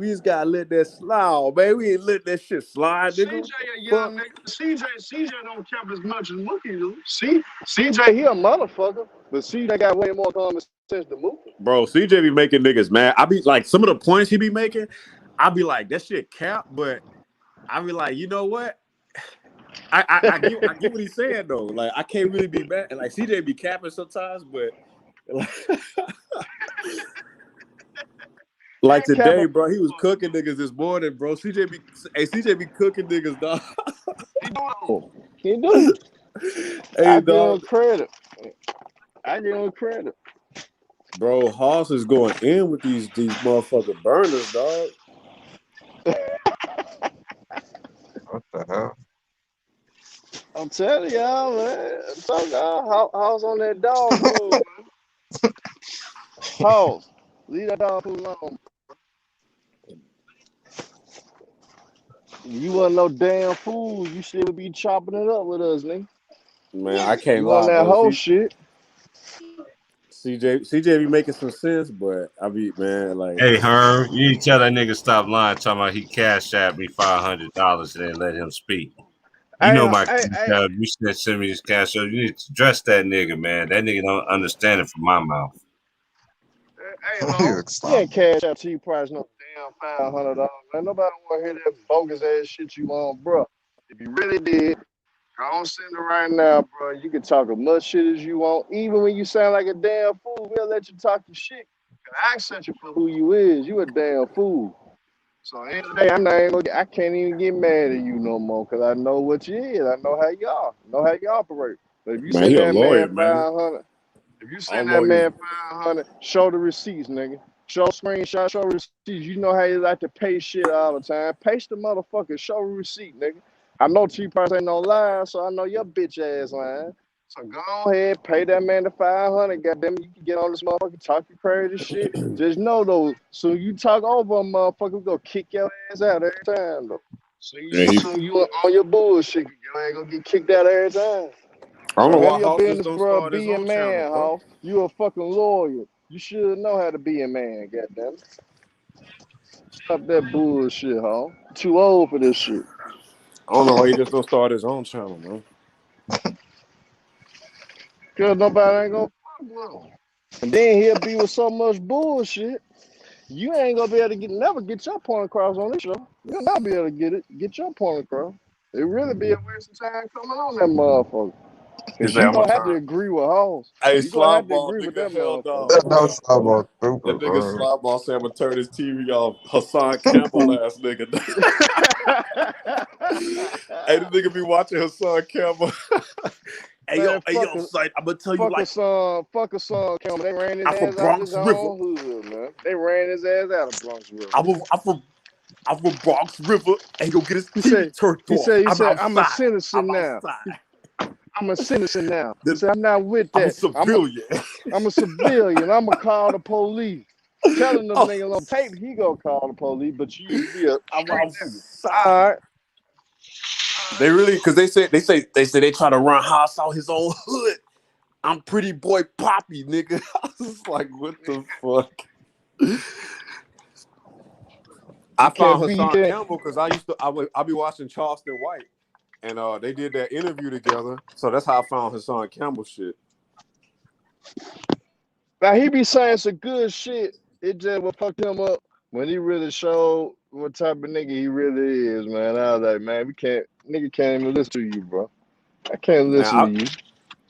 [SPEAKER 10] just gotta let that slide, man. We ain't let that shit slide, nigga.
[SPEAKER 2] CJ a young nigga. CJ don't cap as much as Mookie do. CJ, he a motherfucker, but CJ got way more common sense than Mookie.
[SPEAKER 10] Bro, CJ be making niggas mad. I be like, some of the points he be making, I be like, that shit cap, but I be like, you know what? I get what he's saying though. Like, I can't really be mad. Like, CJ be capping sometimes, but like today, bro, he was cooking niggas this morning, bro. CJ be cooking niggas, dog.
[SPEAKER 2] He do.
[SPEAKER 10] Hey,
[SPEAKER 2] I give him
[SPEAKER 10] dog.
[SPEAKER 2] credit. I give him credit.
[SPEAKER 10] Bro, Hoss is going in with these motherfucking burners, dog.
[SPEAKER 15] What the hell?
[SPEAKER 2] I'm telling y'all, man. I'm telling y'all, House on that dog food, man. House, leave that dog food alone. You wasn't no damn fool. You should be chopping it up with us, nigga.
[SPEAKER 10] Man, I can't
[SPEAKER 2] You
[SPEAKER 10] lie,
[SPEAKER 2] on that
[SPEAKER 10] bro.
[SPEAKER 2] whole shit.
[SPEAKER 10] CJ be making some sense, but I be, man, like.
[SPEAKER 14] Hey, Herm, you need to tell that nigga stop lying, talking about he cashed out me $500 and then let him speak. You know my cash out. You should send me this cash out. You need to address that nigga, man. That nigga don't understand it from my mouth.
[SPEAKER 2] Hey, Hoss, you ain't cash out T price no damn $500. Man, nobody want to hear that bogus ass shit you want, bro. If you really did, go on send it right now, bro. You can talk as much shit as you want. Even when you sound like a damn fool, we'll let you talk your shit. I accept you for who you is. You a damn fool. So at the end of the day, I can't even get mad at you no more because I know what you is. I know how you are. I know how you operate. But if you
[SPEAKER 10] Man,
[SPEAKER 2] send
[SPEAKER 10] he a
[SPEAKER 2] that
[SPEAKER 10] lawyer,
[SPEAKER 2] man
[SPEAKER 10] man.
[SPEAKER 2] 500, if you send
[SPEAKER 10] All
[SPEAKER 2] that man
[SPEAKER 10] lawyers.
[SPEAKER 2] 500, show the receipts, nigga. Show screenshot, show receipts. You know how you like to pay shit all the time. Paste the motherfucker, show a receipt, nigga. I know T-Price ain't no liar, so I know your bitch ass lying. So go ahead, pay that man the 500. Goddamn it, you can get on this motherfucker, talk your crazy shit. Just know though, so you talk over a motherfucker, we gonna kick your ass out every time though. So you on your bullshit, your ass gonna get kicked out every time.
[SPEAKER 10] I don't know
[SPEAKER 2] So
[SPEAKER 10] why
[SPEAKER 2] handle your
[SPEAKER 10] Hoss just
[SPEAKER 2] business,
[SPEAKER 10] don't
[SPEAKER 2] bro.
[SPEAKER 10] start his
[SPEAKER 2] Be a
[SPEAKER 10] own channel,
[SPEAKER 2] man,
[SPEAKER 10] bro.
[SPEAKER 2] Hoss. You a fucking lawyer. You should know how to be a man, goddamn it. Stop that bullshit, Hoss. Too old for this shit.
[SPEAKER 10] I don't know why he just don't start his own channel, man.
[SPEAKER 2] Cause nobody ain't gonna fuck with him. And then he'll be with so much bullshit. You ain't gonna be able to never get your point across on this show. You'll never be able to get your point across. It really be a waste of time coming on that motherfucker. Cause you gonna have to agree with Hoss.
[SPEAKER 10] Hey,
[SPEAKER 2] You gonna have to
[SPEAKER 10] Slideball,
[SPEAKER 2] agree with
[SPEAKER 10] nigga,
[SPEAKER 2] that
[SPEAKER 10] hell
[SPEAKER 2] motherfucker.
[SPEAKER 10] no,
[SPEAKER 15] No
[SPEAKER 10] bro.
[SPEAKER 15] Slideball
[SPEAKER 10] That
[SPEAKER 15] stupid,
[SPEAKER 10] nigga
[SPEAKER 15] bro.
[SPEAKER 10] Slideball said I'm gonna turn his TV off. Hassan Campbell ass nigga. Hey, the nigga be watching Hassan Campbell.
[SPEAKER 2] Man,
[SPEAKER 10] Sight, I'm gonna tell you like
[SPEAKER 2] fuck a song, Campbell. They ran his
[SPEAKER 10] I'm from
[SPEAKER 2] ass out of his
[SPEAKER 10] Bronx River.
[SPEAKER 2] own hood, man. They ran his ass out of Bronx River.
[SPEAKER 10] I'm from Bronx River. And go get his TV turned off.
[SPEAKER 2] He said, I'm a
[SPEAKER 10] outside.
[SPEAKER 2] citizen now. I'm a citizen now. He said, I'm not with that.
[SPEAKER 10] I'm a civilian.
[SPEAKER 2] I'm a civilian. I'm gonna call the police. Telling them niggas on tape he gonna call the police, but you be a street nigga. All right.
[SPEAKER 10] They really, because they say they try to run Hoss out his own hood. I'm pretty boy Poppy, nigga. I was like, what the fuck? I found Hassan Campbell because I be watching Charleston White, and they did that interview together. So that's how I found Hassan Campbell shit.
[SPEAKER 2] Now he be saying some good shit. It just will fuck him up when he really showed what type of nigga he really is, man. I was like, man, nigga can't even listen to you, bro. I can't listen
[SPEAKER 10] Now,
[SPEAKER 2] to you.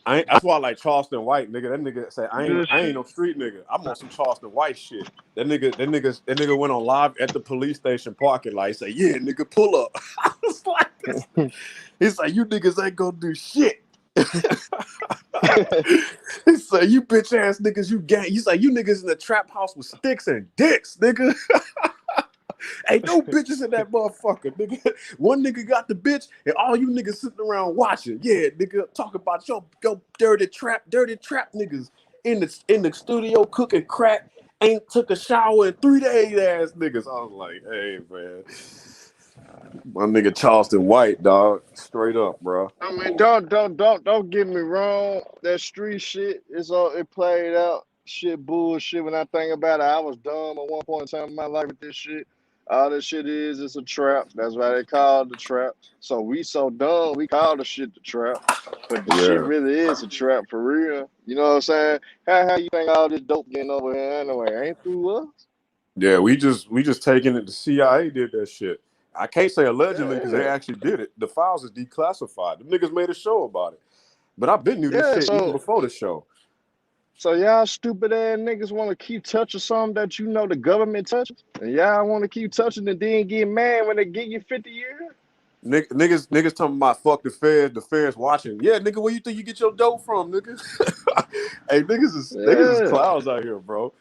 [SPEAKER 10] that's why I like Charleston White, nigga. That nigga say I ain't no street nigga. I'm on some Charleston White shit. That nigga went on live at the police station parking lot. He say, yeah, nigga, pull up. I was like, this. He's like, you niggas ain't gonna do shit. He say, you bitch ass niggas, you gang. He's like, you niggas in the trap house with sticks and dicks, nigga. Ain't no bitches in that motherfucker, nigga. One nigga got the bitch, and all you niggas sitting around watching. Yeah, nigga, talk about your dirty trap niggas in the studio cooking crack. Ain't took a shower in 3 days, ass niggas. I was like, hey man, my nigga Charleston White, dog, straight up, bro.
[SPEAKER 2] I mean, don't get me wrong. That street shit it played out. Shit bullshit. When I think about it, I was dumb at one point in time in my life with this shit. All this shit is a trap. That's why they call it the trap. So we so dumb, we call the shit the trap. But the shit really is a trap for real. You know what I'm saying? How you think all this dope getting over here anyway? Ain't through us?
[SPEAKER 10] Yeah, we just taking it. The CIA did that shit. I can't say allegedly because they actually did it. The files is declassified. The niggas made a show about it. But I've been knew this shit even before the show.
[SPEAKER 2] So y'all stupid ass niggas want to keep touching something that you know the government touches, and y'all want to keep touching and then get mad when they give you 50 years.
[SPEAKER 10] Niggas talking about fuck the feds watching. Yeah, nigga, where you think you get your dope from, nigga? Hey, niggas is clowns out here, bro.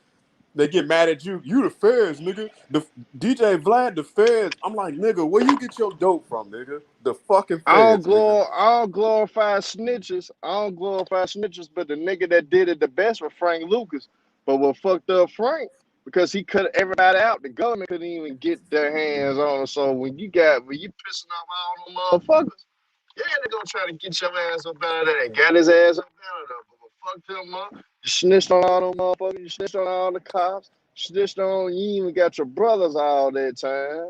[SPEAKER 10] They get mad at you. You the feds, nigga. The DJ Vlad, the feds. I'm like, nigga, where you get your dope from, nigga? The fucking feds.
[SPEAKER 2] I don't glorify snitches. But the nigga that did it the best was Frank Lucas. But what fucked up Frank, because he cut everybody out, the government couldn't even get their hands on him. So when you pissing off all them motherfuckers, yeah, they gonna try to get your ass up out of there. They got his ass up out of there. But fuck them up. You snitched on all them motherfuckers. You snitched on all the cops. Snitched on you even got your brothers all that time.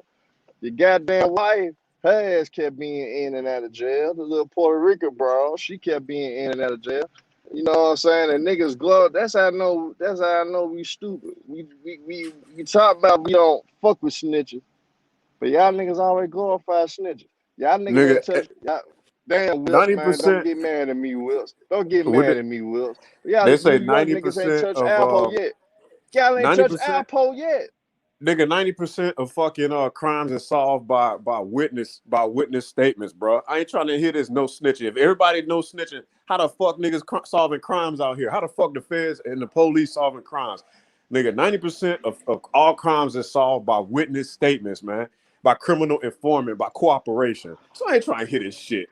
[SPEAKER 2] Your goddamn wife, her ass kept being in and out of jail. The little Puerto Rican bro, she kept being in and out of jail. You know what I'm saying? And niggas glove. That's how I know we stupid. We talk about we don't fuck with snitches, but y'all niggas always glorify snitches. Y'all niggas ain't touch. Y'all, damn, Wills, man, don't get mad at me, Wills. Don't get mad at me, Wills. Y'all
[SPEAKER 10] They say
[SPEAKER 2] New York niggas ain't
[SPEAKER 10] 90%
[SPEAKER 2] touched
[SPEAKER 10] of
[SPEAKER 2] Alpo yet. Y'all ain't touched
[SPEAKER 10] 90%.
[SPEAKER 2] Alpo yet.
[SPEAKER 10] Nigga, 90% of fucking crimes is solved by witness statements, bro. I ain't trying to hear this no snitching. If everybody knows snitching, how the fuck niggas solving crimes out here? How the fuck the feds and the police solving crimes? Nigga, 90% of all crimes is solved by witness statements, man. By criminal informant, by cooperation. So I ain't trying to hear this shit.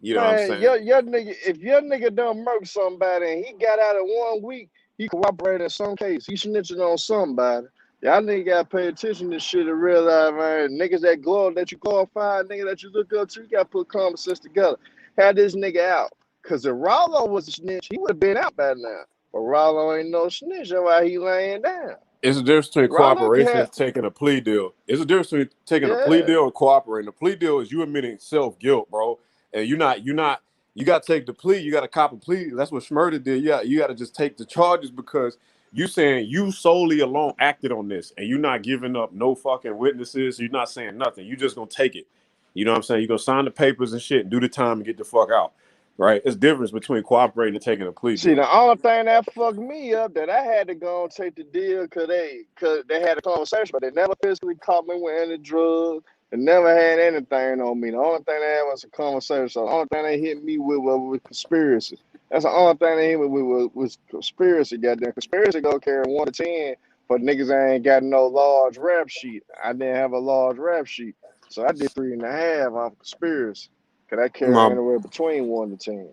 [SPEAKER 10] You know what I'm saying?
[SPEAKER 2] Your nigga, if your nigga done murk somebody and he got out in 1 week, he cooperated in some case. He snitching on somebody. Y'all niggas gotta pay attention to shit and realize, man, niggas that you glorify, nigga that you look up to, you gotta put common sense together. Had this nigga out. Cause if Rollo was a snitch, he would have been out by now. But Rollo ain't no snitch, that's why he laying down.
[SPEAKER 10] It's a difference between cooperation and taking a plea deal. It's a difference between taking a plea deal and cooperating. The plea deal is you admitting self-guilt, bro. And you gotta take the plea, you gotta cop a plea. That's what Schmurda did. You gotta just take the charges because you saying you solely alone acted on this and you're not giving up no fucking witnesses. You're not saying nothing. You just gonna take it. You know what I'm saying? You're gonna sign the papers and shit and do the time and get the fuck out. Right? It's difference between cooperating and taking a plea.
[SPEAKER 2] See, the only thing that fucked me up that I had to go and take the deal because they had a conversation, but they never physically caught me with any drugs. They never had anything on me. The only thing they had was a conversation. So the only thing they hit me with was conspiracy. That's the only thing they hit me with was conspiracy. Goddamn conspiracy go carry 1 to 10, but niggas ain't got no large rap sheet. I didn't have a large rap sheet, so I did 3.5 off conspiracy. Cause I carry anywhere between 1 to 10.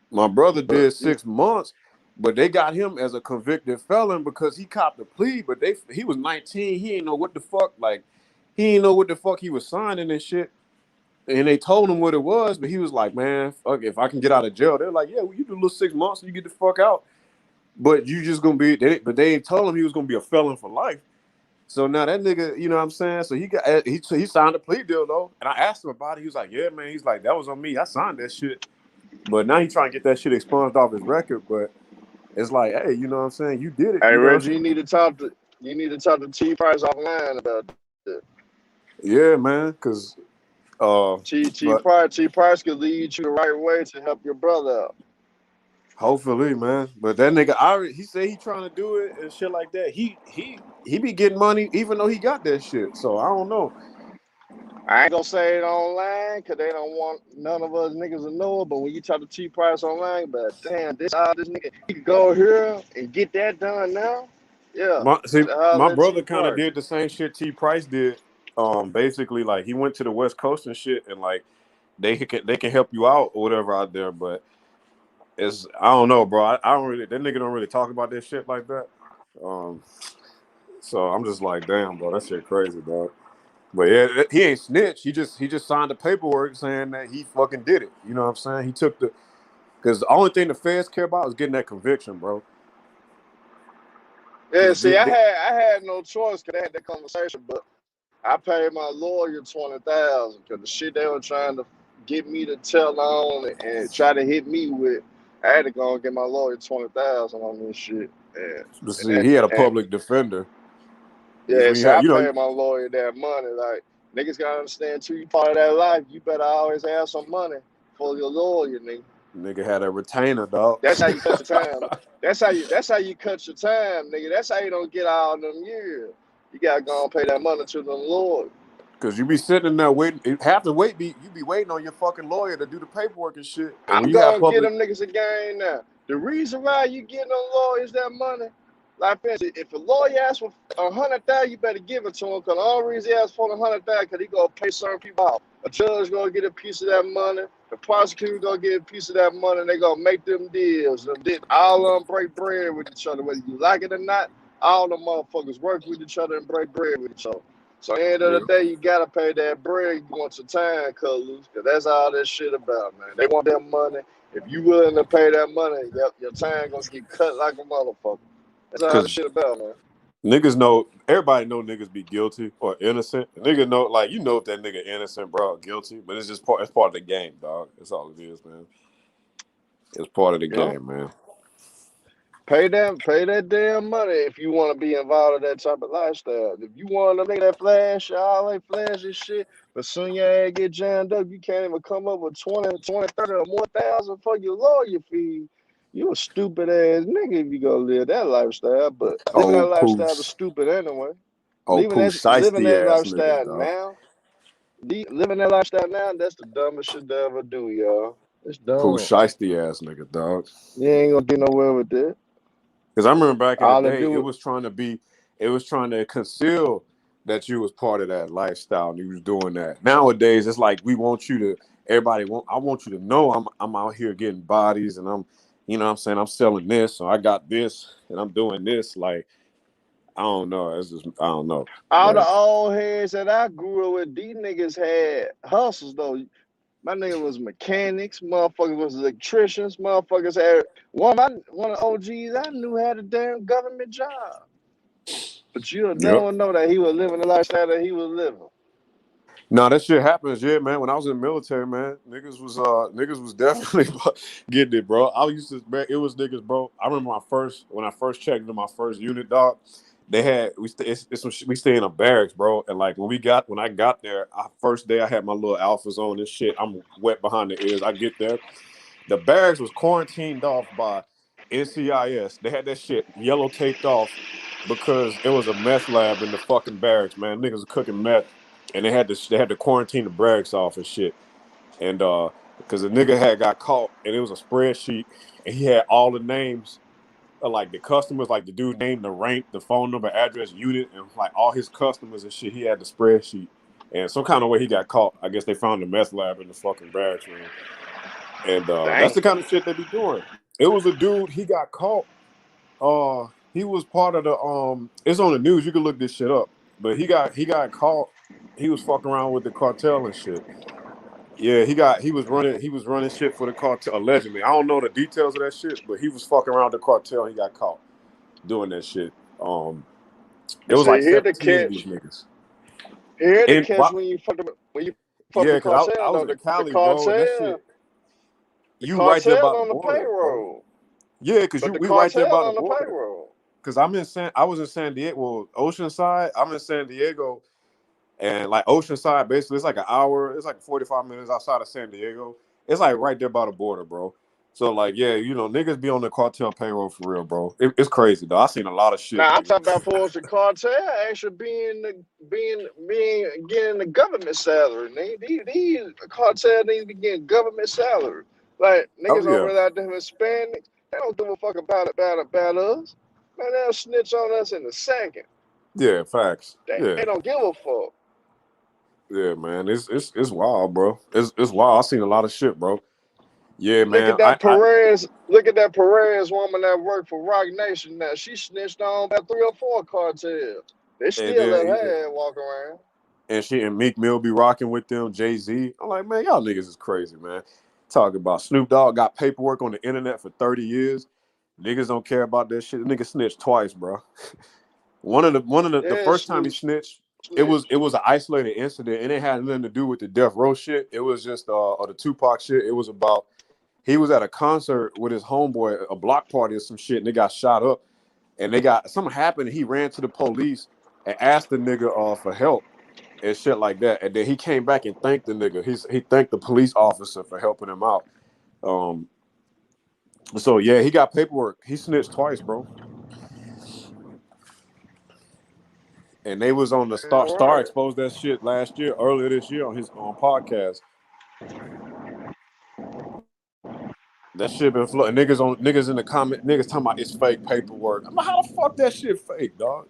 [SPEAKER 10] My brother did 6 months, but they got him as a convicted felon because he copped a plea. But he was 19. He ain't know what the fuck. Like he ain't know what the fuck he was signing and shit. And they told him what it was, but he was like, man, fuck, if I can get out of jail. They're like, yeah, well, you do a little 6 months and you get the fuck out. But you just gonna be, but they told him he was gonna be a felon for life. So now that nigga, you know what I'm saying? So he signed a plea deal though. And I asked him about it. He was like, yeah, man. He's like, that was on me. I signed that shit. But now he's trying to get that shit expunged off his record. But it's like, hey, you know what I'm saying? You did it.
[SPEAKER 2] Hey, Reggie, you need to talk to T Price offline about that.
[SPEAKER 10] Yeah, man, because
[SPEAKER 2] T
[SPEAKER 10] But
[SPEAKER 2] Price could lead you the right way to help your brother out.
[SPEAKER 10] hopefully, man. But that nigga, he said he trying to do it and shit like that. He be getting money even though he got that shit. So I don't know.
[SPEAKER 2] I ain't gonna say it online because they don't want none of us niggas to know it. But when you talk to T Price online, but damn, this nigga, he could go here and get that done now. Yeah.
[SPEAKER 10] My brother kind of did the same shit T Price did. Basically, like he went to the West Coast and shit, and like they can help you out or whatever out there. But I don't know, bro. I don't really, that nigga don't really talk about this shit like that. So I'm just like, damn, bro, that shit crazy, dog. But yeah, he ain't snitch. He just signed the paperwork saying that he fucking did it. You know what I'm saying? He took because the only thing the feds care about is getting that conviction, bro.
[SPEAKER 2] Yeah, see, I had no choice because I had that conversation, but I paid my lawyer $20,000 because the shit they were trying to get me to tell on and try to hit me with, I had to go and get my lawyer $20,000 on this shit.
[SPEAKER 10] But see, he had a public defender.
[SPEAKER 2] Yeah, so I paid my lawyer that money. Like, niggas gotta understand too, you part of that life, you better always have some money for your lawyer, nigga.
[SPEAKER 10] Nigga had a retainer, dog.
[SPEAKER 2] That's how you cut your time. That's how you cut your time, nigga. That's how you don't get all them years. You gotta go and pay that money to the lawyer.
[SPEAKER 10] Cause you be sitting there waiting. Half the wait you be waiting on your fucking lawyer to do the paperwork and shit. And
[SPEAKER 2] I'm gonna get them niggas a game now. The reason why you getting them lawyers that money, like if a lawyer asks for $100,000, you better give it to him. Cause the only reason he asks for $100,000, cause he gonna pay certain people out. A judge gonna get a piece of that money. The prosecutor gonna get a piece of that money. And they gonna make them deals. All of them break bread with each other, whether you like it or not. All the motherfuckers work with each other and break bread with each other. So at the end of the day, you gotta pay that bread. You want your time, colors, because that's all that shit about, man. They want that money. If you willing to pay that money, your time gonna get cut like a motherfucker. That's all that shit about, man.
[SPEAKER 10] Niggas know, everybody know niggas be guilty or innocent. Nigga know, like, you know if that nigga innocent, bro, or guilty, but it's part of the game, dog. That's all it is, man. It's part of the game, man.
[SPEAKER 2] Pay that damn money if you want to be involved in that type of lifestyle. If you want to make that flash, all that flashy shit, but soon your ass get jammed up, you can't even come up with 20, 30 or more thousand for your lawyer fee. You a stupid ass nigga if you go live that lifestyle. But living that lifestyle is stupid anyway. Living that lifestyle now, living that lifestyle now, that's the dumbest shit to ever do, y'all. It's dumb.
[SPEAKER 10] Pooh shiesty ass nigga, dog.
[SPEAKER 2] You ain't gonna get nowhere with that.
[SPEAKER 10] Because I remember back in the day, it was trying to conceal that you was part of that lifestyle and you was doing that. Nowadays, it's like I want you to know I'm out here getting bodies and I'm, you know what I'm saying, I'm selling this, so I got this and I'm doing this. Like, I don't know. It's just, I don't know.
[SPEAKER 2] All the old heads that I grew up with, these niggas had hustles though. My nigga was mechanics, motherfuckers was electricians, motherfuckers had one of the OGs I knew had a damn government job. But you'll never know that he was living the lifestyle that he was living.
[SPEAKER 10] No, that shit happens, yeah, man. When I was in the military, man, niggas was definitely getting it, bro. It was niggas, bro. I remember when I first checked into my first unit, dog. We stay in a barracks, bro. And like when I got there, first day I had my little alphas on and shit. I'm wet behind the ears. I get there. The barracks was quarantined off by NCIS. They had that shit yellow taped off because it was a meth lab in the fucking barracks, man. Niggas was cooking meth. And they had to quarantine the barracks off and shit. And because the nigga had got caught and it was a spreadsheet and he had all the names of like the customers, like the dude named the rank, the phone number, address, unit, and like all his customers and shit. He had the spreadsheet. And some kind of way he got caught. I guess they found the meth lab in the fucking barracks room. And that's the kind of shit they be doing. It was a dude, he got caught. He was part of the it's on the news, you can look this shit up. But he got caught. He was fucking around with the cartel and shit. Yeah, he was running shit for the cartel allegedly. I don't know the details of that shit, but he was fucking around the cartel. He got caught doing that shit. It was like 17 of these niggas.
[SPEAKER 2] Here the catch when you fuck the cartel.
[SPEAKER 10] I was in Cali,
[SPEAKER 2] bro.
[SPEAKER 10] That shit. You right there about the border,
[SPEAKER 2] payroll.
[SPEAKER 10] Bro. Yeah, because we right there about the border. Payroll. Because I was in San Diego, Oceanside. I'm in San Diego. And like Oceanside, basically, it's like an hour. It's like 45 minutes outside of San Diego. It's like right there by the border, bro. So like, yeah, you know, niggas be on the cartel payroll for real, bro. It's crazy though. I seen a lot of shit.
[SPEAKER 2] Now I'm
[SPEAKER 10] nigga.
[SPEAKER 2] talking about for the cartel actually getting the government salary. These cartel need to be getting government salary. Like niggas
[SPEAKER 10] Oh
[SPEAKER 2] over there out there Hispanics, they don't give a fuck about us. Man, they'll snitch on us in a second.
[SPEAKER 10] Yeah, facts.
[SPEAKER 2] They don't give a fuck.
[SPEAKER 10] Yeah, man. It's wild, bro. It's wild. I seen a lot of shit, bro. Yeah, man.
[SPEAKER 2] Look at that Perez. Look at that Perez woman that worked for Rock Nation. Now she snitched on about 3 or 4 cartels. They still let her ass walk around.
[SPEAKER 10] And Meek Mill be rocking with them. Jay-Z. I'm like, man, y'all niggas is crazy, man. Talking about Snoop Dogg got paperwork on the internet for 30 years. Niggas don't care about that shit. The nigga snitched twice, bro. The first time he snitched, it was an isolated incident, and it had nothing to do with the Death Row shit. It was just the Tupac shit. It was about he was at a concert with his homeboy, a block party or some shit, and they got shot up. And something happened, and he ran to the police and asked the nigga for help and shit like that. And then he came back and thanked the nigga. He thanked the police officer for helping him out. So yeah, he got paperwork. He snitched twice, bro. And they was on the Star exposed that shit earlier this year on his podcast. That shit been floating. Niggas in the comment, niggas talking about it's fake paperwork. I'm like, how the fuck that shit fake, dog?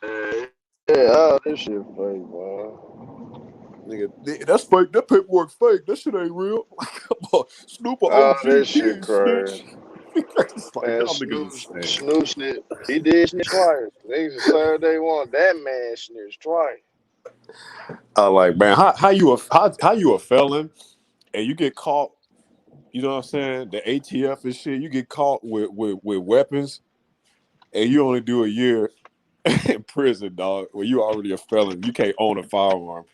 [SPEAKER 2] Yeah, this shit fake, man.
[SPEAKER 10] Nigga, that's fake. That paperwork's fake. That shit ain't real. Snoop OG.
[SPEAKER 2] This shit crazy. Man, Snoop snitched. He did snitch twice. Niggas said they want that man snitched twice.
[SPEAKER 10] I like, man, how you a felon and you get caught, you know what I'm saying? The ATF and shit, you get caught with weapons and you only do a year in prison, dog. When you already a felon, you can't own a firearm.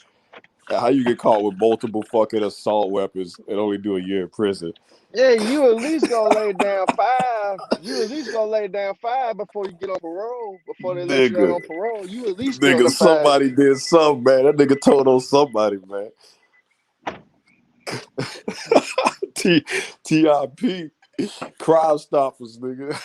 [SPEAKER 10] How you get caught with multiple fucking assault weapons and only do a year in prison?
[SPEAKER 2] Yeah, you at least gonna lay down 5. You at least gonna lay down 5 before you get on parole. Before they let you out on parole, you at least
[SPEAKER 10] nigga, somebody did something, man. That nigga told on somebody, man. TIP, Crime Stoppers, nigga.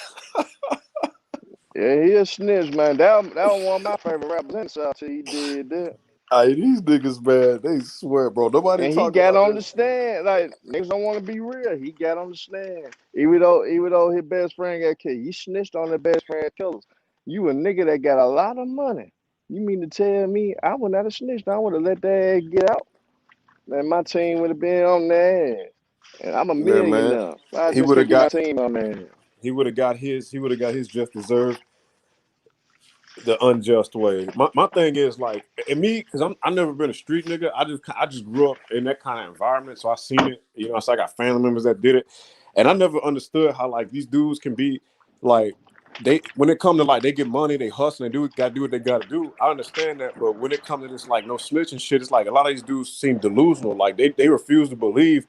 [SPEAKER 2] Yeah, he a snitch, man. That was one of my favorite rappers in the South till he did that.
[SPEAKER 10] Hey, these niggas, man, they swear, bro. Nobody
[SPEAKER 2] and
[SPEAKER 10] talking
[SPEAKER 2] he got
[SPEAKER 10] about
[SPEAKER 2] on the stand. Like niggas don't want to be real. He got on the stand. Even though his best friend got killed, he snitched on his best friend killers. You a nigga that got a lot of money. You mean to tell me I would not have snitched? I would have let that ass get out. Man, my team would have been on that ass. And I'm a million now. I
[SPEAKER 10] he
[SPEAKER 2] just
[SPEAKER 10] would have got
[SPEAKER 2] my team on that.
[SPEAKER 10] He would have got his just deserved the unjust way. My thing is like, and me, because I never been a street nigga. I just grew up in that kind of environment, so I seen it. You know, so I got family members that did it, and I never understood how like these dudes can be like when it come to like they get money, they hustle, and gotta do what they gotta do. I understand that, but when it comes to this like no snitching shit, it's like a lot of these dudes seem delusional. Like they refuse to believe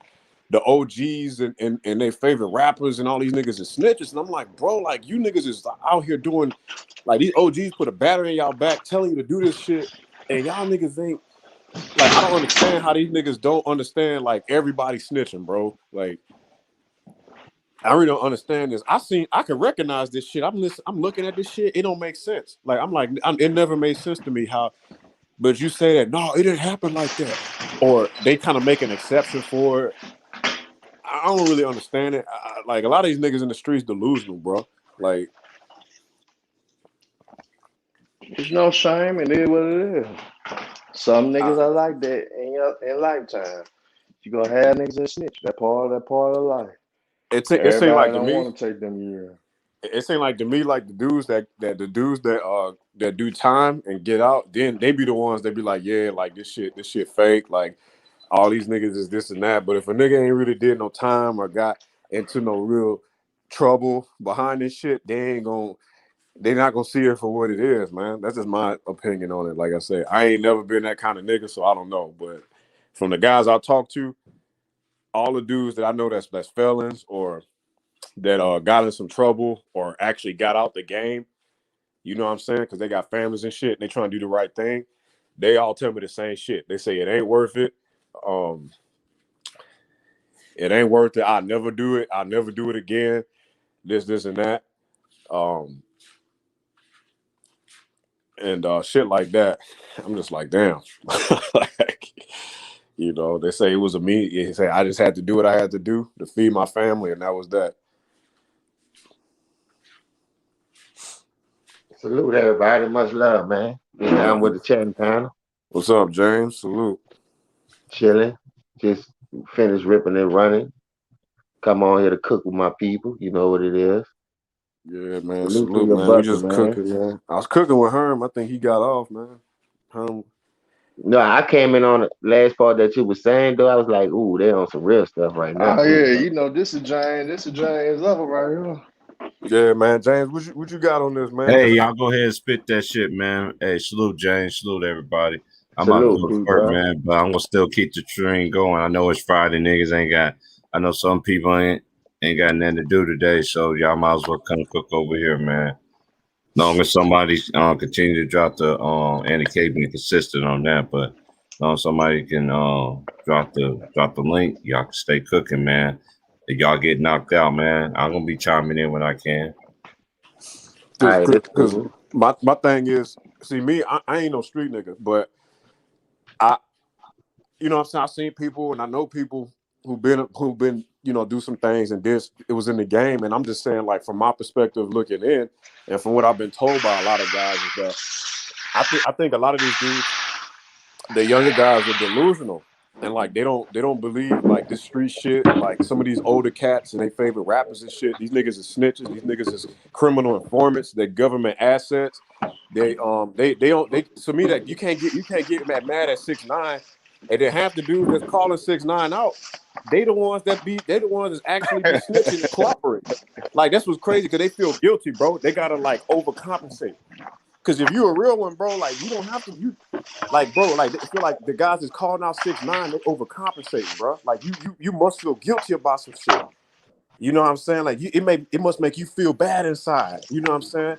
[SPEAKER 10] the OGs and their favorite rappers and all these niggas is snitches. And I'm like, bro, like you niggas is out here doing, like these OGs put a battery in y'all back telling you to do this shit. And y'all niggas ain't, like, I don't understand how these niggas don't understand, like, everybody snitching, bro. Like, I really don't understand this. I can recognize this shit. I'm looking at this shit. It don't make sense. Like, it never made sense to me how, but you say that, no, it didn't happen like that. Or they kind of make an exception for it. I don't really understand it. Like a lot of these niggas in the streets delusional, bro. Like,
[SPEAKER 2] there's no shame. It is what it is. Some niggas are like that in lifetime. You gonna have niggas that snitch. That part of life.
[SPEAKER 10] It seemed like to me.
[SPEAKER 2] Want to take them years.
[SPEAKER 10] It seemed like to me like the dudes that do time and get out. Then they be the ones that be like, yeah, like this shit fake. Like. All these niggas is this and that, but if a nigga ain't really did no time or got into no real trouble behind this shit, they not gonna see it for what it is, man. That's just my opinion on it. Like I said, I ain't never been that kind of nigga, so I don't know. But from the guys I talk to, all the dudes that I know that's felons or that got in some trouble or actually got out the game, You know what I'm saying? Because they got families and shit, and they trying to do the right thing. They all tell me the same shit. They say it ain't worth it. It ain't worth it. I'll never do it. I'll never do it again. This, and that. And shit like that. I'm just like, damn. Like, you know, they say it was a me. They say I just had to do what I had to do to feed my family, and that was that.
[SPEAKER 16] Salute everybody. Much love, man. Get down with the chatting panel.
[SPEAKER 10] What's up, James? Salute.
[SPEAKER 16] Chilling. Just finished ripping and running. Come on here to cook with my people. You know what it is.
[SPEAKER 10] Yeah, man.
[SPEAKER 16] Salute
[SPEAKER 10] Man.
[SPEAKER 16] bucket,
[SPEAKER 10] We just
[SPEAKER 16] man.
[SPEAKER 10] cooking, man. I was cooking with Herm. I think he got off, man.
[SPEAKER 16] No, I came in on the last part that you were saying, though. I was like, ooh, they on some real stuff right now.
[SPEAKER 2] Oh yeah, you know, this is James level right here.
[SPEAKER 10] Yeah, man. James, what you got on this, man?
[SPEAKER 14] Hey, y'all go ahead and spit that shit, man. Hey, salute James, salute everybody. I'm out to go to work, man, but I'm gonna still keep the train going. I know it's Friday, niggas ain't got. I know some people ain't got nothing to do today, so y'all might as well come cook over here, man. Long as somebody continue to drop the Andy K being consistent on that, but somebody can drop the link, y'all can stay cooking, man. If y'all get knocked out, man, I'm gonna be chiming in when I can.
[SPEAKER 10] Because my thing is, see me, I ain't no street nigga, but you know what I'm saying, I've seen people and I know people who've been do some things, and it was in the game, and I'm just saying, like, from my perspective looking in, and from what I've been told by a lot of guys, is that I think a lot of these dudes, the younger guys, are delusional, and like they don't believe like this street shit, and like some of these older cats and they favorite rappers and shit. These niggas is snitches. These niggas is criminal informants. They're government assets. They don't. To me, that you can't get mad at 6ix9ine, and then half the dudes that's calling 6ix9ine out, they the ones that's actually be snitching and cooperating. Like, that's what's crazy, because they feel guilty, bro. They gotta like overcompensate. Because if you're a real one, bro, like you don't have to. You like, bro, like I feel like the guys that's calling out 6ix9ine, they overcompensating, bro. Like you must feel guilty about some shit. You know what I'm saying? Like it must make you feel bad inside. You know what I'm saying?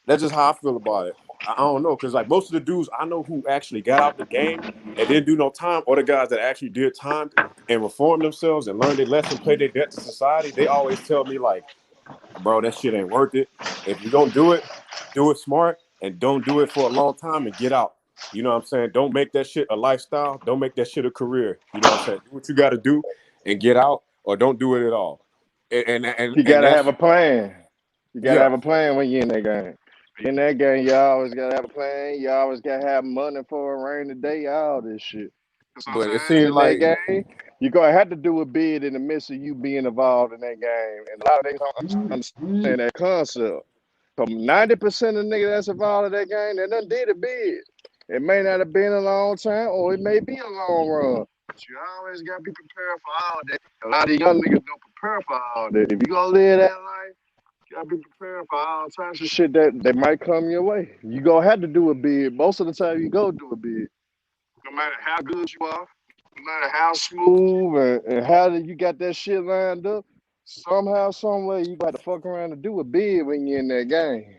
[SPEAKER 10] That's just how I feel about it. I don't know, because like most of the dudes I know who actually got out the game and didn't do no time, or the guys that actually did time and reformed themselves and learned their lesson, paid their debt to society, they always tell me like, bro, that shit ain't worth it. If you're gonna do it smart, and don't do it for a long time and get out. You know what I'm saying? Don't make that shit a lifestyle. Don't make that shit a career. You know what I'm saying? Do what you got to do and get out, or don't do it at all. And
[SPEAKER 2] you gotta have a plan. You gotta have a plan when you're in that game. In that game, you always gotta have a plan. You always gotta have money for a rainy day. All this shit.
[SPEAKER 10] But it seems like
[SPEAKER 2] that game, you're gonna have to do a bid in the midst of you being involved in that game, and a lot of niggas don't understand that concept. So 90% of the niggas that's involved in that game, they done did a bid. It may not have been a long time, or it may be a long run. But you always gotta be prepared for all that. A lot of these young niggas don't prepare for all that. If you gonna live that life, you gotta be prepared for all types of shit that might come your way. You gonna have to do a bid. Most of the time, you go do a bid. No matter how good you are, no matter how smooth and how you got that shit lined up, somehow, some way, you got to fuck around and do a bid when you're in that game.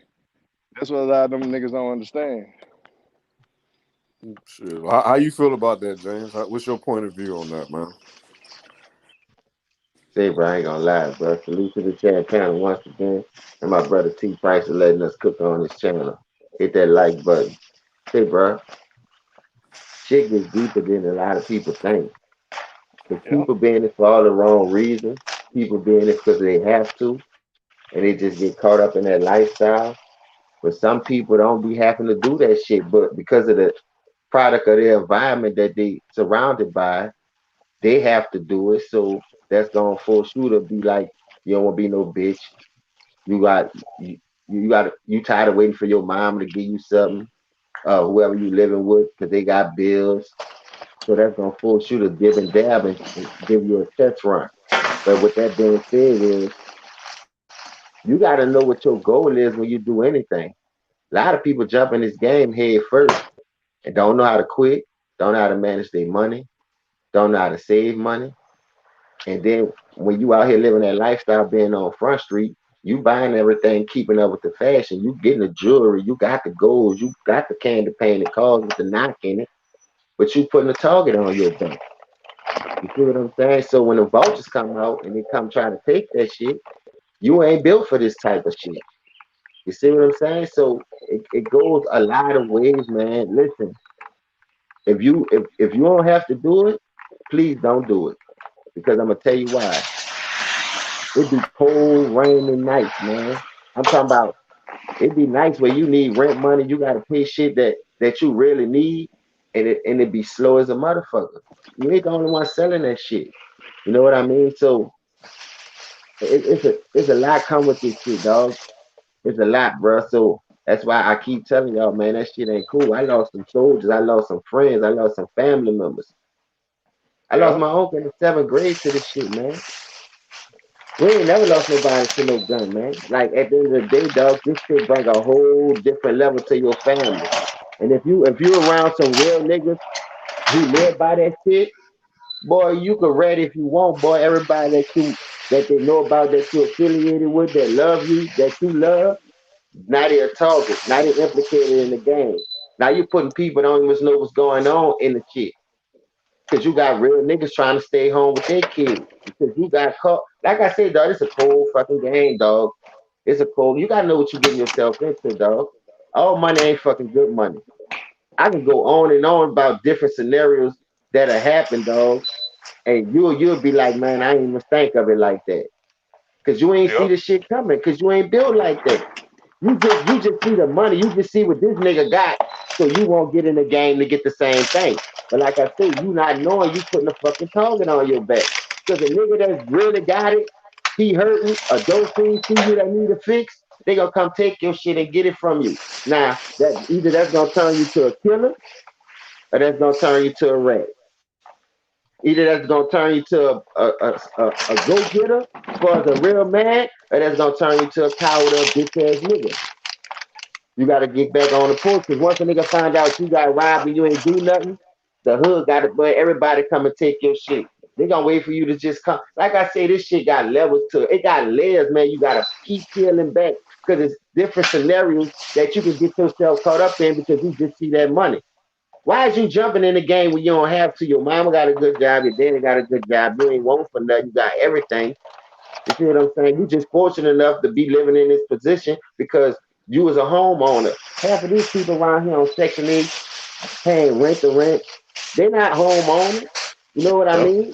[SPEAKER 2] That's what a lot of them niggas don't understand.
[SPEAKER 10] Shit. How you feel about that, James? What's your point of view on that, man?
[SPEAKER 16] Say, bro, I ain't gonna lie, bro. Salute to the chat panel once again. And my brother T Price for letting us cook on his channel. Hit that like button. Say, bro, shit gets deeper than a lot of people think. If people being it for all the wrong reasons, people being it because they have to, and they just get caught up in that lifestyle. But some people don't be having to do that shit, but because of the product of their environment that they surrounded by, they have to do it. So that's gonna force you to be like, you don't want to be no bitch. You tired of waiting for your mom to give you something, whoever you living with, because they got bills. So that's gonna force you to dib and dab and give you a test run. But with that being said, is you got to know what your goal is when you do anything. A lot of people jump in this game head first and don't know how to quit, don't know how to manage their money, don't know how to save money. And then when you out here living that lifestyle, being on Front Street, You buying everything, keeping up with the fashion. You getting the jewelry. You got the gold. You got the candy painted cars with the knock in it. But you putting a target on your back. You see what I'm saying? So when the vultures come out and they come try to take that shit, you ain't built for this type of shit. You see what I'm saying? So it goes a lot of ways, man. Listen, if you don't have to do it, please don't do it. Because I'm gonna tell you why. It be cold, rainy nights, man. I'm talking about it be nights where you need rent money, you gotta pay shit that you really need, and it be slow as a motherfucker. You ain't the only one selling that shit. You know what I mean? So it's a lot come with this shit, dog. It's a lot, bro. So that's why I keep telling y'all, man, that shit ain't cool. I lost some soldiers, I lost some friends, I lost some family members. I lost my uncle in the 7th grade to this shit, man. We ain't never lost nobody to no gun, man. Like at the end of the day, dog, this shit bring a whole different level to your family. And if you around some real niggas who live by that shit, boy, you can read if you want, boy. Everybody that they know about, that you affiliated with, that love you, that you love, now they're a target. Now they're implicated in the game. Now you're putting people that don't even know what's going on in the shit. Because you got real niggas trying to stay home with their kids. Because you got caught. Like I said, dog, it's a cold fucking game, dog. It's a cold. You gotta know what you're getting yourself into, dog. All money ain't fucking good money. I can go on and on about different scenarios that have happened, dog. And you'll be like, man, I ain't even think of it like that. Because you ain't see the shit coming. Because you ain't built like that. You just see the money. You just see what this nigga got, so you won't get in the game to get the same thing. But like I said, you not knowing you putting a fucking target on your back. Because a nigga that's really got it, he hurting, a dope fiend see you that need a fix, they gonna come take your shit and get it from you. Now, that either that's gonna turn you to a killer, or that's gonna turn you to a rat. Either that's gonna turn you to a go-getter as far as a real man, or that's gonna turn you to a coward or a bitch-ass nigga. You gotta get back on the porch, because once a nigga find out you got robbed and you ain't do nothing, the hood got it, but everybody come and take your shit. They gonna wait for you to just come. Like I say, this shit got levels to it. It got layers, man. You gotta keep peeling back, because it's different scenarios that you can get yourself caught up in because you just see that money. Why is you jumping in the game when you don't have to? Your mama got a good job, your daddy got a good job, you ain't want for nothing, you got everything. You see what I'm saying? You just fortunate enough to be living in this position because you was a homeowner. Half of these people around here on Section 8 paying rent to rent, they're not homeowners. You know what I mean?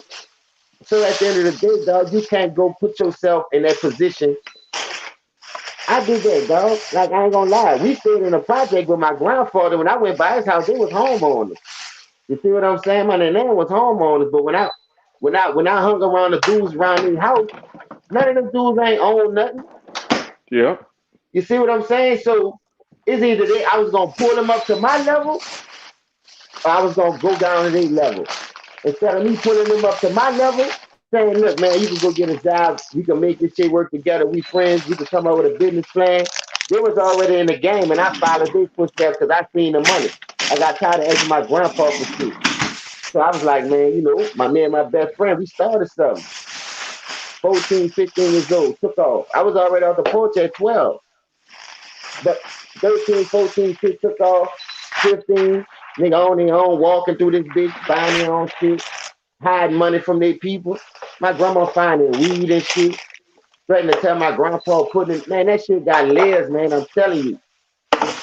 [SPEAKER 16] So at the end of the day, dog, you can't go put yourself in that position. I did that, dog. Like, I ain't gonna lie. We stayed in a project with my grandfather. When I went by his house, they was homeowners. You see what I'm saying? My name was homeowners, but when I hung around the dudes around his house, none of them dudes ain't own nothing.
[SPEAKER 2] Yeah.
[SPEAKER 16] You see what I'm saying? So it's either I was gonna pull them up to my level, or I was gonna go down to their level. Instead of me pulling them up to my level, saying, look, man, you can go get a job, we can make this shit work together, we friends, we can come up with a business plan. They was already in the game, and I followed their footsteps because I seen the money. I got tired of asking my grandpa for shit. So I was like, man, you know, my best friend, we started something. 14, 15 years old, took off. I was already off the porch at 12. But 13, 14, shit took off. 15, nigga on their own, walking through this bitch, buying their own shit, hiding money from their people. My grandma finding weed and shit. Threatening to tell my grandpa putting it, man, that shit got layers, man, I'm telling you.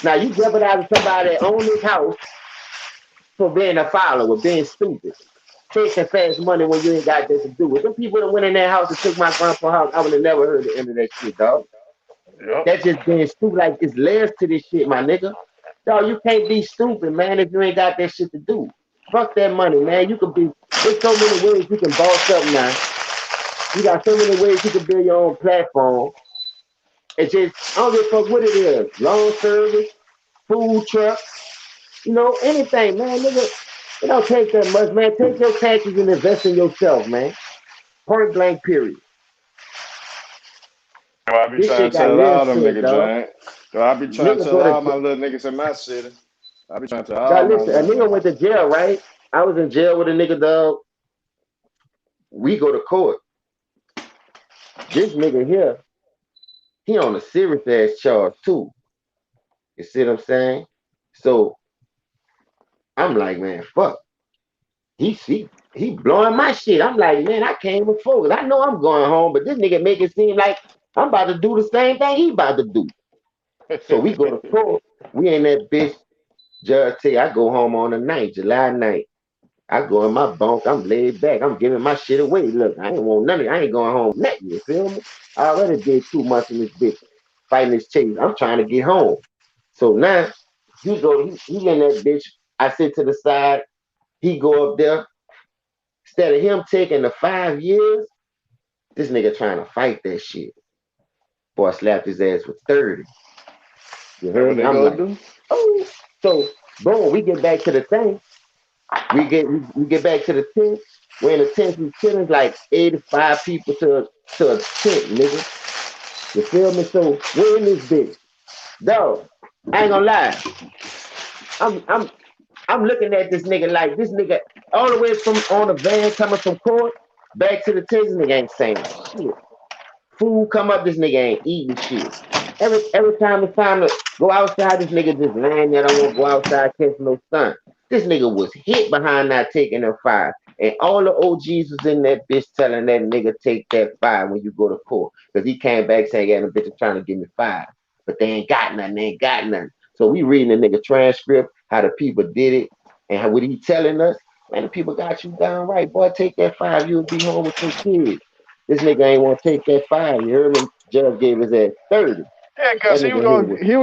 [SPEAKER 16] Now you jeopardizing somebody that own this house for being a follower, being stupid. Chasing fast money when you ain't got that to do with. Them people that went in that house and took my grandpa's house, I would have never heard the end of that shit, dog. Yep. That's just being stupid. Like, it's layers to this shit, my nigga. Dog, you can't be stupid, man, if you ain't got that shit to do. Fuck that money, man. You can be, there's so many ways you can boss up now. You got so many ways you can build your own platform. It's just, I don't give a fuck what it is. Loan service, food truck, you know, anything, man, nigga. It don't take that much, man. Take your taxes and invest in yourself, man. Point blank, period.
[SPEAKER 2] I be trying to tell all them niggas, Jane. I be trying to tell all my little niggas in my city. I be trying to tell all my
[SPEAKER 16] listen, a nigga went to jail, right? I was in jail with a nigga, dog. We go to court. This nigga here, he on a serious ass charge too. You see what I'm saying? So I'm like, man, fuck. He blowing my shit. I'm like, man, I can't even focus. I know I'm going home, but this nigga make it seem like I'm about to do the same thing he about to do. So we go to court. We in that bitch. Judge tell you, I go home on the night, July 9th. I go in my bunk. I'm laid back. I'm giving my shit away. Look, I ain't want none of it. I ain't going home nothing. You feel me? I already did 2 months in this bitch fighting this chase. I'm trying to get home. So now he in that bitch. I sit to the side. He go up there. Instead of him taking the 5 years, this nigga trying to fight that shit. Boy, I slapped his ass with 30. You heard me? I'm like, oh. So boom, we get back to the thing. We get back to the tent. We're in the tent. We killing like 85 people to a tent, nigga. You feel me? So we're in this bitch. Dog, I ain't gonna lie. I'm looking at this nigga like this nigga all the way from on the van coming from court back to the tent. This nigga ain't saying shit. Food come up, this nigga ain't eating shit. Every time it's time to go outside, this nigga just laying there. Don't want to go outside catch no sun. This nigga was hit behind not taking them 5. And all the OGs was in that bitch telling that nigga take that 5 when you go to court. Because he came back saying, yeah, the bitch is trying to give me 5. But they ain't got nothing. So we reading the nigga transcript, how the people did it, and how what he telling us. Man, the people got you down right. Boy, take that 5. You'll be home with your kids. This nigga ain't want to take that 5. You heard me? Judge gave his ass 30.
[SPEAKER 2] Yeah, because he was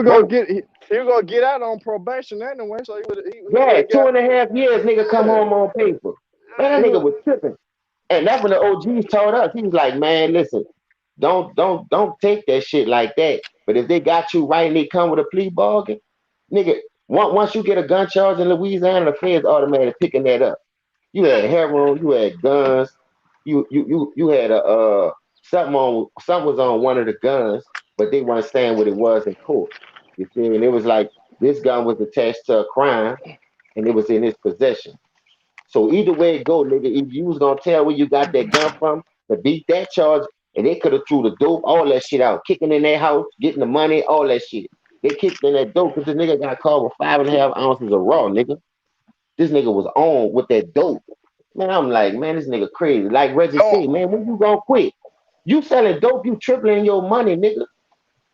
[SPEAKER 2] gonna get out on probation anyway. So he
[SPEAKER 16] 2.5 years, nigga come home on paper. Man, that nigga was tripping. And that's when the OGs told us. He was like, man, listen, don't take that shit like that. But if they got you right and they come with a plea bargain, nigga, once you get a gun charge in Louisiana, the feds automatically picking that up. You had heroin, you had guns, you had a something was on one of the guns, but they weren't saying what it was in court. You see, and it was like this gun was attached to a crime and it was in his possession. So either way it go, nigga, if you was gonna tell where you got that gun from to beat that charge, and they could have threw the dope, all that shit out, kicking in their house, getting the money, all that shit. They kicked in that dope because this nigga got caught with 5.5 ounces of raw, nigga. This nigga was on with that dope. Man, I'm like, man, this nigga crazy. Like Reggie said, man, when you gonna quit? You selling dope, you tripling your money, nigga.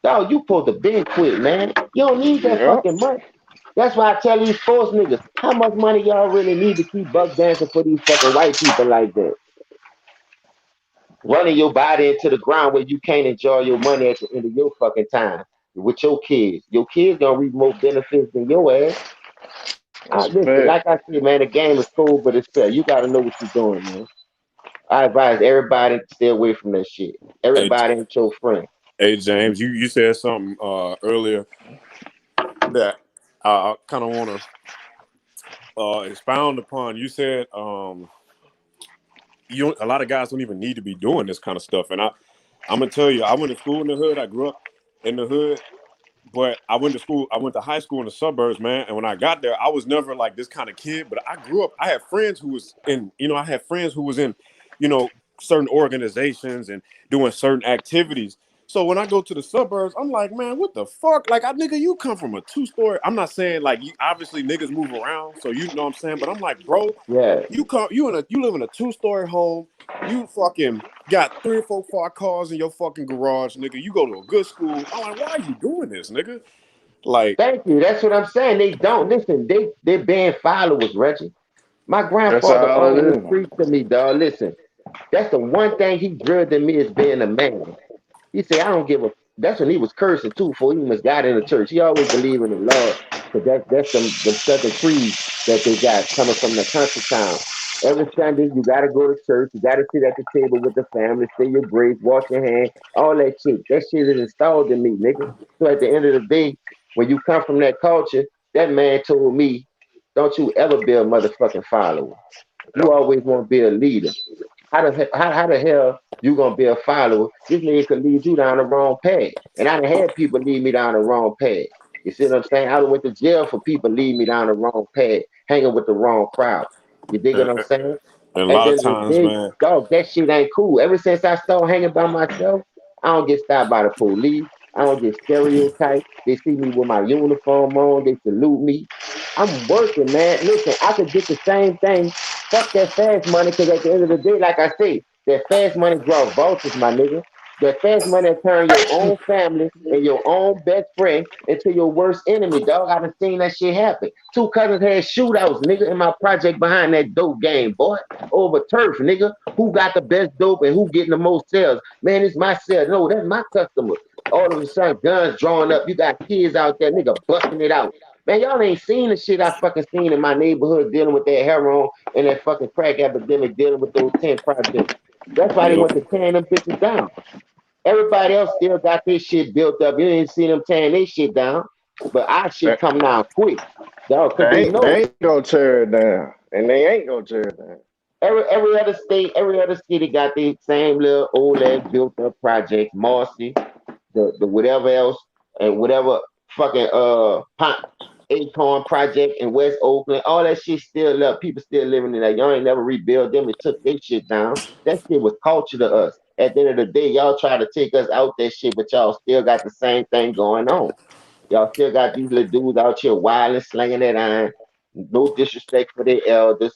[SPEAKER 16] Dog, you supposed to been quit, man. You don't need that fucking money. That's why I tell these sports niggas, how much money y'all really need to keep buck dancing for these fucking white people like that? Running your body into the ground where you can't enjoy your money at the end of your fucking time with your kids. Your kids gonna reap more benefits than your ass. Listen, like I said, man, the game is cool, but it's fair. You gotta know what you're doing, man. I advise everybody to stay away from that shit. Everybody ain't your friend.
[SPEAKER 10] Hey, James, you said something earlier that I kind of want to expound upon. You said a lot of guys don't even need to be doing this kind of stuff. And I'm gonna tell you, I went to school in the hood. I grew up in the hood, but I went to high school in the suburbs, man. And when I got there, I was never like this kind of kid. But I grew up. I had friends who was in, certain organizations and doing certain activities. So when I go to the suburbs, I'm like, man, what the fuck? Like, nigga, you come from a 2-story. I'm not saying like obviously niggas move around, so you know what I'm saying. But I'm like, bro, you live in a 2-story home. You fucking got 3 or 4 cars in your fucking garage, nigga. You go to a good school. I'm like, why are you doing this, nigga? Like,
[SPEAKER 16] thank you. That's what I'm saying. They don't listen. They're being followers, Reggie. My grandfather always preached to me, dog. Listen, that's the one thing he drilled in me is being a man. He said, I don't give a. That's when he was cursing too, before he even got in the church. He always believed in the Lord, because that's the Southern creed that they got coming from the country town. Every Sunday, you got to go to church. You got to sit at the table with the family, say your grace, wash your hands, all that shit. That shit is installed in me, nigga. So at the end of the day, when you come from that culture, that man told me, don't you ever be a motherfucking follower. You always want to be a leader. How the hell you gonna be a follower? This nigga could lead you down the wrong path. And I done had people lead me down the wrong path. You see what I'm saying? I went to jail for people leading me down the wrong path, hanging with the wrong crowd. You dig what I'm saying?
[SPEAKER 10] And a lot of times, man,
[SPEAKER 16] dog, that shit ain't cool. Ever since I started hanging by myself, I don't get stopped by the police. I don't get stereotyped. They see me with my uniform on. They salute me. I'm working, man. Listen, I could get the same thing. Fuck that fast money, because at the end of the day, like I say, that fast money draw vultures, my nigga. That fast money turn your own family and your own best friend into your worst enemy, dog. I done seen that shit happen. 2 cousins had shootouts, nigga, in my project behind that dope game, boy. Over turf, nigga. Who got the best dope and who getting the most sales? Man, it's my sales. No, that's my customer. All of a sudden, guns drawing up. You got kids out there, nigga, busting it out. Man, y'all ain't seen the shit I fucking seen in my neighborhood dealing with that heroin and that fucking crack epidemic dealing with those 10 projects. That's why they went to tearing them bitches down. Everybody else still got their shit built up. You ain't seen them tearing their shit down. But our shit come down quick. Dog, because they know.
[SPEAKER 2] They ain't gonna tear it down. And they ain't gonna tear it down.
[SPEAKER 16] Every other state, every other city got the same little old ass built up projects. Marcy, the whatever else, and whatever fucking Acorn project in West Oakland, all that shit still up. People still living in that. Y'all ain't never rebuild them. It took their shit down. That shit was culture to us. At the end of the day, y'all try to take us out that shit, but y'all still got the same thing going on. Y'all still got these little dudes out here wild and slinging that iron. No disrespect for their elders.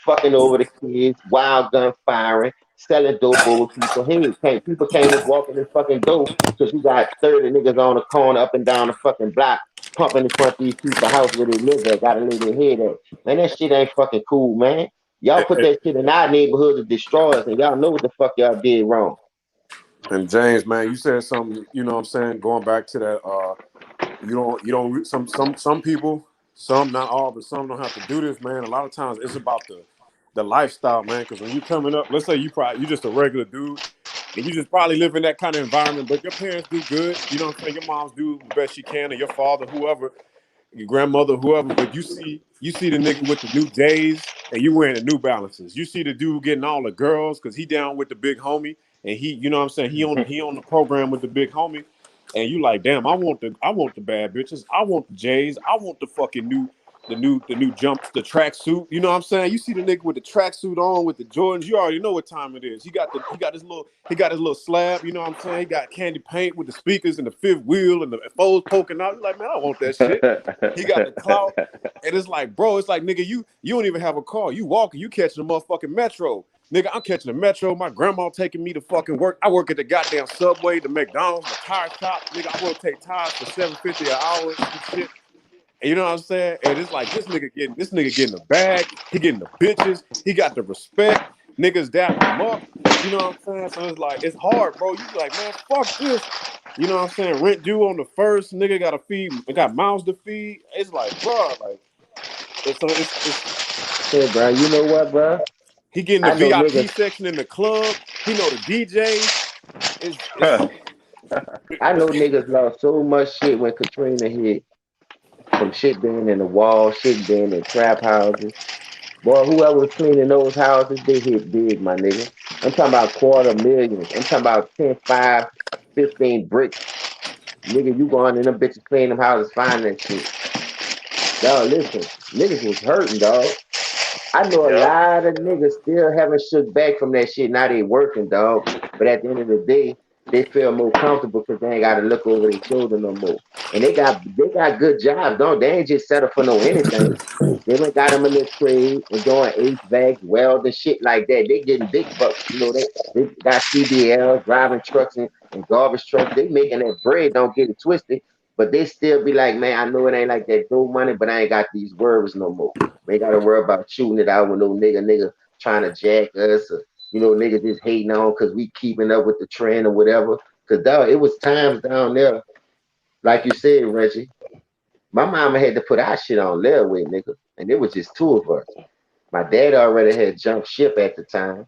[SPEAKER 16] Fucking over the kids. Wild gun firing. Selling dope over people. Hey, people can't just walk in this fucking dope because you got 30 niggas on the corner up and down the fucking block pumping in front of these people's house where they live at. Gotta lay their head at. Man, that shit ain't fucking cool, man. Y'all put that shit in our neighborhood to destroy us, and y'all know what the fuck y'all did wrong.
[SPEAKER 10] And James, man, you said something, you know what I'm saying, going back to that, you don't some people, some not all, but some don't have to do this, man. A lot of times it's about the lifestyle, man, because when you coming up, let's say you just a regular dude and you just probably live in that kind of environment, but your parents do good, you know what I'm saying, your moms do the best she can, or your father, whoever, your grandmother, whoever, but you see the nigga with the new J's and you wearing the New Balances. You see the dude getting all the girls because he down with the big homie. And he, you know what I'm saying, he on the program with the big homie, and you like, damn, I want the bad bitches, I want the J's, I want the fucking new jumps, the tracksuit. You know what I'm saying? You see the nigga with the tracksuit on with the Jordans, you already know what time it is. He got his little slab. You know what I'm saying? He got candy paint with the speakers and the fifth wheel and the foes poking out. You're like, man, I want that shit. He got the clout, and it's like, bro, it's like, nigga, you don't even have a car. You walking, you catching the motherfucking metro. Nigga, I'm catching the metro. My grandma taking me to fucking work. I work at the goddamn Subway, the McDonald's, the tire shop. Nigga, I rotate tires for $7.50 an hour and shit. And you know what I'm saying? And it's like this nigga getting the bag. He getting the bitches. He got the respect. Niggas dapping him up. You know what I'm saying? So it's like, it's hard, bro. You be like, man, fuck this. You know what I'm saying? Rent due on the first. Nigga got to feed. Got mouths to feed. It's like, bro, like, it's
[SPEAKER 16] hey, bro, you know what, bro?
[SPEAKER 10] He getting the VIP section in the club. He know the DJs.
[SPEAKER 16] I know niggas lost so much shit when Katrina hit. From shit being in the wall, shit being in trap houses. Boy, whoever was cleaning those houses, they hit big, my nigga. I'm talking about $250,000. I'm talking about 10, 5, 15 bricks. Nigga, you going in them bitches cleaning them houses, find that shit. Dog, listen, niggas was hurting, dog. I know a lot of niggas still haven't shook back from that shit. Now they working, dog. But at the end of the day, they feel more comfortable because they ain't got to look over their shoulder no more. And they got good jobs, don't they? Ain't just settle for no anything. They went got them a little trade and doing HVAC, welding, shit like that. They getting big bucks. You know, they got CDLs, driving trucks and garbage trucks. They making that bread, don't get it twisted. But they still be like, man, I know it ain't like that dope money, but I ain't got these worries no more. We ain't got to worry about shooting it out with no nigga trying to jack us or, you know, niggas just hating on because we keeping up with the trend or whatever. Because, dog, it was times down there, like you said, Reggie, my mama had to put our shit on layaway, nigga, and it was just 2 of us. My dad already had jumped ship at the time.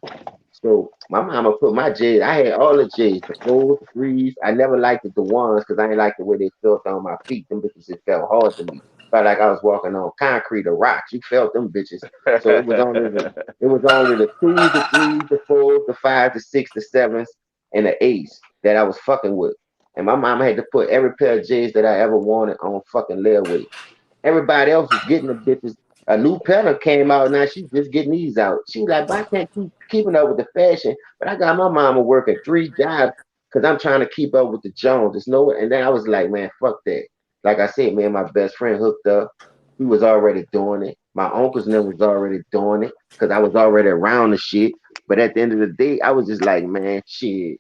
[SPEAKER 16] So my mama put my J's. I had all the J's, the 4s, the 3s. I never liked the 1s because I didn't like the way they felt on my feet. Them bitches just felt hard to me. Felt like I was walking on concrete or rocks. You felt them bitches. So it was only the 2s, the 3s, the 4s, the 5s, the 6s, the 7s, and the 8s that I was fucking with. And my mama had to put every pair of J's that I ever wanted on fucking layaway. Everybody else was getting the bitches. A new pedal came out, now she's just getting these out. She was like, but I can't keep keeping up with the fashion. But I got my mama working 3 jobs because I'm trying to keep up with the Joneses. No, and then I was like, man, fuck that. Like I said, man, my best friend hooked up. He was already doing it. My uncles and them was already doing it because I was already around the shit. But at the end of the day, I was just like, man, shit.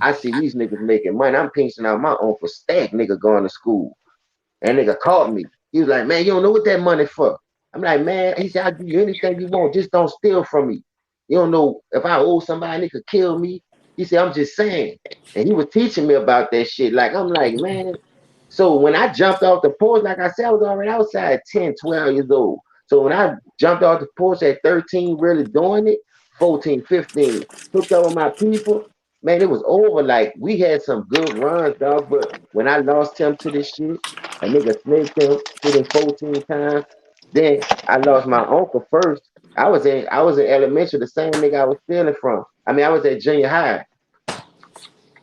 [SPEAKER 16] I see these niggas making money. I'm pinching out my uncle Stack, nigga, going to school. And nigga called me. He was like, man, you don't know what that money for. I'm like, man, he said, I'll give you anything you want. Just don't steal from me. You don't know if I owe somebody, they could kill me. He said, I'm just saying. And he was teaching me about that shit. Like, I'm like, man. So when I jumped off the porch, like I said, I was already outside at 10, 12 years old. So when I jumped off the porch at 13, really doing it, 14, 15, hooked up with my people, man, it was over. Like, we had some good runs, dog. But when I lost him to this shit, a nigga snaked him, hit him 14 times. Then I lost my uncle first. I was in elementary, the same nigga I was stealing from. I mean, I was at junior high,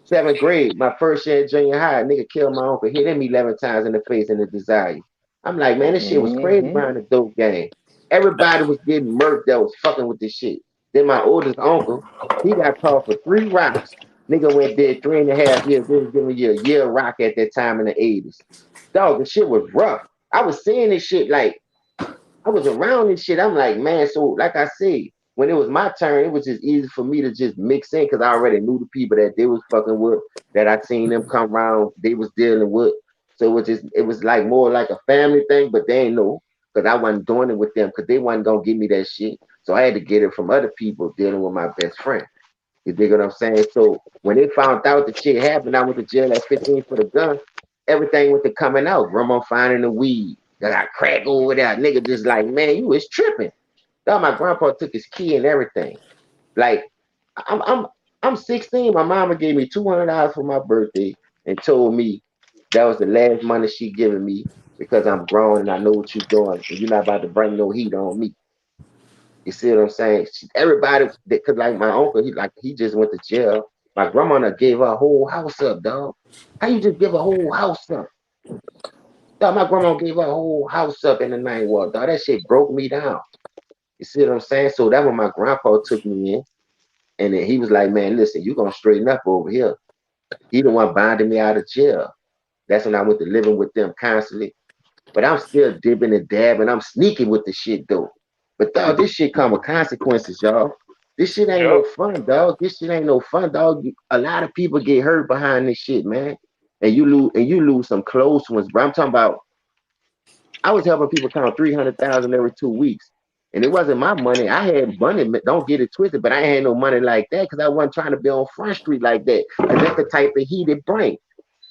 [SPEAKER 16] 7th grade, my first year at junior high. Nigga killed my uncle, hit him 11 times in the face in the desire. I'm like, man, this shit was crazy behind the dope game. Everybody was getting murked that was fucking with this shit. Then my oldest uncle, he got caught for 3 rocks. Nigga went dead 3.5 years. They was giving you a year rock at that time in the 80s. Dog, the shit was rough. I was seeing this shit like, I was around this shit. I'm like, man, so like I said, when it was my turn, it was just easy for me to just mix in because I already knew the people that they was fucking with, that I seen them come around, they was dealing with. So it was like more like a family thing, but they ain't know because I wasn't doing it with them because they wasn't gonna give me that shit. So I had to get it from other people dealing with my best friend. You dig what I'm saying? So when they found out the shit happened, I went to jail at 15 for the gun. Everything went to coming out. Grandma finding the weed. I got crack over there. Nigga just like, man, you was tripping. Dog, my grandpa took his key and everything. Like, I'm 16. My mama gave me $200 for my birthday and told me that was the last money she giving me because I'm grown and I know what you're doing and you're not about to bring no heat on me. You see what I'm saying? Everybody, because like my uncle, he just went to jail. My grandma gave her whole house up, dog. How you just give a whole house up? Dog, my grandma gave her whole house up in the 9th ward, dog. That shit broke me down. You see what I'm saying? So that when my grandpa took me in, and then he was like, man, listen, you gonna straighten up over here. He the one binding me out of jail. That's when I went to living with them constantly. But I'm still dipping and dabbing. I'm sneaking with the shit though. But dog, this shit come with consequences, y'all. This shit ain't no fun, dog. This shit ain't no fun, dog. A lot of people get hurt behind this shit, man. And you lose some close ones, bro. I'm talking about, I was helping people count 300,000 every 2 weeks. And it wasn't my money. I had money, don't get it twisted, but I ain't had no money like that because I wasn't trying to be on Front Street like that. Because that's the type of heat it brings.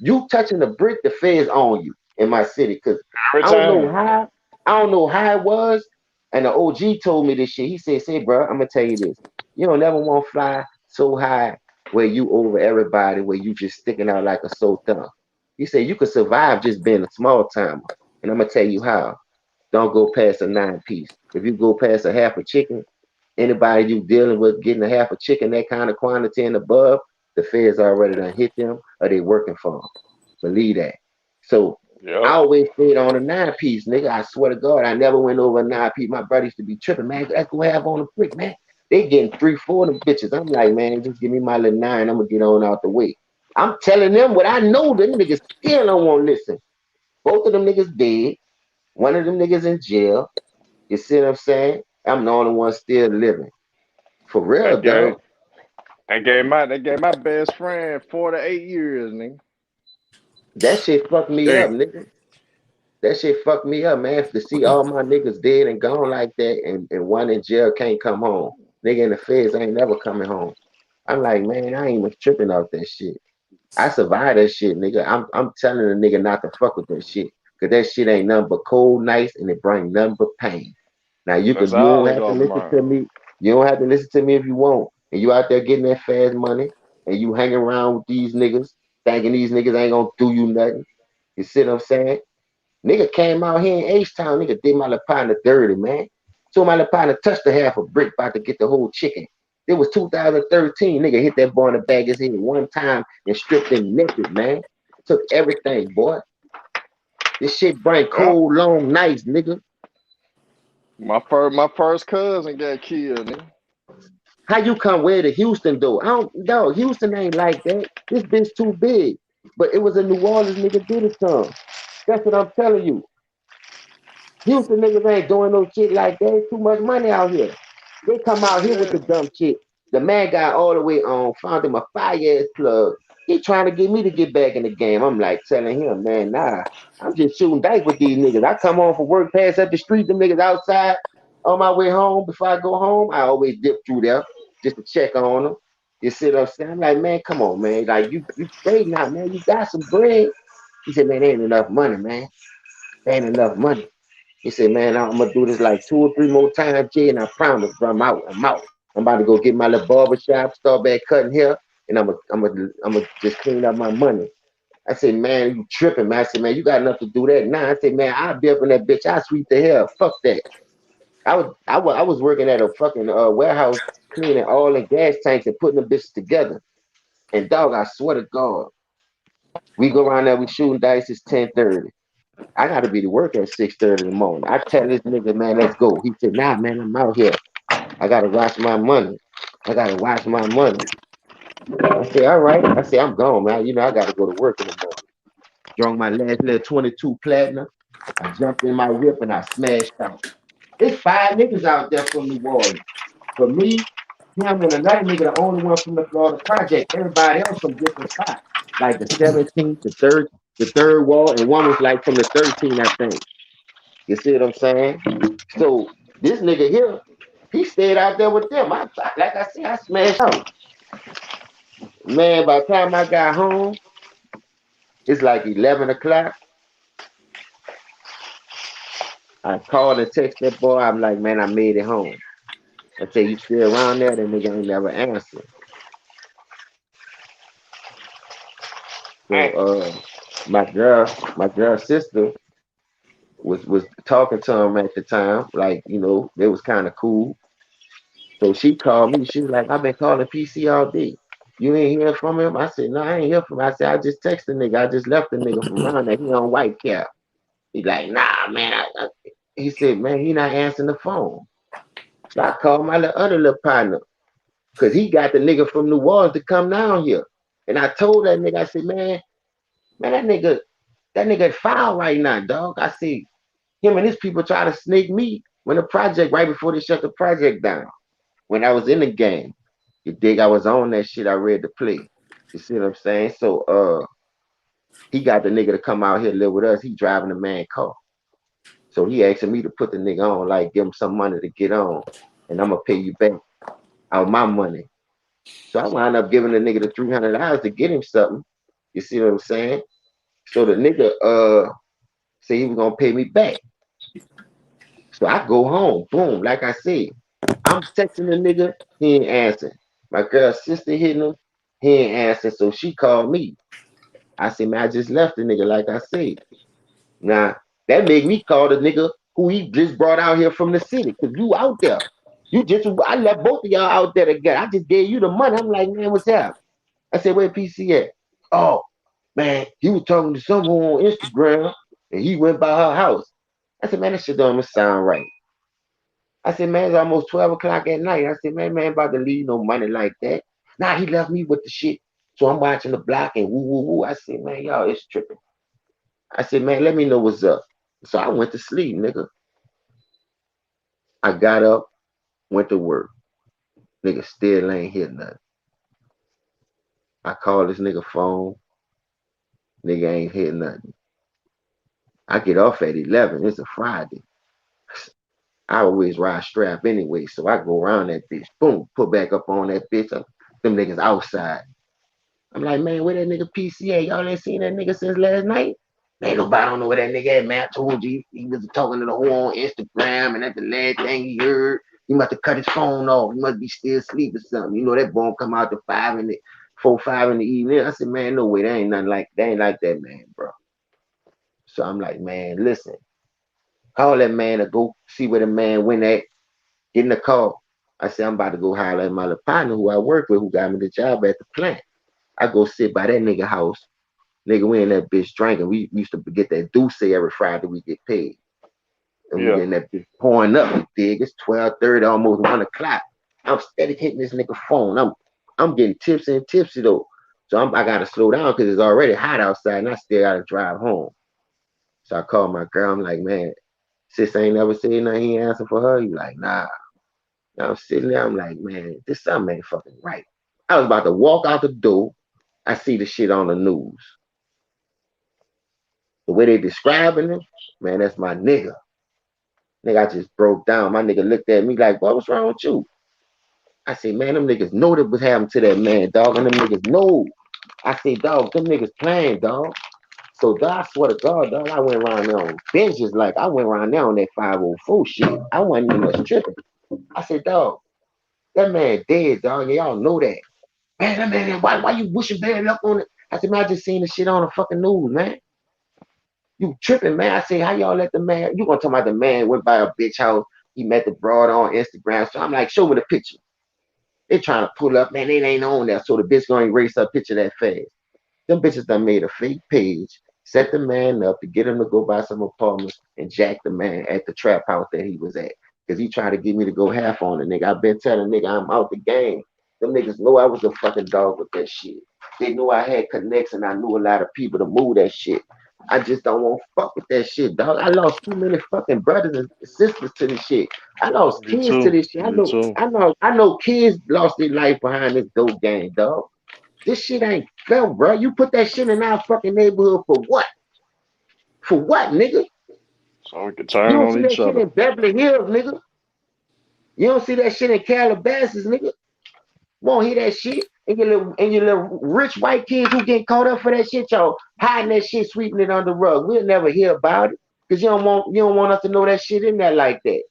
[SPEAKER 16] You touching the brick, the feds on you in my city. Because I don't know how it was. And the OG told me this shit. He said, say, bro, I'm going to tell you this. You don't never want to fly so high where you over everybody, where you just sticking out like a sore thumb. He said, you could survive just being a small timer. And I'm going to tell you how. Don't go past a 9-piece. If you go past a half a chicken, anybody you dealing with getting a half a chicken, that kind of quantity and above, the feds already done hit them or they working for them. Believe that. So I always stayed on a 9-piece, nigga. I swear to God, I never went over a 9-piece. My brother used to be tripping, man. Let's go have on a brick, man. They getting 3, 4 of them bitches. I'm like, man, just give me my little 9. I'm gonna get on out the way. I'm telling them what I know. Them niggas still don't want to listen. Both of them niggas dead. One of them niggas in jail. You see what I'm saying? I'm the only one still living. For real, dog.
[SPEAKER 2] They gave my best friend 4 to 8 years, nigga.
[SPEAKER 16] That shit fucked me up, nigga. That shit fucked me up, man. To see all my niggas dead and gone like that, and one in jail can't come home. Nigga in the feds ain't never coming home. I'm like, man, I ain't even tripping off that shit. I survived that shit, nigga. I'm telling a nigga not to fuck with that shit. Cause that shit ain't nothing but cold nights and it brings nothing but pain. Now you don't have to listen to me. You don't have to listen to me if you want. And you out there getting that fast money and you hanging around with these niggas, thinking these niggas ain't gonna do you nothing. You see what I'm saying? Nigga came out here in H-Town, nigga did my little partner dirty, man. So my little partner touched the half a brick about to get the whole chicken. It was 2013, nigga hit that boy in the back of his head one time and stripped him naked, man. Took everything, boy. This shit bring cold, long nights, nigga.
[SPEAKER 2] My first cousin got killed, nigga.
[SPEAKER 16] How you come where to Houston though? I don't know. Houston ain't like that. This bitch too big. But it was a New Orleans nigga did it to him. That's what I'm telling you. Houston niggas ain't doing no shit like that. Too much money out here. They come out here with the dumb shit. The man got all the way on, found him a fire ass plug. He trying to get me to get back in the game. I'm like telling him, man, nah. I'm just shooting dice with these niggas. I come home from work, pass up the street, them niggas outside. On my way home, before I go home, I always dip through there just to check on them. You sit up, I'm like, man, come on, man. Like you straight now, man. You got some bread. He said, man, there ain't enough money, man. There ain't enough money. He said, man, I'm gonna do this like 2 or 3 more times, Jay, and I promise, bro, I'm out. I'm about to go get my little barber shop, start back cutting hair, and I'm gonna just clean up my money. I said, man, you tripping, man. I said, man, you got enough to do that now. I said, man, I'll be up in that bitch. I'll sweep the hell. Fuck that. I was working at a fucking warehouse cleaning oil and gas tanks and putting the bitches together. And dog, I swear to God, we go around there, we shooting dice, it's 10:30. I gotta be to work at 6:30 in the morning. I tell this nigga, man, let's go. He said, nah, man, I'm out here. I gotta watch my money. I said, all right. I said, I'm gone, man. You know, I gotta go to work in the morning. Drunk my last little 22 platinum. I jumped in my whip and I smashed out. There's 5 niggas out there from New Orleans. For me, him and another nigga, the only one from the Florida Project. Everybody else from different spots. Like the 17th, the third wall, and one was like from the 13th, I think. You see what I'm saying? So this nigga here, he stayed out there with them. Like I said, I smashed out. Man, by the time I got home, it's like 11 o'clock. I called and texted that boy. I'm like, man, I made it home. I tell you, still around there, that nigga ain't never answer. So my girl's sister was talking to him at the time, like, you know, it was kind of cool. So she called me. She was like, I've been calling PC all day. You ain't hear from him? I said, no, I ain't hear from him. I said, I just texted the nigga. I just left the nigga from around there. He on White Cap. He like, nah, man. He said, man, he not answering the phone. So I called my other little partner, because he got the nigga from New Orleans to come down here. And I told that nigga, I said, man, that nigga foul right now, dog. I see him and his people try to snake me when the project, right before they shut the project down. When I was in the game, you dig, I was on that shit. I read the play. You see what I'm saying? So he got the nigga to come out here live with us. He driving the man car. So he asking me to put the nigga on, like give him some money to get on, and I'm gonna pay you back out of my money. So I wound up giving the nigga the $300 to get him something. You see what I'm saying? So the nigga said he was gonna pay me back. So I go home, boom, like I said. I'm texting the nigga, he ain't answering. My girl's sister hitting him, he ain't answering. So she called me. I said, man, I just left the nigga, like I said. Now, that made me call the nigga who he just brought out here from the city, because you out there. I left both of y'all out there together. I just gave you the money. I'm like, man, what's up? I said, where PC at? Oh, man, he was talking to someone on Instagram, and he went by her house. I said, man, that shit don't sound right. I said, man, it's almost 12 o'clock at night. I said, man, about to leave no money like that. Nah, he left me with the shit. So I'm watching the block and woo, woo, woo. I said, man, y'all, it's tripping. I said, man, let me know what's up. So I went to sleep, nigga. I got up, went to work. Nigga still ain't hear nothing. I called this nigga phone. Nigga ain't hear nothing. I get off at 11. It's a Friday. I always ride strap anyway, so I go around that bitch. Boom, put back up on that bitch. Them niggas outside. I'm like, man, where that nigga PC at? Y'all ain't seen that nigga since last night? Ain't nobody don't know where that nigga at, man. I told you he was talking to the whole on Instagram, and that's the last thing he heard. He must have cut his phone off. He must be still asleep or something. You know, that bone come out to 5 in the evening. I said, man, no way, that ain't like that, man, bro. So I'm like, man, listen. Call that man to go see where the man went at. Get in the call. I said, I'm about to go holler at my little partner who I work with, who got me the job at the plant. I go sit by that nigga house. Nigga, we in that bitch drinking. We used to get that Douce every Friday we get paid. And we in that bitch pouring up, you dig? It's 12:30, almost 1 o'clock. I'm steady hitting this nigga phone. I'm getting tipsy though. So I gotta slow down because it's already hot outside and I still gotta drive home. So I called my girl. I'm like, man, sis ain't never said nothing. He ain't answering for her. You like, nah. Now I'm sitting there. I'm like, man, this something ain't fucking right. I was about to walk out the door. I see the shit on the news. The way they describing him, man, that's my nigga. Nigga, I just broke down. My nigga looked at me like, what was wrong with you? I said, man, them niggas know that was happening to that man, dog. And them niggas know. I said, dog, them niggas playing, dog. So, dog, I swear to God, dog, I went around there on benches like I went around there on that 504 shit. I wasn't even much tripping. I said, dog, that man dead, dog. Y'all know that. Man, that man, why you wishing bad luck on it? I said, man, I just seen the shit on the fucking news, man. You tripping, man. I said, how y'all let the man, you gonna talk about the man went by a bitch house, he met the broad on Instagram. So I'm like, show me the picture. They trying to pull up, man, they ain't on there. So the bitch gonna erase her picture that fast. Them bitches done made a fake page, set the man up to get him to go buy some apartments and jack the man at the trap house that he was at. Because he tried to get me to go half on the nigga. I've been telling nigga I'm out the game. Them niggas know I was a fucking dog with that shit. They knew I had connects and I knew a lot of people to move that shit. I just don't want to fuck with that shit, dog. I lost too many fucking brothers and sisters to this shit. I lost kids to this shit. I know kids lost their life behind this dope game, dog. This shit ain't fair, bro. You put that shit in our fucking neighborhood for what? For what, nigga?
[SPEAKER 2] So we can turn on each other. You don't see that shit in Beverly Hills, nigga. You don't see that shit in Calabasas, nigga. Won't hear that shit. And your little rich white kids who get caught up for that shit, y'all hiding that shit, sweeping it under the rug. We'll never hear about it because you don't want us to know that shit in there like that.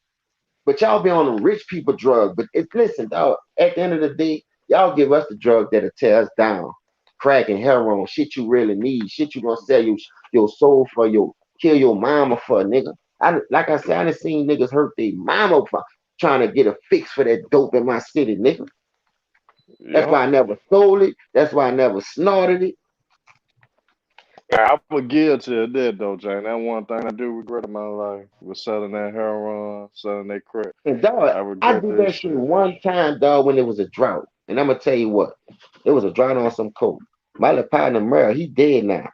[SPEAKER 2] But y'all be on the rich people drug. But listen, dog. At the end of the day, y'all give us the drug that'll tear us down. Crack and heroin, shit you really need, shit you gonna sell your soul for, kill your mama for, nigga. Like I said, I done seen niggas hurt their mama for trying to get a fix for that dope in my city, nigga. That's why I never stole it. That's why I never snorted it. I would give to that though, Jane. That one thing I do regret in my life was selling that heroin, selling that crack.
[SPEAKER 16] And dog, I did that shit one time, dog, when it was a drought. And I'm gonna tell you what, it was a drought on some coke. My little partner Merle, he dead now.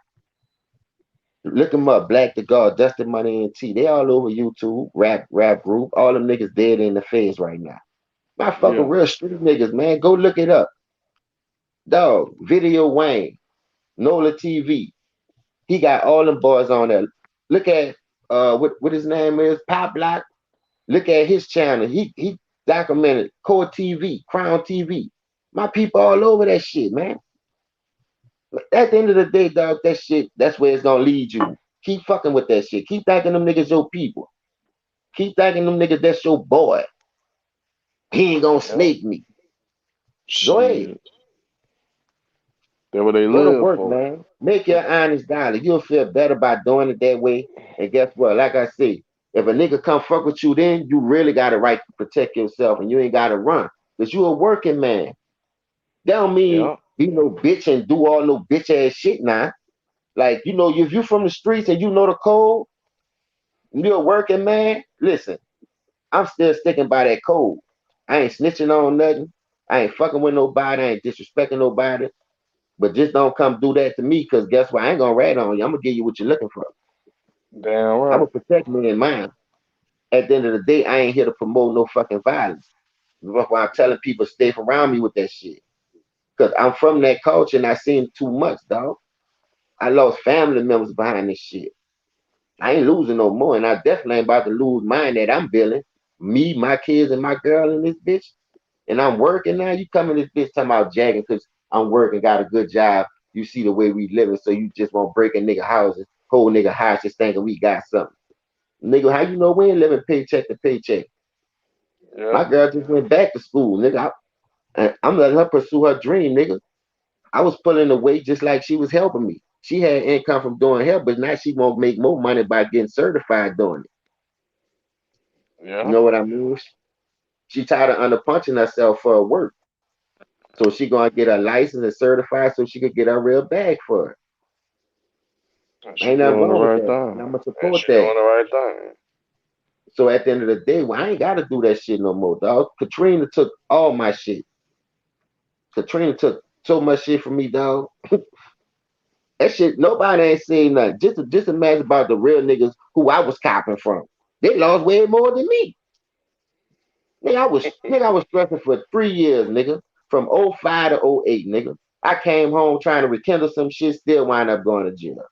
[SPEAKER 16] Look him up, Black the God, Dustin Money and T. They all over YouTube, rap group. All them niggas dead in the face right now. My fucking real street niggas, man. Go look it up. Dog, Video Wayne, Nola TV. He got all them boys on there. Look at what his name is, Pop Block. Look at his channel. He documented Core TV, Crown TV. My people all over that shit, man. At the end of the day, dog, that shit, that's where it's gonna lead you. Keep fucking with that shit. Keep thinking them niggas your people. Keep thinking them niggas that's your boy. He ain't gonna snake me. Go ahead.
[SPEAKER 2] That's what they
[SPEAKER 16] Go
[SPEAKER 2] live
[SPEAKER 16] to work,
[SPEAKER 2] for.
[SPEAKER 16] man. Make your honest dollar. You'll feel better by doing it that way. And guess what? Like I say, if a nigga come fuck with you, then you really got a right to protect yourself and you ain't got to run. Because you a working man. That don't mean be no bitch and do all no bitch ass shit now. Like, you know, if you from the streets and you know the code, you're a working man, listen, I'm still sticking by that code. I ain't snitching on nothing. I ain't fucking with nobody. I ain't disrespecting nobody. But just don't come do that to me, because guess what? I ain't gonna rat on you. I'm gonna give you what you're looking for.
[SPEAKER 2] Damn right.
[SPEAKER 16] I'm gonna protect me and mine. At the end of the day, I ain't here to promote no fucking violence. That's why I'm telling people stay around me with that shit. Because I'm from that culture and I seen too much, dog. I lost family members behind this shit. I ain't losing no more, and I definitely ain't about to lose mine that I'm building. Me, my kids, and my girl in this bitch. And I'm working now. You come in this bitch talking about jagging because I'm working, got a good job. You see the way we living, so you just want to break a nigga houses, whole nigga house, just thinking we got something. Nigga, how you know we ain't living paycheck to paycheck? My girl just went back to school, nigga. I'm letting her pursue her dream, nigga. I was pulling away just like she was helping me. She had income from doing help, but now she won't make more money by getting certified doing it. You know what I mean? She tired of underpunching herself for her work. So she gonna get her license and certified so she could get her real bag for it. Ain't nothing wrong with that. And I'm gonna support that.
[SPEAKER 2] Doing the right thing.
[SPEAKER 16] So at the end of the day, well, I ain't got to do that shit no more, dog. Katrina took all my shit. Katrina took so much shit from me, dog. That shit, nobody ain't seen nothing. Just imagine about the real niggas who I was copping from. They lost way more than me. Nigga, I was stressing for 3 years, nigga. From 05 to 08, nigga. I came home trying to rekindle some shit, still wind up going to jail.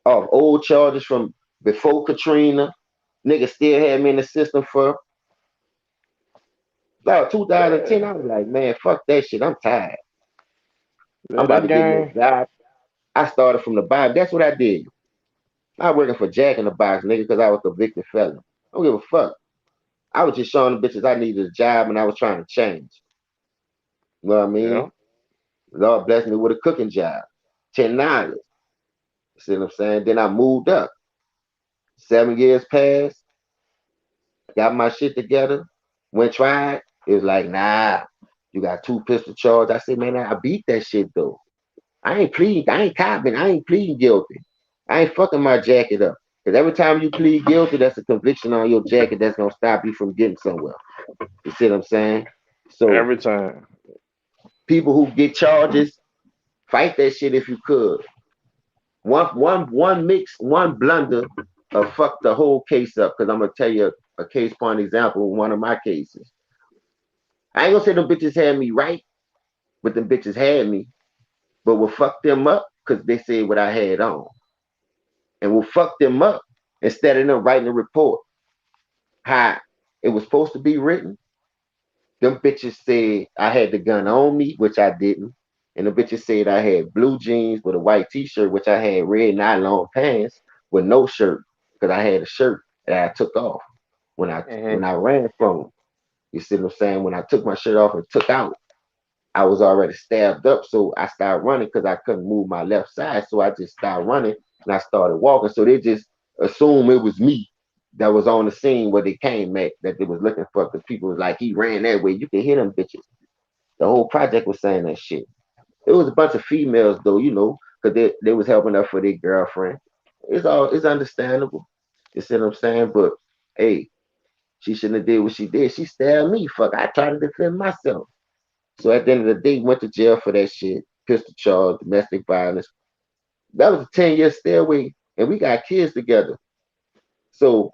[SPEAKER 16] Off old charges from before Katrina. Nigga still had me in the system for about 2010. I was like, man, fuck that shit. I'm tired. I'm about to get me a job. I started from the bottom. That's what I did. I was working for Jack in the Box, nigga, because I was a convicted felon. I don't give a fuck. I was just showing the bitches I needed a job and I was trying to change. You know what I mean?
[SPEAKER 2] Yeah.
[SPEAKER 16] Lord blessed me with a cooking job. $10. You see what I'm saying? Then I moved up. 7 years passed. Got my shit together. Went tried. It was like, nah, you got 2 pistol charges. I said, man, I beat that shit though. I ain't pleading. I ain't copping. I ain't pleading guilty. I ain't fucking my jacket up. Because every time you plead guilty, that's a conviction on your jacket that's going to stop you from getting somewhere. You see what I'm saying? So
[SPEAKER 2] every time.
[SPEAKER 16] People who get charges, fight that shit if you could. One mix, one blunder fuck the whole case up. Because I'm going to tell you a case point example of one of my cases. I ain't going to say them bitches had me right, but them bitches had me. But what fucked them up, because they said what I had on. And what fucked them up, instead of them writing a report, how it was supposed to be written, them bitches said I had the gun on me, which I didn't. And the bitches said I had blue jeans with a white t-shirt, which I had red nylon pants with no shirt, because I had a shirt that I took off when I ran from them. You see what I'm saying? When I took my shirt off and took out, I was already stabbed up, so I started running because I couldn't move my left side. So I just started running and I started walking. So they just assumed it was me that was on the scene where they came at, that they was looking for, because people was like, he ran that way. You can hear them bitches. The whole project was saying that shit. It was a bunch of females though, you know, because they was helping her for their girlfriend. It's understandable. You see what I'm saying? But hey, she shouldn't have did what she did. She stabbed me. Fuck, I tried to defend myself. So at the end of the day, went to jail for that shit. Pistol charge, domestic violence. That was a 10-year stay away, and we got kids together. So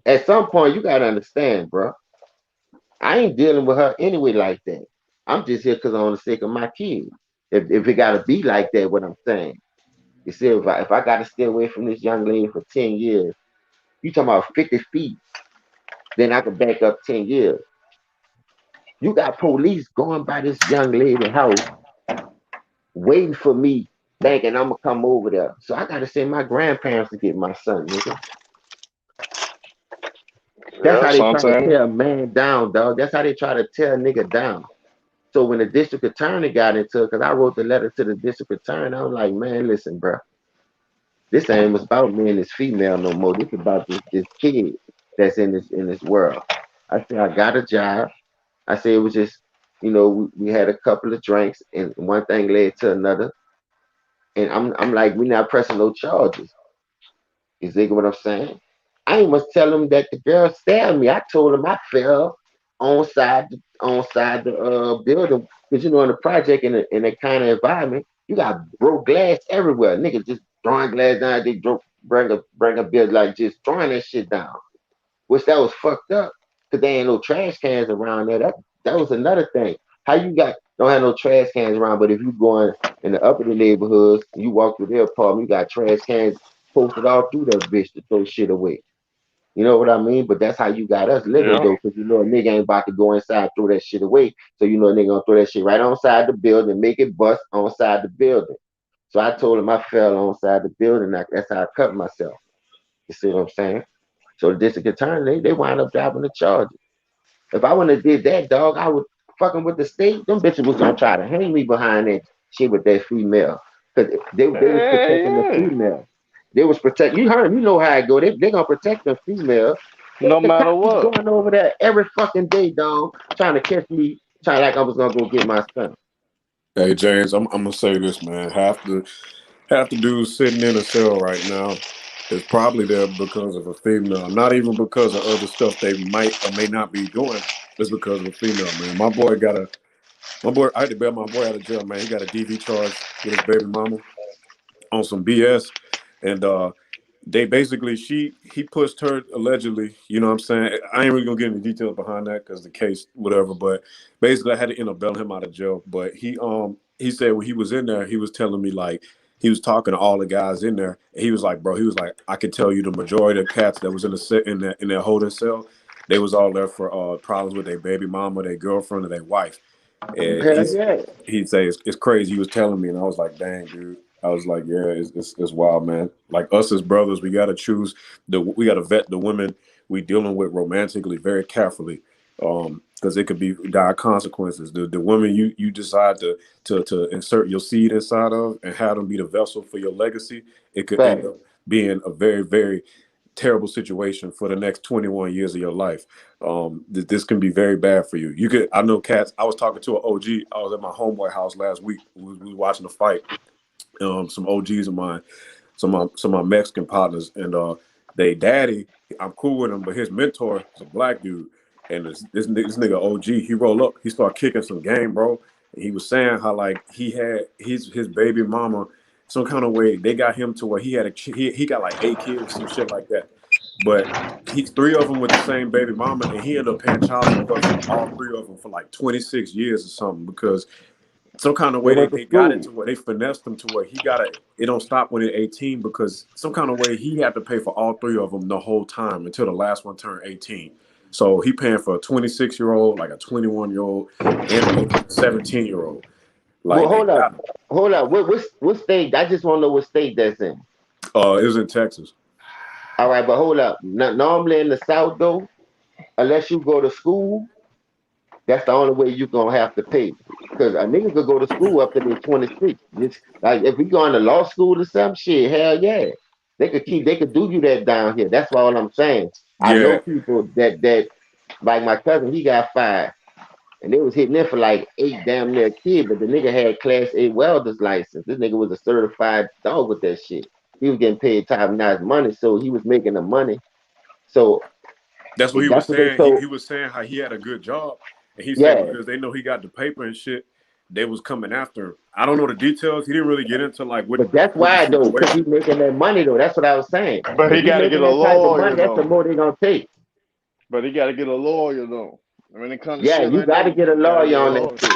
[SPEAKER 16] at some point, you gotta understand, bro. I ain't dealing with her anyway like that. I'm just here because I'm on the sake of my kids. If it gotta be like that, what I'm saying. You see, if I gotta stay away from this young lady for 10 years, you talking about 50 feet, then I can back up 10 years. You got police going by this young lady's house, waiting for me, thinking I'm gonna come over there. So I gotta send my grandparents to get my son, nigga. That's how they try to tear a man down, dog. That's how they try to tear a nigga down. So when the district attorney got into it, because I wrote the letter to the district attorney, I was like, man, listen, bro. This ain't about me and this female no more. This is about this kid that's in this world. I said, I got a job. I said it was just, you know, we had a couple of drinks and one thing led to another. And I'm like, we're not pressing no charges. You see what I'm saying? I ain't must tell them that the girl stabbed me. I told them I fell on side the building. Because you know, in the project in that kind of environment, you got broke glass everywhere. Niggas just throwing glass down, they bring a build like just throwing that shit down. Which that was fucked up. Cause there ain't no trash cans around there. That was another thing. How you don't have no trash cans around, but if you going in the upper neighborhoods, you walk through their apartment, you got trash cans posted all through that bitch to throw shit away. You know what I mean? But that's how you got us living though, because you know a nigga ain't about to go inside and throw that shit away. So you know a nigga gonna throw that shit right on side the building, make it bust on side the building. So I told him I fell on side the building. That's how I cut myself. You see what I'm saying? So the district attorney, they wind up dropping the charges. If I wouldn't have did that, dog, I would fucking with the state. Them bitches was gonna try to hang me behind that shit with that female. Cause they was protecting the female. They was protect. You heard, you know how it go. They gonna protect the female.
[SPEAKER 2] No matter what.
[SPEAKER 16] Going over there every fucking day, dog, trying to catch me, trying like I was gonna go get my son.
[SPEAKER 10] Hey James, I'm gonna say this, man. Half the dudes sitting in a cell right now, is probably there because of a female. Not even because of other stuff they might or may not be doing. It's because of a female, man. I had to bail my boy out of jail, man. He got a DV charge with his baby mama on some BS. And they basically, he pushed her allegedly, you know what I'm saying? I ain't really gonna get into details behind that because the case, whatever, but basically I had to end up bailing him out of jail. But he said when he was in there, he was telling me like, he was talking to all the guys in there. And he was like, bro, I can tell you the majority of cats that was in their holding cell, they was all there for problems with their baby mama, their girlfriend, or their wife. And he'd say it's crazy. He was telling me, and I was like, dang, dude. I was like, yeah, it's wild, man. Like us as brothers, we gotta choose we gotta vet the women we dealing with romantically very carefully, because it could be dire consequences. The women you decide to insert your seed inside of and have them be the vessel for your legacy, it could end up being a very, very terrible situation for the next 21 years of your life. This can be very bad for you. I know cats. I was talking to an OG. I was at my homeboy house last week. We was watching a fight. Some OGs of mine, some of my Mexican partners, and they daddy, I'm cool with him, but his mentor is a black dude, and this nigga OG, he roll up, he started kicking some game, bro. And he was saying how like he had his baby mama some kind of way they got him to where he got like 8 kids, some shit like that. But he's 3 of them with the same baby mama, and he ended up paying child support for all 3 of them for like 26 years or something because some kind of way they got it to where they finessed him to where it don't stop when they're 18 because some kind of way he had to pay for all 3 of them the whole time until the last one turned 18. So he paying for a 26-year-old, like a 21-year-old, and a 17-year-old. Like,
[SPEAKER 16] well, hold up. What state? I just want to know what state that's in.
[SPEAKER 10] It was in Texas.
[SPEAKER 16] All right, but hold up. Normally in the South, though, unless you go to school, that's the only way you're gonna have to pay. Because a nigga could go to school up to they're 26. Just like if we going to law school or some shit, hell yeah. They could do you that down here. That's all I'm saying. I know people that like my cousin, he got 5. And they was hitting him for like 8 damn near kids, but the nigga had class A welder's license. This nigga was a certified dog with that shit. He was getting paid top-notch money, so he was making the money. So
[SPEAKER 10] that's what he was saying. He was saying how he had a good job. And he said because they know he got the paper and shit, they was coming after him. I don't know the details. He didn't really get into like what.
[SPEAKER 16] But that's why though, because he's making that money though. That's what I was saying.
[SPEAKER 2] But he got to get a lawyer.
[SPEAKER 16] That's the more they gonna take.
[SPEAKER 2] But he got to get a lawyer though. When it comes to
[SPEAKER 16] you got to get a lawyer on that shit.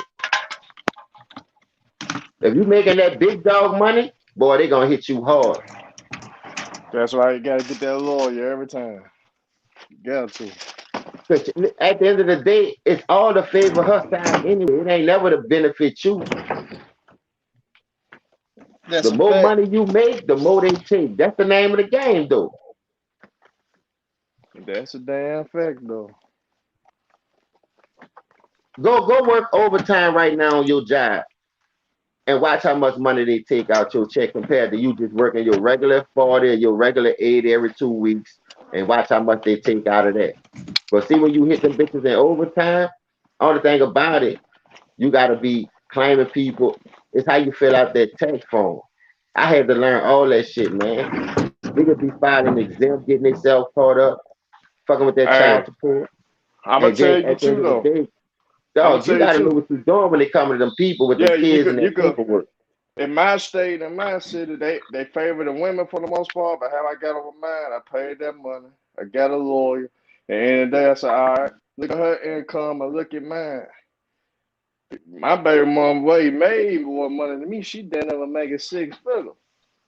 [SPEAKER 16] If you making that big dog money, boy, they gonna hit you hard.
[SPEAKER 2] That's why you got to get that lawyer every time. You got to.
[SPEAKER 16] At the end of the day, it's all to favor her side anyway. It ain't never to benefit you. The more money you make, the more they take. That's the name of the game, though.
[SPEAKER 2] That's a damn fact, though.
[SPEAKER 16] Go work overtime right now on your job and watch how much money they take out your check compared to you just working your regular 40 or your regular 80 every 2 weeks and watch how much they take out of that. But see, when you hit the bitches in overtime, only thing about it, you got to be claiming people. It's how you fill out that tax form. I had to learn all that shit, man. Niggas be filing exempt, getting themselves caught up, fucking with that child support.
[SPEAKER 2] I'm going to tell you too, though.
[SPEAKER 16] Dog, you got to know what you're doing when they come to them people with the kids and their paperwork.
[SPEAKER 2] In my state, in my city, they favor the women for the most part, but how I got over mine, I paid that money. I got a lawyer. And in the day, I said, all right, look at her income and look at mine. My baby mom made more money than me. She didn't ever make it 6 figures.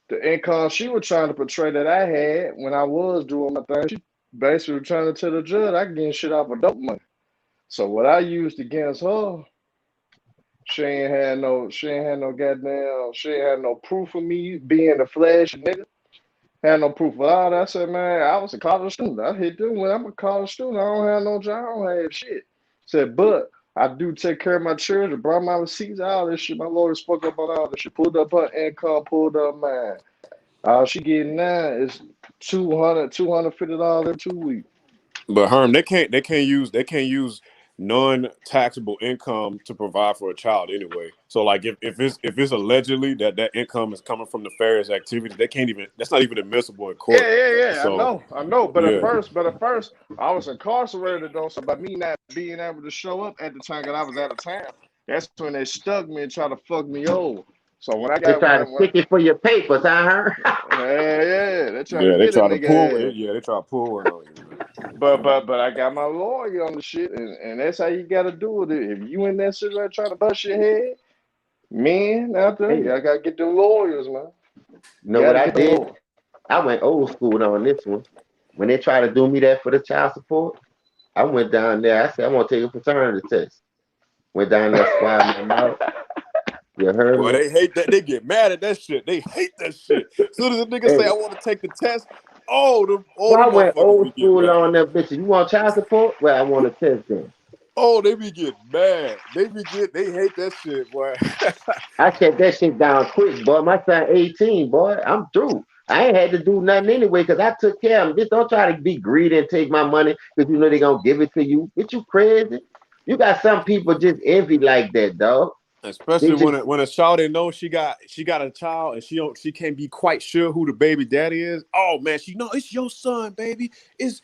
[SPEAKER 2] The income she was trying to portray that I had when I was doing my thing, she basically trying to tell the judge I getting shit off of dope money. So what I used against her, she ain't had no proof of me being a flash nigga. Had no proof of all that. I said, man, I was a college student. I hit them when I'm a college student. I don't have no job. I don't have shit. Said, but I do take care of my children, brought my receipts, all this shit. My lawyer spoke up on all this shit. Pulled up her income, pulled up mine. All she getting now is $250 every 2 weeks.
[SPEAKER 10] But Herm, they can't use non-taxable income to provide for a child anyway. So like if it's allegedly that income is coming from nefarious activity, that's not even admissible in court.
[SPEAKER 2] Yeah.
[SPEAKER 10] So,
[SPEAKER 2] I know. But
[SPEAKER 10] yeah.
[SPEAKER 2] at first, I was incarcerated though. So by me not being able to show up at the time that I was out of town, that's when they stuck me and tried to fuck me over. So when I
[SPEAKER 16] They
[SPEAKER 2] got
[SPEAKER 16] try to stick it for your papers, huh?
[SPEAKER 2] yeah, they tried
[SPEAKER 10] Yeah,
[SPEAKER 2] to
[SPEAKER 10] they
[SPEAKER 2] get a
[SPEAKER 10] try to
[SPEAKER 2] nigga
[SPEAKER 10] pull.
[SPEAKER 2] ass.
[SPEAKER 10] Yeah, they try to pull one on you.
[SPEAKER 2] But I got my lawyer on the shit, and that's how you gotta do it. If you in that situation trying to bust your head, man, out there,
[SPEAKER 16] Hey,
[SPEAKER 2] I gotta get the lawyers, man.
[SPEAKER 16] you know what I did? I went old school on this one. When they try to do me that for the child support, I went down there. I said, I'm gonna take a paternity test. Went down there, swabbed my mouth. You heard
[SPEAKER 10] Boy,
[SPEAKER 16] me?
[SPEAKER 10] they hate that. They get mad at that shit. They hate that shit. As soon as a nigga say, I want to take the test, the
[SPEAKER 16] I went
[SPEAKER 10] motherfuckers
[SPEAKER 16] old
[SPEAKER 10] be getting
[SPEAKER 16] school
[SPEAKER 10] mad.
[SPEAKER 16] on that bitch. You want child support? Well, I want a test then.
[SPEAKER 10] Oh, they be getting mad. They hate that shit, boy.
[SPEAKER 16] I shut that shit down quick, boy. My son 18, boy. I'm through. I ain't had to do nothing anyway because I took care of him. Just don't try to be greedy and take my money because you know they gonna give it to you. Get you crazy? You got some people just envy like that, dog.
[SPEAKER 10] Especially when a shawty knows she got a child and she can't be quite sure who the baby daddy is. Oh man, it's your son, baby. It's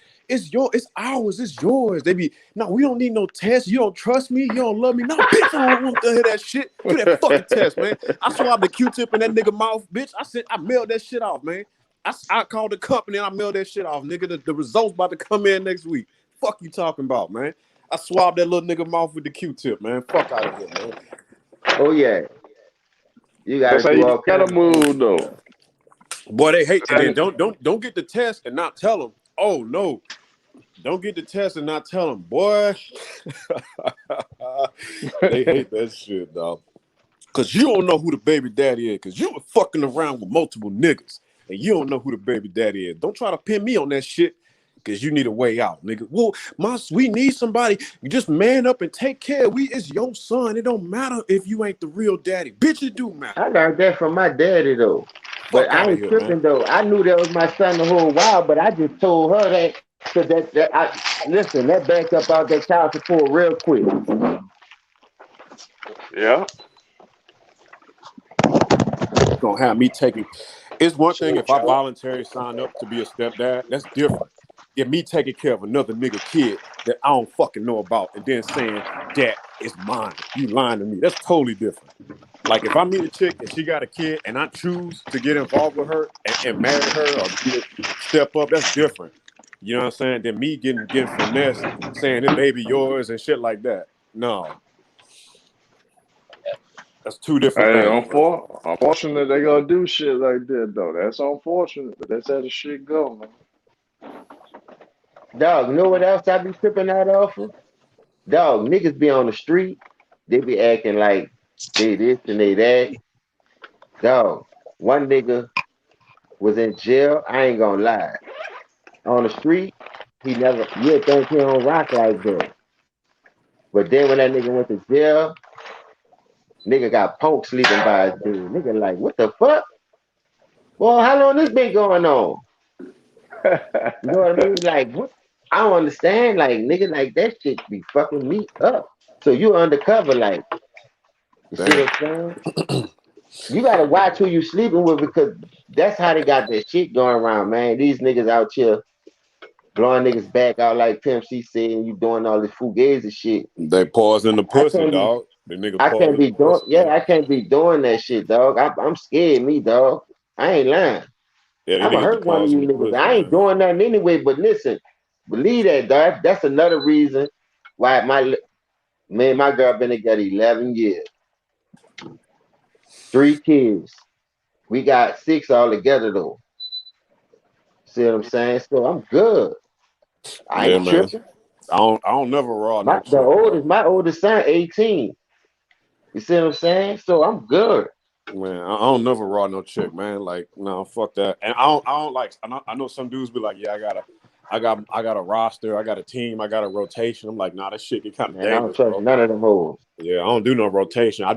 [SPEAKER 10] ours, it's yours. They be, no, we don't need no test. You don't trust me, you don't love me. No, bitch, I don't want to hear that shit. Do that fucking test, man. I swabbed the Q-tip in that nigga mouth, bitch. I mailed that shit off, man. I called the company and I mailed that shit off, nigga. The results about to come in next week. Fuck you talking about, man. I swabbed that little nigga mouth with the Q-tip, man. Fuck out of here, man.
[SPEAKER 16] Oh yeah, you gotta
[SPEAKER 2] That's how
[SPEAKER 16] do
[SPEAKER 2] you
[SPEAKER 16] all
[SPEAKER 2] gotta
[SPEAKER 16] kinds of
[SPEAKER 2] move though.
[SPEAKER 10] Boy, they hate. And then don't get the test and not tell them. Oh no, don't get the test and not tell them, boy. They hate that shit, dog. Cause you don't know who the baby daddy is. Cause you were fucking around with multiple niggas and you don't know who the baby daddy is. Don't try to pin me on that shit. Cause you need a way out, nigga. Well, we need somebody. You just man up and take care. It's your son. It don't matter if you ain't the real daddy. Bitch, it do matter.
[SPEAKER 16] I learned that from my daddy though. But I ain't tripping though. I knew that was my son the whole while, but I just told her that because that backed up out that child support real quick.
[SPEAKER 2] Yeah.
[SPEAKER 10] Gonna have me taking. It's one thing if I voluntarily sign up to be a stepdad. That's different. If me taking care of another nigga kid that I don't fucking know about and then saying that it's mine, you lying to me. That's totally different. Like if I meet a chick and she got a kid and I choose to get involved with her and marry her or step up, that's different. You know what I'm saying? Than me getting finessed saying this baby yours and shit like that. No. That's two different things.
[SPEAKER 2] Unfortunate they gonna do shit like that though. That's unfortunate, but that's how the shit go, man.
[SPEAKER 16] Dog, you know what else I be tripping out off of? Dog, niggas be on the street, they be acting like they this and they that. Dog, one nigga was in jail, I ain't gonna lie. On the street, you'd think he don't rock like that. But then when that nigga went to jail, nigga got punk sleeping by his dude. Nigga like, what the fuck? Well, how long this been going on? You know what I mean? Like, what? I don't understand. Like, nigga, like that shit be fucking me up. So you undercover, like, you see what I'm saying? You gotta watch who you sleeping with because that's how they got that shit going around, man. These niggas out here blowing niggas back out like Pimp C said, and you doing all this fugazi shit.
[SPEAKER 10] They pause in the pussy, dog. The nigga
[SPEAKER 16] I can't be doing, I can't be doing that shit, dog. I'm scared, me, dog. I ain't lying.
[SPEAKER 10] Yeah,
[SPEAKER 16] I'ma hurt one of you niggas. I ain't doing nothing anyway, but listen, believe that, dog. That's another reason why my girl been together 11 years. 3 kids. We got 6 all together though. See what I'm saying? So I'm good. I ain't tripping.
[SPEAKER 10] I don't never raw no chick,
[SPEAKER 16] my oldest son 18. You see what I'm saying? So I'm good.
[SPEAKER 10] Man, I don't never raw no chick, man. Like, no, fuck that. And I don't like. I know some dudes be like, yeah, I got a roster, I got a team, I got a rotation. I'm like, nah, that shit get kind of dangerous.
[SPEAKER 16] I don't trust none of them hoes.
[SPEAKER 10] Yeah, I don't do no rotation. I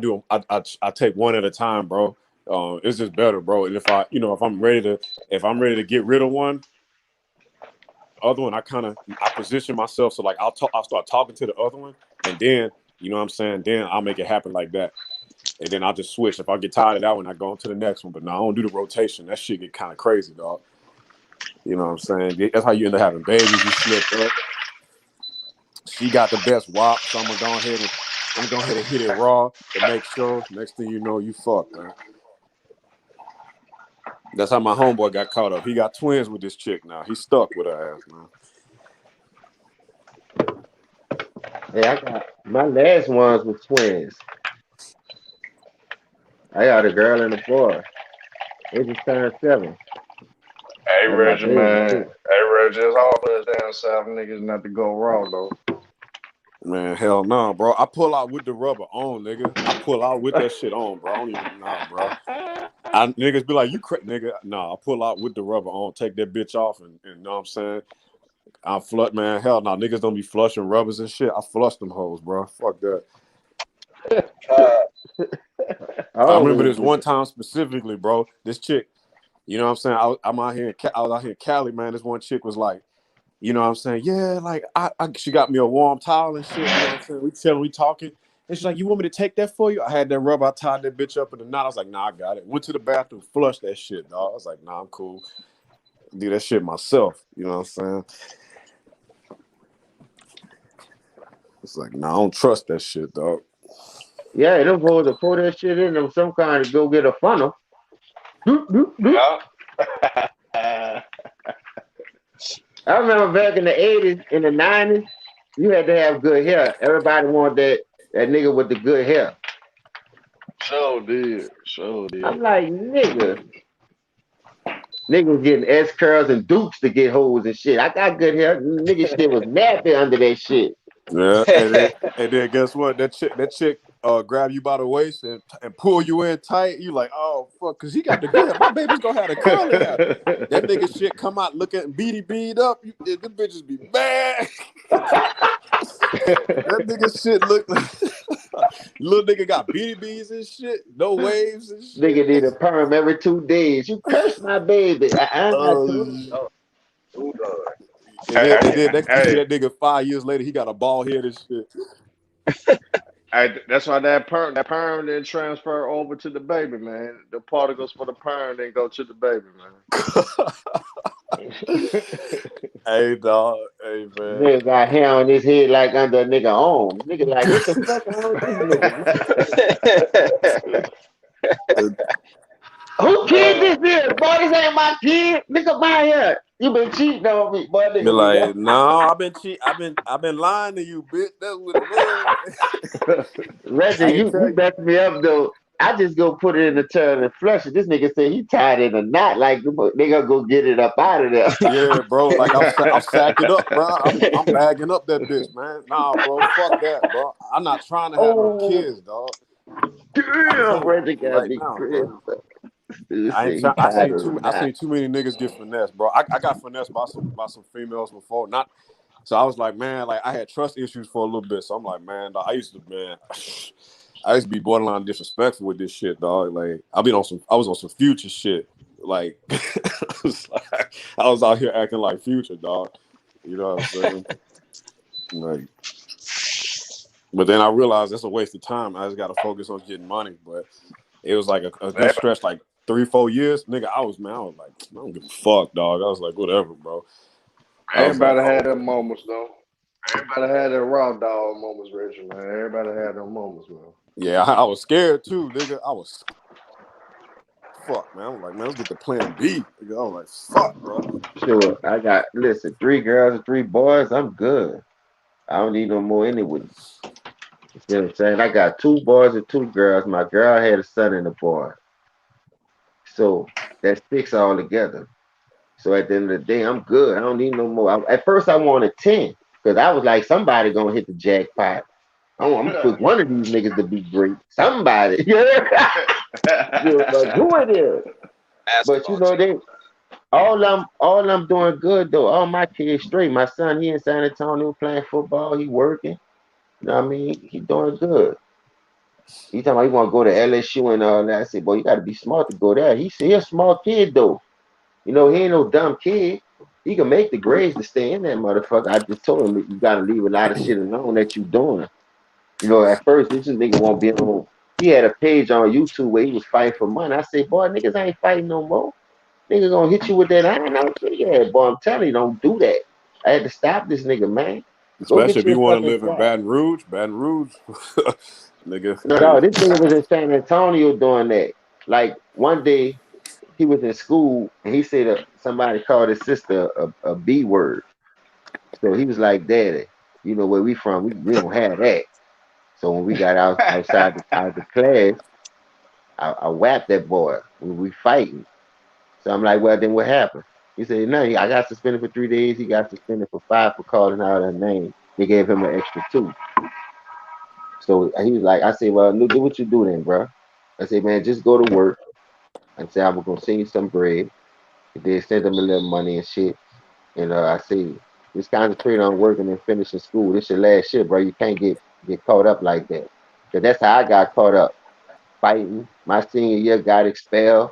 [SPEAKER 10] take one at a time, bro. It's just better, bro. And if I'm ready to get rid of one, other one, I position myself so like I'll start talking to the other one, and then you know what I'm saying. Then I'll make it happen like that, and then I'll just switch. If I get tired of that one, I go on to the next one. But no, I don't do the rotation. That shit get kind of crazy, dog. You know what I'm saying? That's how you end up having babies. You slip up. She got the best wop, so I'm gonna go ahead and hit it raw to make sure. Next thing you know, you fucked, man. That's how my homeboy got caught up. He got twins with this chick now. He's stuck with her ass, man.
[SPEAKER 16] Hey, I got my last ones with twins. I got a girl and a boy. They just turned 7.
[SPEAKER 2] Hey, Reggie, man. Hey, Reggie, it's hard for us damn South niggas not to go wrong, though.
[SPEAKER 10] Man, hell no, bro. I pull out with the rubber on, nigga. I pull out with that shit on, bro. I don't even know, bro. Niggas be like, you nigga. Nah, I pull out with the rubber on, take that bitch off, and you know what I'm saying? I flush, man. Hell no, niggas don't be flushing rubbers and shit. I flush them hoes, bro. Fuck that. I remember this one time specifically, bro. This chick, you know what I'm saying? I was out here in Cali, man. This one chick was like, you know what I'm saying? Yeah, like she got me a warm towel and shit. You know what I'm saying? We talking. And she's like, you want me to take that for you? I had that rubber. I tied that bitch up in the knot. I was like, nah, I got it. Went to the bathroom, flushed that shit, dog. I was like, nah, I'm cool. Do that shit myself. You know what I'm saying? It's like, nah, I don't trust that shit, dog.
[SPEAKER 16] Yeah, them boys to pour that shit in them some kind to go get a funnel. Yeah. I remember back in the 80s, in the 90s, you had to have good hair. Everybody wanted that nigga with the good hair.
[SPEAKER 2] Sure did.
[SPEAKER 16] I'm like, niggas getting S curls and dukes to get hoes and shit. I got good hair. Nigga shit was nappy under that shit.
[SPEAKER 10] Yeah, and then guess what? That chick grab you by the waist and pull you in tight. You like, oh fuck, cause he got the good. My baby's gonna have the curly hair. That nigga shit come out looking beat up. The bitches be mad. That nigga shit look like little nigga got beads and shit, no waves and shit.
[SPEAKER 16] Nigga need a perm every 2 days. You curse my baby.
[SPEAKER 10] And then next to that nigga 5 years later, he got a bald head and shit.
[SPEAKER 2] Hey, that's why that perm then transfer over to the baby, man. The particles for the perm then go to the baby, man.
[SPEAKER 10] Hey, dog. Hey, man.
[SPEAKER 16] Nigga got hair on his head like under a nigga arm. Nigga like, what the fuck wrong with this nigga? Who kid this is? Boy, this ain't my kid. Nigga, my hair. You been cheating on me, boy.
[SPEAKER 10] Be like, no, I've been lying to you, bitch. That's what it was.
[SPEAKER 16] Reggie, you messed me up though. I just go put it in the tub and flush it. This nigga said he tied it in a knot, like nigga go get it up out of there.
[SPEAKER 10] Yeah, bro. Like I'm sacking up, bro. I'm bagging up that bitch, man. Nah, bro. Fuck that, bro. I'm not trying to have no kids, dog.
[SPEAKER 16] Damn, Reggie got me crazy.
[SPEAKER 10] I seen too many niggas get finessed, bro. I got finessed by some females before. So I was like, man, like I had trust issues for a little bit. So I'm like, man, dog, I used to be borderline disrespectful with this shit, dog. Like I was on some Future shit. Like I was out here acting like Future, dog. You know what I'm saying? Like, but then I realized that's a waste of time. I just got to focus on getting money. But it was like a good stretch, like 3-4 years, nigga. I was like, I don't give a fuck, dog. I was like, whatever, bro.
[SPEAKER 2] Everybody had them moments, though. Everybody had their raw dog moments, Reggie, man. Everybody had them moments, man.
[SPEAKER 10] Yeah, I was scared too, nigga. I was fuck, man. I was like, man, let's get to plan B. Nigga. I was like, fuck, bro.
[SPEAKER 16] Sure, I got 3 girls and 3 boys. I'm good. I don't need no more anyway. You know what I'm saying? I got 2 boys and 2 girls. My girl had a son and a boy. So that's 6 all together. So at the end of the day, I'm good. I don't need no more. At first, I wanted 10 because I was like, somebody gonna hit the jackpot. I'm gonna put one of these niggas to be great. Somebody. Who it is? But you know, all I'm doing good though. All my kids straight. My son, he in San Antonio playing football. He working. You know what I mean? He doing good. He talking about he want to go to LSU and all that. I said, boy, you got to be smart to go there. He a smart kid though. You know, he ain't no dumb kid. He can make the grades to stay in that motherfucker. I just told him you gotta leave a lot of shit alone that you doing. You know, at first this nigga won't be on. He had a page on YouTube where he was fighting for money. I said, boy, niggas ain't fighting no more. Niggas gonna hit you with that iron out. Yeah, boy, I'm telling you, don't do that. I had to stop this nigga, man.
[SPEAKER 10] Especially if you want to live in Baton Rouge. Nigga.
[SPEAKER 16] No, this nigga was in San Antonio doing that. Like one day he was in school and he said somebody called his sister a B word. So he was like, Daddy, you know where we from? We don't have that. So when we got outside the class, I whacked that boy when we fighting. So I'm like, well, then what happened? He said, no, I got suspended for 3 days. He got suspended for 5 for calling out her name. They gave him an extra 2. So he was like, I said, well, do what you do then, bro. I said, man, just go to work. I said, I'm going to send you some bread. They sent him a little money and shit. And I said, just concentrate on working and finishing school. This your last shit, bro. You can't get caught up like that. Because that's how I got caught up. Fighting. My senior year got expelled.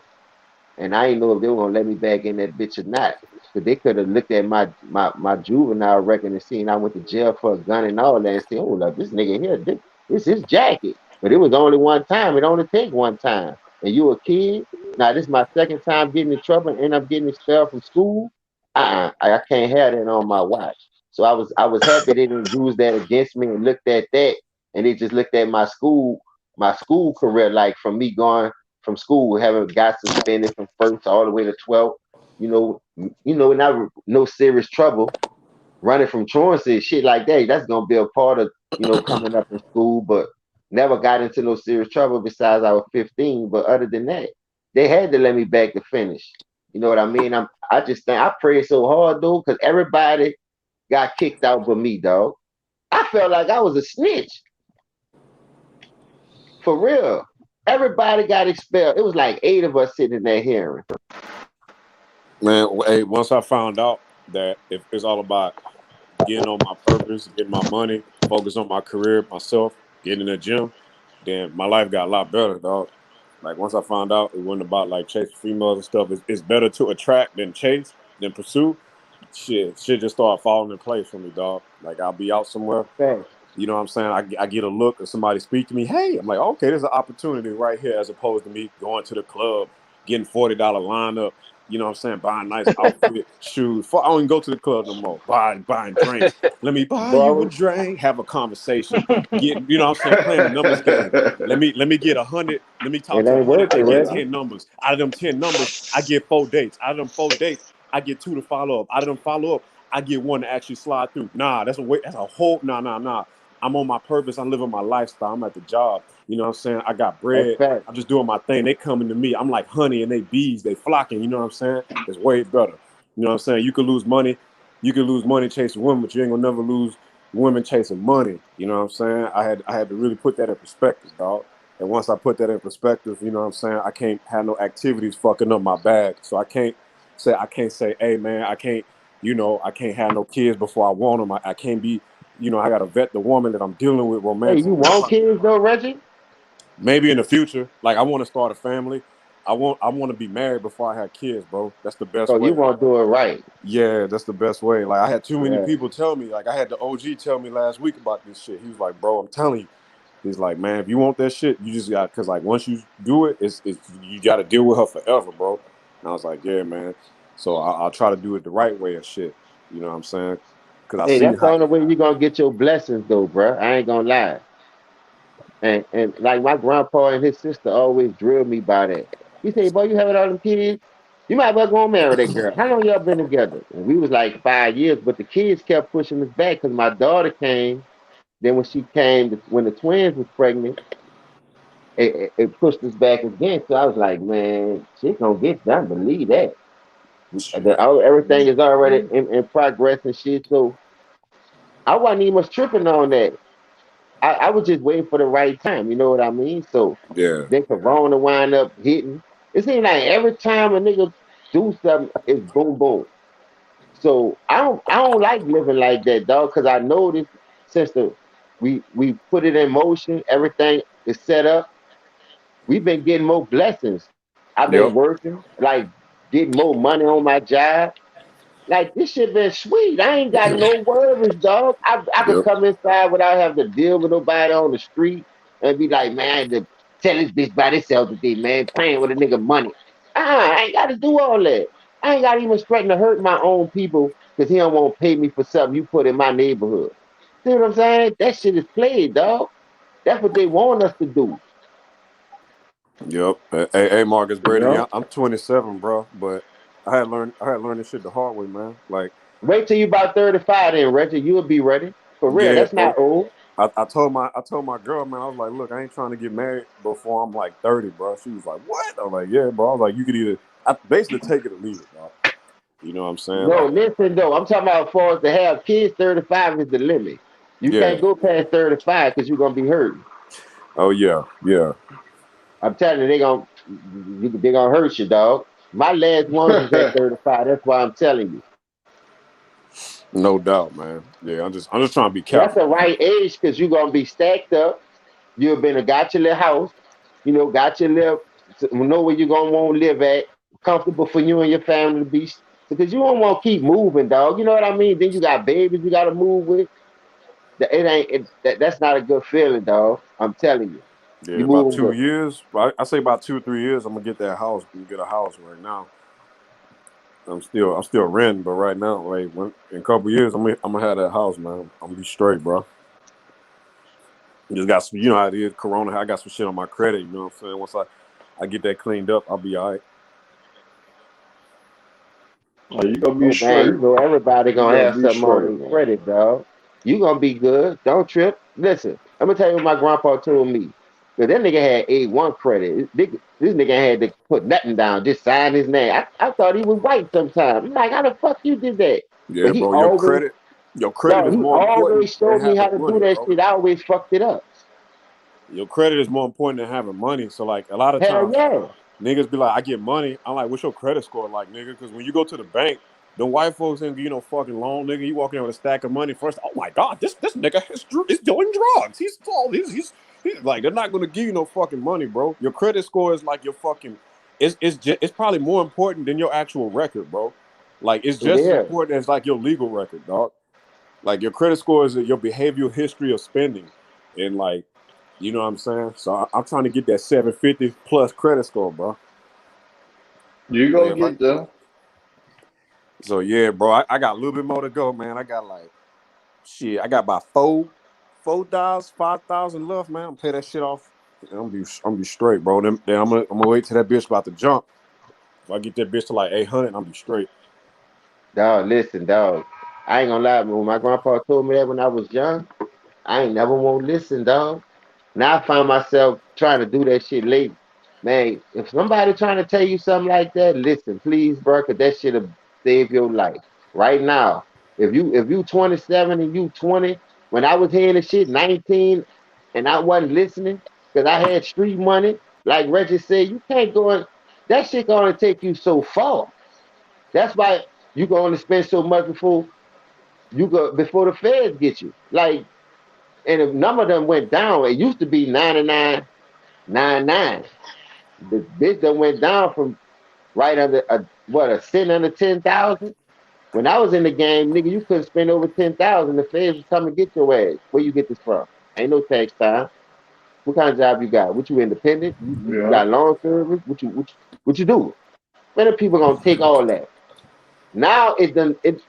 [SPEAKER 16] And I didn't know if they were gonna let me back in that bitch or not. But they could have looked at my juvenile record and seen I went to jail for a gun and all that and said, oh, look, this nigga here, this is jacket. But it was only one time. It only takes one time. And you a kid. Now this is my second time getting in trouble and end up getting expelled from school. I can't have that on my watch. So I was happy they didn't use that against me and looked at that and they just looked at my school career, like from me going from school, having got suspended from 1st all the way to 12th, not no serious trouble, running from truancy, shit like that. That's gonna be a part of coming up in school, but never got into no serious trouble besides I was 15. But other than that, they had to let me back to finish. You know what I mean? I just think I prayed so hard though, because everybody got kicked out but me, dog. I felt like I was a snitch. For real. Everybody got expelled. It was like 8 of us sitting in that hearing.
[SPEAKER 10] Man, hey, once I found out that if it's all about getting on my purpose, getting my money, focus on my career, myself, getting in the gym, then my life got a lot better, dog. Like once I found out it wasn't about like chasing females and stuff, it's better to attract than chase, than pursue. Shit just started falling in place for me, dog. Like I'll be out somewhere.
[SPEAKER 16] Okay.
[SPEAKER 10] You know what I'm saying? I get a look or somebody speak to me. Hey, I'm like, okay, there's an opportunity right here as opposed to me going to the club, getting $40 lineup. You know what I'm saying? Buying nice outfit, shoes. I don't even go to the club no more. Buying drinks. Let me buy you a drink. Have a conversation. You know what I'm saying? Playing the numbers game. Let me get 100. Let me talk to 100. I get 10 numbers. Out of them 10 numbers, I get 4 dates. Out of them 4 dates, I get 2 to follow up. Out of them follow up, I get 1 to actually slide through. Nah, that's a whole. Nah. I'm on my purpose. I'm living my lifestyle. I'm at the job. You know what I'm saying? I got bread. I'm just doing my thing. They coming to me. I'm like honey and they bees. They flocking. You know what I'm saying? It's way better. You know what I'm saying? You could lose money. You could lose money chasing women, but you ain't gonna never lose women chasing money. You know what I'm saying? I had to really put that in perspective, dog. And once I put that in perspective, you know what I'm saying? I can't have no activities fucking up my bag. So I can't say, hey man, I can't have no kids before I want them. I can't be. I got to vet the woman that I'm dealing with romantically.
[SPEAKER 16] Hey, you want kids though, Reggie?
[SPEAKER 10] Maybe in the future. Like I want to start a family. I want to be married before I have kids, bro. That's the best way.
[SPEAKER 16] So you want to do it right.
[SPEAKER 10] Yeah, that's the best way. Like I had too many people tell me. Like I had the OG tell me last week about this shit. He was like, bro, I'm telling you. He's like, man, if you want that shit, you just got, because like once you do it, it's you got to deal with her forever, bro. And I was like, yeah, man. So I'll try to do it the right way and shit. You know what I'm saying?
[SPEAKER 16] Hey, that's the only way you're gonna get your blessings though, bro. I ain't gonna lie. And like my grandpa and his sister always drilled me by that. He said, boy, you having all them kids? You might well go and marry that girl. How long y'all been together? And we was like 5 years, but the kids kept pushing us back because my daughter came. Then when she came, when the twins was pregnant, it pushed us back again. So I was like, man, she's gonna get done. Believe that. Everything is already in progress and shit. So I wasn't even much tripping on that. I was just waiting for the right time. You know what I mean? So
[SPEAKER 10] yeah,
[SPEAKER 16] then Corona wind up hitting. It seems like every time a nigga do something, it's boom boom. So I don't like living like that, dog, because I know this since we put it in motion, everything is set up. We've been getting more blessings. I've been working, like getting more money on my job. Like this shit been sweet. I ain't got no worries, dog. I could
[SPEAKER 10] Yep.
[SPEAKER 16] come inside without having to deal with nobody on the street and be like, man, I had to tell this bitch by itself today, man, playing with a nigga money. I ain't got to do all that. I ain't got to even threaten to hurt my own people because he don't want to pay me for something you put in my neighborhood. See what I'm saying? That shit is played, dog. That's what they want us to do.
[SPEAKER 10] Yep. Hey, Marcus Brady,
[SPEAKER 16] Yeah.
[SPEAKER 10] I'm 27, bro, but I had learned this shit the hard way, man. Like,
[SPEAKER 16] wait till you about 35, then Reggie, you'll be ready. For real,
[SPEAKER 10] yeah,
[SPEAKER 16] that's not old.
[SPEAKER 10] I told my girl, man, I was like, look, I ain't trying to get married before I'm like 30, bro. She was like, what? I was like, yeah, bro. I was like, you could either basically take it or leave it, bro. You know what I'm saying?
[SPEAKER 16] No,
[SPEAKER 10] Like,
[SPEAKER 16] listen though. I'm talking about for us to have kids, 35 is the limit. You
[SPEAKER 10] yeah.
[SPEAKER 16] can't go past 35 because you're gonna be hurt.
[SPEAKER 10] Oh yeah.
[SPEAKER 16] I'm telling you, they're gonna hurt you, dog. My last one was at 35. That's why I'm telling you.
[SPEAKER 10] No doubt, man. Yeah, I'm just trying to be
[SPEAKER 16] That's
[SPEAKER 10] careful.
[SPEAKER 16] the right age because you're gonna be stacked up. You've got your little house, got your little know where you're gonna want to live at, comfortable for you and your family to be, because you don't want to keep moving, dog. You know what I mean? Then you got babies you gotta move with. That's not a good feeling, dog. I'm telling you.
[SPEAKER 10] Yeah, about 2 years. I say about 2 or 3 years. I'm gonna get that house. I'm gonna get a house right now. I'm still renting, but right now, like in a couple years, I'm gonna have that house, man. I'm gonna be straight, bro. Just got some, how it is, Corona. I got some shit on my credit. You know what I'm saying? Once I get that cleaned up, I'll be all right.
[SPEAKER 8] Oh, you gonna be straight.
[SPEAKER 16] Man, everybody gonna have something on their credit, dog. You gonna be good. Don't trip. Listen, I'm gonna tell you what my grandpa told me. Cause that nigga had A1 credit. This nigga had to put nothing down, just sign his name. I thought he was white sometimes. I'm like, how the fuck you did that?
[SPEAKER 10] Yeah, bro. Your credit is more important.
[SPEAKER 16] He always showed me how to do that shit. I always fucked it up.
[SPEAKER 10] Your credit is more important than having money. So like a lot of times, niggas be like, I get money. I'm like, what's your credit score like, nigga? Because when you go to the bank, the white folks ain't give you no fucking loan, nigga. You walk in with a stack of money first. Oh my god, this nigga is doing drugs. He's like, they're not gonna give you no fucking money, bro. Your credit score is like your fucking. It's probably more important than your actual record, bro. Like it's just as important as like your legal record, dog. Like your credit score is your behavioral history of spending, and like, you know what I'm saying. So I'm trying to get that 750 plus credit score, bro.
[SPEAKER 8] You gonna get there.
[SPEAKER 10] So yeah, bro, I got a little bit more to go, man. I got like, shit, I got about 5,000 left, man. I'm pay that shit off. I'm be straight, bro. Then I'm gonna wait till that bitch about to jump. If I get that bitch to like 800, I'm be straight.
[SPEAKER 16] Dog, listen, dog. I ain't gonna lie, when my grandpa told me that when I was young, I ain't never want to listen, dog. Now I find myself trying to do that shit late. Man, if somebody trying to tell you something like that, listen, please, bro, because that shit'll save your life. Right now, if you 27 and you 20, when I was hearing the shit 19 and I wasn't listening because I had street money, like Reggie said, you can't go in. That shit gonna take you so far. That's why you can only spend so much before the feds get you. Like, and if number of them went down, it used to be 99.99. The bitch that went down from right under a cent under 10,000. When I was in the game, nigga, you couldn't spend over 10,000. The feds would come and get your ass. Where you get this from? Ain't no tax time. What kind of job you got? What you independent? You got lawn service? What you do? When are people gonna take all that? Now it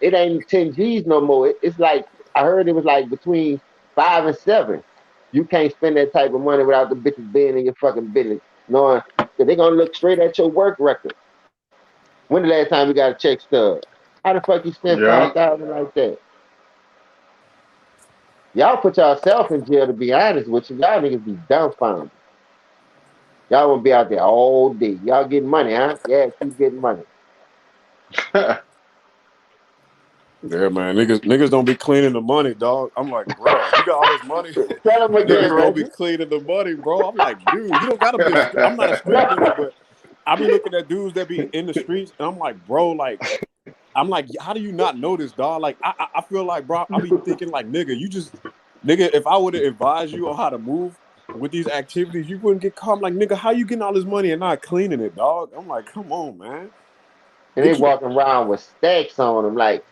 [SPEAKER 16] ain't 10 G's no more. It's like I heard it was like between 5 and 7. You can't spend that type of money without the bitches being in your fucking business, knowing that they're gonna look straight at your work record. When the last time you got a check stub? How the fuck you spend 5,000 like that? Y'all put yourself in jail, to be honest with you. Y'all niggas be dumbfounded. Y'all won't be out there all day. Y'all getting money, huh? Yeah, keep getting money.
[SPEAKER 10] Yeah, man, niggas don't be cleaning the money, dog. I'm like, bro, you got all this money.
[SPEAKER 16] Tell them again,
[SPEAKER 10] niggas don't be cleaning the money, bro. I'm like, dude, you don't gotta be. I'm not a street nigga, but I be looking at dudes that be in the streets, and I'm like, bro, like, I'm like, how do you not know this, dog? Like, I feel like, bro, I be thinking like, nigga, if I would have advised you on how to move with these activities, you wouldn't get caught. I'm like, nigga, how you getting all this money and not cleaning it, dog? I'm like, come on, man.
[SPEAKER 16] and they walking around with stacks on them. Like,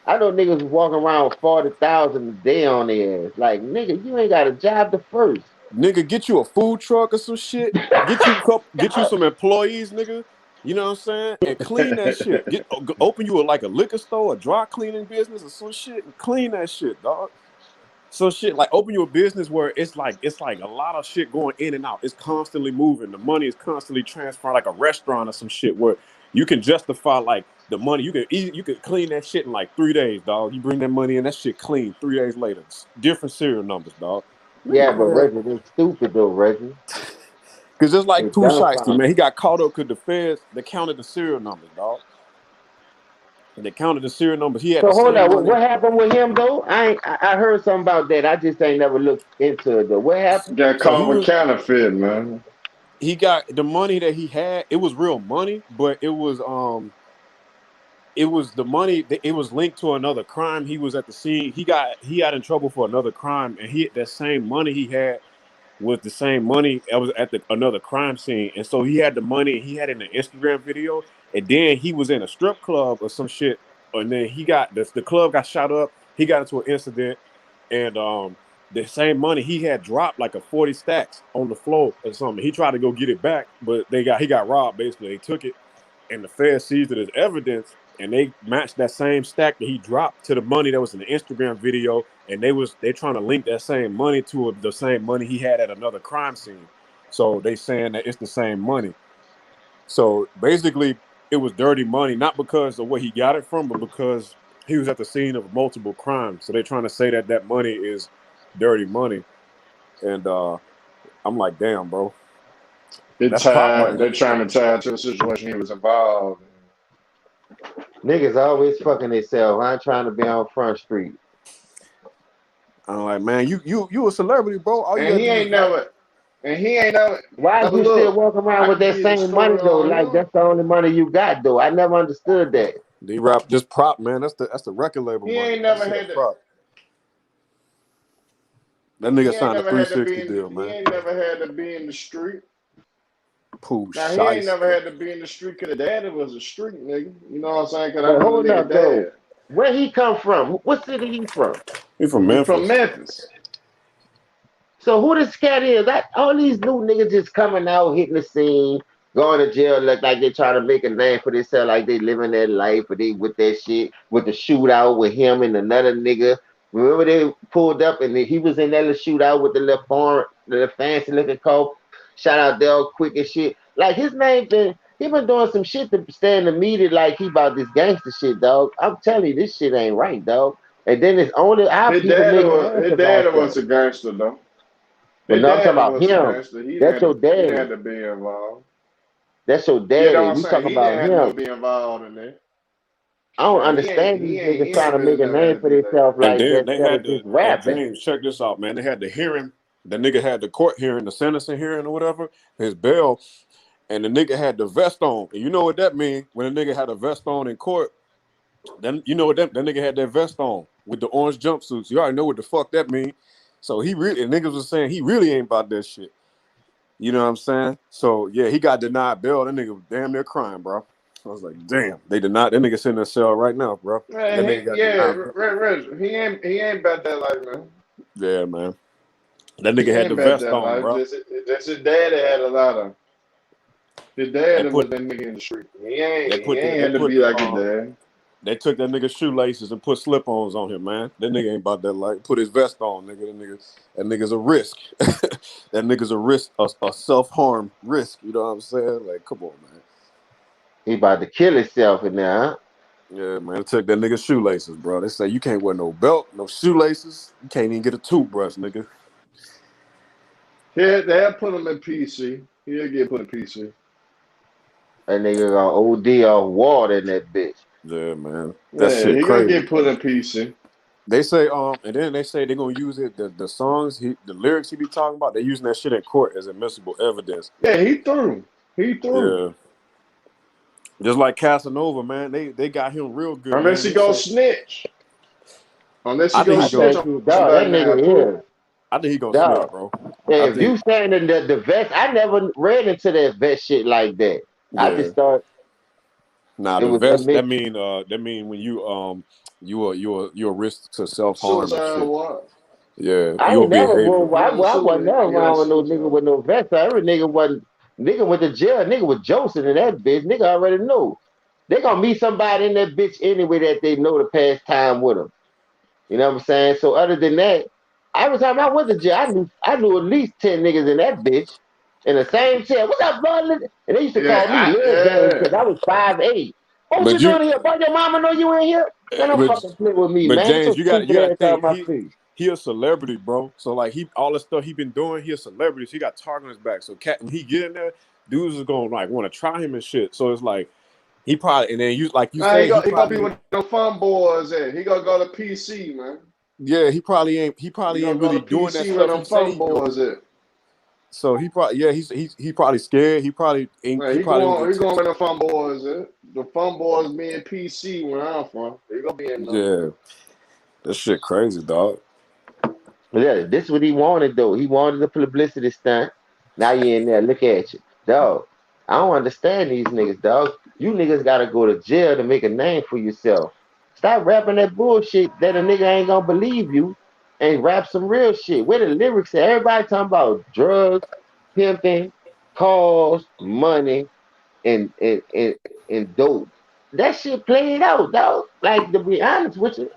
[SPEAKER 16] I know niggas walking around with 40,000 a day on their ass. Like, nigga, you ain't got a job to first.
[SPEAKER 10] Nigga, get you a food truck or some shit. Get you some employees, nigga. You know what I'm saying? And clean that shit. Open you like a liquor store, a dry cleaning business or some shit, and clean that shit, dog. So shit, like open you a business where it's like a lot of shit going in and out. It's constantly moving. The money is constantly transferring, like a restaurant or some shit where you can justify like the money. You can clean that shit in like 3 days, dog. You bring that money in, that shit clean 3 days later. It's different serial numbers, dog.
[SPEAKER 16] Yeah, but Reggie, they stupid though, Reggie.
[SPEAKER 10] Cause just like Pooh Shiesty, man, he got caught up because the feds, they counted the serial numbers, dog. And they counted the serial numbers. He had.
[SPEAKER 16] So hold on, what happened with him though? I heard something about that. I just ain't never looked into it though. What happened?
[SPEAKER 2] Got caught with counterfeit, man.
[SPEAKER 10] He got the money that he had. It was real money, but it was the money. It was linked to another crime. He was at the scene. He got in trouble for another crime, and that same money he had was the same money that was at another crime scene. And so he had the money. He had it in an Instagram video, and then he was in a strip club or some shit. And then he got the club got shot up. He got into an incident, and the same money he had dropped like a 40 stacks on the floor or something. He tried to go get it back, but he got robbed. Basically, they took it, and the feds seized it as evidence. And they matched that same stack that he dropped to the money that was in the Instagram video, and they trying to link that same money to the same money he had at another crime scene. So they saying that it's the same money. So basically, it was dirty money, not because of where he got it from, but because he was at the scene of multiple crimes. So they're trying to say that money is dirty money, and I'm like, damn, bro.
[SPEAKER 2] They're trying to tie it to the situation he was involved in.
[SPEAKER 16] Niggas always fucking themselves. I ain't trying to be on Front Street.
[SPEAKER 10] I'm like, man, you a celebrity, bro.
[SPEAKER 2] And he ain't never.
[SPEAKER 16] Why you still walking around with that same money though? Like that's the only money you got though. I never understood that.
[SPEAKER 10] D-Rap just prop, man. That's the record label.
[SPEAKER 2] He
[SPEAKER 10] money.
[SPEAKER 2] ain't never had that.
[SPEAKER 10] That nigga signed a 360 deal, man.
[SPEAKER 2] He ain't never had to be in the street.
[SPEAKER 10] Pooh
[SPEAKER 2] Now, he ain't never had to be in the street because the daddy was a street nigga. You know what I'm saying?
[SPEAKER 16] But hold up, though. Where he come from? What city he from?
[SPEAKER 10] He from Memphis.
[SPEAKER 2] From Memphis.
[SPEAKER 16] So who this cat is? All these new niggas just coming out, hitting the scene, going to jail, look like they trying to make a name for themselves, like they living their life, but they with that shit, with the shootout with him and another nigga. Remember they pulled up and he was in that little shootout with the little fancy looking car. Shout out Del Quick and shit. Like his name he been doing some shit to stay in the media like he about this gangster shit, dog. I'm telling you, this shit ain't right, dog. And then it's only how
[SPEAKER 2] his
[SPEAKER 16] people
[SPEAKER 2] his dad was a gangster though.
[SPEAKER 16] But no, I'm talking about him. That's your dad.
[SPEAKER 2] He had to be involved.
[SPEAKER 16] That's your dad. You talking about him?
[SPEAKER 2] To be involved in that.
[SPEAKER 16] I don't understand these niggas trying to make a name for themselves like that.
[SPEAKER 10] They had to
[SPEAKER 16] rapping.
[SPEAKER 10] James, check this out, man. They had the hearing. The nigga had the court hearing, the sentencing hearing or whatever, his bail, and the nigga had the vest on. And you know what that means? When a nigga had a vest on in court, then you know what that nigga had that vest on with the orange jumpsuits. You already know what the fuck that means. So niggas was saying he really ain't about that shit. You know what I'm saying? So yeah, he got denied bail. That nigga was damn near crying, bro. I was like, damn, they denied that nigga sitting in a cell right now, bro.
[SPEAKER 2] Man, he ain't about that life, man.
[SPEAKER 10] Yeah, man. That nigga had the vest on, bro.
[SPEAKER 2] That's his daddy had a lot of. His dad was that nigga in the street. He ain't had to be like his dad.
[SPEAKER 10] They took that nigga's shoelaces and put slip-ons on him, man. That nigga ain't about that life. Put his vest on, nigga. That nigga's a risk. That nigga's a risk, a self-harm risk. You know what I'm saying? Like, come on, man.
[SPEAKER 16] He about to kill himself in there, huh?
[SPEAKER 10] Yeah, man. They took that nigga's shoelaces, bro. They say you can't wear no belt, no shoelaces. You can't even get a toothbrush, nigga.
[SPEAKER 2] Yeah, they'll put him in PC. He'll get put in PC.
[SPEAKER 16] That nigga got OD off water in that bitch.
[SPEAKER 10] Yeah, man. That shit
[SPEAKER 2] he
[SPEAKER 10] crazy.
[SPEAKER 2] Gonna get put in PC.
[SPEAKER 10] They say, and then they say they're gonna use it. The songs, the lyrics he be talking about, they're using that shit in court as admissible evidence.
[SPEAKER 2] Yeah, he threw.
[SPEAKER 10] Yeah. Just like Casanova, man. They got him real good.
[SPEAKER 2] Unless he go snitch. Unless he
[SPEAKER 10] I
[SPEAKER 2] go
[SPEAKER 10] think
[SPEAKER 2] snitch.
[SPEAKER 16] That nigga is.
[SPEAKER 10] I think he gonna snitch, bro.
[SPEAKER 16] Yeah, if you saying in the vest, I never read into that vest shit like that.
[SPEAKER 10] Yeah.
[SPEAKER 16] I just thought
[SPEAKER 10] Nah,
[SPEAKER 16] It
[SPEAKER 10] the
[SPEAKER 16] was
[SPEAKER 10] vest
[SPEAKER 16] that
[SPEAKER 10] that mean when you a risk to self harm and
[SPEAKER 2] Suicide
[SPEAKER 10] shit.
[SPEAKER 2] what?
[SPEAKER 10] Yeah,
[SPEAKER 16] I
[SPEAKER 10] you're a
[SPEAKER 16] ain't never
[SPEAKER 10] behavior.
[SPEAKER 16] go. I wasn't never around with no nigga with no vest. Every nigga wasn't. Nigga went to jail. Nigga was Joseph in that bitch. Nigga already know. They gonna meet somebody in that bitch anyway that they know to pass time with them. You know what I'm saying? So other than that, every time I went to jail, I knew at least 10 niggas in that bitch in the same chair. What's up, bud? And they used to call me Lil Gang because I was 5'8". What you
[SPEAKER 10] But you
[SPEAKER 16] doing here? Boy, your mama know you in here? Man, don't
[SPEAKER 10] but
[SPEAKER 16] fucking play with me,
[SPEAKER 10] but
[SPEAKER 16] man. Get
[SPEAKER 10] James,
[SPEAKER 16] your
[SPEAKER 10] you
[SPEAKER 16] stupid
[SPEAKER 10] gotta
[SPEAKER 16] ass out of
[SPEAKER 10] think
[SPEAKER 16] my face.
[SPEAKER 10] he a celebrity, bro. So like all the stuff he been doing, he a celebrity. So he got target on his back. So when he get in there, dudes is gonna like want to try him and shit. So it's like he probably and then you like you
[SPEAKER 2] Nah,
[SPEAKER 10] say
[SPEAKER 2] he gonna be with the fun boys at. He gonna go to PC, man.
[SPEAKER 10] yeah, he probably ain't really doing that
[SPEAKER 2] PC where
[SPEAKER 10] stuff
[SPEAKER 2] them
[SPEAKER 10] he say
[SPEAKER 2] fun
[SPEAKER 10] he
[SPEAKER 2] boys
[SPEAKER 10] doing.
[SPEAKER 2] at.
[SPEAKER 10] So he probably he probably scared. He probably ain't.
[SPEAKER 2] Man,
[SPEAKER 10] He
[SPEAKER 2] he
[SPEAKER 10] probably don't
[SPEAKER 2] going
[SPEAKER 10] get
[SPEAKER 2] where the fun boys at. The fun boys being PC where I'm from. He gonna be in there.
[SPEAKER 10] Yeah, that shit crazy, dog.
[SPEAKER 16] Yeah, this is what he wanted though. He wanted the publicity stunt. Now you in there. Look at you, dog. I don't understand these niggas, dog. You niggas gotta go to jail to make a name for yourself. Stop rapping that bullshit that a nigga ain't gonna believe you, and rap some real shit. Where the lyrics at? Everybody talking about drugs, pimping, cars, money, and dope. That shit played out, dog. Like to be honest with you.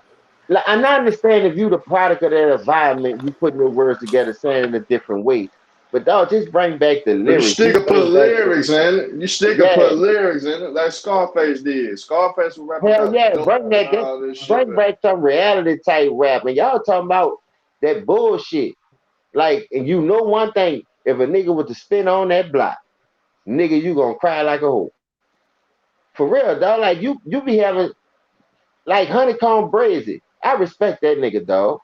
[SPEAKER 16] Like, I understand if you the product of that environment, you putting your words together, saying in a different way. But dog, just bring back the
[SPEAKER 2] But you
[SPEAKER 16] lyrics.
[SPEAKER 2] still
[SPEAKER 16] Just
[SPEAKER 2] can put
[SPEAKER 16] bring back the
[SPEAKER 2] lyrics in it. You still can
[SPEAKER 16] yeah.
[SPEAKER 2] put lyrics in it, like Scarface did. Scarface was rapping
[SPEAKER 16] Hell
[SPEAKER 2] about
[SPEAKER 16] yeah,
[SPEAKER 2] dope
[SPEAKER 16] bring
[SPEAKER 2] and
[SPEAKER 16] that,
[SPEAKER 2] all this shit.
[SPEAKER 16] bring back some reality type rap. And y'all talking about that bullshit. Like, and you know one thing, if a nigga was to spin on that block, nigga, you gonna cry like a hoe. For real, dog. Like you be having like Honeycomb Brazy. I respect that nigga, dog.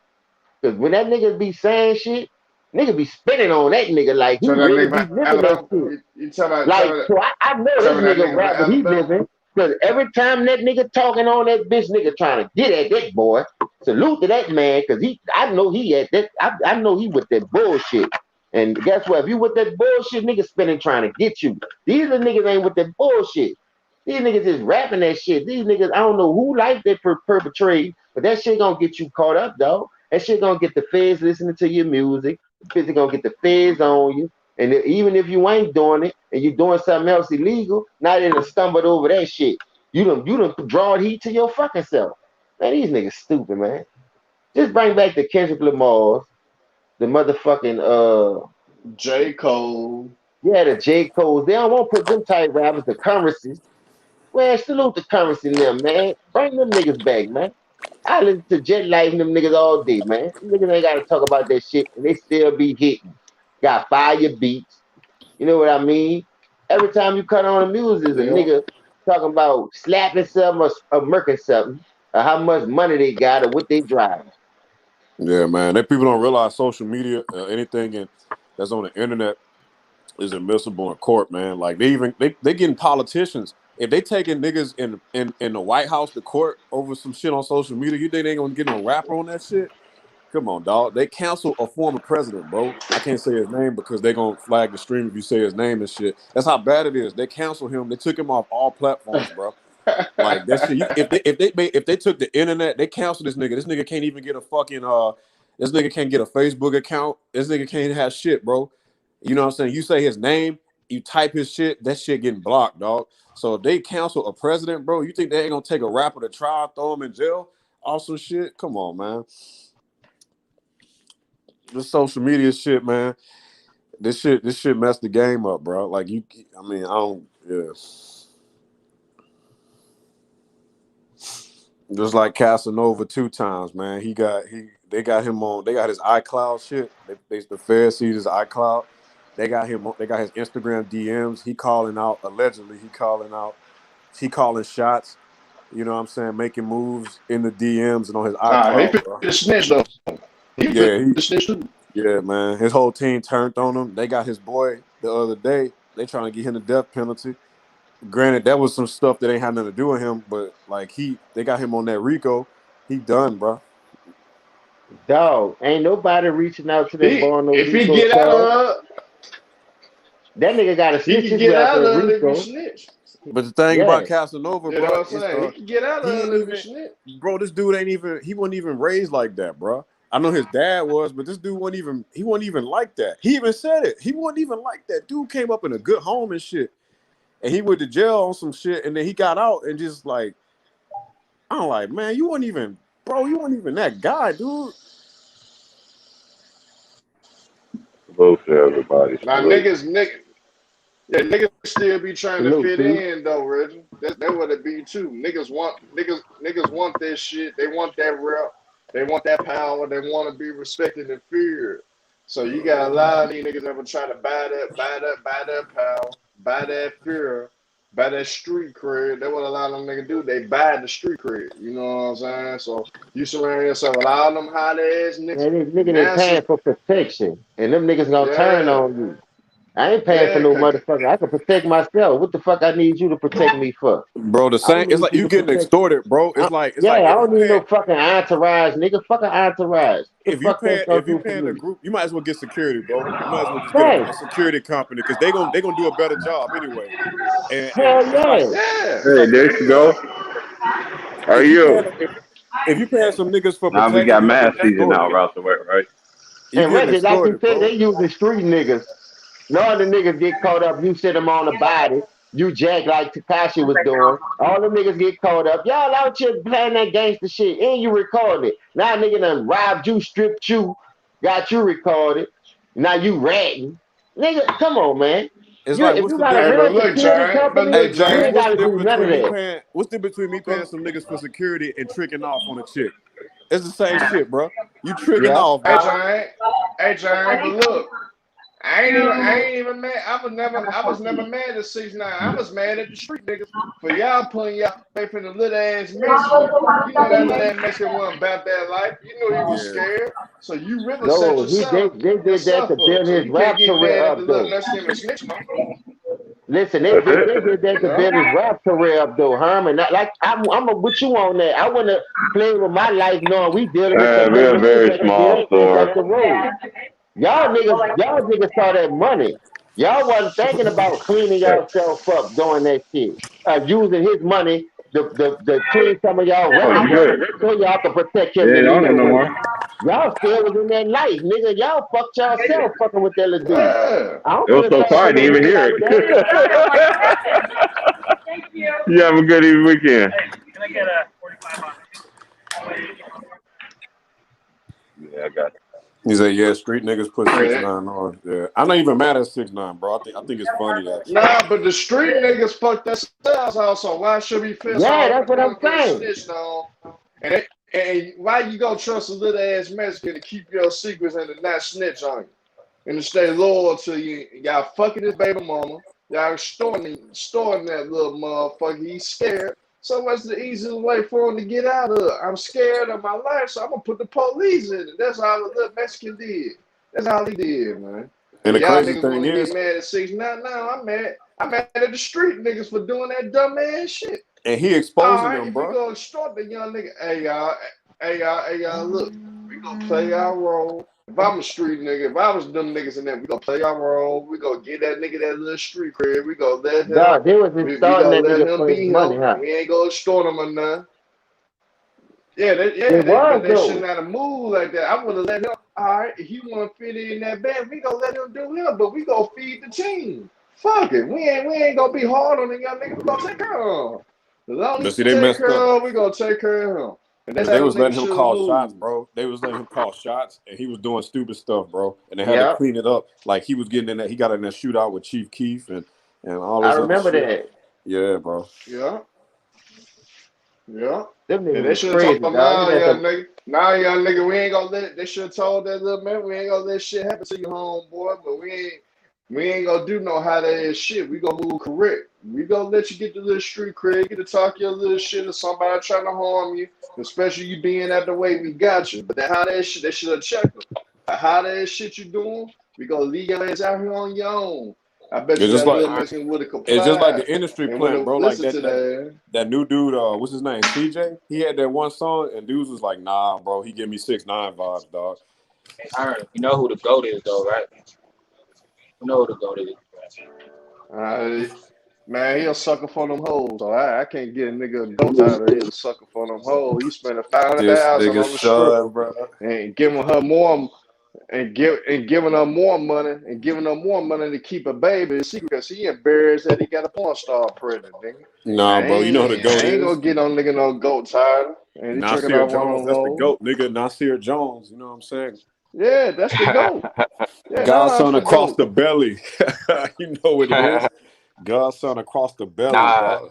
[SPEAKER 16] Cause when that nigga be saying shit, nigga be spinning on that nigga like he
[SPEAKER 2] So that
[SPEAKER 16] really
[SPEAKER 2] nigga
[SPEAKER 16] be
[SPEAKER 2] from
[SPEAKER 16] living that
[SPEAKER 2] Alabama,
[SPEAKER 16] shit.
[SPEAKER 2] you tell me,
[SPEAKER 16] Like, so I know this
[SPEAKER 2] that
[SPEAKER 16] nigga
[SPEAKER 2] nigga
[SPEAKER 16] rap,
[SPEAKER 2] from
[SPEAKER 16] but he
[SPEAKER 2] Alabama.
[SPEAKER 16] living. Cause every time that nigga talking on that bitch, nigga trying to get at that boy. Salute to that man, cause I know he at that. I know he with that bullshit. And guess what? If you with that bullshit, nigga spinning trying to get you. These are niggas ain't with that bullshit. These niggas just rapping that shit. These niggas, I don't know who like they perpetrate, but that shit gonna get you caught up, though. That shit gonna get the feds listening to your music. It's gonna get the feds on you. And even if you ain't doing it and you doing something else illegal, now they done stumbled over that shit. You done draw heat to your fucking self. Man, these niggas stupid, man. Just bring back the Kendrick Lamar's, the motherfucking
[SPEAKER 2] J. Cole.
[SPEAKER 16] Yeah, the J. Cole's. They don't want to put them type rappers, the currencies. Man, salute the currency in them, man. Bring them niggas back, man. I listen to Jet Life and them niggas all day, man. Them niggas ain't gotta talk about that shit and they still be hitting. Got fire beats. You know what I mean? Every time you cut on the music, a nigga talking about slapping something or murking something, or how much money they got or what they drive.
[SPEAKER 10] Yeah, man. That people don't realize social media, anything that's on the internet is admissible in court, man. Like they getting politicians. If they taking niggas in the White House to court over some shit on social media, you think they ain't gonna get no rapper on that shit? Come on, dog. They cancel a former president, bro. I can't say his name because they gonna flag the stream if you say his name and shit. That's how bad it is. They canceled him. They took him off all platforms, bro. Like that shit. If they took the internet, they canceled this nigga. This nigga can't even get a fucking This nigga can't get a Facebook account. This nigga can't have shit, bro. You know what I'm saying? You say his name, you type his shit, that shit getting blocked, dog. So if they cancel a president, bro, you think they ain't gonna take a rapper to trial, throw him in jail? Awesome shit. Come on, man. This social media shit, man. This shit messed the game up, bro. Like Just like Casanova 2 times, man. They got him on. They got his iCloud shit. The Fed sees his iCloud. They got him. They got his Instagram DMs. He calling out allegedly. He calling shots. You know what I'm saying? Making moves in the DMs and on his iCloud.
[SPEAKER 2] He snitched though.
[SPEAKER 10] Yeah, man. His whole team turned on him. They got his boy the other day. They trying to get him the death penalty. Granted, that was some stuff that ain't had nothing to do with him, but like they got him on that RICO. He done, bro.
[SPEAKER 16] Dog, ain't nobody reaching out to that boy on no
[SPEAKER 2] if
[SPEAKER 16] RICO
[SPEAKER 2] he get out of
[SPEAKER 16] that nigga got to
[SPEAKER 2] he
[SPEAKER 16] snitch
[SPEAKER 2] can
[SPEAKER 16] his
[SPEAKER 2] get
[SPEAKER 16] way out
[SPEAKER 2] out
[SPEAKER 16] that
[SPEAKER 2] of it if he
[SPEAKER 16] RICO.
[SPEAKER 2] snitch.
[SPEAKER 10] But the thing about Casanova,
[SPEAKER 2] You know
[SPEAKER 10] bro,
[SPEAKER 2] what I'm
[SPEAKER 10] is
[SPEAKER 2] saying? He can get out of
[SPEAKER 10] he
[SPEAKER 2] it
[SPEAKER 10] ain't
[SPEAKER 2] if
[SPEAKER 10] even,
[SPEAKER 2] it's snitch.
[SPEAKER 10] bro. This dude ain't even. He wasn't even raised like that, bro. I know his dad was, but this dude wasn't even. He wasn't even like that. He even said it. He wasn't even like that. Dude came up in a good home and shit, and he went to jail on some shit, and then he got out and just like, I'm like, man, you weren't even, bro. You weren't even that guy, dude.
[SPEAKER 17] Salute to everybody.
[SPEAKER 2] Now
[SPEAKER 17] Salute.
[SPEAKER 2] niggas still be trying to
[SPEAKER 11] Salute,
[SPEAKER 2] fit
[SPEAKER 11] dude.
[SPEAKER 2] in though, Reggie. That's what it be too. Niggas want that shit. They want that rep. They want that power. They want to be respected and feared. So you got a lot of these niggas that will try to buy that power, buy that fear, buy that street cred. That's what a lot of them niggas do. They buy the street cred. You know what I'm saying? So you surround yourself with all them hot ass niggas.
[SPEAKER 16] Man, this nigga ain't paying for protection, and them niggas gonna turn on you. I ain't paying for no motherfucker. I can protect myself. What the fuck I need you to protect me for?
[SPEAKER 10] Bro, the same. It's like you getting extorted, bro. It's like
[SPEAKER 16] I don't need no fucking entourage, nigga. Fuck an entourage.
[SPEAKER 10] If you paying a group, you might as well get security, bro. You might as well just get a security company because they gonna do a better job anyway. And
[SPEAKER 16] Hell
[SPEAKER 17] Hey, there you go. Are you?
[SPEAKER 10] If you paying some niggas for
[SPEAKER 17] Now we got mass season now, out the way, right?
[SPEAKER 16] And Reggie, like you said, they using street niggas. None of the niggas get caught up. You sit them on the body. You jack like Takashi was doing. All the niggas get caught up. Y'all out here playing that gangster shit, and you record it. Now nigga done robbed you, stripped you, got you recorded. Now you ratting. Nigga, come on, man.
[SPEAKER 10] It's
[SPEAKER 16] You,
[SPEAKER 10] like,
[SPEAKER 16] if
[SPEAKER 10] what's
[SPEAKER 16] you
[SPEAKER 10] the
[SPEAKER 16] got a
[SPEAKER 10] difference?
[SPEAKER 16] real security company,
[SPEAKER 10] Hey,
[SPEAKER 16] you
[SPEAKER 10] James,
[SPEAKER 16] ain't
[SPEAKER 10] what's
[SPEAKER 16] gotta
[SPEAKER 10] the
[SPEAKER 16] do
[SPEAKER 10] difference
[SPEAKER 16] none of
[SPEAKER 10] between
[SPEAKER 16] that.
[SPEAKER 10] what's the difference between me paying some niggas for security and tricking off on a chick? It's the same shit, bro. You tricking off, bro.
[SPEAKER 2] Hey, Giant, but look, I ain't even mad. I was never mad at 6ix9ine. I was mad at the street niggas for y'all putting y'all faith in the little ass Mexican. You know that little ass Mexican wasn't about that life. You knew he was scared. So you really set
[SPEAKER 16] No, they did that to
[SPEAKER 2] yourself
[SPEAKER 16] build
[SPEAKER 2] up. So
[SPEAKER 16] his
[SPEAKER 2] you
[SPEAKER 16] rap
[SPEAKER 2] can't get
[SPEAKER 16] career
[SPEAKER 2] mad at the
[SPEAKER 16] up,
[SPEAKER 2] little
[SPEAKER 16] though.
[SPEAKER 2] Mexican and snitching on.
[SPEAKER 16] Listen, they did that to build his rap career up, though, Herman. Like I'm with you on that. I wouldn't have played with my life knowing we dealing with some
[SPEAKER 17] we're a
[SPEAKER 16] niggas
[SPEAKER 17] very
[SPEAKER 16] that can
[SPEAKER 17] small
[SPEAKER 16] get us
[SPEAKER 17] store.
[SPEAKER 16] up the road. Y'all niggas saw that money. Y'all wasn't thinking about cleaning yourself up doing that shit. Using his money to clean some of y'all records up so y'all can protect him
[SPEAKER 17] It
[SPEAKER 16] and
[SPEAKER 17] ain't on
[SPEAKER 16] leave
[SPEAKER 17] it no
[SPEAKER 16] away.
[SPEAKER 17] more.
[SPEAKER 16] Y'all still was in that life, nigga. Y'all fucked yourself fucking with that little dude. I don't
[SPEAKER 17] It was so quiet, I didn't even hear it.
[SPEAKER 7] Thank you.
[SPEAKER 17] You have a good weekend.
[SPEAKER 7] Can I get a 45 on
[SPEAKER 17] Yeah, I got it.
[SPEAKER 10] He said, "Yeah, street niggas put 6ix9ine on." Yeah, I'm not even mad at 6ix9ine, bro. I think it's funny actually.
[SPEAKER 2] Nah, but the street niggas fucked themselves also. Why should we feel sorry
[SPEAKER 16] that's
[SPEAKER 2] for
[SPEAKER 16] what I'm
[SPEAKER 2] them getting
[SPEAKER 16] saying.
[SPEAKER 2] snitched on? And why you gonna trust a little ass Mexican to keep your secrets and to not snitch on you and to stay loyal to you? Y'all fucking his baby mama. Y'all storing that little motherfucker. He's scared. So what's the easiest way for him to get out of it? I'm scared of my life, so I'm gonna put the police in it. That's all the little Mexican did. That's all he did, man.
[SPEAKER 10] And the
[SPEAKER 2] Y'all
[SPEAKER 10] crazy
[SPEAKER 2] niggas
[SPEAKER 10] thing
[SPEAKER 2] want to
[SPEAKER 10] is,
[SPEAKER 2] get mad at 6ix9ine. No, I'm mad at the street niggas for doing that dumb ass shit.
[SPEAKER 10] and he
[SPEAKER 2] All
[SPEAKER 10] exposing
[SPEAKER 2] right,
[SPEAKER 10] them,
[SPEAKER 2] if we
[SPEAKER 10] bro.
[SPEAKER 2] go extort the young nigga, hey y'all, look, we gonna play our role. If I'm a street nigga, if I was them niggas in there, we gonna play our role. We gonna get that nigga that little street cred. We gonna let him.
[SPEAKER 16] Dog, they was
[SPEAKER 2] We
[SPEAKER 16] installing
[SPEAKER 2] gonna
[SPEAKER 16] that
[SPEAKER 2] let
[SPEAKER 16] nigga
[SPEAKER 2] him
[SPEAKER 16] for his
[SPEAKER 2] be
[SPEAKER 16] money,
[SPEAKER 2] him.
[SPEAKER 16] huh?
[SPEAKER 2] We ain't gonna extort him or nothing.
[SPEAKER 16] It
[SPEAKER 2] But
[SPEAKER 16] was,
[SPEAKER 2] they should
[SPEAKER 16] though.
[SPEAKER 2] not have moved like that. I would have let him. All right, if he want to fit in that band, we gonna let him do him. But we gonna feed the team. Fuck it. We ain't gonna be hard on the young nigga. We gonna take care of him. As long
[SPEAKER 10] But
[SPEAKER 2] as
[SPEAKER 10] see,
[SPEAKER 2] we
[SPEAKER 10] they
[SPEAKER 2] take
[SPEAKER 10] messed
[SPEAKER 2] care
[SPEAKER 10] up
[SPEAKER 2] of him, we gonna take care of him. And that's
[SPEAKER 10] because they
[SPEAKER 2] how
[SPEAKER 10] was
[SPEAKER 2] the nigga
[SPEAKER 10] letting him
[SPEAKER 2] should
[SPEAKER 10] call
[SPEAKER 2] move.
[SPEAKER 10] shots, bro. They was letting him call shots, and he was doing stupid stuff, bro. And they had to
[SPEAKER 16] Yeah,
[SPEAKER 10] clean it up. Like he was getting in that. He got in that shootout with Chief Keef and all
[SPEAKER 16] I
[SPEAKER 10] this other
[SPEAKER 16] remember
[SPEAKER 10] shit.
[SPEAKER 16] that.
[SPEAKER 10] Yeah, bro.
[SPEAKER 2] Yeah.
[SPEAKER 16] Them
[SPEAKER 2] And
[SPEAKER 16] niggas
[SPEAKER 2] they
[SPEAKER 16] was
[SPEAKER 2] should have told
[SPEAKER 16] crazy,
[SPEAKER 2] him,
[SPEAKER 16] dog.
[SPEAKER 2] nah, young nigga. Nah, young nigga, we ain't gonna let. They should have told that little man, we ain't gonna let shit happen to your homeboy, but we ain't gonna do no hot ass shit. We gonna move correct. We gonna let you get the little street cred, get to talk your little shit to somebody trying to harm you, especially you being out the way we got you. But that hot ass shit, they should have checked them. The hot ass shit you doing, we gonna leave your ass out here on your own. I bet
[SPEAKER 10] It's
[SPEAKER 2] you
[SPEAKER 10] just
[SPEAKER 2] that
[SPEAKER 10] like
[SPEAKER 2] little Mexican would have
[SPEAKER 10] it's just like
[SPEAKER 2] complied
[SPEAKER 10] the industry
[SPEAKER 2] and would
[SPEAKER 10] plant,
[SPEAKER 2] have
[SPEAKER 10] bro. Like
[SPEAKER 2] listened to that.
[SPEAKER 10] that new dude. What's his name? CJ. He had that one song, and dudes was like, "Nah, bro. He give me 6ix9ine vibes, dog."
[SPEAKER 18] You know who the GOAT is, though, right? You know who the GOAT is.
[SPEAKER 2] Man, he a sucker for them hoes. So I can't get a nigga a goat title. He's a sucker for them hoes. He spent
[SPEAKER 10] This
[SPEAKER 2] 500,000
[SPEAKER 10] nigga
[SPEAKER 2] on the strip
[SPEAKER 10] son, bro.
[SPEAKER 2] and giving her more giving her more money to keep a baby a secret because he embarrassed that he got a porn star pregnant, nigga.
[SPEAKER 10] Nah, bro. You know who the goat
[SPEAKER 2] I ain't
[SPEAKER 10] is?
[SPEAKER 2] gonna get no nigga no goat title. And he tricking
[SPEAKER 10] Nasir
[SPEAKER 2] out one of
[SPEAKER 10] Jones.
[SPEAKER 2] them
[SPEAKER 10] That's the
[SPEAKER 2] hoes.
[SPEAKER 10] goat, nigga. Nasir Jones. You know what I'm saying?
[SPEAKER 2] Yeah, that's the goat. Yeah,
[SPEAKER 10] Godson
[SPEAKER 2] that's the
[SPEAKER 10] across
[SPEAKER 2] goat.
[SPEAKER 10] the belly. You know what it is. Godson across the belly, dog.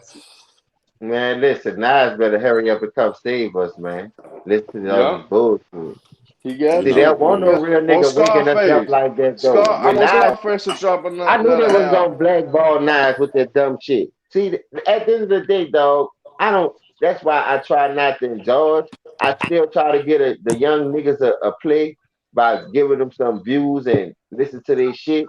[SPEAKER 16] Man, listen, Nas better hurry up and come save us, man. Listen to all this bullshit.
[SPEAKER 2] He got
[SPEAKER 16] See, there won't no real nigga waking us up like that, though.
[SPEAKER 2] I want Scarface to drop
[SPEAKER 16] I knew they
[SPEAKER 2] another
[SPEAKER 16] was gonna
[SPEAKER 2] album.
[SPEAKER 16] blackball Nas with that dumb shit. See, at the end of the day, dog, that's why I try not to indulge. I still try to get the young niggas a play by giving them some views and listen to their shit.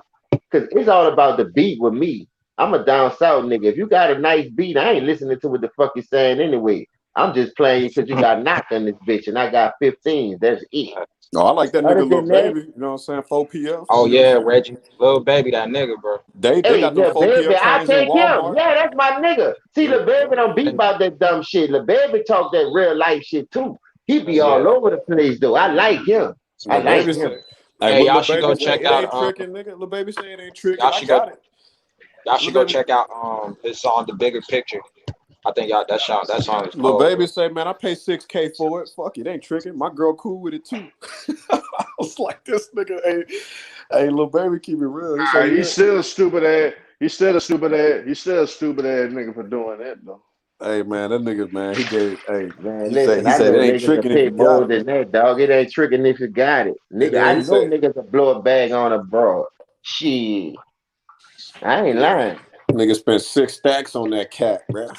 [SPEAKER 16] Cause it's all about the beat with me. I'm a down south nigga. If you got a nice beat, I ain't listening to what the fuck you're saying anyway. I'm just playing you because you got knocked on this bitch and I got 15. That's it.
[SPEAKER 10] No, I like that
[SPEAKER 16] Other
[SPEAKER 10] nigga Lil
[SPEAKER 16] than that,
[SPEAKER 10] Baby. You know what I'm saying? 4PF.
[SPEAKER 18] Oh
[SPEAKER 10] You know
[SPEAKER 18] yeah,
[SPEAKER 10] what I'm saying?
[SPEAKER 18] Reggie, Lil Baby, that nigga, bro.
[SPEAKER 10] They
[SPEAKER 16] hey,
[SPEAKER 10] got them
[SPEAKER 16] Lil Baby,
[SPEAKER 10] 4PF
[SPEAKER 16] I
[SPEAKER 10] chains in
[SPEAKER 16] take him.
[SPEAKER 10] Walmart.
[SPEAKER 16] Yeah, that's my nigga. See,
[SPEAKER 10] Yeah,
[SPEAKER 16] Lil Baby don't beat about that dumb shit. Lil Baby talk that real life shit too. He be
[SPEAKER 18] Yeah.
[SPEAKER 16] all over the place though. I like him. I
[SPEAKER 10] Lil
[SPEAKER 16] like
[SPEAKER 10] Baby
[SPEAKER 16] him.
[SPEAKER 10] said, hey,
[SPEAKER 18] Hey,
[SPEAKER 10] what
[SPEAKER 18] y'all
[SPEAKER 10] Lil
[SPEAKER 18] should
[SPEAKER 10] Baby
[SPEAKER 18] go
[SPEAKER 10] say?
[SPEAKER 18] check
[SPEAKER 10] It
[SPEAKER 18] out.
[SPEAKER 10] ain't tricking, nigga. Lil Baby say it ain't tricking.
[SPEAKER 18] Y'all
[SPEAKER 10] I
[SPEAKER 18] should go.
[SPEAKER 10] got it.
[SPEAKER 18] Y'all
[SPEAKER 10] Lil
[SPEAKER 18] should go
[SPEAKER 10] Baby,
[SPEAKER 18] check out his song, The Bigger Picture. I think y'all that song is
[SPEAKER 10] Lil
[SPEAKER 18] cold.
[SPEAKER 10] Baby say, man, I pay $6K for it. Fuck it, ain't tricking. My girl cool with it too. I was like, this nigga ain't. Hey, Lil Baby, keep it real. He say,
[SPEAKER 2] He's still a stupid ass. He's still a stupid ass nigga for doing that though.
[SPEAKER 10] hey man, that nigga, man, he gave. Hey,
[SPEAKER 16] Man,
[SPEAKER 10] he said
[SPEAKER 16] listen, I know
[SPEAKER 10] it ain't
[SPEAKER 16] niggas will
[SPEAKER 10] tricking if
[SPEAKER 16] pay
[SPEAKER 10] you got
[SPEAKER 16] more
[SPEAKER 10] it.
[SPEAKER 16] than that, dog. It ain't tricking if you got it.
[SPEAKER 10] And
[SPEAKER 16] Nigga,
[SPEAKER 10] then
[SPEAKER 16] I
[SPEAKER 10] he
[SPEAKER 16] know
[SPEAKER 10] said,
[SPEAKER 16] niggas will blow a bag on a broad. Shit. I ain't lying.
[SPEAKER 10] nigga spent 6 stacks on that cat, bro.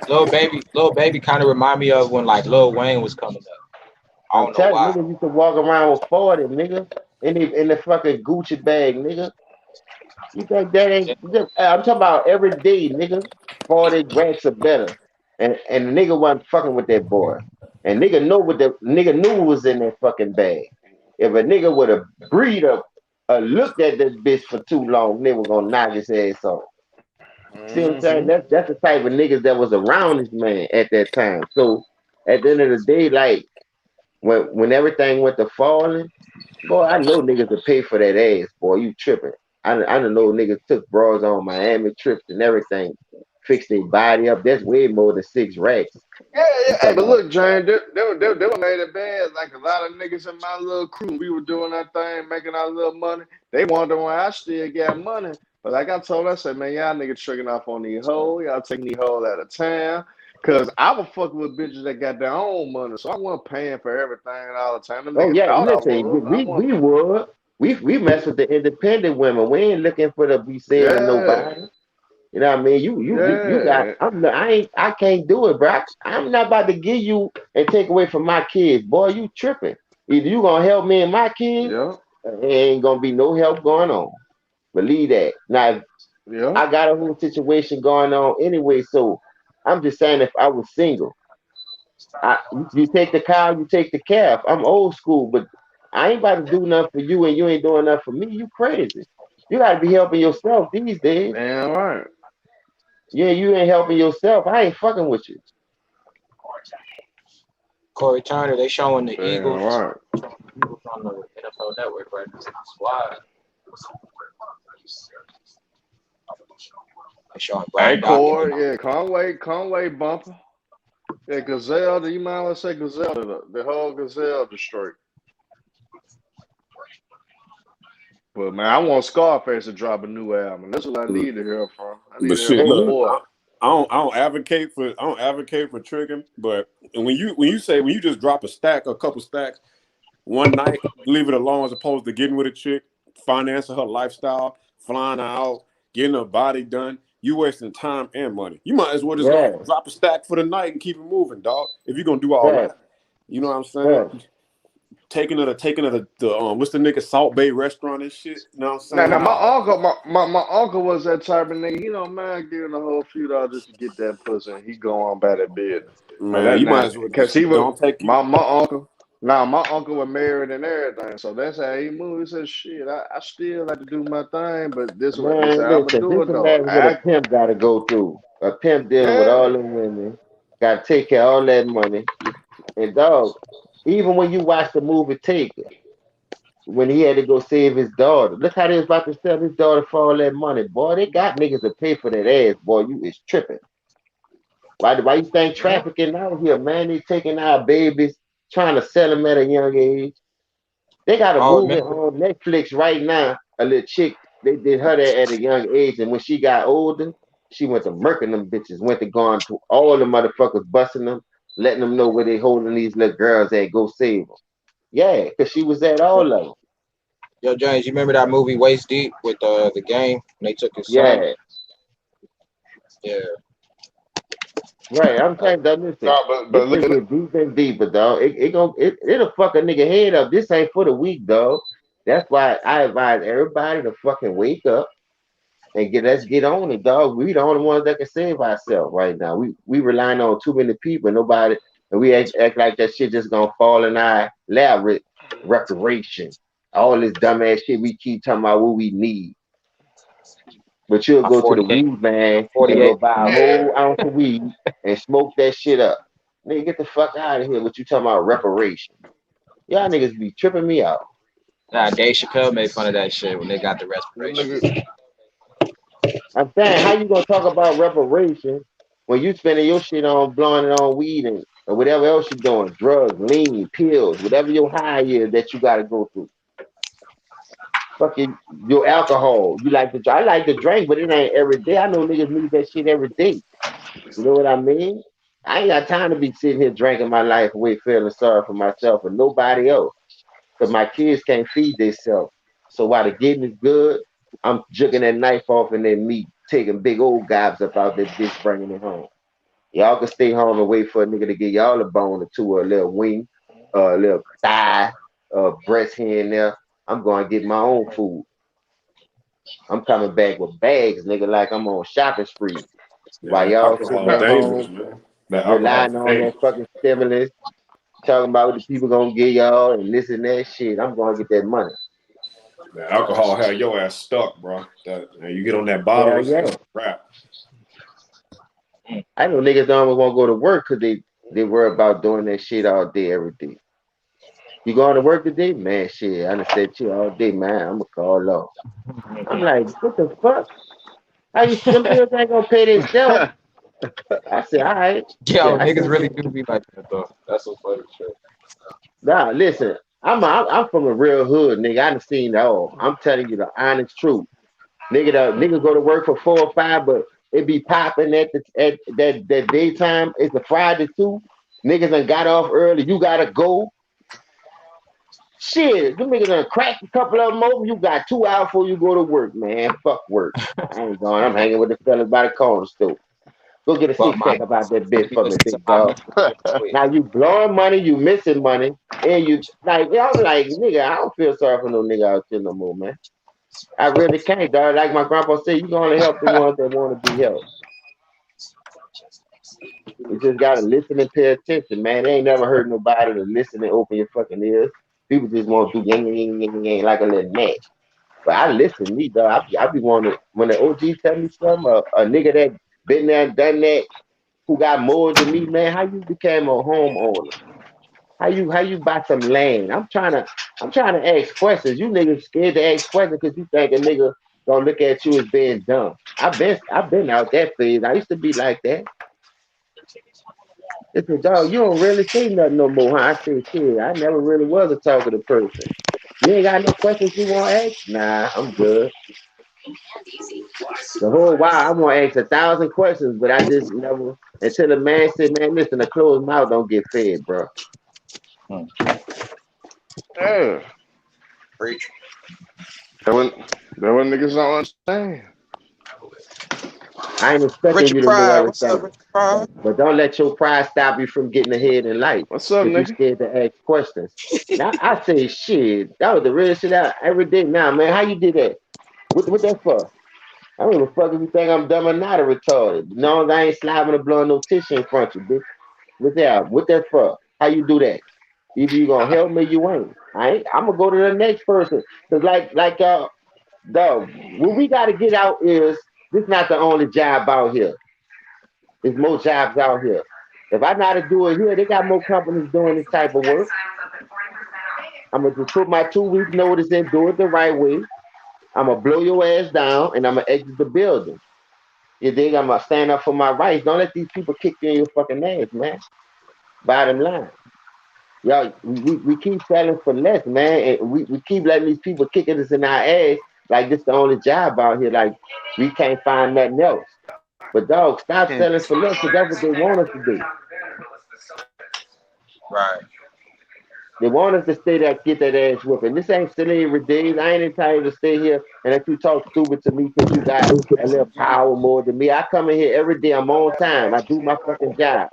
[SPEAKER 18] Lil Baby kind of remind me of when like Lil Wayne was coming up. I
[SPEAKER 16] I'm
[SPEAKER 18] don't know
[SPEAKER 16] telling
[SPEAKER 18] why.
[SPEAKER 16] niggas used to walk around with 40, nigga. In the fucking Gucci bag, nigga. You think that ain't I'm talking about every day, nigga. 40 racks or better. And the nigga wasn't fucking with that boy. And nigga know what the nigga knew what was in that fucking bag. If a nigga would have breathed up looked at that bitch for too long, they were gonna knock his ass off. See what I'm saying? That's the type of niggas that was around this man at that time. So at the end of the day, like when everything went to falling, boy, I know niggas to pay for that ass, boy. You tripping. I don't know niggas took bras on Miami trips and everything, fixed their body up. That's way more than 6 racks.
[SPEAKER 2] Yeah. Hey, but look, Jane, they were made it bad. Like a lot of niggas in my little crew, we were doing that thing, making our little money. They wonder why I still got money. But like I told her, I said, man, y'all niggas tricking off on these hoes. Y'all taking these hoes out of town. Cause I was fucking with bitches that got their own money, so I wasn't paying for everything all the time. Them
[SPEAKER 16] Oh
[SPEAKER 2] niggas
[SPEAKER 16] yeah,
[SPEAKER 2] thought I
[SPEAKER 16] listen,
[SPEAKER 2] was.
[SPEAKER 16] we would. We mess with the independent women. We ain't looking for to be saving nobody. You know what I mean? You got. I can't do it, bro. I'm not about to give you and take away from my kids, boy. You tripping? Either you gonna help me and my kids, it ain't gonna be no help going on. Believe that. Now, I got a whole situation going on anyway, so I'm just saying if I was single, you take the cow, you take the calf. I'm old school, but I ain't about to do nothing for you and you ain't doing nothing for me. You crazy. You gotta be helping yourself these days.
[SPEAKER 2] Damn right.
[SPEAKER 16] Yeah, you ain't helping yourself. I ain't fucking with you.
[SPEAKER 18] Corey Turner, they showing the Eagles.
[SPEAKER 2] Right.
[SPEAKER 18] Eagles on the NFL Network right now. Squad. They showing
[SPEAKER 2] Hey,
[SPEAKER 18] Brian
[SPEAKER 2] Corey, Conway bumper. Yeah, Gazelle, do you mind let's say Gazelle, the whole Gazelle the straight. But man, I want Scarface to drop a new album. That's what I need to hear from. I need
[SPEAKER 10] But
[SPEAKER 2] to hear
[SPEAKER 10] shit,
[SPEAKER 2] from
[SPEAKER 10] look,
[SPEAKER 2] boy.
[SPEAKER 10] I don't advocate for tricking, but when you just drop a couple stacks one night, leave it alone as opposed to getting with a chick, financing her lifestyle, flying her out, getting her body done, you wasting time and money. You might as well just go drop a stack for the night and keep it moving, dog. If you're gonna do all that, you know what I'm saying? Taking her to what's the nigga Salt Bay restaurant and shit. You know what I'm saying?
[SPEAKER 2] Now my uncle was that type of nigga. He don't mind giving a whole few dollars just to get that pussy, and he go on about that business.
[SPEAKER 10] Man, you might as well
[SPEAKER 2] because he was
[SPEAKER 10] don't take
[SPEAKER 2] my uncle. Now my uncle was married and everything, so that's how he moved. He said, "Shit, I still like to do my thing, but this what he said
[SPEAKER 16] Man,
[SPEAKER 2] I'm gonna
[SPEAKER 16] listen,
[SPEAKER 2] do
[SPEAKER 16] this
[SPEAKER 2] it
[SPEAKER 16] is
[SPEAKER 2] though."
[SPEAKER 16] what a pimp got to go through. A pimp dealing with
[SPEAKER 2] Yeah,
[SPEAKER 16] all them women, got to take care of all that money. And dog, even when you watch the movie Taker, when he had to go save his daughter, look how they was about to sell his daughter for all that money. Boy, they got niggas to pay for that ass. Boy, you is tripping. Why you think trafficking out here, man? They taking our babies, trying to sell them at a young age. They got a
[SPEAKER 18] Oh
[SPEAKER 16] movie
[SPEAKER 18] man,
[SPEAKER 16] on Netflix right now. A little chick, they did her that at a young age, and when she got older, she went to murking them bitches. Went to going to all the motherfuckers, busting them, letting them know where they holding these little girls at. Go save them. Yeah, because she was at all of them.
[SPEAKER 18] yo James, you remember that movie Waist Deep with the game? When they took his son.
[SPEAKER 16] Yeah,
[SPEAKER 18] Yeah.
[SPEAKER 16] right. I'm saying that. Listen,
[SPEAKER 2] no,
[SPEAKER 16] this
[SPEAKER 2] but look
[SPEAKER 16] shit
[SPEAKER 2] at it.
[SPEAKER 16] get deep and deeper, dog. It'll fuck a nigga head up. This ain't for the weak, dog. That's why I advise everybody to fucking wake up and let's get on it, dog. We the only ones that can save ourselves right now. We relying on too many people, nobody, and we act like that shit just gonna fall in our lap. Reparation, all this dumbass shit we keep talking about what we need. But you'll
[SPEAKER 18] I'm
[SPEAKER 16] go to the
[SPEAKER 18] 48.
[SPEAKER 16] weed man and
[SPEAKER 18] 48.
[SPEAKER 16] go buy a whole ounce of weed and smoke that shit up. Nigga, get the fuck out of here. What you talking about reparation? Y'all niggas be tripping me out.
[SPEAKER 18] Nah, Dave Chappelle made fun of that shit when they got the respiration.
[SPEAKER 2] Look at
[SPEAKER 16] I'm saying, how you gonna talk about reparation when you spending your shit on blowing it on weed and or whatever else you're doing, drugs, lean, pills, whatever your high is that you gotta go through. Fucking your alcohol. You like to I like to drink, but it ain't every day. I know niggas need that shit every day. You know what I mean? I ain't got time to be sitting here drinking my life away, feeling sorry for myself and nobody else. Because my kids can't feed themselves. So while the getting is good, I'm juking that knife off and that meat, taking big old gobs up out that bitch, bringing it home. Y'all can stay home and wait for a nigga to get y'all a bone or two, or a little wing, a little thigh, breast here and there. I'm going to get my own food. I'm coming back with bags, nigga, like I'm on shopping spree.
[SPEAKER 10] Yeah,
[SPEAKER 16] While
[SPEAKER 10] that
[SPEAKER 16] y'all
[SPEAKER 10] alcohol
[SPEAKER 16] sitting at
[SPEAKER 10] dangerous,
[SPEAKER 16] home,
[SPEAKER 10] man. That alcohol
[SPEAKER 16] relying on that
[SPEAKER 10] dangerous.
[SPEAKER 16] fucking stimulus, talking about what the people gonna give y'all and this and that shit. I'm gonna get that money.
[SPEAKER 10] That alcohol had your ass stuck, bro. And you get on that bottle,
[SPEAKER 16] Hell
[SPEAKER 10] it's
[SPEAKER 16] yeah.
[SPEAKER 10] a wrap.
[SPEAKER 16] I know niggas don't want to go to work because they worry about doing that shit all day, every day. You going to work today? Man, shit, I done said shit all day, man. I'm gonna call off. I'm like, what the fuck? How you them bills ain't gonna pay themselves? I said, all right.
[SPEAKER 18] Yo,
[SPEAKER 16] I
[SPEAKER 18] niggas
[SPEAKER 16] said,
[SPEAKER 18] really do be like that though. That's so funny shit.
[SPEAKER 16] nah, listen, I'm from a real hood, nigga. I done seen it all. I'm telling you the honest truth. Nigga go to work for 4 or 5, but it be popping at that daytime. It's a Friday too. Niggas done got off early. You gotta go. Shit, them niggas done crack a couple of them open. You got 2 hours before you go to work, man. Fuck work. I ain't going. I'm hanging with the fellas by the corner store. Go get a
[SPEAKER 18] Fuck
[SPEAKER 16] 6-pack
[SPEAKER 18] my
[SPEAKER 16] about that bitch
[SPEAKER 18] you
[SPEAKER 16] for me,
[SPEAKER 18] listen to
[SPEAKER 16] big
[SPEAKER 18] my
[SPEAKER 16] dog.
[SPEAKER 18] music quick.
[SPEAKER 16] Now you blowing money, you missing money, and you like I'm like, nigga, I don't feel sorry for no nigga out there no more, man. I really can't, dog. Like my grandpa said, you gonna help the ones that want to be helped. You just gotta listen and pay attention, man. They ain't never heard nobody to listen and open your fucking ears. People just want to do yang yang yang yang like a little gnat. But I listen, me dog. I be wanting when the OG tell me something, a nigga that been there and done that, who got more than me, man. How you became a homeowner? How you buy some land? I'm trying to ask questions. You niggas scared to ask questions because you think a nigga gonna look at you as being dumb. I've been out that phase. I used to be like that. They said, dog, you don't really say nothing no more, huh? I said, shit, I never really was a talkative person. You ain't got no questions you want to ask? Nah, I'm good. The whole while I want to ask 1,000 questions, but I just never, until the man said, man, listen, a closed mouth don't get fed, bro.
[SPEAKER 2] yeah.
[SPEAKER 18] Preach.
[SPEAKER 2] That when niggas don't understand.
[SPEAKER 16] I ain't expecting
[SPEAKER 18] Richard
[SPEAKER 16] you to know
[SPEAKER 18] Pryor, what's up,
[SPEAKER 16] everything.
[SPEAKER 18] Richard Pryor?
[SPEAKER 16] But don't let your pride stop you from getting ahead in life.
[SPEAKER 2] What's up,
[SPEAKER 16] Because you
[SPEAKER 2] nigga?
[SPEAKER 16] scared to ask questions. Now I say shit. That was the real shit out every day. Now, man, how you did that? What that for? I don't give a fuck if you think I'm dumb or not or retarded. No, I ain't slapping or blowing no tissue in front of you, bitch. What that for? How you do that? Either you gonna help me, you ain't. I'm gonna go to the next person. Cause dog, what we gotta get out is this not the only job out here. There's more jobs out here. If I know how to do it here, they got more companies doing this type of work. I'm gonna just put my 2 week notice in, do it the right way. I'm gonna blow your ass down and I'm gonna exit the building. You think I'm gonna stand up for my rights? Don't let these people kick you in your fucking ass, man. Bottom line. Y'all, we keep selling for less, man, and we keep letting these people kicking us in our ass like this the only job out here. Like we can't find nothing else. But dog, stop selling for less because that's what they want us to do.
[SPEAKER 18] Right.
[SPEAKER 16] They want us to stay there, get that ass whooping. This ain't slavery days. I ain't entitled to stay here and if you talk stupid to me because you got a little power more than me. I come in here every day. I'm on time. I do my fucking job.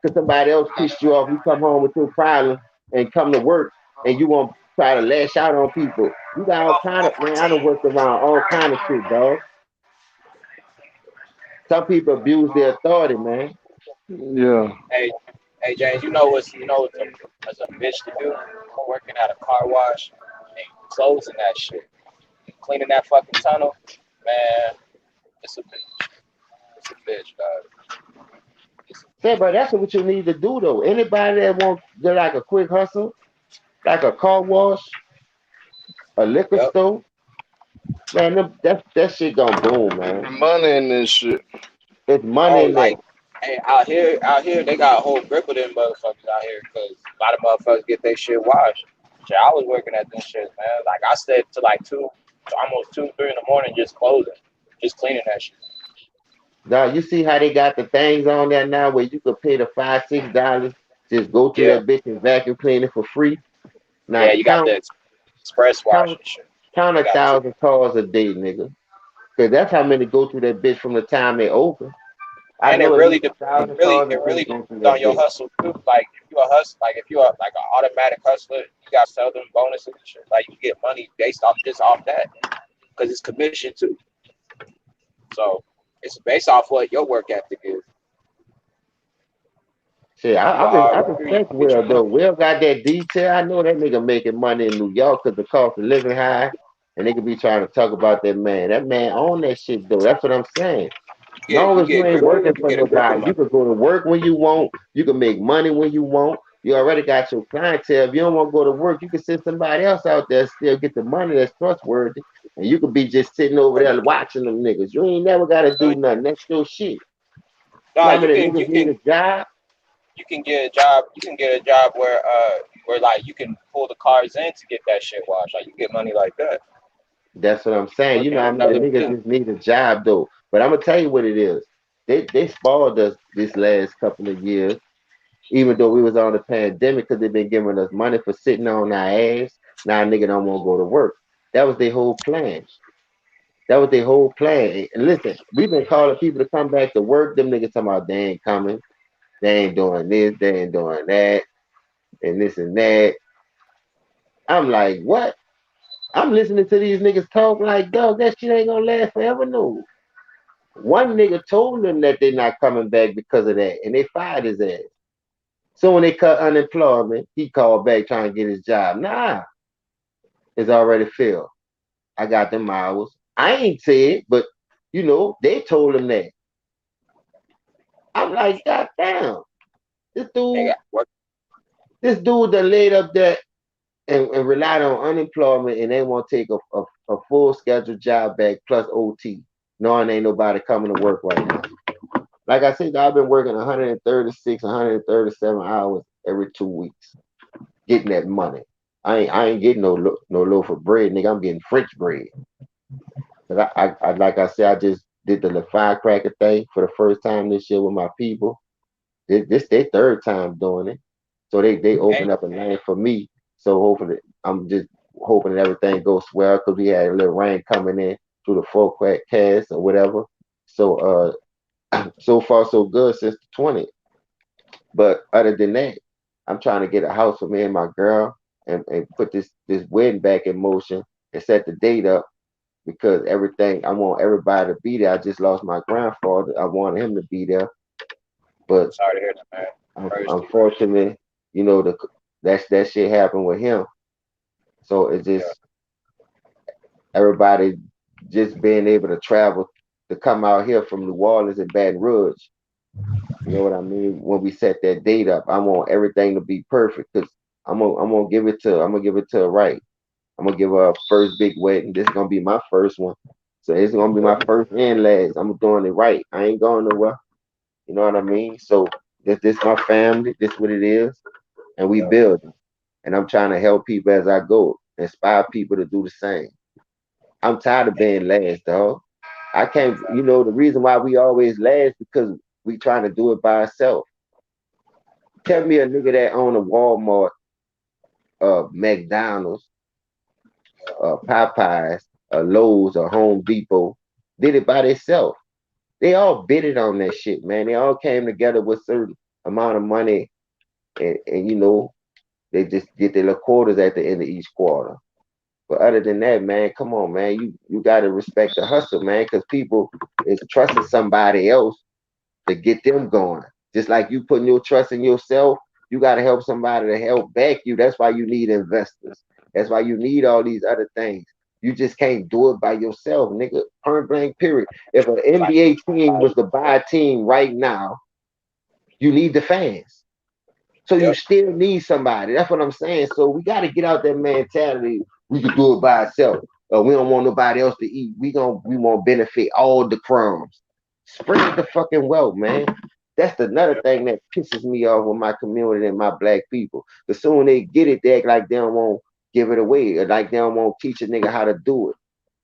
[SPEAKER 16] Because somebody else pissed you off, you come home with your problem and come to work and you want to try to lash out on people. You got all kind of, man, I done worked around all kind of shit, dog. Some people abuse their authority, man.
[SPEAKER 2] Yeah.
[SPEAKER 18] Hey, James, you know what's a bitch to do? Working at a car wash and closing that shit, cleaning that fucking tunnel, man. It's a bitch. It's a bitch, dog.
[SPEAKER 16] Yeah, but that's what you need to do though. Anybody that wants to like a quick hustle, like a car wash, a liquor store, man, that shit gonna boom, man.
[SPEAKER 2] Money in this shit.
[SPEAKER 16] It's money in
[SPEAKER 18] like,
[SPEAKER 16] there.
[SPEAKER 18] hey, out here, they got a whole grip of them motherfuckers out here because a lot of motherfuckers get their shit washed. Shit, I was working at this shit, man. Like I stayed to like almost 2, 3 in the morning just closing, just cleaning that shit.
[SPEAKER 16] Now you see how they got the things on there now where you could pay the $5, $6, just go through that bitch and vacuum clean it for free. Now
[SPEAKER 18] yeah, you got the express wash and shit.
[SPEAKER 16] Count 1,000 cars a day, nigga. Cause that's how many go through that bitch from the time they open.
[SPEAKER 18] And it really depends on your hustle too. Like if you're a hustler, like if you're like an automatic hustler, you got to sell them bonuses and shit. Like you get money based off that, because it's commission too. So it's based off what your work ethic is.
[SPEAKER 16] Shit, I respect Will though. Will got that detail. I know that nigga making money in New York because the cost of living high, and they could be trying to talk about that man. That man own that shit though. That's what I'm saying. As long as you ain't working for nobody, you can go to work when you want. You can make money when you want. You already got your clientele. If you don't want to go to work, you can send somebody else out there still get the money that's trustworthy, and you could be just sitting over there watching them niggas. You ain't never got to do nothing. That's your shit.
[SPEAKER 18] No, you can get a job. You can get a job. You can get a job where like you can pull the cars in to get that shit washed. Like you get money like that.
[SPEAKER 16] That's what I'm saying. You know, I mean, the niggas just need a job though. But I'm gonna tell you what it is. They spoiled us this last couple of years, even though we was on the pandemic, because they've been giving us money for sitting on our ass. Now nigga don't want to go to work. That was their whole plan. That was their whole plan. And listen, we've been calling people to come back to work. Them niggas talking about they ain't coming. They ain't doing this, they ain't doing that, and this and that. I'm like, what? I'm listening to these niggas talk like, dog, that shit ain't gonna last forever, no. One nigga told them that they're not coming back because of that, and they fired his ass. So when they cut unemployment, he called back trying to get his job. Nah, it's already filled. I got them hours. I ain't said, but you know, they told him that. I'm like, God damn. This dude that laid up that and relied on unemployment and they want to take a full scheduled job back plus OT, knowing ain't nobody coming to work right now. Like I said, I've been working 136, 137 hours every 2 weeks, getting that money. I ain't getting no loaf of bread, nigga. I'm getting French bread. But I like I said, I just did the firecracker thing for the first time this year with my people. This their third time doing it. So they opened up a lane for me. So hopefully, I'm just hoping that everything goes well because we had a little rain coming in through the forecast or whatever. So so far so good since the 20th. But other than that, I'm trying to get a house for me and my girl and put this wedding back in motion and set the date up because everything I want everybody to be there. I just lost my grandfather. I wanted him to be there. But
[SPEAKER 18] sorry to hear that, man.
[SPEAKER 16] Unfortunately, you know, that shit happened with him. So it's just everybody just being able to travel to come out here from New Orleans and Baton Rouge. You know what I mean? When we set that date up, I want everything to be perfect because I'm gonna give it to her right. I'm gonna give her a first big wedding. This is gonna be my first one. So it's gonna be my first and last. I'm doing it right. I ain't going nowhere. You know what I mean? So this my family, this what it is, and we building. And I'm trying to help people as I go, inspire people to do the same. I'm tired of being last, dog. I can't, the reason why we always last because we trying to do it by ourselves. Tell me a nigga that own a Walmart, McDonald's, Popeyes, Lowe's, or Home Depot did it by themselves. They all bidded on that shit, man. They all came together with certain amount of money, and they just get their little quarters at the end of each quarter. But other than that, man, come on, man. You got to respect the hustle, man, because people is trusting somebody else to get them going. Just like you putting your trust in yourself, you got to help somebody to help back you. That's why you need investors. That's why you need all these other things. You just can't do it by yourself, nigga. Point blank, period. If an NBA team was to buy a team right now, you need the fans. So you still need somebody. That's what I'm saying. So we got to get out that mentality. We can do it by ourselves. We don't want nobody else to eat. We want to benefit all the crumbs. Spread the fucking wealth, man. That's another thing that pisses me off with my community and my black people. As soon as they get it, they act like they don't want to give it away, or like they don't want to teach a nigga how to do it.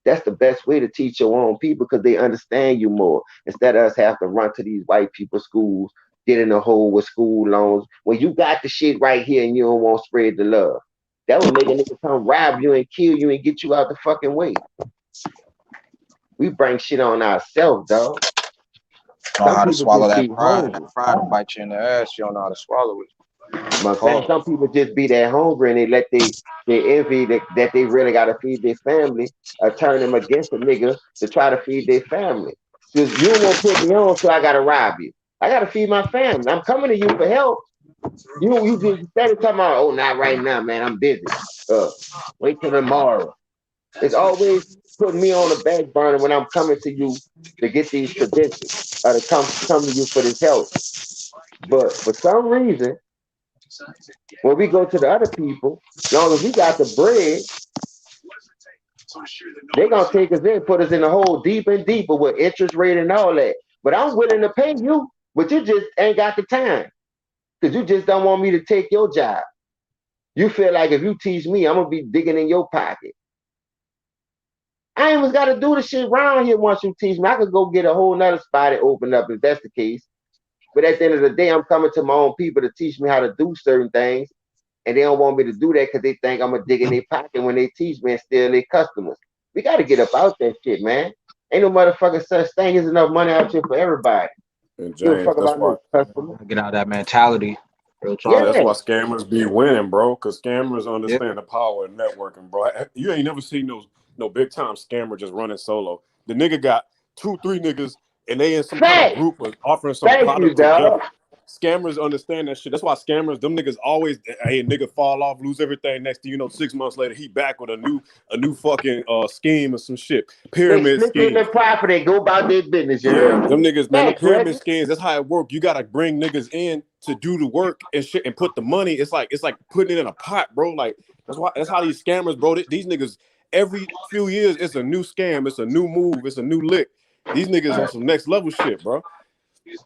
[SPEAKER 16] That's the best way to teach your own people because they understand you more. Instead of us have to run to these white people schools, get in a hole with school loans. When you got the shit right here and you don't want to spread the love. That would make a nigga come rob you and kill you and get you out the fucking way. We bring shit on ourselves, dog.
[SPEAKER 18] Know how to swallow that pride. That pride will bite you in the ass. You don't know how to swallow it.
[SPEAKER 16] Some people just be that hungry and they let they envy that they really got to feed their family turn them against a nigga to try to feed their family. Because you don't want to put me on, so I got to rob you. I got to feed my family. I'm coming to you for help. You just started talking about, oh, not right now, man. I'm busy. Wait till tomorrow. It's always putting me on the back burner when I'm coming to you to get these credentials or to come to you for this help. But for some reason, when we go to the other people, as long as we got the bread, they're going to take us in, put us in a hole deep and deeper with interest rate and all that. But I'm willing to pay you, but you just ain't got the time because you just don't want me to take your job. You feel like if you teach me, I'm going to be digging in your pocket. I ain't even got to do the shit around here once you teach me. I could go get a whole nother spot and open up if that's the case. But at the end of the day, I'm coming to my own people to teach me how to do certain things. And they don't want me to do that because they think I'm going to dig in their pocket when they teach me and steal their customers. We got to get up out that shit, man. Ain't no motherfucking such thing. There's enough money out here for everybody.
[SPEAKER 10] And James, that's why
[SPEAKER 18] get out of that mentality.
[SPEAKER 10] That's why scammers be winning, bro. Because scammers understand the power of networking, bro. You ain't never seen no big time scammer just running solo. The nigga got 2-3 niggas and they in some kind of group of offering some product together. Scammers understand that shit. That's why scammers, them niggas always, hey, a nigga fall off, lose everything. Next thing you know, 6 months later, he back with a new fucking scheme or some shit. Pyramid scheme.
[SPEAKER 16] They profit, they go about their business.
[SPEAKER 10] Yeah, them niggas, man, the pyramid schemes. That's how it work. You gotta bring niggas in to do the work and shit and put the money. It's like putting it in a pot, bro. Like that's how these scammers, bro. These niggas every few years, it's a new scam, it's a new move, it's a new lick. These niggas on some next level shit, bro.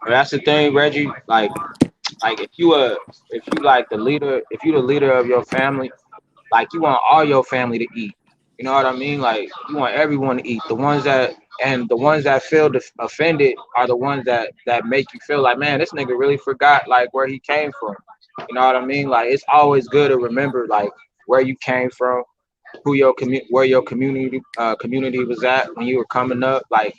[SPEAKER 18] That's the thing, Reggie. Like if you like the leader, if you the leader of your family, like you want all your family to eat. You know what I mean? Like you want everyone to eat. The ones that feel offended are the ones that make you feel like, man, this nigga really forgot like where he came from. You know what I mean? Like it's always good to remember like where you came from, where your community was at when you were coming up. Like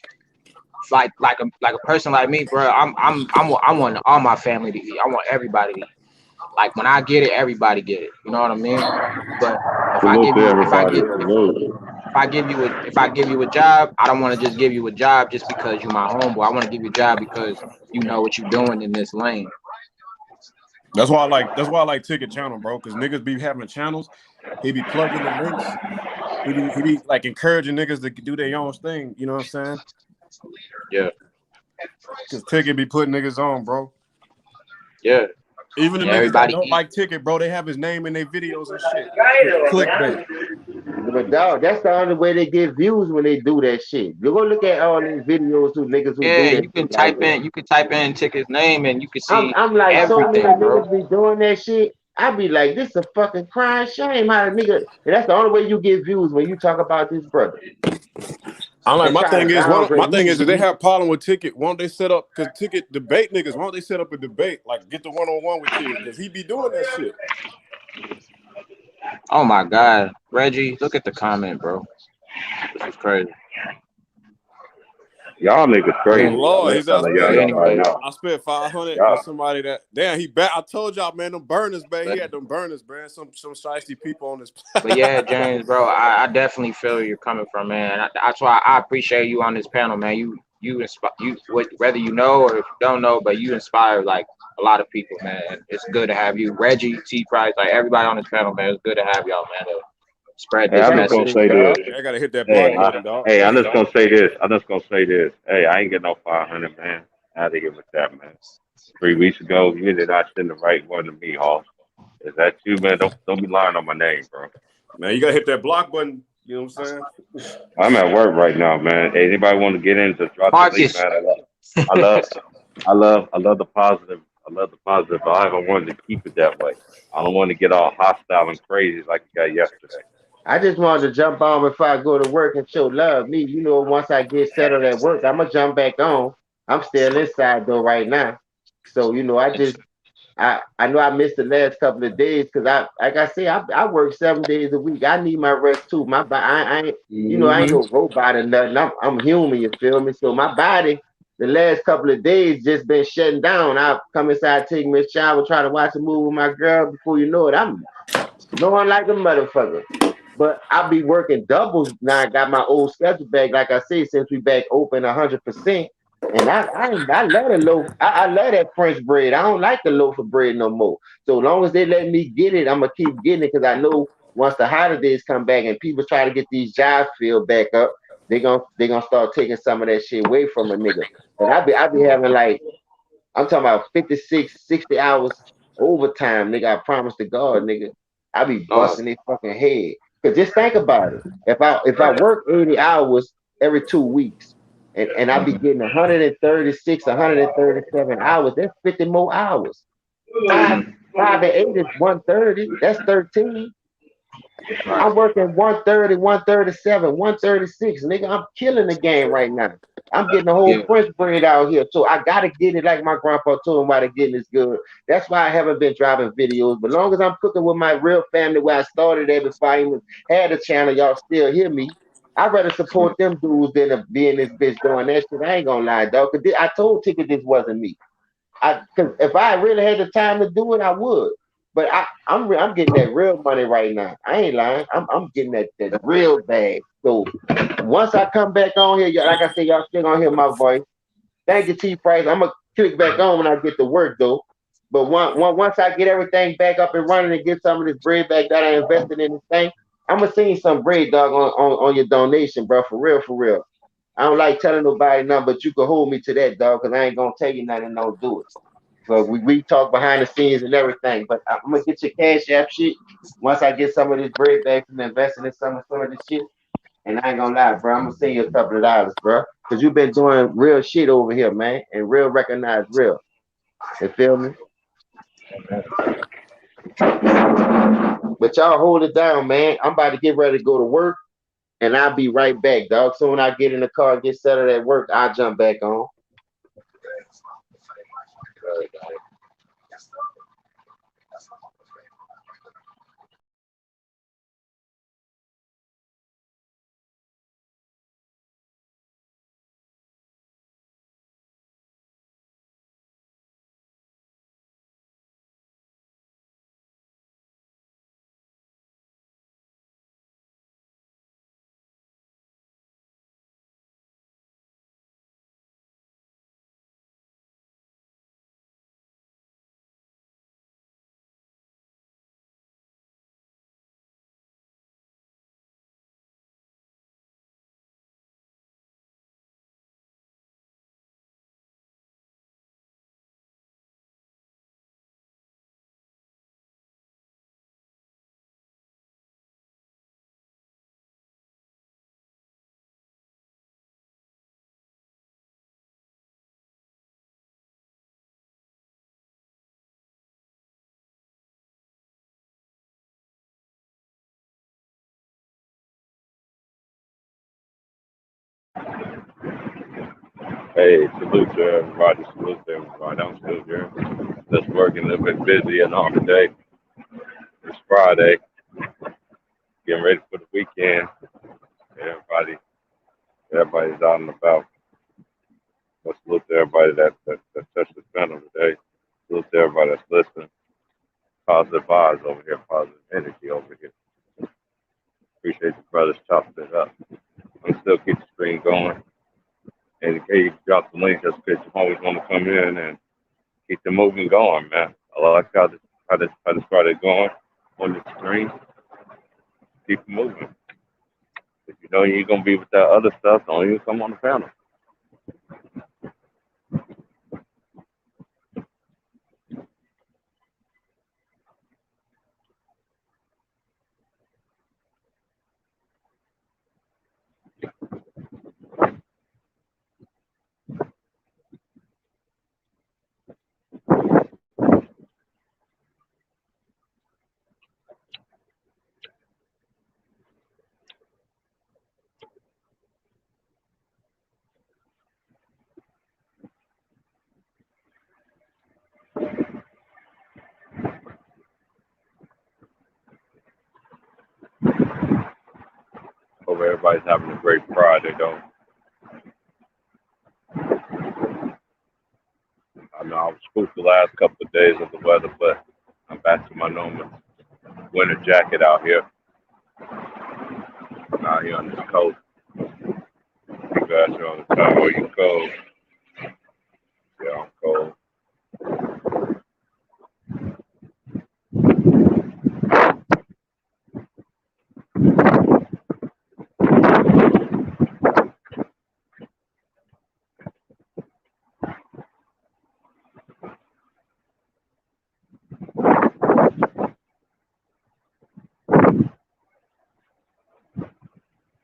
[SPEAKER 18] a person like me, bro. I want all my family to eat. I want everybody to eat. Like when I get it, everybody get it. You know what I mean? But if I give you a job, I don't want to just give you a job just because you're my homeboy. I want to give you a job because you know what you're doing in this lane.
[SPEAKER 10] That's why I like Ticket Channel, bro. Because niggas be having channels. He be plugging the links. He be like encouraging niggas to do their own thing. You know what I'm saying?
[SPEAKER 18] Yeah.
[SPEAKER 10] Because Ticket be putting niggas on, bro.
[SPEAKER 18] Yeah.
[SPEAKER 10] Even the
[SPEAKER 18] Yeah,
[SPEAKER 10] niggas that
[SPEAKER 18] everybody
[SPEAKER 10] don't
[SPEAKER 18] eat.
[SPEAKER 10] like Ticket, bro, they have his name in their videos and shit. Clickbait.
[SPEAKER 16] But dog, that's the only way they get views when they do that shit. You go look at all these videos who niggas who
[SPEAKER 18] Yeah,
[SPEAKER 16] do that
[SPEAKER 18] you can
[SPEAKER 16] shit like
[SPEAKER 18] type
[SPEAKER 16] that.
[SPEAKER 18] in Ticket's name and you can see
[SPEAKER 16] I'm like, so many
[SPEAKER 18] everything, bro.
[SPEAKER 16] niggas be doing that shit. I be like, this is a fucking crying shame. How a nigga, and that's the only way you get views when you talk about this brother.
[SPEAKER 10] I'm like,
[SPEAKER 16] And
[SPEAKER 10] my
[SPEAKER 16] try
[SPEAKER 10] thing
[SPEAKER 16] to
[SPEAKER 10] is,
[SPEAKER 16] downgrade
[SPEAKER 10] if they
[SPEAKER 16] you.
[SPEAKER 10] have problem with Ticket, won't they set up? Because Ticket debate niggas, won't they set up a debate? Like, get the one-on-one with Ticket because he be doing that shit.
[SPEAKER 18] Oh my God, Reggie, look at the comment, bro. This is crazy.
[SPEAKER 17] Y'all niggas crazy.
[SPEAKER 10] Lord, he's out
[SPEAKER 18] But anyway,
[SPEAKER 10] I spent 500 for
[SPEAKER 17] Y'all.
[SPEAKER 10] somebody that damn he bet. I told y'all, man, them burners, man. He had them burners, man. Some shiesty people on this.
[SPEAKER 18] but yeah, James, bro, I definitely feel where you're coming from, man. That's why I appreciate you on this panel, man. You inspire whether you know or if you don't know, but you inspire like a lot of people, man. It's good to have you, Reggie, T. Price, like everybody on this panel, man. It's good to have y'all, man. To spread
[SPEAKER 17] Hey,
[SPEAKER 18] this
[SPEAKER 17] I'm just gonna
[SPEAKER 18] message.
[SPEAKER 17] say this.
[SPEAKER 10] I gotta hit that
[SPEAKER 17] Hey,
[SPEAKER 10] block button, dog.
[SPEAKER 17] I'm just gonna say this. Hey, I ain't get no 500, man. I had to get with that, man. 3 weeks ago, you did not send the right one to me, Hall. Is that you, man? Don't be lying on my name, bro.
[SPEAKER 10] Man, you gotta hit that block button. You know what I'm saying?
[SPEAKER 17] I'm at work right now, man. Hey, anybody want to get in? Just drop the link,
[SPEAKER 18] Marcus.
[SPEAKER 17] man. I love the positive. I love the positive. But I haven't wanted to keep it that way. I don't want to get all hostile and crazy like you got yesterday.
[SPEAKER 16] I just wanted to jump on before I go to work and show love. Me, you know, once I get settled at work, I'm gonna jump back on. I'm still inside though right now. So, you know, I know I missed the last couple of days because like I say, I work 7 days a week. I need my rest too. My body, I ain't, you know, I ain't no robot or nothing. I'm human, you feel me? So my body, the last couple of days just been shutting down. I come inside, take me a shower, try to watch a movie with my girl. Before you know it, I'm snoring like a motherfucker. But I be working doubles now. I got my old schedule back, like I say, since we back open 100%. And I love the loaf. I love that French bread. I don't like the loaf of bread no more. So long as they let me get it, I'm gonna keep getting it because I know once the holidays come back and people try to get these jobs filled back up, they gonna start taking some of that shit away from a nigga. And I be having like I'm talking about 56, 60 hours overtime, nigga. I promise to God, nigga. I be busting their fucking head. Cause just think about it. If I work 80 hours every 2 weeks and I be getting 136, 137 hours, that's 50 more hours. Five and 8 is 130. That's 13. I'm working 130, 137, 136. Nigga, I'm killing the game right now. I'm getting the whole French bread out here. So I gotta get it like my grandpa told me why the getting is good. That's why I haven't been driving videos. But long as I'm cooking with my real family where I started at before I even had a channel, y'all still hear me. I'd rather support them dudes than to be in this bitch doing that shit. I ain't gonna lie, dog. Cause I told Ticket this wasn't me. Cause if I really had the time to do it, I would. But I'm getting that real money right now. I ain't lying. I'm getting that real bag. So once I come back on here, like I said, y'all still gonna hear my voice. Thank you, T Price. I'm gonna click back on when I get to work though. But once I get everything back up and running and get some of this bread back that I invested in this thing, I'm gonna send you some bread, dog, on your donation, bro. For real, for real. I don't like telling nobody nothing, but you can hold me to that, dog, because I ain't gonna tell you nothing and don't do it. So we talk behind the scenes and everything, but I'm gonna get your cash app shit once I get some of this bread back from investing in some of this shit. And I ain't gonna lie, bro, I'm gonna send you a couple of dollars, bro, because you've been doing real shit over here, man, and real recognized real. You feel me? But y'all hold it down, man. I'm about to get ready to go to work, and I'll be right back, dog. So when I get in the car and get settled at work, I'll jump back on.
[SPEAKER 17] Hey, salute to everybody. Salute to everybody. I'm still here. Just working a little bit busy and all today. It's Friday. Getting ready for the weekend. Everybody's out and about. Let's salute to everybody that touched the channel today. Salute to everybody that's listening. Positive vibes over here, positive energy over here. Appreciate the brothers chopping it up. I'm still keep the stream going. And in case you drop the link, just because you always want to come in and keep the movement going, man. I like how to start going on the stream. Keep it moving. If you know you're gonna be with that other stuff, don't even come on the panel. Hope everybody's having a great Friday, though. I know I was spooked the last couple of days of the weather, but I'm back to my normal winter jacket out here. Out here on this coast. You guys are on the time where you cold. Yeah, I'm cold.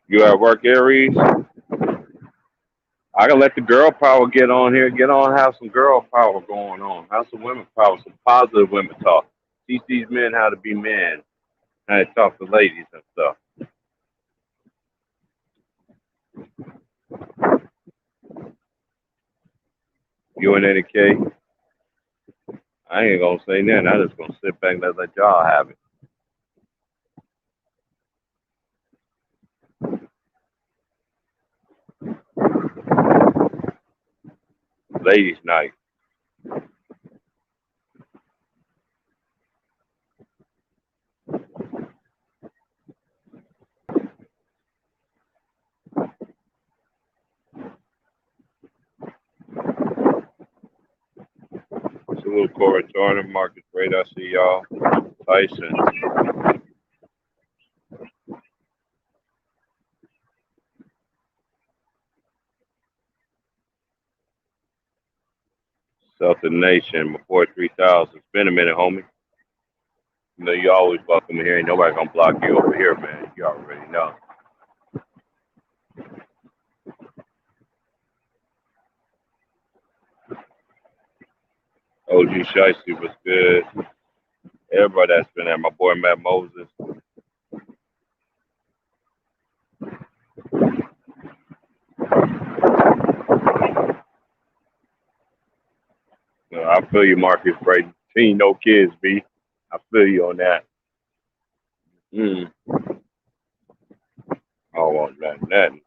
[SPEAKER 17] You at work, Aries? I can let the girl power get on here. Get on, have some girl power going on. Have some women power, some positive women talk. Teach these men how to be men. How to talk to ladies and stuff. You and Eddie K? I ain't gonna say nothing. I'm just gonna sit back and let y'all have it. Ladies' night. Salute Corey Turner, Marcus Great. I see y'all. Tyson. Southern Nation, before 3,000. It's been a minute, homie. You know, you always welcome here. Ain't nobody gonna block you over here, man. You already know. OG Shiesty was good. Everybody that's been there. My boy Matt Moses. You know, I feel you, Marcus Brayton. Ain't no kids, B. I feel you on that. I don't want nothing.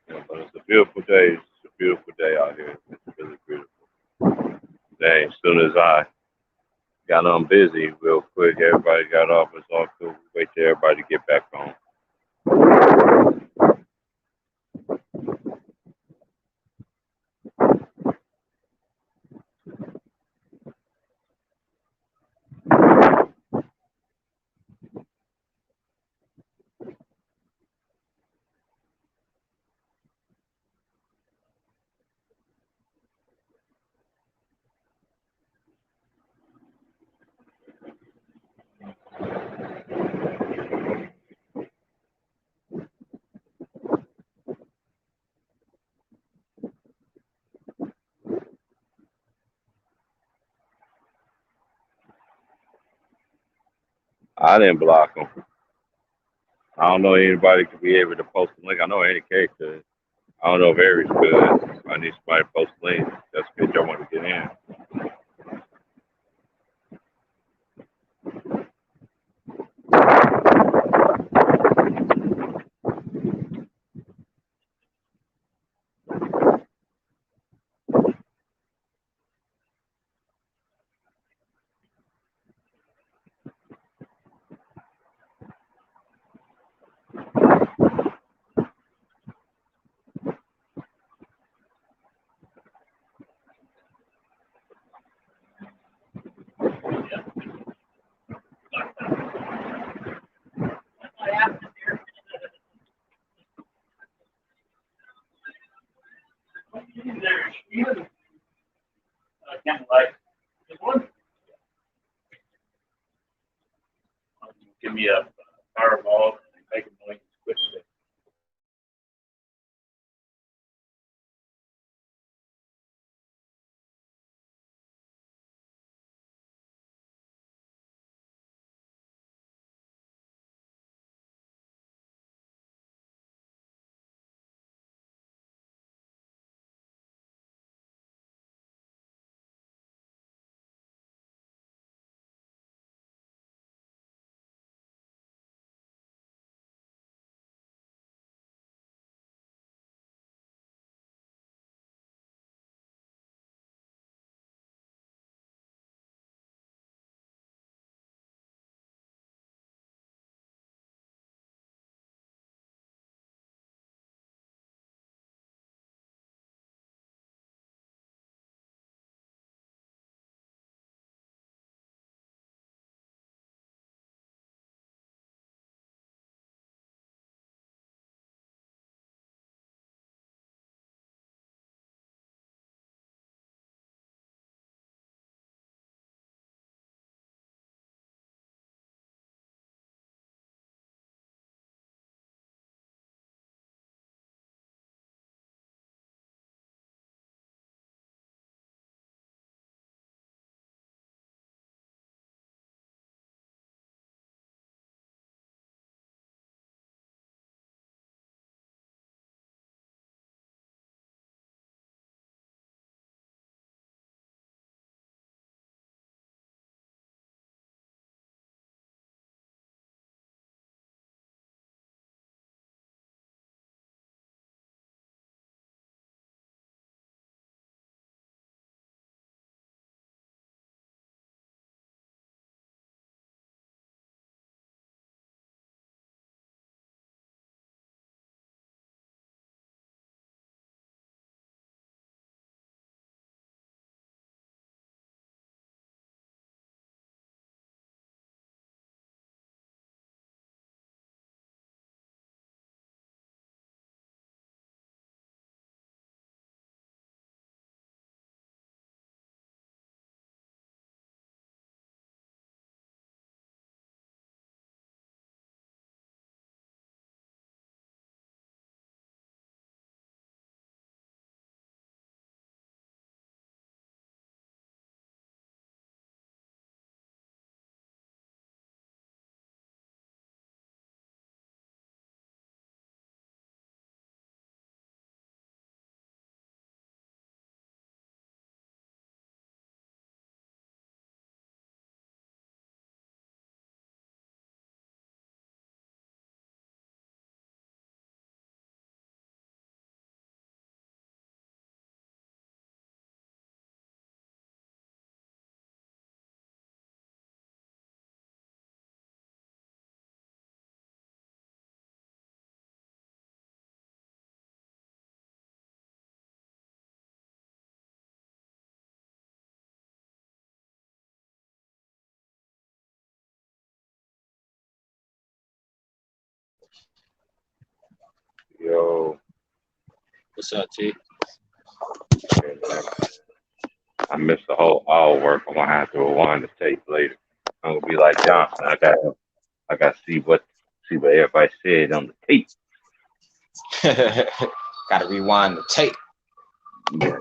[SPEAKER 17] Yeah, but it's a beautiful day. It's a beautiful day out here. It's really beautiful. Dang, as soon as I got on busy real quick, everybody got off. It's all cool. Wait till everybody get back on. I didn't block him. I don't know anybody could be able to post a link. I know any case could. I don't know if Aries could. I need somebody to post a link. That's good. Y'all want to get in.
[SPEAKER 19] Give me a fireball and make a noise quickly.
[SPEAKER 17] Yo,
[SPEAKER 18] What's up, T?
[SPEAKER 17] I missed the whole hour work. I'm gonna have to rewind the tape later. I'm gonna be like Johnson. I got to see what everybody said on the tape.
[SPEAKER 18] Gotta rewind the tape.
[SPEAKER 17] Yeah.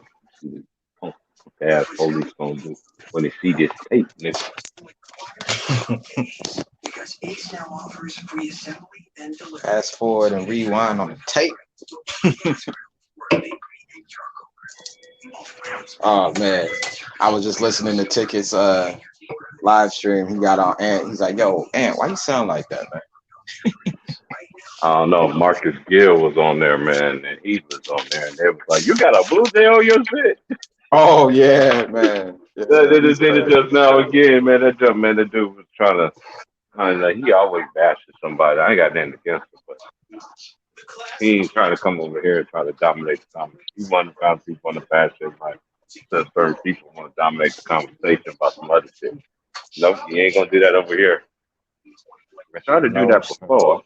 [SPEAKER 17] Ass police gonna do when they see this tape, nigga.
[SPEAKER 15] Fast forward and rewind on the tape. Oh man, I was just listening to Ticket's live stream. He got on Ant. He's like, "Yo, Ant, why you sound like that, man?"
[SPEAKER 17] I don't know. Marcus Gill was on there, man, and he was on there, and they was like, "You got a blue jay on your shit?"
[SPEAKER 15] Oh yeah, man. Yeah,
[SPEAKER 17] They just did it just now again, man. That dude was trying to. Like, he always bashes somebody. I ain't got nothing against him, but he ain't trying to come over here and try to dominate the conversation. He want to find people on the bash it, like certain people want to dominate the conversation about some other shit. Nope, he ain't gonna do that over here. I tried to do that before.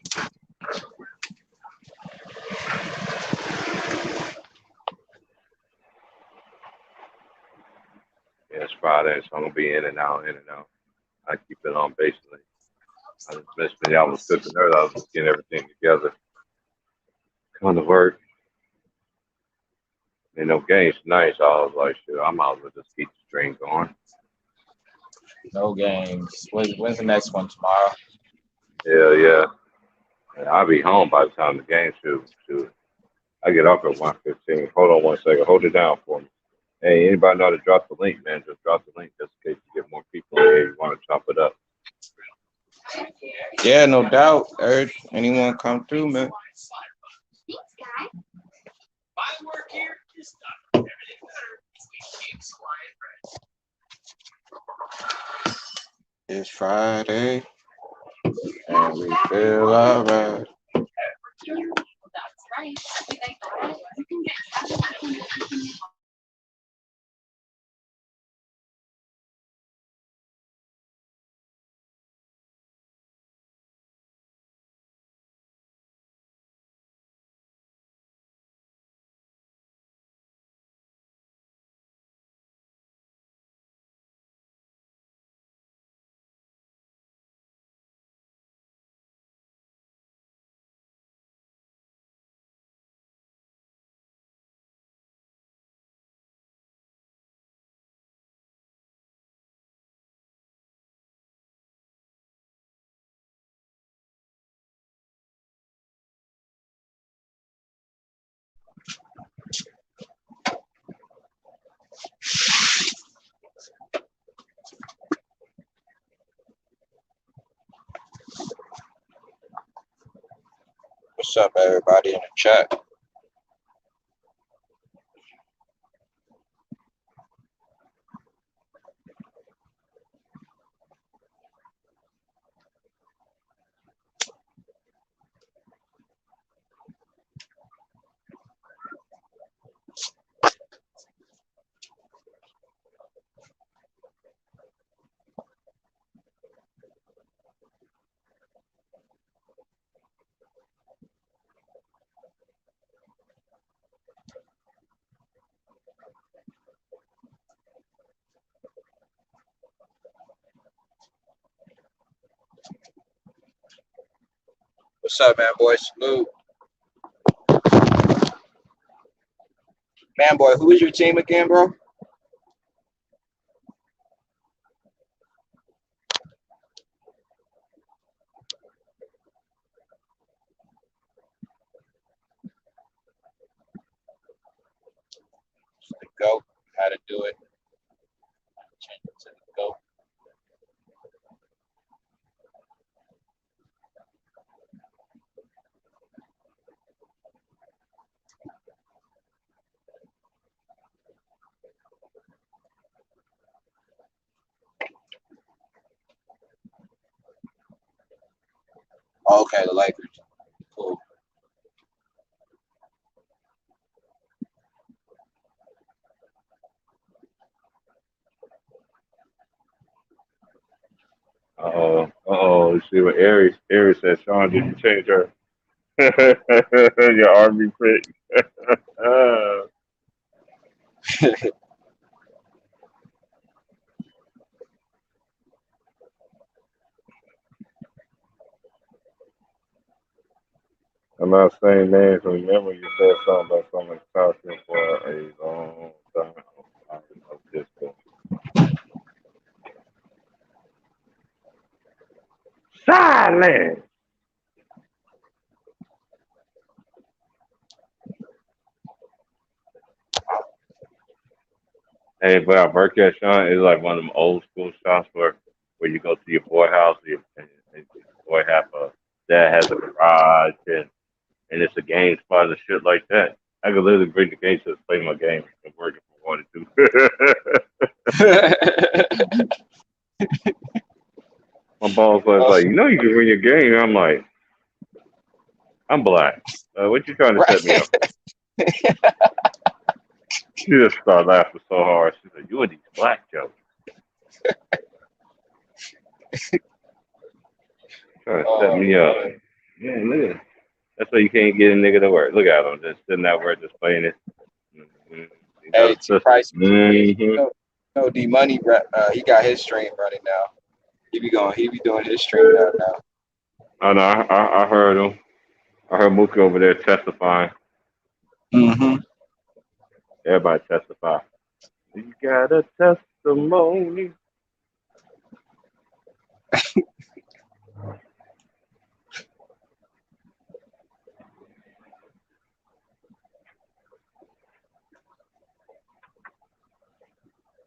[SPEAKER 17] Yeah, it's Friday, so I'm gonna be in and out. I keep it on basically. I just missed when y'all was cooking earlier. I was just getting everything together. Going to work. You know, games tonight, so I was like, shit, I might as well just keep the stream going.
[SPEAKER 15] No games. When's the next one? Tomorrow?
[SPEAKER 17] Yeah. I'll be home by the time the game shoot. I get off at 1:15. Hold on 1 second. Hold it down for me. Hey, anybody know how to drop the link, man? Just drop the link just in case you get more people in here. You want to chop it up.
[SPEAKER 15] Yeah, no doubt. Eric, anyone come through, man? It's Friday, and we feel alright. What's up, everybody in the chat? What's up, man, boys? Salute. Man, boy, who is your team again, bro? The GOAT. How to do it. Change it to the GOAT. Okay, the Lakers. Cool.
[SPEAKER 17] You see what Aries said, Sean, did you change your army pick? I'm not saying names. Remember, you said something about someone talking for a long time. Silence. Hey, but our birthday Sean is like one of them old school shops where you go to your boy house and your boy dad has a garage and it's a game spot and shit like that. I could literally bring the game to play my game and work if I wanted to. My boss was like, you know, you can win your game. I'm like, I'm black. What you trying to set me up? She just started laughing so hard. She said, "You and these black jokes." Trying to set me up. Man, look at it. That's why you can't get a nigga to work. Look at him, just sitting out there just playing it. Mm-hmm.
[SPEAKER 18] Hey, T Price. No, D Money. He got his stream running now. He be doing his stream now.
[SPEAKER 17] Oh no, I heard him. I heard Mookie over there testifying.
[SPEAKER 18] Mm-hmm.
[SPEAKER 17] Everybody testify. You got a testimony.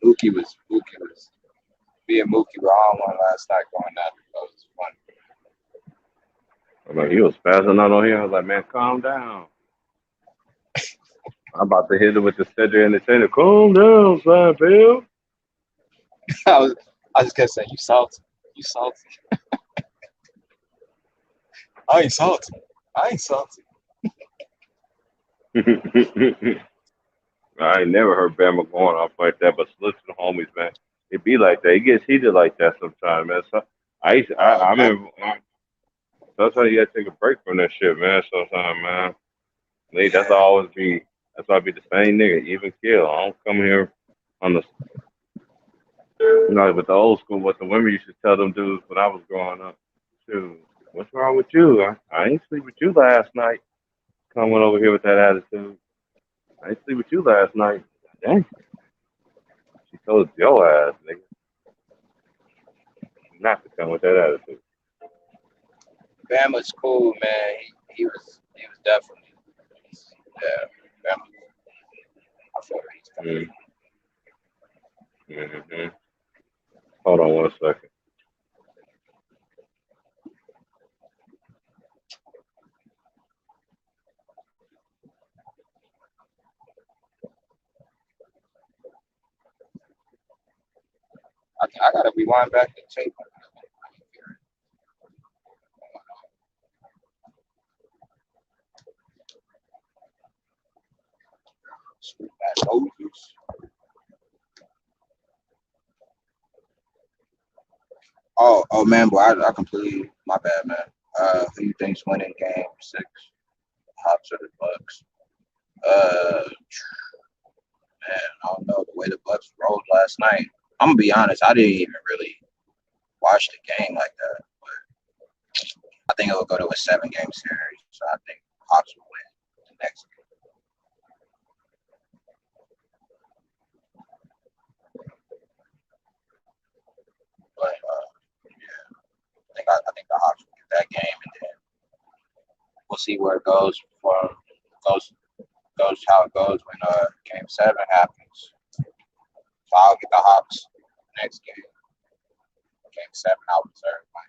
[SPEAKER 18] Mookie was me and Mookie were on one last night going at it. That was fun.
[SPEAKER 17] I'm like, he was spazzing out on here. I was like, man, calm down. I'm about to hit it with the Cedric Entertainer. Calm down, son, Bill.
[SPEAKER 18] I just kept saying, you salty. You salty. I ain't salty.
[SPEAKER 17] I ain't never heard Bama going off like that, but salute to the homies, man. It be like that. It gets heated like that sometimes, man. So I remember sometimes you gotta take a break from that shit, man. Sometimes, man. That's why I be the same nigga, even kill. I don't come here on the with the old school, what the women used to tell them dudes when I was growing up. Dude, what's wrong with you? I ain't sleep with you last night. Coming over here with that attitude. I ain't sleep with you last night. Dang. She told your ass, nigga. Not to come with that attitude.
[SPEAKER 18] Bama's cool, man. He was definitely Bama. I feel like he's coming.
[SPEAKER 17] Mm-hmm. Hold on 1 second.
[SPEAKER 18] I gotta rewind back the tape. Oh man, boy, I completely my bad, man. Who you think's winning game 6? Hops or the Bucks? Man, I don't know the way the Bucks rolled last night. I'm gonna be honest, I didn't even really watch the game like that, but I think it'll go to a 7-game series. So I think Hops will win the next game. But yeah, I think the Hawks will get that game, and then we'll see where it goes goes how it goes when game 7 happens. So I'll get the Hawks next game. Game 7, I'll reserve my.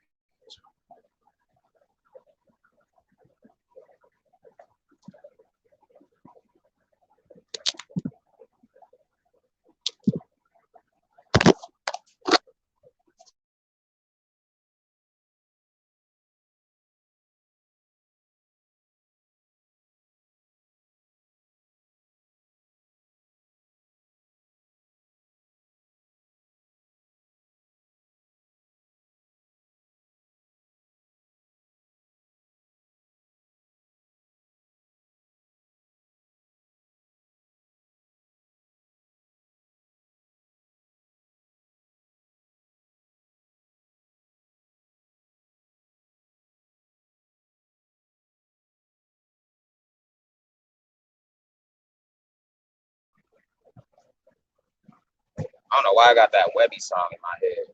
[SPEAKER 18] I don't know why I got that Webby song in my head.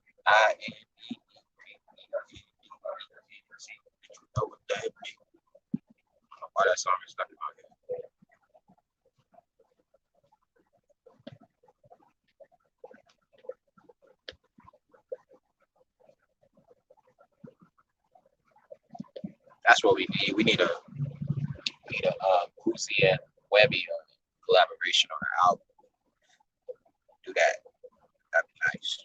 [SPEAKER 18] know what that means. I don't know why that song is stuck in my head. That's what we need. We need a Boosie and Webby collaboration on our album. Do that. That'd be nice.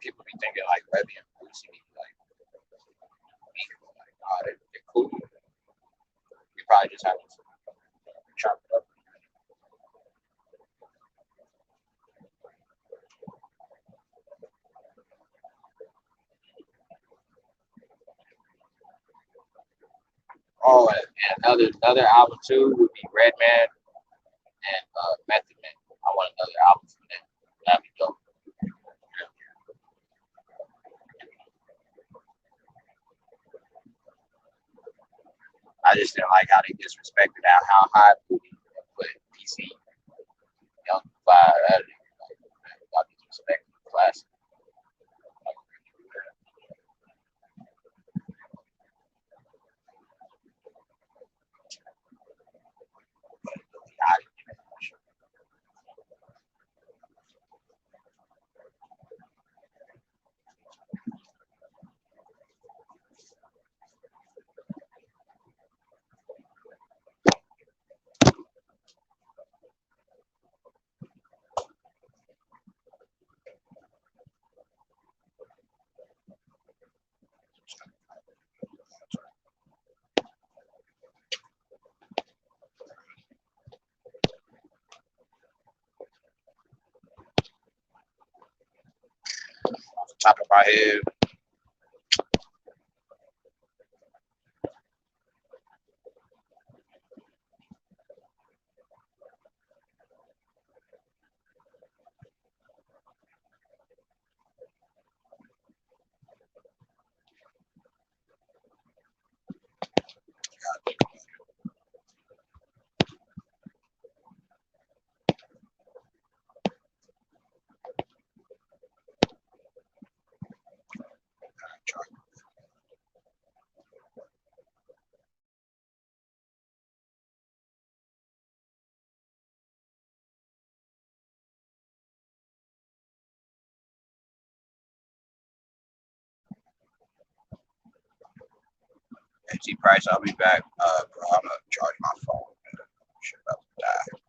[SPEAKER 18] People be thinking like Webby and Boosie be like, oh, they're cool. We probably just have to chop it up. Oh, and another album too would be Redman and Method Man. I want another album from them. That'd be dope. I just didn't like how they disrespected how high Booty put PC Young Fire. That y'all disrespecting the classic. Off the top of my head, G Price, I'll be back. Bro, I'm gonna charge my phone. Shit about to die.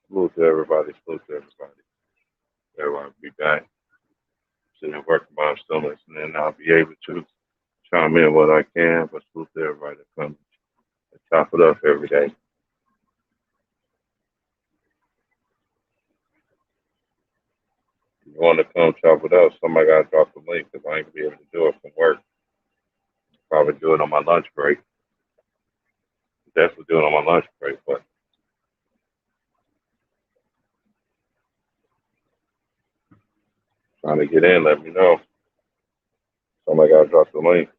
[SPEAKER 17] Salute to everybody. Salute to everybody. Everyone will be back. Sitting and working by stomachs, and then I'll be able to chime in what I can. But salute to everybody that comes and chop it up every day. If you want to come chop it up, somebody got to drop the link because I ain't gonna be able to do it from work. Probably do it on my lunch break. Definitely do it on my lunch break, but trying to get in, let me know. Somebody got to drop the link.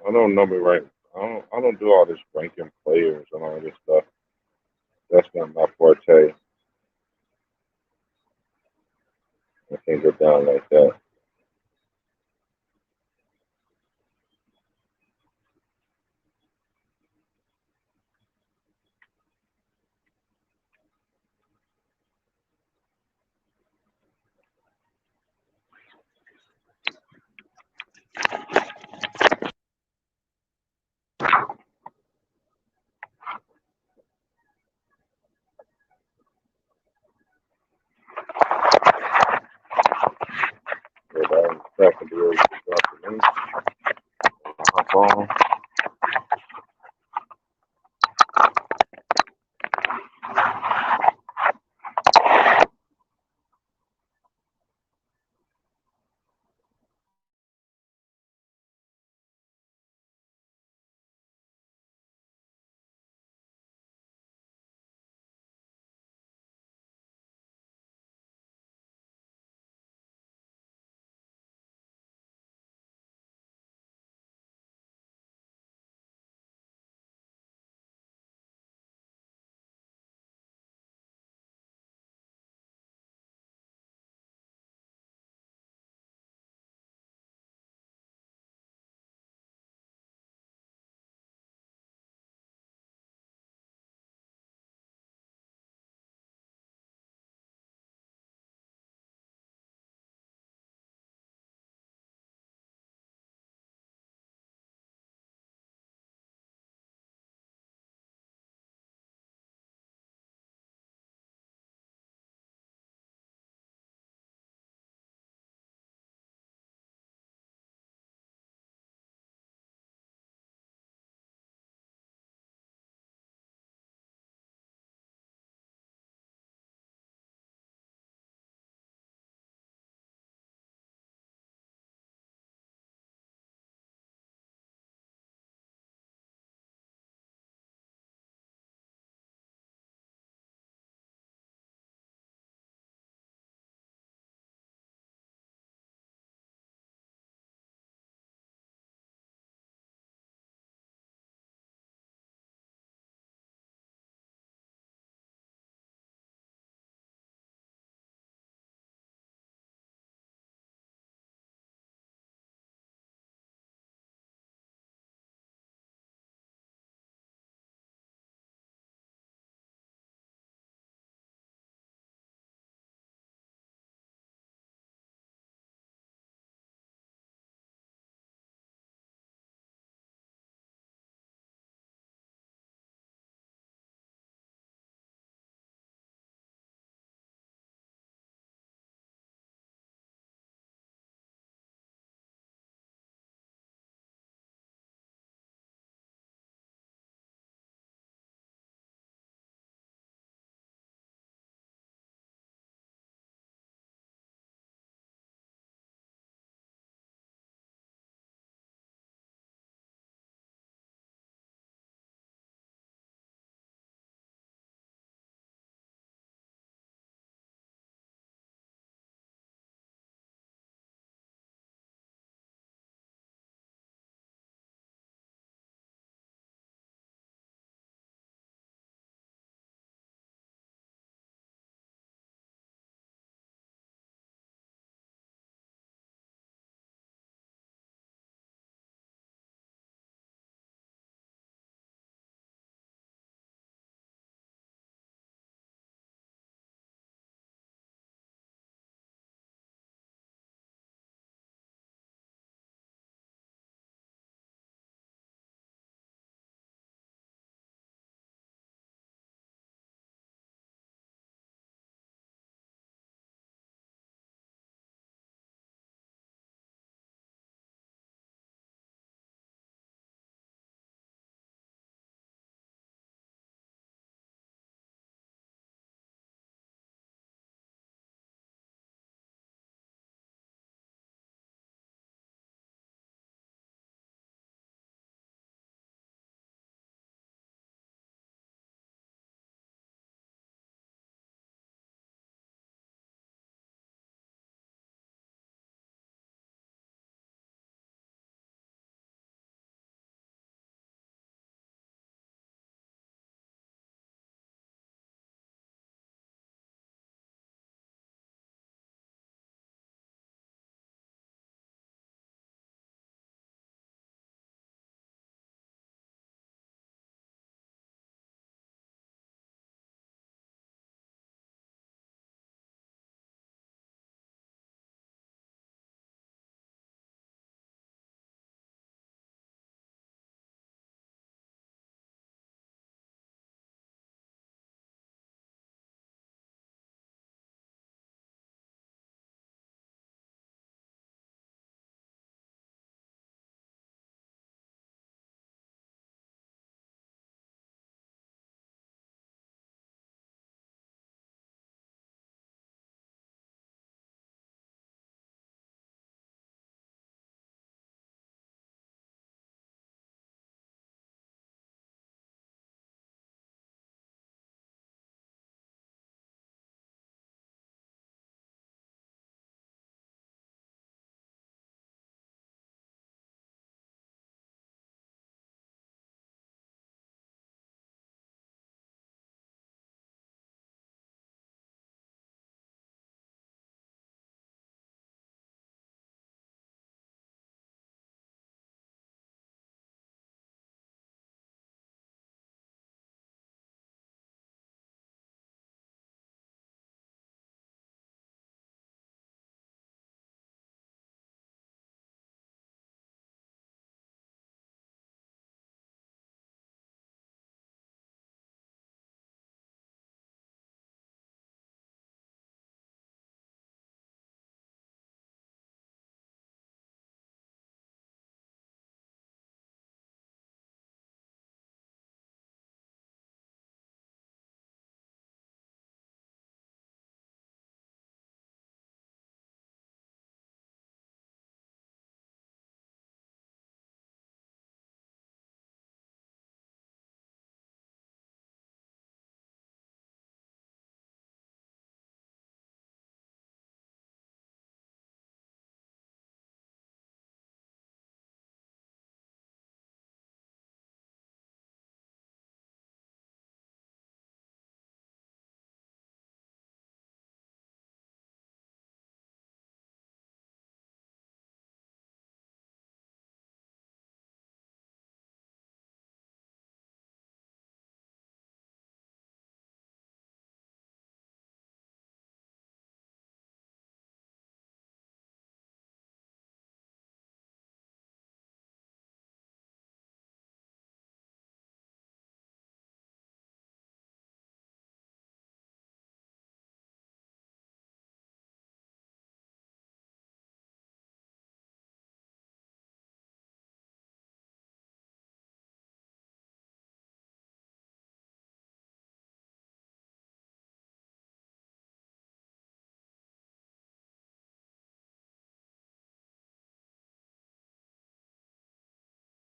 [SPEAKER 17] I don't know me right. I don't do all this ranking players and all this stuff. That's not my forte. I can't get down like that.